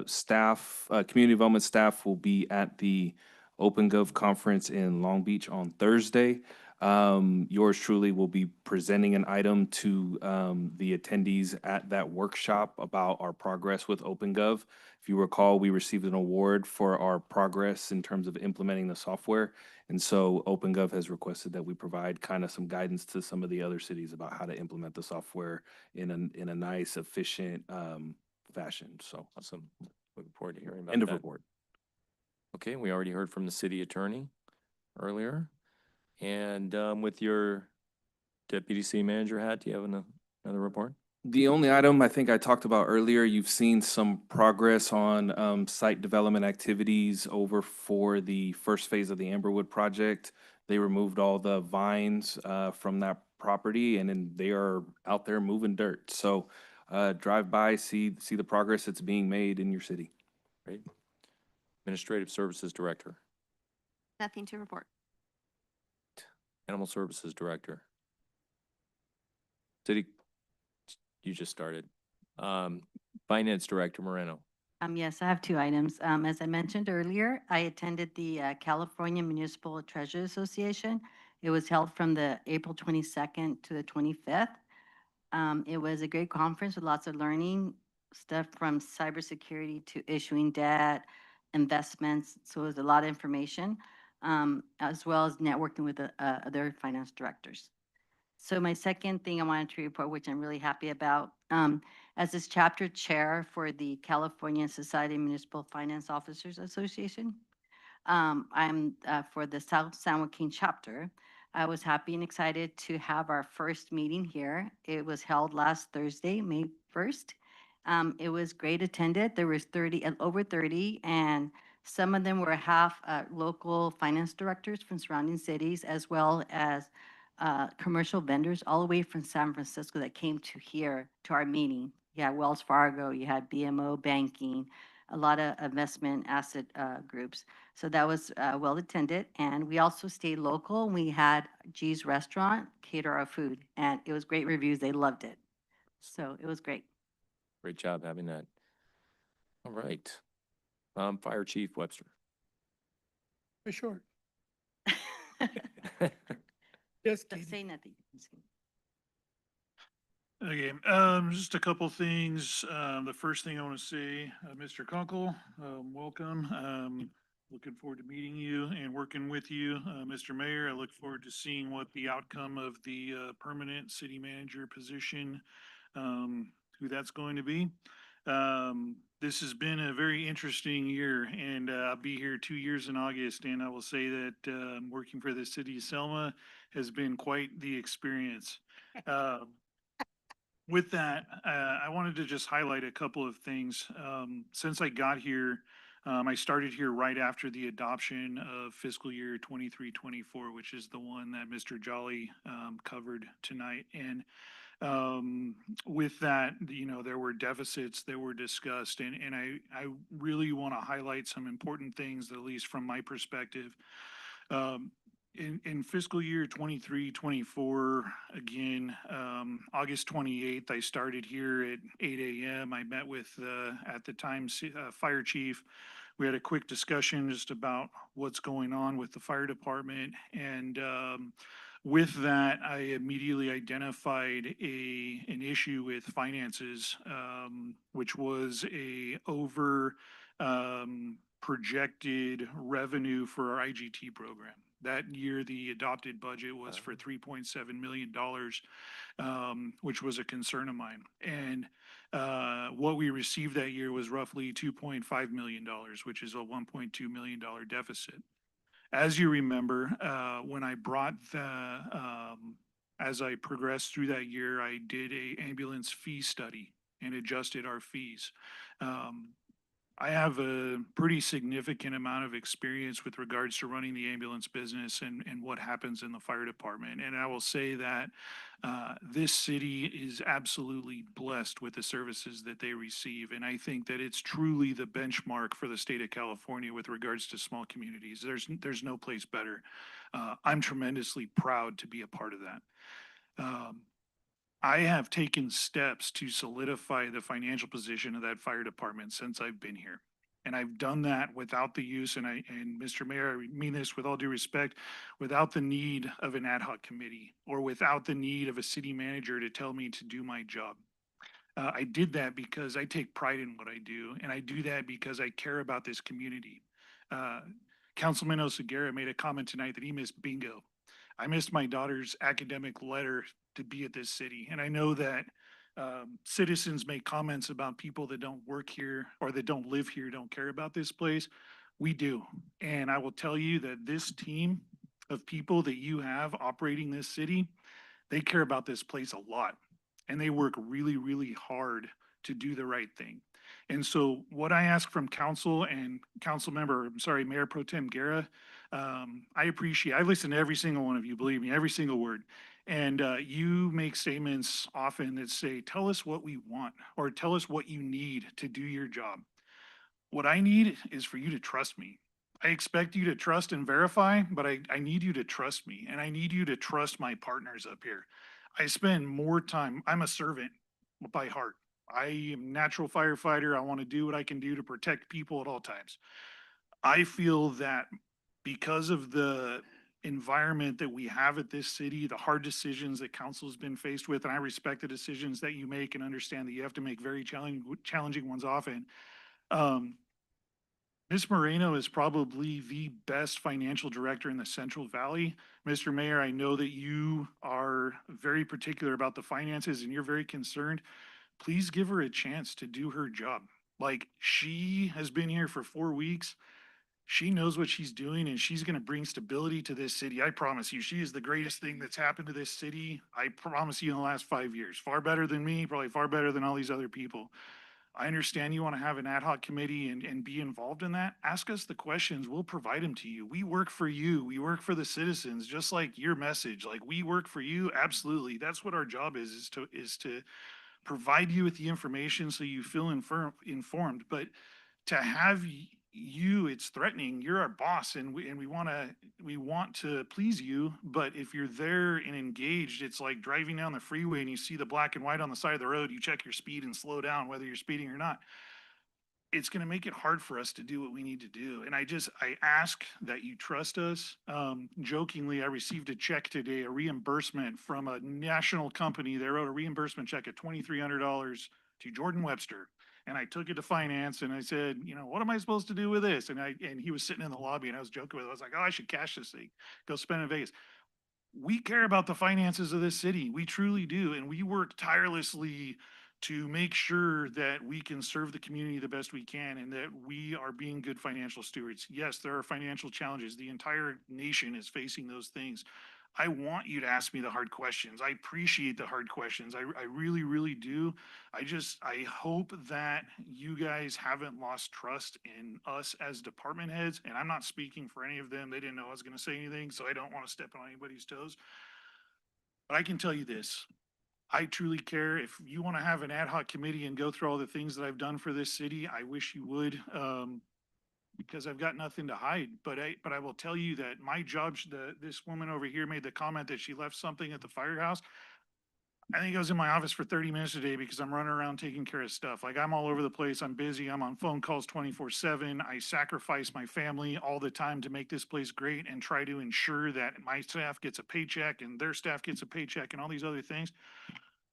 staff, community development staff will be at the OpenGov conference in Long Beach on Thursday. Yours truly will be presenting an item to the attendees at that workshop about our progress with OpenGov. If you recall, we received an award for our progress in terms of implementing the software. And so OpenGov has requested that we provide kind of some guidance to some of the other cities about how to implement the software in a nice, efficient fashion. So Awesome. Looking forward to hearing about end of that. report. Okay, we already heard from the city attorney earlier. And with your deputy city manager hat, do you have another report? The only item I think I talked about earlier, you've seen some progress on site development activities over for the first phase of the Amberwood project. They removed all the vines from that property and then they are out there moving dirt. So drive by, see the progress that's being made in your city. Great. Administrative Services Director, Nothing to report. Animal Services Director. City, you just started. Finance Director Moreno. Yes, I have two items. As I mentioned earlier, I attended the California Municipal Treasure Association. It was held from the April 22nd to the 25th. It was a great conference with lots of learning, stuff from cybersecurity to issuing debt, investments. So it was a lot of information, as well as networking with other finance directors. So my second thing I wanted to report, which I'm really happy about, as this chapter chair for the California Society of Municipal Finance Officers Association, I'm for the South San Joaquin chapter. I was happy and excited to have our first meeting here. It was held last Thursday, May 1st. It was great attended. There was over 30, and some of them were half local finance directors from surrounding cities, as well as commercial vendors all the way from San Francisco that came to here to our meeting. You had Wells Fargo, you had BMO Banking, a lot of investment asset groups. So that was well attended. And we also stayed local. We had G's Restaurant cater our food, and it was great reviews. They loved it. So it was great. Great job having that. All right. Fire Chief Webster. For sure. Just Just kidding. say nothing. Just kidding. Okay, just a couple things. The first thing I want to say, Mr. Kunkel, welcome. Looking forward to meeting you and working with you. Mr. Mayor, I look forward to seeing what the outcome of the permanent city manager position, who that's going to be. This has been a very interesting year, and I'll be here 2 years in August, and I will say that working for the City of Selma has been quite the experience. With that, I wanted to just highlight a couple of things. Since I got here, I started here right after the adoption of fiscal year 23-24, which is the one that Mr. Jolly covered tonight. And with that, there were deficits that were discussed, and I really want to highlight some important things, at least from my perspective. In fiscal year 23, 24, again, August 28th, I started here at 8 AM. I met with, at the time, Fire Chief. We had a quick discussion just about what's going on with the fire department. And with that, I immediately identified an issue with finances, which was a over projected revenue for our IGT program. That year, the adopted budget was for $3.7 million, which was a concern of mine. And what we received that year was roughly $2.5 million, which is a $1.2 million deficit. As you remember, when I brought as I progressed through that year, I did a ambulance fee study and adjusted our fees. I have a pretty significant amount of experience with regards to running the ambulance business and what happens in the fire department. And I will say that this city is absolutely blessed with the services that they receive. And I think that it's truly the benchmark for the state of California with regards to small communities. There's no place better. I'm tremendously proud to be a part of that. I have taken steps to solidify the financial position of that fire department since I've been here. And I've done that without the use, and Mr. Mayor, I mean this with all due respect, without the need of an ad hoc committee or without the need of a city manager to tell me to do my job. I did that because I take pride in what I do, and I do that because I care about this community. Councilman Oseguera made a comment tonight that he missed bingo. I missed my daughter's academic letter to be at this city. And I know that citizens make comments about people that don't work here or that don't live here, don't care about this place. We do. And I will tell you that this team of people that you have operating this city, they care about this place a lot. And they work really, really hard to do the right thing. And so what I ask from council and Mayor Pro Tem Guerra, I appreciate, I listen to every single one of you, believe me, every single word. And you make statements often that say, tell us what we want, or tell us what you need to do your job. What I need is for you to trust me. I expect you to trust and verify, but I need you to trust me, and I need you to trust my partners up here. I spend more time, I'm a servant by heart. I am a natural firefighter. I want to do what I can do to protect people at all times. I feel that because of the environment that we have at this city, the hard decisions that council's been faced with, and I respect the decisions that you make and understand that you have to make very challenging ones often. Ms. Moreno is probably the best financial director in the Central Valley. Mr. Mayor, I know that you are very particular about the finances and you're very concerned. Please give her a chance to do her job. Like, she has been here for 4 weeks. She knows what she's doing and she's going to bring stability to this city. I promise you, she is the greatest thing that's happened to this city. I promise you in the last 5 years, far better than me, probably far better than all these other people. I understand you want to have an ad hoc committee and be involved in that. Ask us the questions. We'll provide them to you. We work for you. We work for the citizens, just like your message. Like, we work for you. Absolutely. That's what our job is to provide you with the information so you feel informed. But to have you, it's threatening. You're our boss, and we want to please you. But if you're there and engaged, it's like driving down the freeway and you see the black and white on the side of the road. You check your speed and slow down, whether you're speeding or not. It's going to make it hard for us to do what we need to do. And I ask that you trust us. Jokingly, I received a check today, a reimbursement from a national company. They wrote a reimbursement check of $2,300 to Jordan Webster. And I took it to finance and I said, what am I supposed to do with this? And he was sitting in the lobby and I was joking with him. I was like, oh, I should cash this thing, go spend it in Vegas. We care about the finances of this city. We truly do. And we work tirelessly to make sure that we can serve the community the best we can and that we are being good financial stewards. Yes, there are financial challenges. The entire nation is facing those things. I want you to ask me the hard questions. I appreciate the hard questions. I really, really do. I hope that you guys haven't lost trust in us as department heads. And I'm not speaking for any of them. They didn't know I was going to say anything, so I don't want to step on anybody's toes. But I can tell you this. I truly care. If you want to have an ad hoc committee and go through all the things that I've done for this city, I wish you would. because I've got nothing to hide. But I will tell you that my job, this woman over here made the comment that she left something at the firehouse. I think I was in my office for 30 minutes today because I'm running around taking care of stuff. Like, I'm all over the place. I'm busy. I'm on phone calls 24/7. I sacrifice my family all the time to make this place great and try to ensure that my staff gets a paycheck and their staff gets a paycheck and all these other things.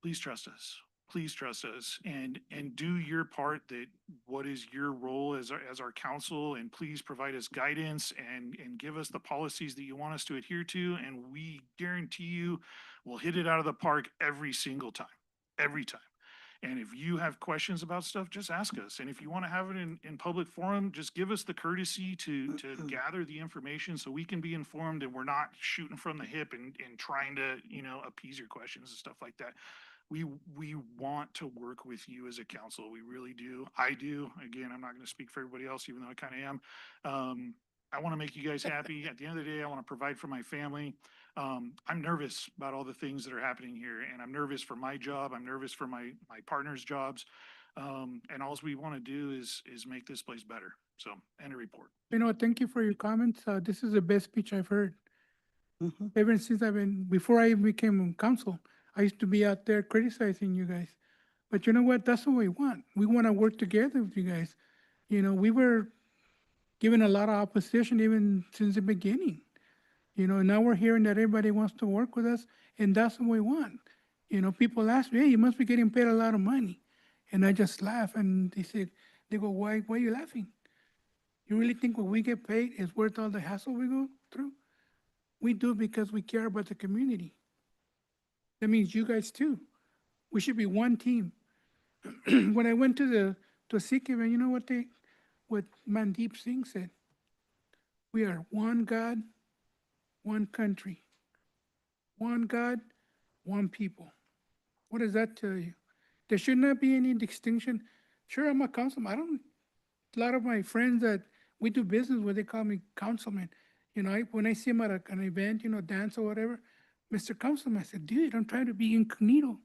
Please trust us. Please trust us and do your part. That what is your role as our council, and please provide us guidance and give us the policies that you want us to adhere to. And we guarantee you we'll hit it out of the park every single time, every time. And if you have questions about stuff, just ask us. And if you want to have it in public forum, just give us the courtesy to gather the information so we can be informed and we're not shooting from the hip and trying to, appease your questions and stuff like that. We want to work with you as a council. We really do. I do. Again, I'm not going to speak for everybody else, even though I kind of am. I want to make you guys happy. At the end of the day, I want to provide for my family. I'm nervous about all the things that are happening here, and I'm nervous for my job. I'm nervous for my partner's jobs. And all we want to do is make this place better. So, end of report. Thank you for your comments. This is the best speech I've heard. Ever since before I even became on council, I used to be out there criticizing you guys. But you know what? That's what we want. We want to work together with you guys. We were given a lot of opposition even since the beginning. Now we're hearing that everybody wants to work with us, and that's what we want. People ask me, hey, you must be getting paid a lot of money. And I just laugh, and they go, why are you laughing? You really think what we get paid is worth all the hassle we go through? We do because we care about the community. That means you guys too. We should be one team. When I went to a Sikh event, you know what Mandeep Singh said? We are one God, one country. One God, one people. What does that tell you? There should not be any distinction. Sure, I'm a councilman. A lot of my friends that we do business with, they call me councilman. When I see them at an event, dance or whatever, Mr. Councilman, I said, dude, I'm trying to be incognito,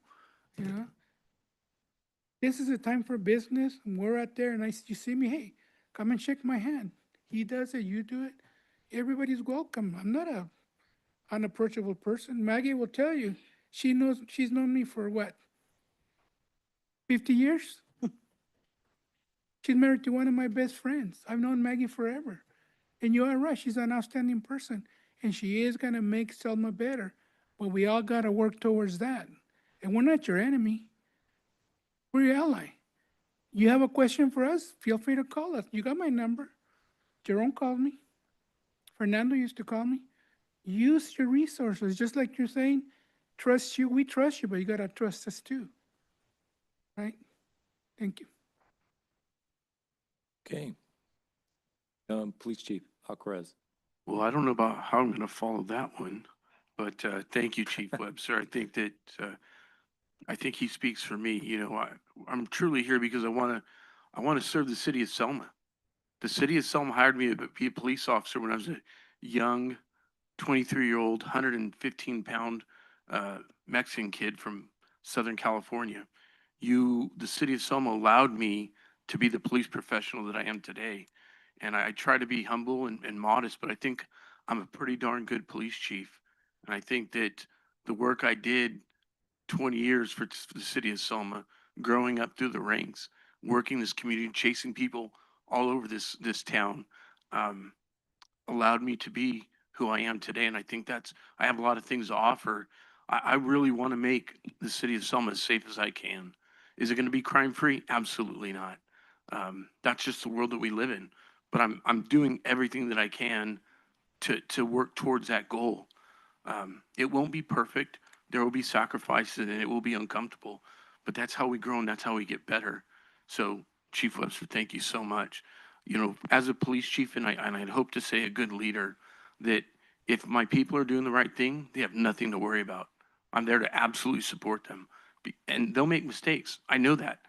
This is a time for business, and we're out there, and you see me, hey, come and shake my hand. He does it, you do it. Everybody's welcome. I'm not a unapproachable person. Maggie will tell you, she's known me for what, 50 years? She's married to one of my best friends. I've known Maggie forever. And you are right, she's an outstanding person. And she is going to make Selma better. But we all got to work towards that. And we're not your enemy. We're your ally. You have a question for us? Feel free to call us. You got my number. Jerome called me. Fernando used to call me. Use your resources, just like you're saying. Trust you. We trust you, but you got to trust us too. Right? Thank you. Okay. Police Chief Alcaraz. Well, I don't know about how I'm going to follow that one, but thank you, Chief Webster. I think he speaks for me. I'm truly here because I want to serve the city of Selma. The city of Selma hired me to be a police officer when I was a young 23-year-old, 115-pound Mexican kid from Southern California. The city of Selma allowed me to be the police professional that I am today. And I try to be humble and modest, but I think I'm a pretty darn good police chief. And I think that the work I did 20 years for the city of Selma, growing up through the ranks, working this community, chasing people all over this town, allowed me to be who I am today. And I think I have a lot of things to offer. I really want to make the city of Selma as safe as I can. Is it going to be crime free? Absolutely not. That's just the world that we live in. But I'm doing everything that I can to work towards that goal. It won't be perfect. There will be sacrifices and it will be uncomfortable. But that's how we grow and that's how we get better. So, Chief Webster, thank you so much. As a police chief, and I'd hope to say a good leader, that if my people are doing the right thing, they have nothing to worry about. I'm there to absolutely support them. And they'll make mistakes. I know that.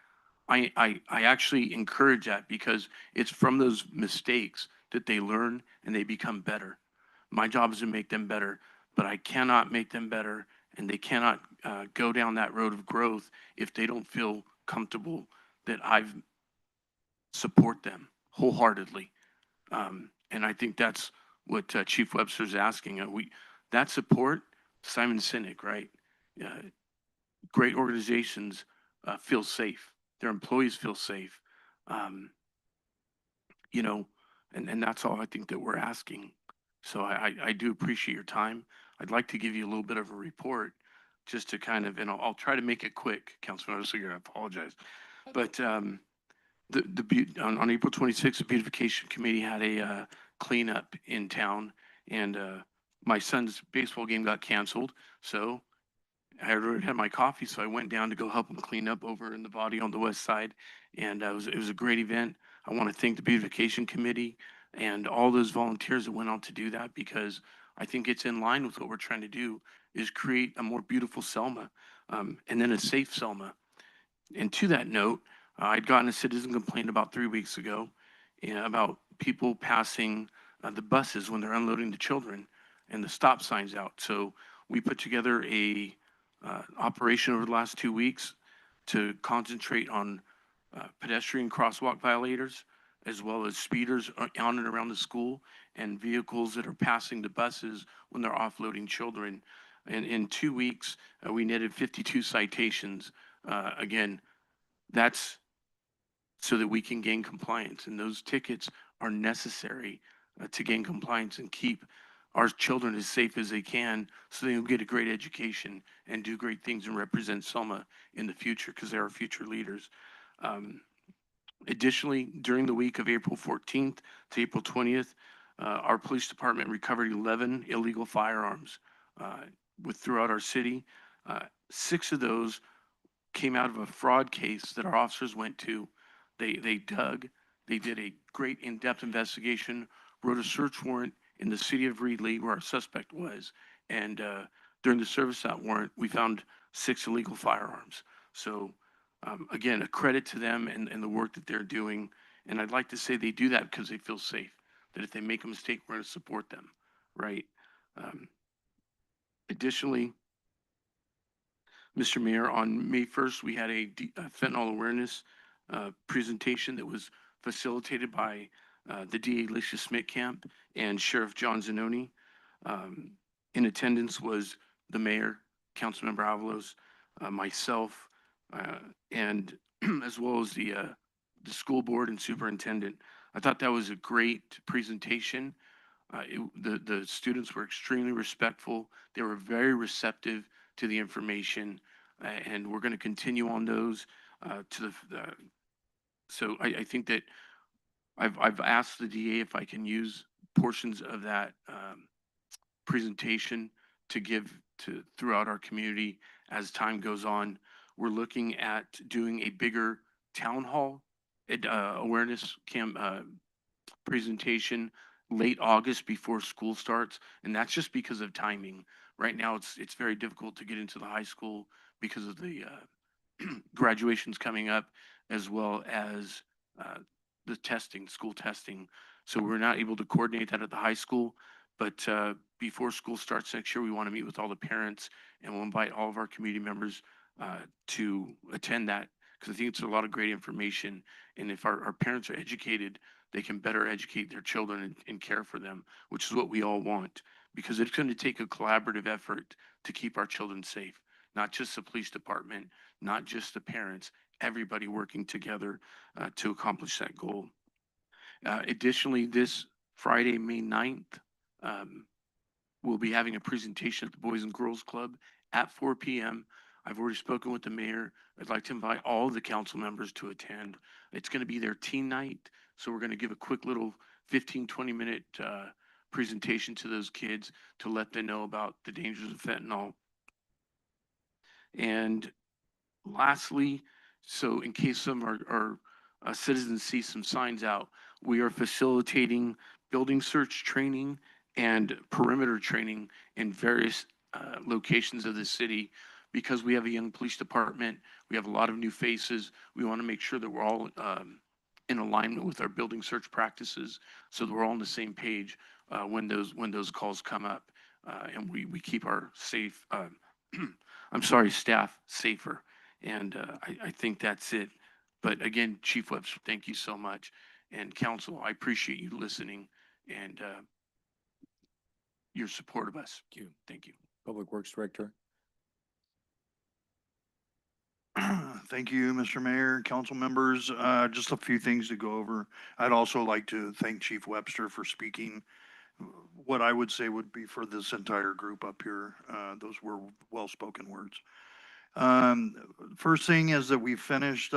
I actually encourage that because it's from those mistakes that they learn and they become better. My job is to make them better, but I cannot make them better and they cannot go down that road of growth if they don't feel comfortable that I've support them wholeheartedly. And I think that's what Chief Webster's asking. That support, Simon Sinek, right? Great organizations feel safe. Their employees feel safe. Um, you know, and that's all I think that we're asking. So I do appreciate your time. I'd like to give you a little bit of a report just to kind of, and I'll try to make it quick, Councilman Ossinger, I apologize. But on April 26th, the beautification committee had a cleanup in town, and my son's baseball game got canceled. So I already had my coffee, so I went down to go help him clean up over in the body on the west side. And it was a great event. I want to thank the beautification committee and all those volunteers that went on to do that, because I think it's in line with what we're trying to do, is create a more beautiful Selma, and then a safe Selma. And to that note, I'd gotten a citizen complaint about 3 weeks ago about people passing the buses when they're unloading the children and the stop signs out. So we put together a operation over the last 2 weeks to concentrate on pedestrian crosswalk violators, as well as speeders on and around the school, and vehicles that are passing the buses when they're offloading children. And in 2 weeks, we netted 52 citations. Again, that's so that we can gain compliance, and those tickets are necessary to gain compliance and keep our children as safe as they can, so they will get a great education and do great things and represent Selma in the future, because they're our future leaders. Additionally, during the week of April 14th to April 20th, our police department recovered 11 illegal firearms throughout our city. 6 of those came out of a fraud case that our officers went to. They dug, they did a great in-depth investigation, wrote a search warrant in the city of Reedley where our suspect was. And during the service of that warrant, we found 6 illegal firearms. So again, a credit to them and the work that they're doing. And I'd like to say they do that because they feel safe, that if they make a mistake, we're going to support them, right? Additionally, Mr. Mayor, on May 1st, we had a fentanyl awareness presentation that was facilitated by the DA Alicia Smith-Camp and Sheriff John Zanoni. In attendance was the mayor, Councilmember Avalos, myself, and as well as the school board and superintendent. I thought that was a great presentation. The students were extremely respectful. They were very receptive to the information, and we're going to continue on those so I think that I've asked the DA if I can use portions of that presentation to give to throughout our community as time goes on. We're looking at doing a bigger town hall awareness presentation late August before school starts, and that's just because of timing. Right now, it's very difficult to get into the high school because of the graduations coming up, as well as the testing, school testing. So we're not able to coordinate that at the high school, but before school starts next year, we want to meet with all the parents, and we'll invite all of our community members to attend that, because I think it's a lot of great information. And if our parents are educated, they can better educate their children and care for them, which is what we all want, because it's going to take a collaborative effort to keep our children safe, not just the police department, not just the parents, everybody working together to accomplish that goal. Additionally, this Friday, May 9th, we'll be having a presentation at the Boys and Girls Club at 4 p.m. I've already spoken with the mayor. I'd like to invite all the council members to attend. It's going to be their teen night, so we're going to give a quick little 15, 20-minute presentation to those kids to let them know about the dangers of fentanyl. And lastly, so in case some of our citizens see some signs out, we are facilitating building search training and perimeter training in various locations of the city. Because we have a young police department, we have a lot of new faces. We want to make sure that we're all in alignment with our building search practices, so that we're all on the same page when those calls come up, and we keep our staff safer. And I think that's it. But again, Chief Webster, thank you so much. And council, I appreciate you listening and your support of us. Thank you. Thank you. Public Works Director. Thank you, Mr. Mayor, council members. Just a few things to go over. I'd also like to thank Chief Webster for speaking. What I would say would be for this entire group up here. Those were well-spoken words. First thing is that we finished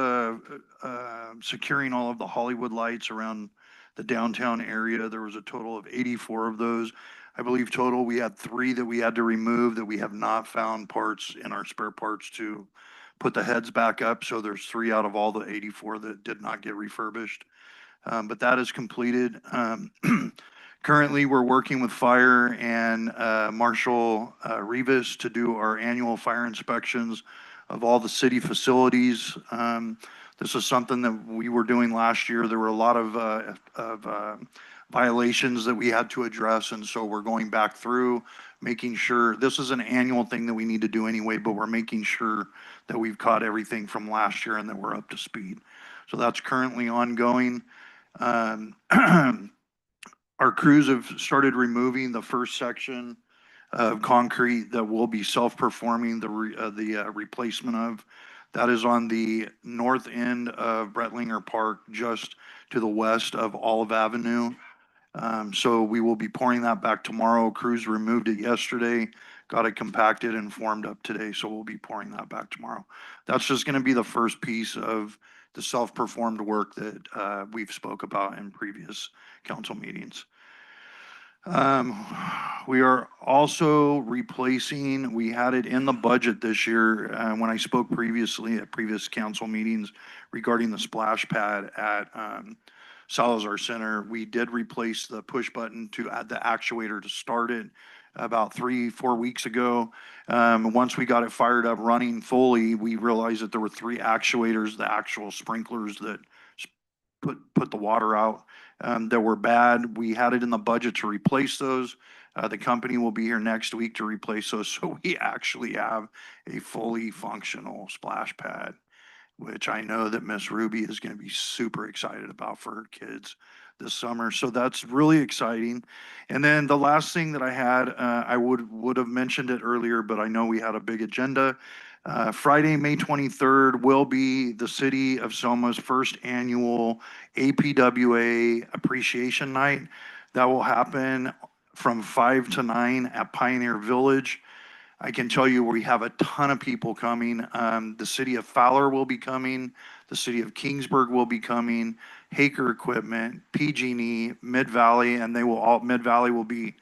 securing all of the Hollywood lights around the downtown area. There was a total of 84 of those. I believe total, we had 3 that we had to remove that we have not found parts in our spare parts to put the heads back up. So there's 3 out of all the 84 that did not get refurbished. But that is completed. Currently, we're working with Fire and Marshal Rivas to do our annual fire inspections of all the city facilities. This is something that we were doing last year. There were a lot of violations that we had to address, and so we're going back through, making sure, this is an annual thing that we need to do anyway, but we're making sure that we've caught everything from last year and that we're up to speed. So that's currently ongoing. Our crews have started removing the first section of concrete that will be self-performing the replacement of. That is on the north end of Brettlinger Park, just to the west of Olive Avenue. So we will be pouring that back tomorrow. Crews removed it yesterday, got it compacted and formed up today, so we'll be pouring that back tomorrow. That's just gonna be the first piece of the self-performed work that we've spoke about in previous council meetings. We are also replacing, we had it in the budget this year, when I spoke previously at previous council meetings regarding the splash pad at Salazar Center. We did replace the push button to add the actuator to start it about 3-4 weeks ago. Once we got it fired up running fully, we realized that there were 3 actuators, the actual sprinklers that put the water out, that were bad. We had it in the budget to replace those. The company will be here next week to replace those. So we actually have a fully functional splash pad, which I know that Miss Ruby is going to be super excited about for her kids this summer. So that's really exciting. And then the last thing that I had, I would have mentioned it earlier, but I know we had a big agenda. Friday, May 23rd will be the City of Selma's first annual APWA Appreciation Night. That will happen from 5 to 9 at Pioneer Village. I can tell you we have a ton of people coming. The city of Fowler will be coming. The city of Kingsburg will be coming. Haker Equipment, PG&E, Mid-Valley, and Mid-Valley will be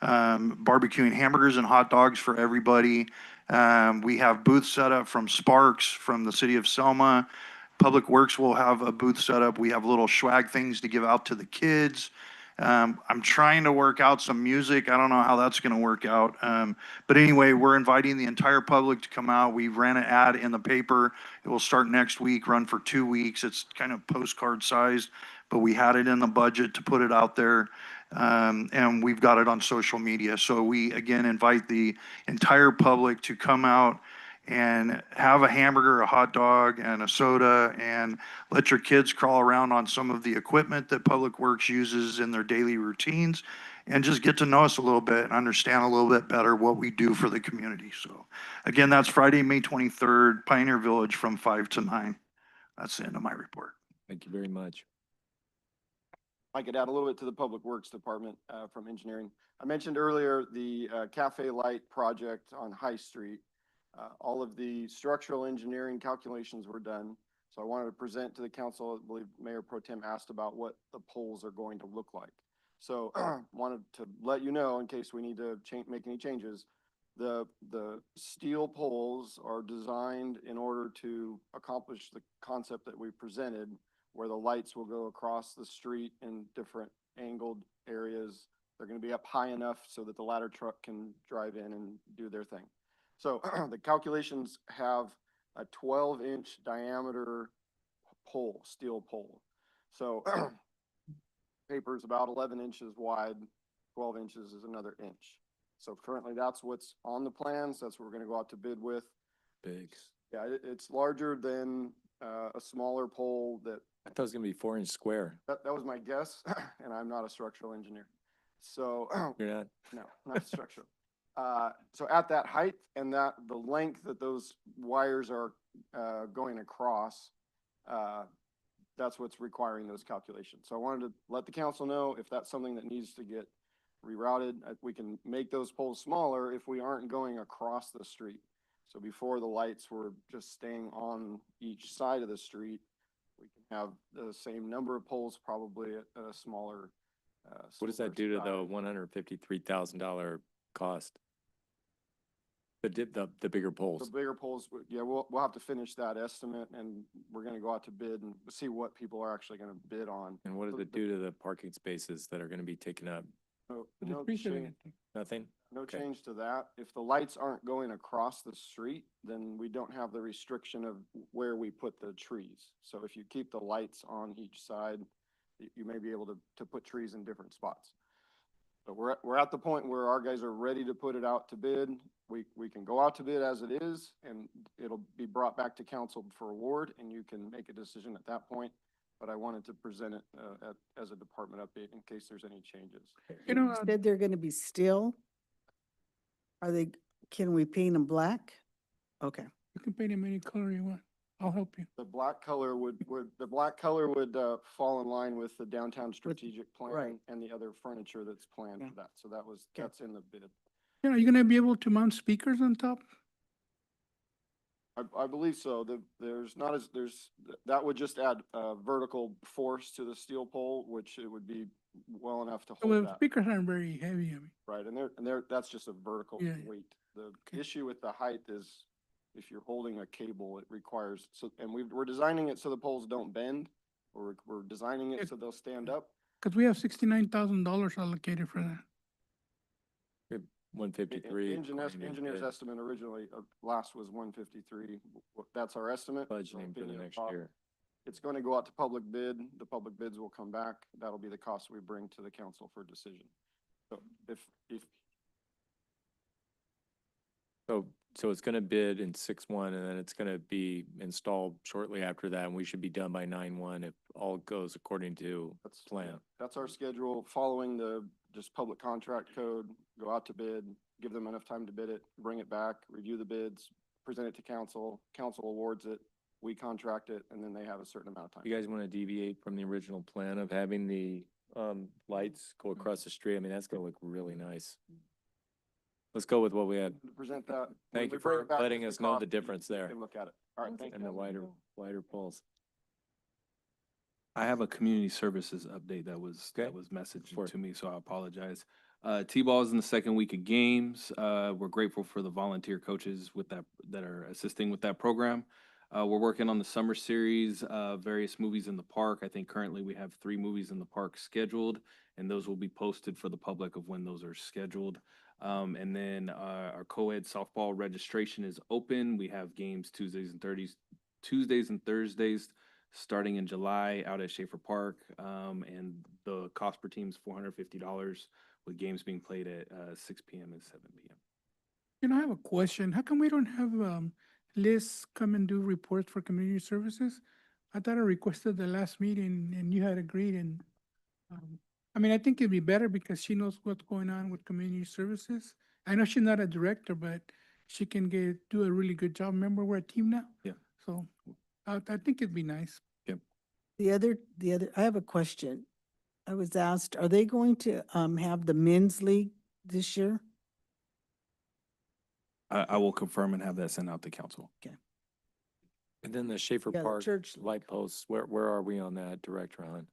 barbecuing hamburgers and hot dogs for everybody. We have booths set up from Sparks, from the city of Selma. Public Works will have a booth set up. We have little swag things to give out to the kids. I'm trying to work out some music. I don't know how that's going to work out. But anyway, we're inviting the entire public to come out. We ran an ad in the paper. It will start next week, run for 2 weeks. It's kind of postcard sized, but we had it in the budget to put it out there. And we've got it on social media. So we, again, invite the entire public to come out and have a hamburger, a hot dog, and a soda, and let your kids crawl around on some of the equipment that Public Works uses in their daily routines, and just get to know us a little bit and understand a little bit better what we do for the community. So again, that's Friday, May 23rd, Pioneer Village from 5 to 9. That's the end of my report. Thank you very much. I could add a little bit to the Public Works Department from engineering. I mentioned earlier the Cafe Light project on High Street. All of the structural engineering calculations were done. So I wanted to present to the council. I believe Mayor Pro Tem asked about what the poles are going to look like. So wanted to let you know, in case we need to make any changes, the steel poles are designed in order to accomplish the concept that we presented, where the lights will go across the street in different angled areas. They're going to be up high enough so that the ladder truck can drive in and do their thing. So the calculations have a 12-inch diameter pole, steel pole. So paper is about 11 inches wide, 12 inches is another inch. So currently that's what's on the plans. That's what we're going to go out to bid with. Big. Yeah, it's larger than a smaller pole that I thought it was gonna be 4-inch square. That was my guess, and I'm not a structural engineer. So, You're not? no, not structural. So at that height and that, the length that those wires are, going across, that's what's requiring those calculations. So I wanted to let the council know if that's something that needs to get rerouted, we can make those poles smaller if we aren't going across the street. So before the lights were just staying on each side of the street, we can have the same number of poles, probably at a smaller, What does that do to the $153,000 cost? The bigger poles? The bigger poles, yeah, we'll have to finish that estimate, and we're gonna go out to bid and see what people are actually gonna bid on. And what does it do to the parking spaces that are gonna be taken up? No change, Nothing? no Okay. change to that. If the lights aren't going across the street, then we don't have the restriction of where we put the trees. So if you keep the lights on each side, you may be able to put trees in different spots. But we're at the point where our guys are ready to put it out to bid. We can go out to bid as it is, and it'll be brought back to council for award, and you can make a decision at that point. But I wanted to present it as a department update in case there's any changes. You know, Said they're gonna be steel. Are they, can we paint them black? Okay. you can paint them any color you want. I'll help you. The black color would fall in line with the downtown strategic plan right. and the other furniture that's planned Yeah. for that. So that's in the bid. You know, you're gonna be able to mount speakers on top? I believe so. That would just add vertical force to the steel pole, which it would be well enough to Well, hold the that. speakers aren't very heavy, I mean. Right, and that's just a vertical Yeah, yeah. weight. The Okay. issue with the height is if you're holding a cable, it requires, and we're designing it so the poles don't bend, or we're designing Yeah. it so they'll stand up. Cause we have $69,000 allocated for that. 153. Engineer's estimate originally, last was 153. That's our estimate. Budgeting for the next year. It's going to go out to public bid. The public bids will come back. That'll be the cost we bring to the council for decision. So So it's gonna bid in 6/1, and then it's gonna be installed shortly after that, and we should be done by 9/1 if all goes according to plan. That's our schedule, following the just public contract code, go out to bid, give them enough time to bid it, bring it back, review the bids, present it to council, council awards it, we contract it, and then they have a certain amount of time. You guys wanna deviate from the original plan of having the lights go across the street? I mean, that's gonna look really nice. Let's go with what we had. To present that. when Thank we you bring for it back letting with us know the cost, difference you there can look at it. All right, thank you. and the wider poles. I have a community services update that was Okay. messaged For it. to me, so I apologize. T-ball is in the second week of games. We're grateful for the volunteer coaches with that are assisting with that program. We're working on the summer series, various movies in the park. I think currently we have 3 movies in the park scheduled, and those will be posted for the public of when those are scheduled. And then our co-ed softball registration is open. We have games Tuesdays and Thursdays starting in July out at Schaefer Park. And the cost per team is $450 with games being played at 6 p.m. and 7 p.m. You know, I have a question. How come we don't have Liz come and do reports for community services? I thought I requested the last meeting and you had agreed, and I mean, I think it'd be better because she knows what's going on with community services. I know she's not a director, but she can do a really good job. Remember, we're a team now? Yeah. So I think it'd be nice. The other, I have a question. I was asked, are they going to, have the men's league this year? I will confirm and have that sent out to council. And then the Schaefer Yeah, the Park church light posts, where are we on that, Director Allen?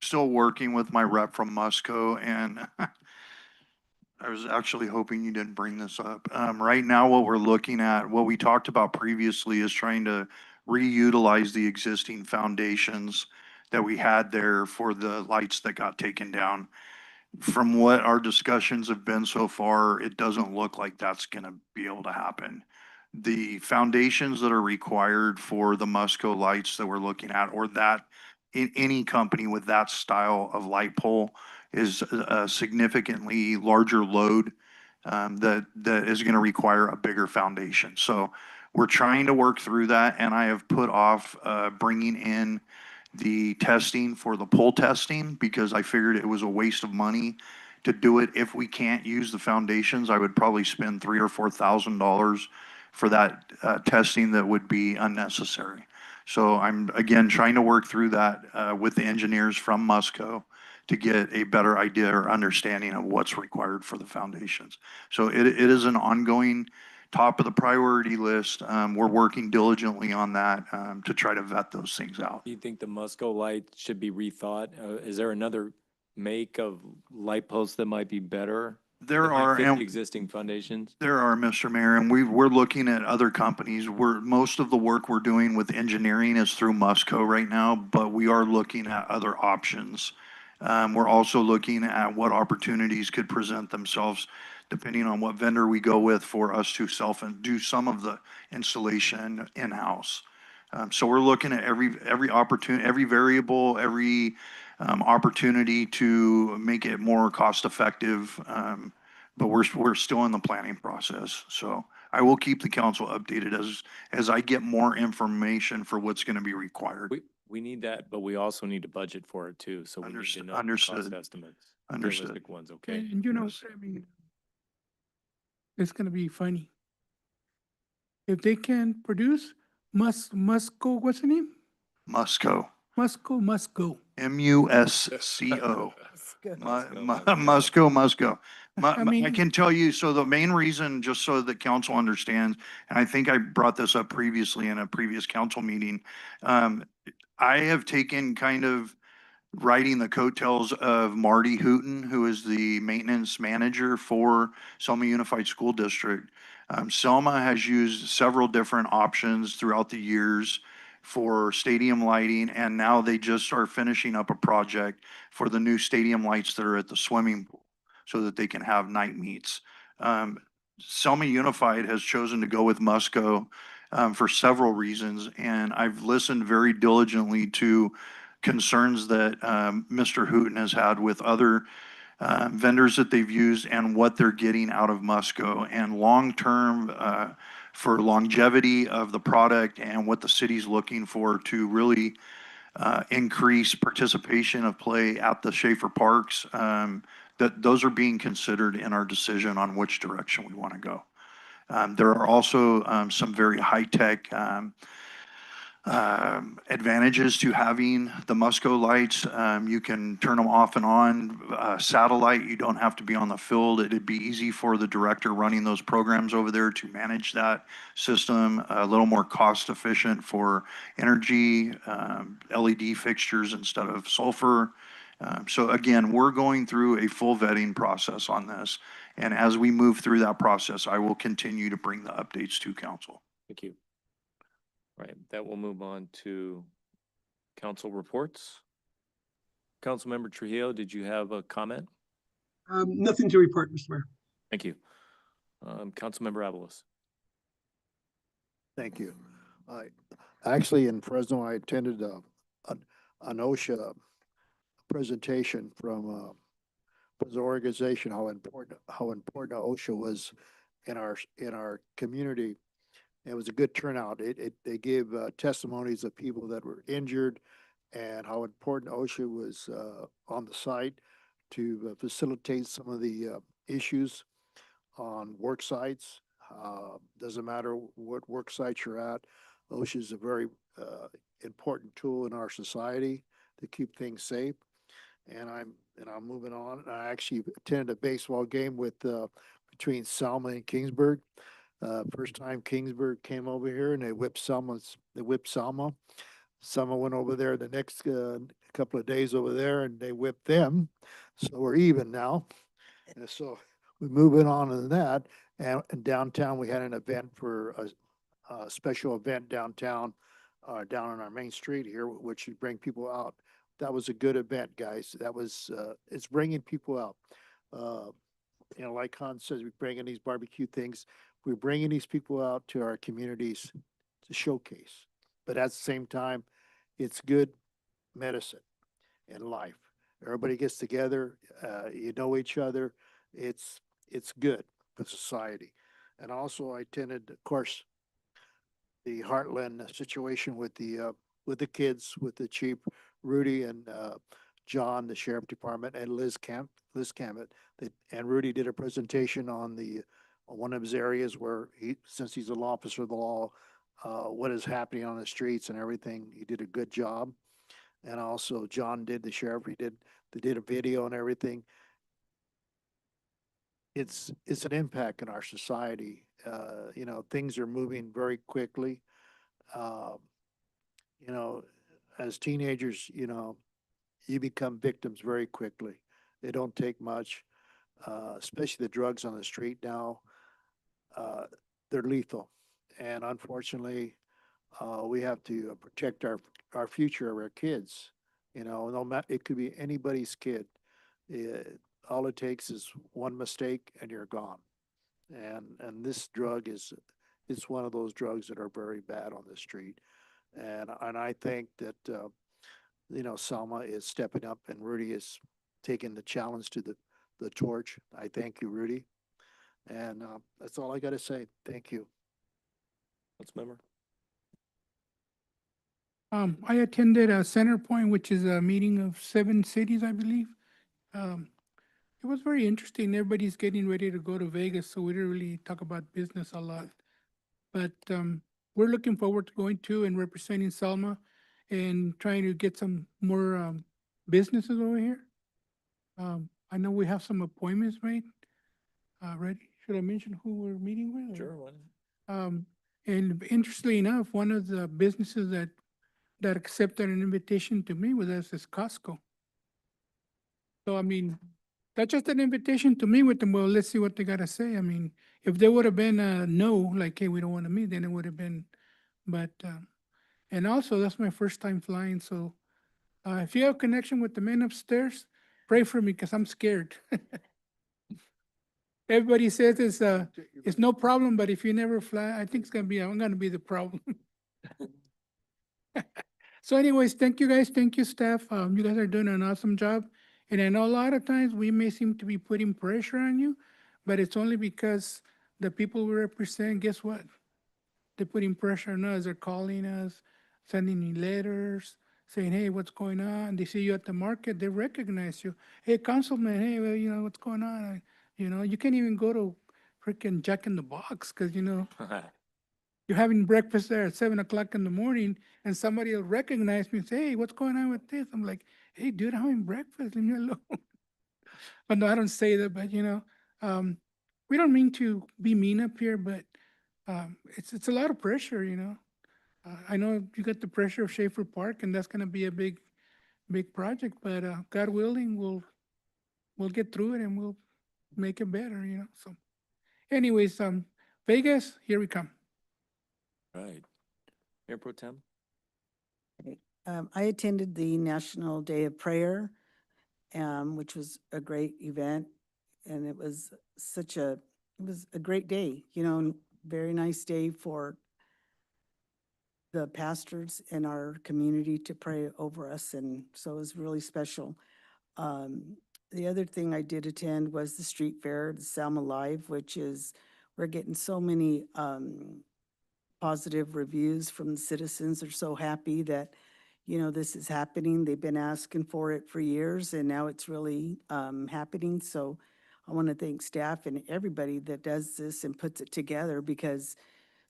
Still working with my rep from Musco, and I was actually hoping you didn't bring this up. Right now, what we're looking at, what we talked about previously, is trying to reutilize the existing foundations that we had there for the lights that got taken down. From what our discussions have been so far, it doesn't look like that's gonna be able to happen. The foundations that are required for the Musco lights that we're looking at, or that in any company with that style of light pole, is a significantly larger load that is gonna require a bigger foundation. So We're trying to work through that, and I have put off bringing in the testing for the pole testing because I figured it was a waste of money to do it. If we can't use the foundations, I would probably spend $3,000 or $4,000 for that testing that would be unnecessary. So I'm, again, trying to work through that with the engineers from Musco to get a better idea or understanding of what's required for the foundations. So it is an ongoing top of the priority list. We're working diligently on that to try to vet those things out. Do you think the Musco light should be rethought? Is there another make of light posts that might be better? There that might are, fit the and existing foundations? there are, Mr. Mayor, and we're looking at other companies. Most of the work we're doing with engineering is through Musco right now, but we are looking at other options. We're also looking at what opportunities could present themselves depending on what vendor we go with for us to and do some of the installation in-house. So we're looking at every opportunity, every variable, every opportunity to make it more cost-effective. But we're still in the planning process. So I will keep the council updated as I get more information for what's going to be required. We need that, but we also need a budget for it too, so we need to know the Understood. cost estimates. Understood. Realistic ones, okay? And you know, what I mean, it's gonna be funny. If they can produce, must go, what's the name? Musco, Must go. Musco. Musco. I can tell you, so the main reason, just so that council understands, and I think I brought this up previously in a previous council meeting, I have taken kind of riding the coattails of Marty Hooten, who is the maintenance manager for Selma Unified School District. Selma has used several different options throughout the years for stadium lighting, and now they just are finishing up a project for the new stadium lights that are at the swimming pool so that they can have night meets. Selma Unified has chosen to go with Musco for several reasons, and I've listened very diligently to concerns that Mr. Hooten has had with other vendors that they've used and what they're getting out of Musco. And long-term, for longevity of the product and what the city's looking for to really increase participation of play at the Schaefer Parks, that those are being considered in our decision on which direction we want to go. There are also some very high-tech advantages to having the Musco lights. You can turn them off and on. Satellite, you don't have to be on the field. It'd be easy for the director running those programs over there to manage that system. A little more cost efficient for energy, LED fixtures instead of sulfur. So again, we're going through a full vetting process on this. And as we move through that process, I will continue to bring the updates to council. Thank you. Right, that will move on to council reports. Councilmember Trujillo, did you have a comment? Nothing to report, Mr. Mayor. Thank you. Councilmember Avalos. Thank you. Actually, in Fresno, I attended an OSHA presentation from the organization, how important OSHA was in our community. It was a good turnout. They gave testimonies of people that were injured and how important OSHA was on the site to facilitate some of the issues on work sites. Doesn't matter what work site you're at, OSHA is a very important tool in our society to keep things safe. And I'm moving on. I actually attended a baseball game with between Selma and Kingsburg. First time Kingsburg came over here and they whipped Selma. Selma went over there the next couple of days over there and they whipped them. So we're even now. And so we're moving on to that. And downtown, we had an event for a special event downtown, down on our main street here, which would bring people out. That was a good event, guys. That was, it's bringing people out. Like Hans says, we're bringing these barbecue things. We're bringing these people out to our communities to showcase. But at the same time, it's good medicine in life. Everybody gets together, you know each other. It's good for society. And also I attended, of course, the Heartland situation with the kids, with the chief, Rudy and, John, the sheriff department, and Liz Cammett. And Rudy did a presentation on on one of his areas where since he's a law officer of the law, what is happening on the streets and everything. He did a good job. And also John did, the sheriff, they did a video and everything. It's an impact in our society. Things are moving very quickly. Um, as teenagers, you become victims very quickly. They don't take much, especially the drugs on the street now. They're lethal. And unfortunately, we have to protect our future of our kids. No matter, it could be anybody's kid. All it takes is one mistake and you're gone. And this drug it's one of those drugs that are very bad on the street. And I think that, Selma is stepping up and Rudy is taking the challenge to the torch. I thank you, Rudy. And, that's all I got to say. Thank you. Councilmember? I attended a Center Point, which is a meeting of 7 cities, I believe. It was very interesting. Everybody's getting ready to go to Vegas, so we didn't really talk about business a lot. But we're looking forward to going to and representing Selma and trying to get some more businesses over here. I know we have some appointments made already. Should I mention who we're meeting with? or- Sure. Why not? And interestingly enough, one of the businesses that accepted an invitation to meet with us is Costco. So, I mean, that's just an invitation to meet with them. Well, let's see what they gotta say. I mean, if there would have been a no, like, hey, we don't want to meet, then it would have been, but, and also, that's my first time flying, so, if you have connection with the men upstairs, pray for me, because I'm scared. Everybody says it's no problem, but if you never fly, I think I'm gonna be the problem. So anyways, thank you guys, thank you staff. You guys are doing an awesome job. And I know a lot of times we may seem to be putting pressure on you, but it's only because the people we represent, guess what? They're putting pressure on us, they're calling us, sending me letters, saying, hey, what's going on? They see you at the market, they recognize you. Hey, councilman, hey, well, what's going on? You can't even go to freaking Jack in the Box, because, you're having breakfast there at 7 o'clock in the morning and somebody will recognize me and say, hey, what's going on with this? I'm like, hey, dude, I'm having breakfast, leave me alone. But no, I don't say that, but we don't mean to be mean up here, but it's a lot of pressure. I know you got the pressure of Schaefer Park and that's gonna be a big project, but God willing, we'll get through it and we'll make it better. So anyways, Vegas, here we come. Right. Mayor Pro Tem? I attended the National Day of Prayer, which was a great event. And it was it was a great day, very nice day for the pastors in our community to pray over us. And so it was really special. The other thing I did attend was the street fair, the Selma Live, we're getting so many positive reviews from the citizens. They're so happy that, this is happening. They've been asking for it for years and now it's really happening. So I want to thank staff and everybody that does this and puts it together because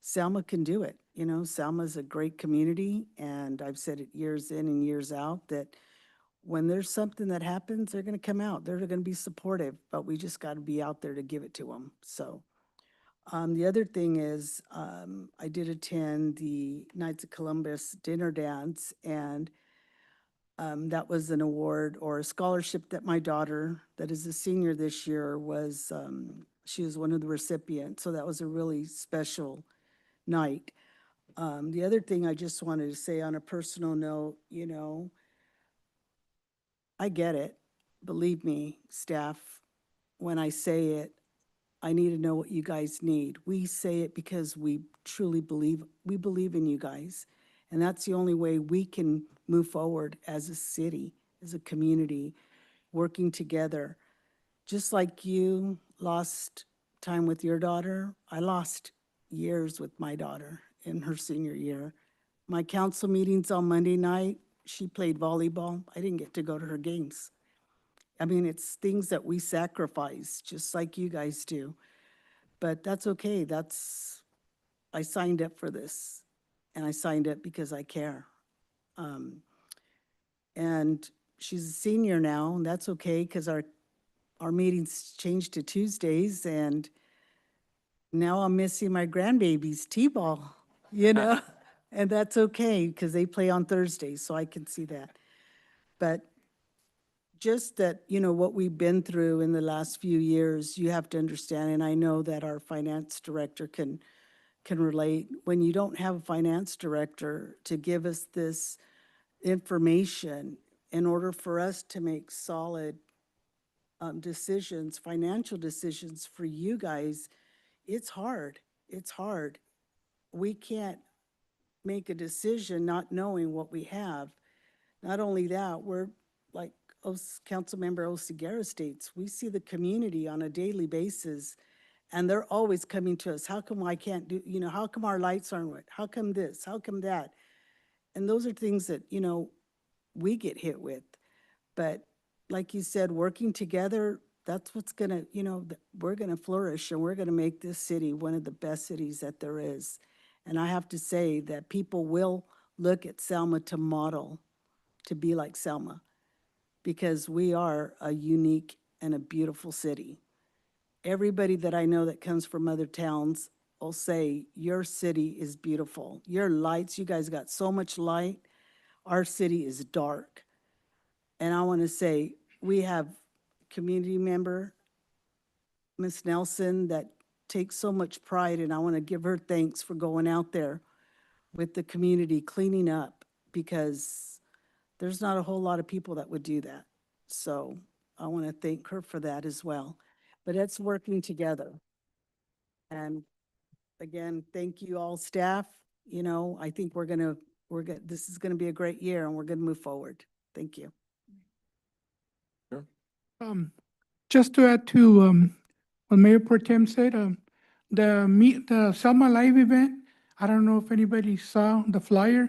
Selma can do it. Selma's a great community and I've said it years in and years out that when there's something that happens, they're going to come out. They're going to be supportive, but we just got to be out there to give it to them. So the other thing is, I did attend the Knights of Columbus dinner dance, and that was an award or a scholarship that my daughter, that is a senior this year, she was one of the recipients. So that was a really special night. The other thing I just wanted to say on a personal note, I get it. Believe me, staff, when I say it, I need to know what you guys need. We say it because we truly believe in you guys. And that's the only way we can move forward as a city, as a community, working together. Just like you lost time with your daughter, I lost years with my daughter. in her senior year. My council meetings on Monday night, she played volleyball. I didn't get to go to her games. I mean, it's things that we sacrifice, just like you guys do. But that's okay. I signed up for this. And I signed up because I care. And she's a senior now, and that's okay, because our meetings changed to Tuesdays, and now I'm missing my grandbabies T-ball, you know? And that's okay, because they play on Thursdays, so I can see that. But just that, what we've been through in the last few years, you have to understand, and I know that our finance director can relate. When you don't have a finance director to give us this information in order for us to make solid decisions, financial decisions for you guys, it's hard. It's hard. We can't make a decision not knowing what we have. Not only that, we're like Councilmember Osigera states, we see the community on a daily basis, and they're always coming to us. How come I can't do, how come our lights aren't lit? How come this? How come that? And those are things that, we get hit with. But like you said, working together, that's what's gonna, we're gonna flourish, and we're gonna make this city one of the best cities that there is. And I have to say that people will look at Selma to model, to be like Selma, because we are a unique and a beautiful city. Everybody that I know that comes from other towns will say, your city is beautiful. Your lights, you guys got so much light. Our city is dark. And I want to say, we have community member, Miss Nelson, that takes so much pride, and I want to give her thanks for going out there with the community, cleaning up, because there's not a whole lot of people that would do that. So I want to thank her for that as well. But it's working together. And again, thank you all staff. I think this is gonna be a great year, and we're gonna move forward. Thank you. Just to add to, what Mayor Pro Tem said, the Selma Live event, I don't know if anybody saw the flyer,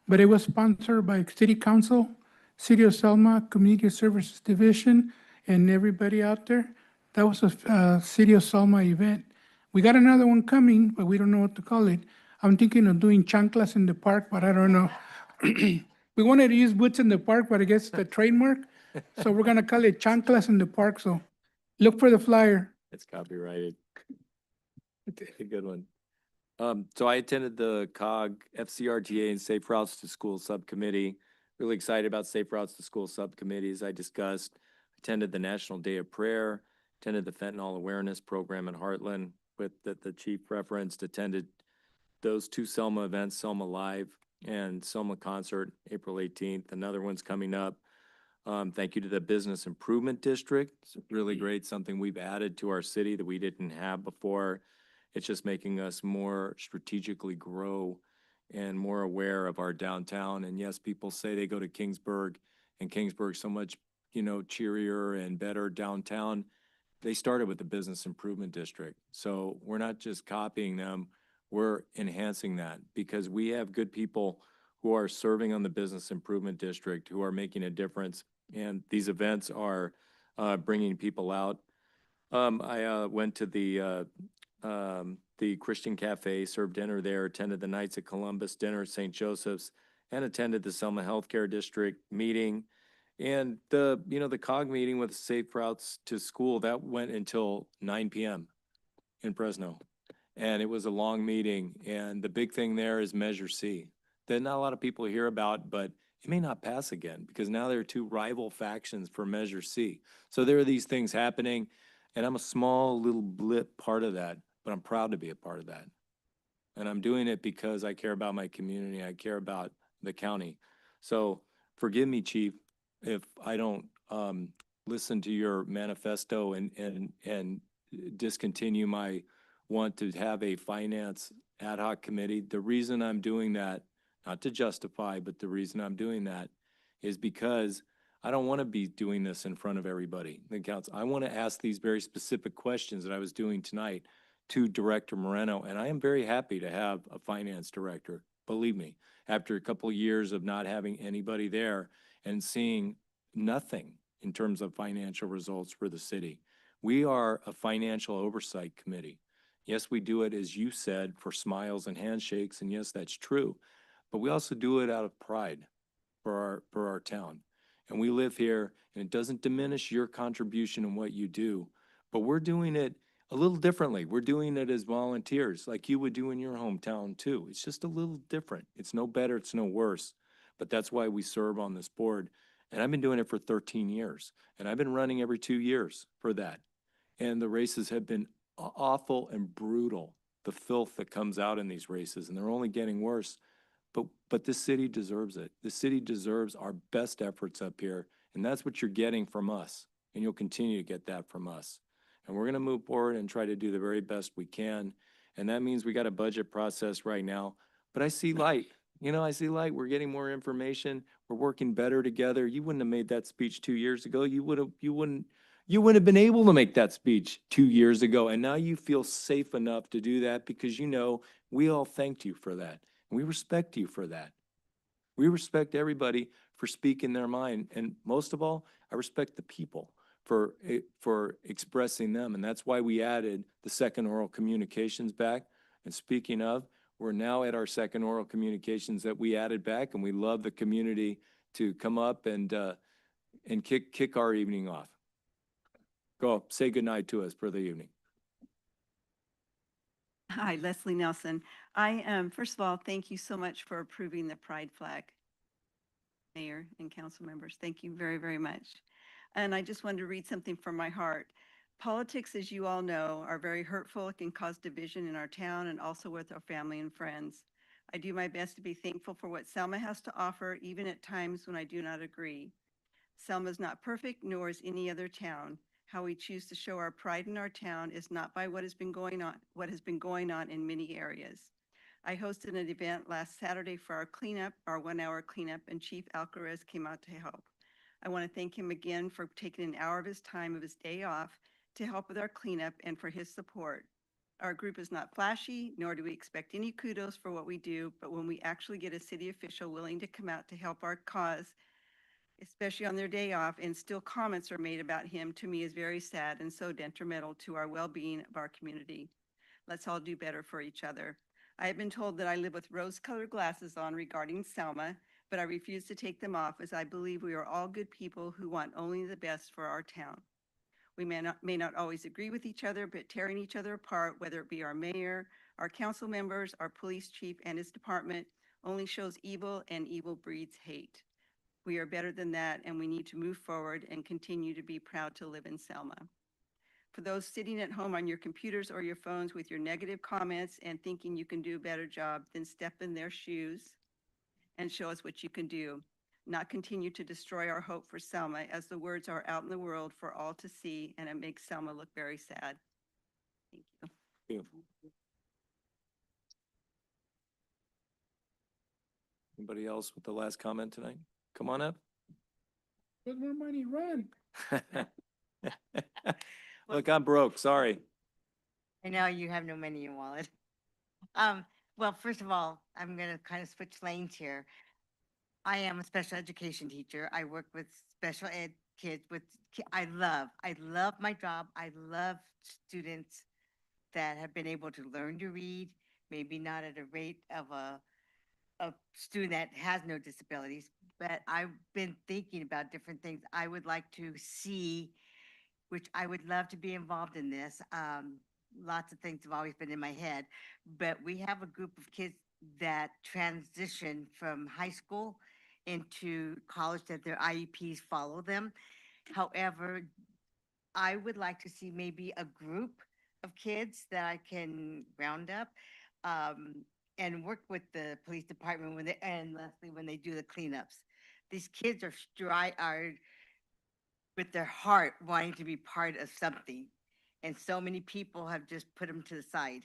but it was sponsored by City Council, City of Selma Community Services Division, and everybody out there. That was a City of Selma event. We got another one coming, but we don't know what to call it. I'm thinking of doing chanclas in the park, but I don't know. We wanted to use boots in the park, but I guess the trademark. So we're gonna call it chanclas in the park, so look for the flyer. It's copyrighted. A good one. So I attended the COG, FCRTA, and Safe Routes to School Subcommittee. Really excited about Safe Routes to School Subcommittee, as I discussed. Attended the National Day of Prayer, attended the Fentanyl Awareness Program in Heartland with the chief referenced, attended those two Selma events, Selma Live and Selma Concert, April 18th. Another one's coming up. Thank you to the Business Improvement District. It's really great, something we've added to our city that we didn't have before. It's just making us more strategically grow and more aware of our downtown. And yes, people say they go to Kingsburg, and Kingsburg's so much, cheerier and better downtown. They started with the Business Improvement District. So we're not just copying them, we're enhancing that, because we have good people who are serving on the Business Improvement District, who are making a difference. And these events are bringing people out. I went to the Christian Cafe, served dinner there, attended the Knights of Columbus dinner at St. Joseph's, and attended the Selma Healthcare District meeting. And the COG meeting with Safe Routes to School, that went until 9 p.m. in Fresno. And it was a long meeting. And the big thing there is Measure C, that not a lot of people hear about, but it may not pass again, because now there are two rival factions for Measure C. So there are these things happening, and I'm a small little blip part of that, but I'm proud to be a part of that. And I'm doing it because I care about my community. I care about the county. So forgive me, Chief, if I don't listen to your manifesto and discontinue my want to have a finance ad hoc committee. The reason I'm doing that, not to justify, but the reason I'm doing that is because I don't want to be doing this in front of everybody. The council. I want to ask these very specific questions that I was doing tonight to Director Moreno, and I am very happy to have a finance director. Believe me, after a couple of years of not having anybody there and seeing nothing in terms of financial results for the city. We are a financial oversight committee. Yes, we do it, as you said, for smiles and handshakes, and yes, that's true. But we also do it out of pride for our town. And we live here, and it doesn't diminish your contribution and what you do, but we're doing it a little differently. We're doing it as volunteers, like you would do in your hometown too. It's just a little different. It's no better, it's no worse. But that's why we serve on this board. And I've been doing it for 13 years, and I've been running every 2 years for that. And the races have been awful and brutal, the filth that comes out in these races, and they're only getting worse. But this city deserves it. The city deserves our best efforts up here, and that's what you're getting from us, and you'll continue to get that from us. And we're gonna move forward and try to do the very best we can, and that means we got a budget process right now, but I see light. You know, I see light. We're getting more information. We're working better together. You wouldn't have made that speech 2 years ago. You wouldn't have been able to make that speech 2 years ago, and now you feel safe enough to do that because you know we all thanked you for that. We respect you for that. We respect everybody for speaking their mind. And most of all, I respect the people for expressing them. And that's why we added the second oral communications back. And speaking of, we're now at our second oral communications that we added back, and we love the community to come up and kick our evening off. Go say goodnight to us for the evening. Hi, Leslie Nelson. First of all, thank you so much for approving the pride flag. Mayor and council members, thank you very, very much. And I just wanted to read something from my heart. Politics, as you all know, are very hurtful. It can cause division in our town and also with our family and friends. I do my best to be thankful for what Selma has to offer, even at times when I do not agree. Selma is not perfect, nor is any other town. How we choose to show our pride in our town is not by what has been going on in many areas. I hosted an event last Saturday for our cleanup, our 1-hour cleanup, and Chief Alcaraz came out to help. I want to thank him again for taking an hour of his time of his day off to help with our cleanup and for his support. Our group is not flashy, nor do we expect any kudos for what we do, but when we actually get a city official willing to come out to help our cause, especially on their day off, and still comments are made about him, to me is very sad and so detrimental to our well-being of our community. Let's all do better for each other. I have been told that I live with rose-colored glasses on regarding Selma, but I refuse to take them off as I believe we are all good people who want only the best for our town. We may not always agree with each other, but tearing each other apart, whether it be our mayor, our council members, our police chief and his department, only shows evil, and evil breeds hate. We are better than that, and we need to move forward and continue to be proud to live in Selma. For those sitting at home on your computers or your phones with your negative comments and thinking you can do a better job, then step in their shoes and show us what you can do. Not continue to destroy our hope for Selma, as the words are out in the world for all to see, and it makes Selma look very sad. Thank you. Thank you. Anybody else with the last comment tonight? Come on up. Get more money, run. Look, I'm broke, sorry. I know you have no money in your wallet. Well, first of all, I'm gonna kind of switch lanes here. I am a special education teacher. I work with special ed kids I love my job. I love students that have been able to learn to read, maybe not at a rate of a student that has no disabilities, but I've been thinking about different things I would like to see, which I would love to be involved in this. Lots of things have always been in my head, but we have a group of kids that transition from high school into college, that their IEPs follow them. However, I would like to see maybe a group of kids that I can round up and work with the police department and Leslie when they do the cleanups. These kids are with their heart wanting to be part of something, and so many people have just put them to the side.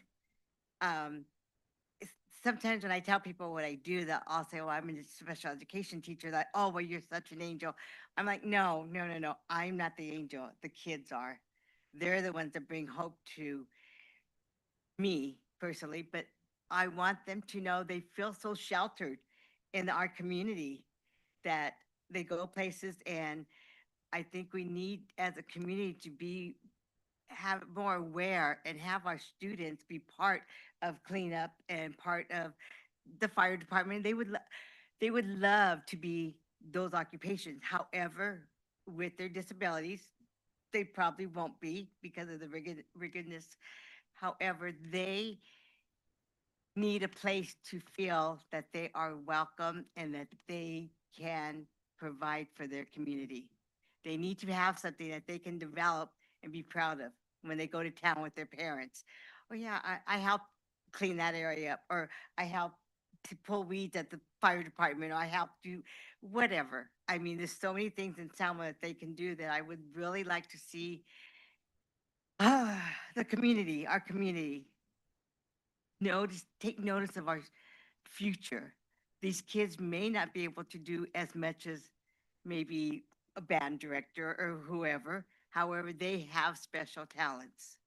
Sometimes when I tell people what I do, that I'll say, "Well, I'm a special education teacher." That, "Oh, well, you're such an angel." I'm like, no. I'm not the angel. The kids are. They're the ones that bring hope to me personally, but I want them to know they feel so sheltered in our community that they go places, and I think we need as a community to be have more aware and have our students be part of cleanup and part of the fire department. They would love to be those occupations. However, with their disabilities, they probably won't be because of the rigidness. However, they need a place to feel that they are welcome and that they can provide for their community. They need to have something that they can develop and be proud of when they go to town with their parents. Oh yeah, I helped clean that area up, or I helped to pull weeds at the fire department, or I helped do whatever. I mean, there's so many things in Selma that they can do that I would really like to see the community, our community, notice, take notice of our future. These kids may not be able to do as much as maybe a band director or whoever. However, they have special talents.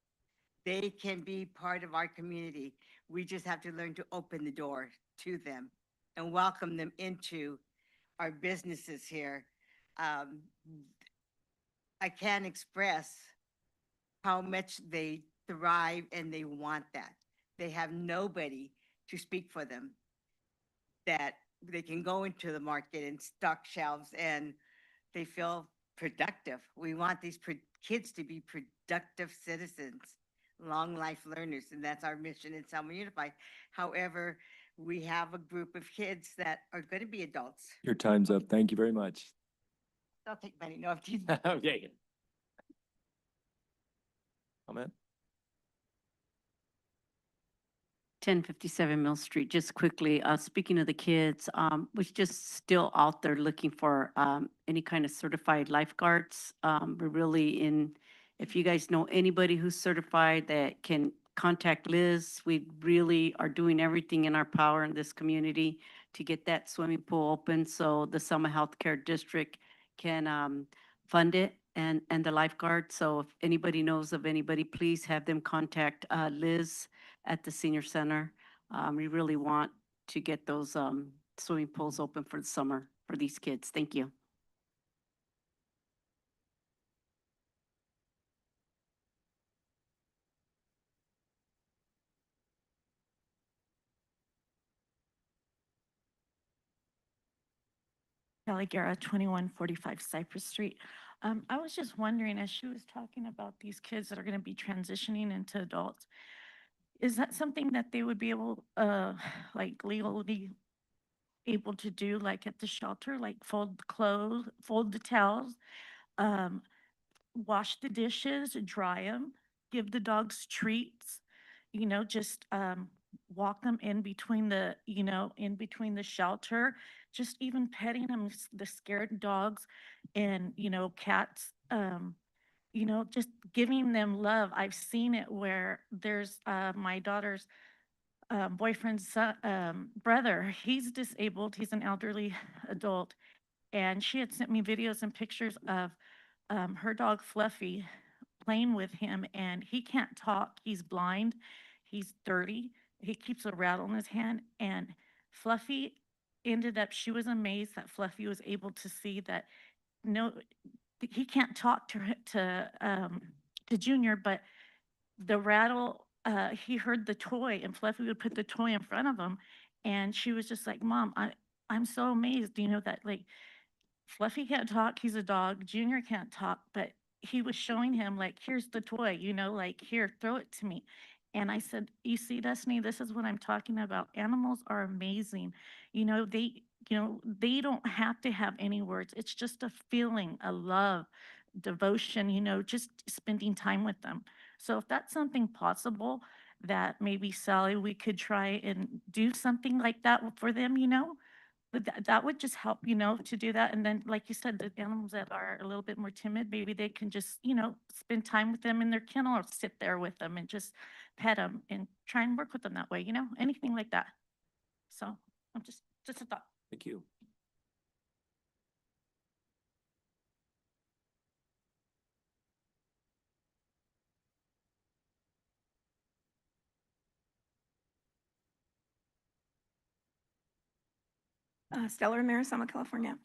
They can be part of our community. We just have to learn to open the door to them and welcome them into our businesses here. Um, I can't express how much they thrive and they want that. They have nobody to speak for them, that they can go into the market and stock shelves and they feel productive. We want these kids to be productive citizens, long life learners, and that's our mission in Selma Unified. However, we have a group of kids that are going to be adults. Your time's up. Thank you very much. They'll take money. No, I'm teasing. Okay. Comment? 1057 Mill Street, just quickly, speaking of the kids, was just still out there looking for any kind of certified lifeguards. We're really in, if you guys know anybody who's certified that can contact Liz, we really are doing everything in our power in this community to get that swimming pool open so the Selma Healthcare District can fund it and the lifeguard. So if anybody knows of anybody, please have them contact Liz at the senior center. We really want to get those swimming pools open for the summer for these kids. Thank you. Kelly Guerra, 2145 Cypress Street. I was just wondering, as she was talking about these kids that are going to be transitioning into adults, is that something that they would be able, like legally able to do, like at the shelter, like fold the clothes, fold the towels, um, wash the dishes, dry them, give the dogs treats, just walk them in between in between the shelter, just even petting them, the scared dogs and, cats, just giving them love. I've seen it where there's my daughter's boyfriend's brother. He's disabled. He's an elderly adult. And she had sent me videos and pictures of her dog Fluffy playing with him, and he can't talk. He's blind. He's 30. He keeps a rattle in his hand. And Fluffy ended up, she was amazed that Fluffy was able to see that no, he can't talk to Junior, but the rattle, he heard the toy, and Fluffy would put the toy in front of him. And she was just like, Mom, I'm so amazed, that like Fluffy can't talk, he's a dog. Junior can't talk, but he was showing him like, here's the toy, like, here, throw it to me. And I said, you see, Destiny, this is what I'm talking about. Animals are amazing. They don't have to have any words. It's just a feeling, a love, devotion, just spending time with them. So if that's something possible that maybe Sally, we could try and do something like that for them, but that would just help, to do that. And then, like you said, the animals that are a little bit more timid, maybe they can just, spend time with them in their kennel or sit there with them and just pet them and try and work with them that way, anything like that. So I'm just a thought. Thank you. Stellar Mayor, Selma, California.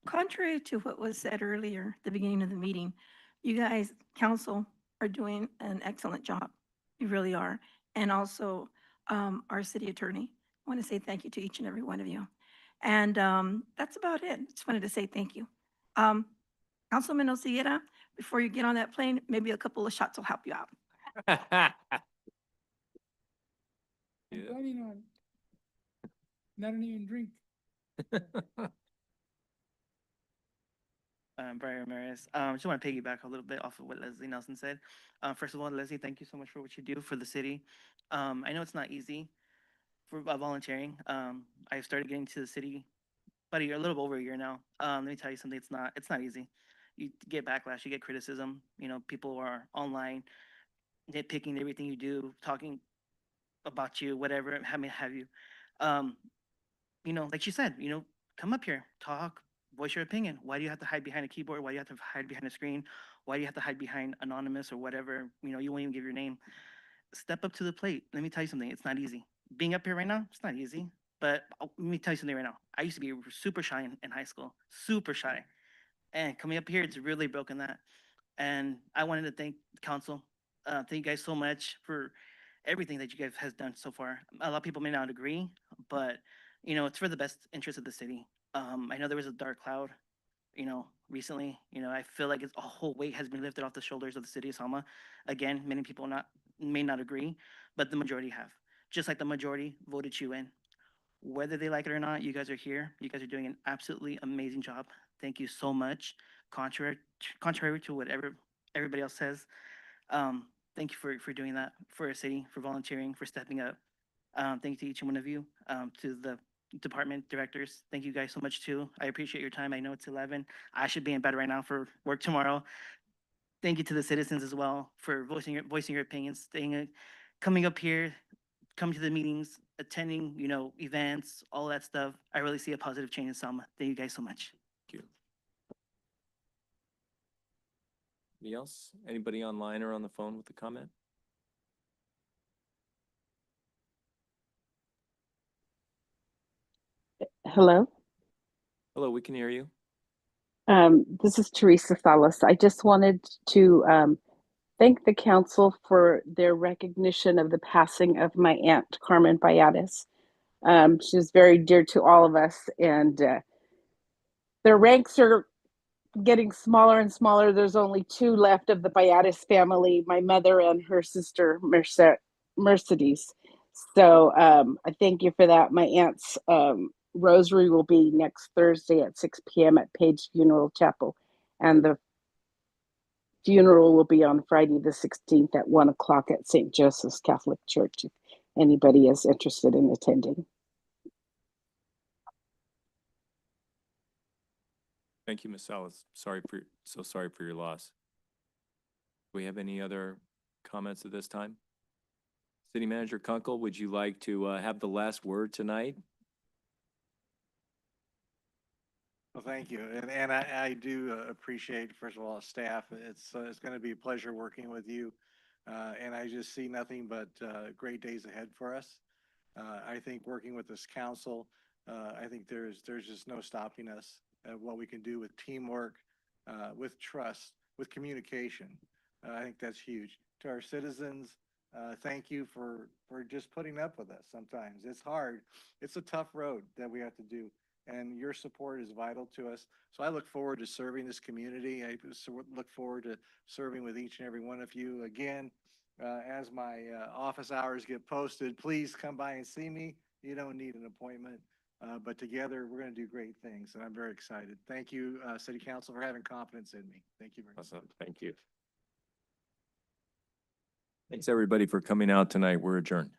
Contrary to what was said earlier, the beginning of the meeting, you guys, council, are doing an excellent job. You really are. And also, our city attorney. I want to say thank you to each and every one of you. And that's about it. Just wanted to say thank you. Councilman Osiera, before you get on that plane, maybe a couple of shots will help you out. Yeah. Planning on not even drink. Brian Ramirez. Just want to piggyback a little bit off of what Leslie Nelson said. First of all, Leslie, thank you so much for what you do for the city. I know it's not easy for volunteering. I started getting to the city about a year, a little over a year now. Let me tell you something. It's not easy. You get backlash, you get criticism. You know, people are online nitpicking everything you do, talking about you, whatever, have you. Um, you know, like she said, you know, come up here, talk, voice your opinion. Why do you have to hide behind a keyboard? Why do you have to hide behind a screen? Why do you have to hide behind anonymous or whatever? You know, you won't even give your name. Step up to the plate. Let me tell you something. It's not easy. Being up here right now, it's not easy. But let me tell you something right now. I used to be super shy in high school, super shy. And coming up here, it's really broken that. And I wanted to thank the council. Thank you guys so much for everything that you guys has done so far. A lot of people may not agree, but you know, it's for the best interest of the city. I know there was a dark cloud, you know, recently. You know, I feel like it's a whole weight has been lifted off the shoulders of the city of Selma. Again, many people may not agree, but the majority have. Just like the majority voted you in. Whether they like it or not, you guys are here. You guys are doing an absolutely amazing job. Thank you so much. Contrary to whatever everybody else says, thank you for doing that for our city, for volunteering, for stepping up. Thank you to each one of you, to the department directors. Thank you guys so much too. I appreciate your time. I know it's 11. I should be in bed right now for work tomorrow. Thank you to the citizens as well for voicing your opinions, coming up here, coming to the meetings, attending, you know, events, all that stuff. I really see a positive change in Selma. Thank you guys so much. Thank you. Anybody else? Anybody online or on the phone with a comment? Hello, Hello, we can hear you. this is Teresa Salas. I just wanted to thank the council for their recognition of the passing of my aunt, Carmen Payares. She's very dear to all of us, and their ranks are getting smaller and smaller. There's only two left of the Payares family, my mother and her sister, Mercedes. So I thank you for that. My aunt's rosary will be next Thursday at 6 p.m. at Page Funeral Chapel. And the funeral will be on Friday the 16th at 1 o'clock at St. Joseph's Catholic Church, if anybody is interested in attending. Thank you, Ms. Salas. So sorry for your loss. Do we have any other comments at this time? City Manager Kunkel, would you like to have the last word tonight? Well, thank you. And I do appreciate, first of all, staff. It's going to be a pleasure working with you. And I just see nothing but great days ahead for us. I think working with this council, I think there's just no stopping us of what we can do with teamwork, with trust, with communication. I think that's huge. To our citizens, thank you for just putting up with us sometimes. It's hard. It's a tough road that we have to do. And your support is vital to us. So I look forward to serving this community. I look forward to serving with each and every one of you. Again, as my office hours get posted, please come by and see me. You don't need an appointment, but together we're going to do great things. And I'm very excited. Thank you, City Council, for having confidence in me. Thank you very much. Awesome. Thank you. Thanks, everybody, for coming out tonight. We're adjourned.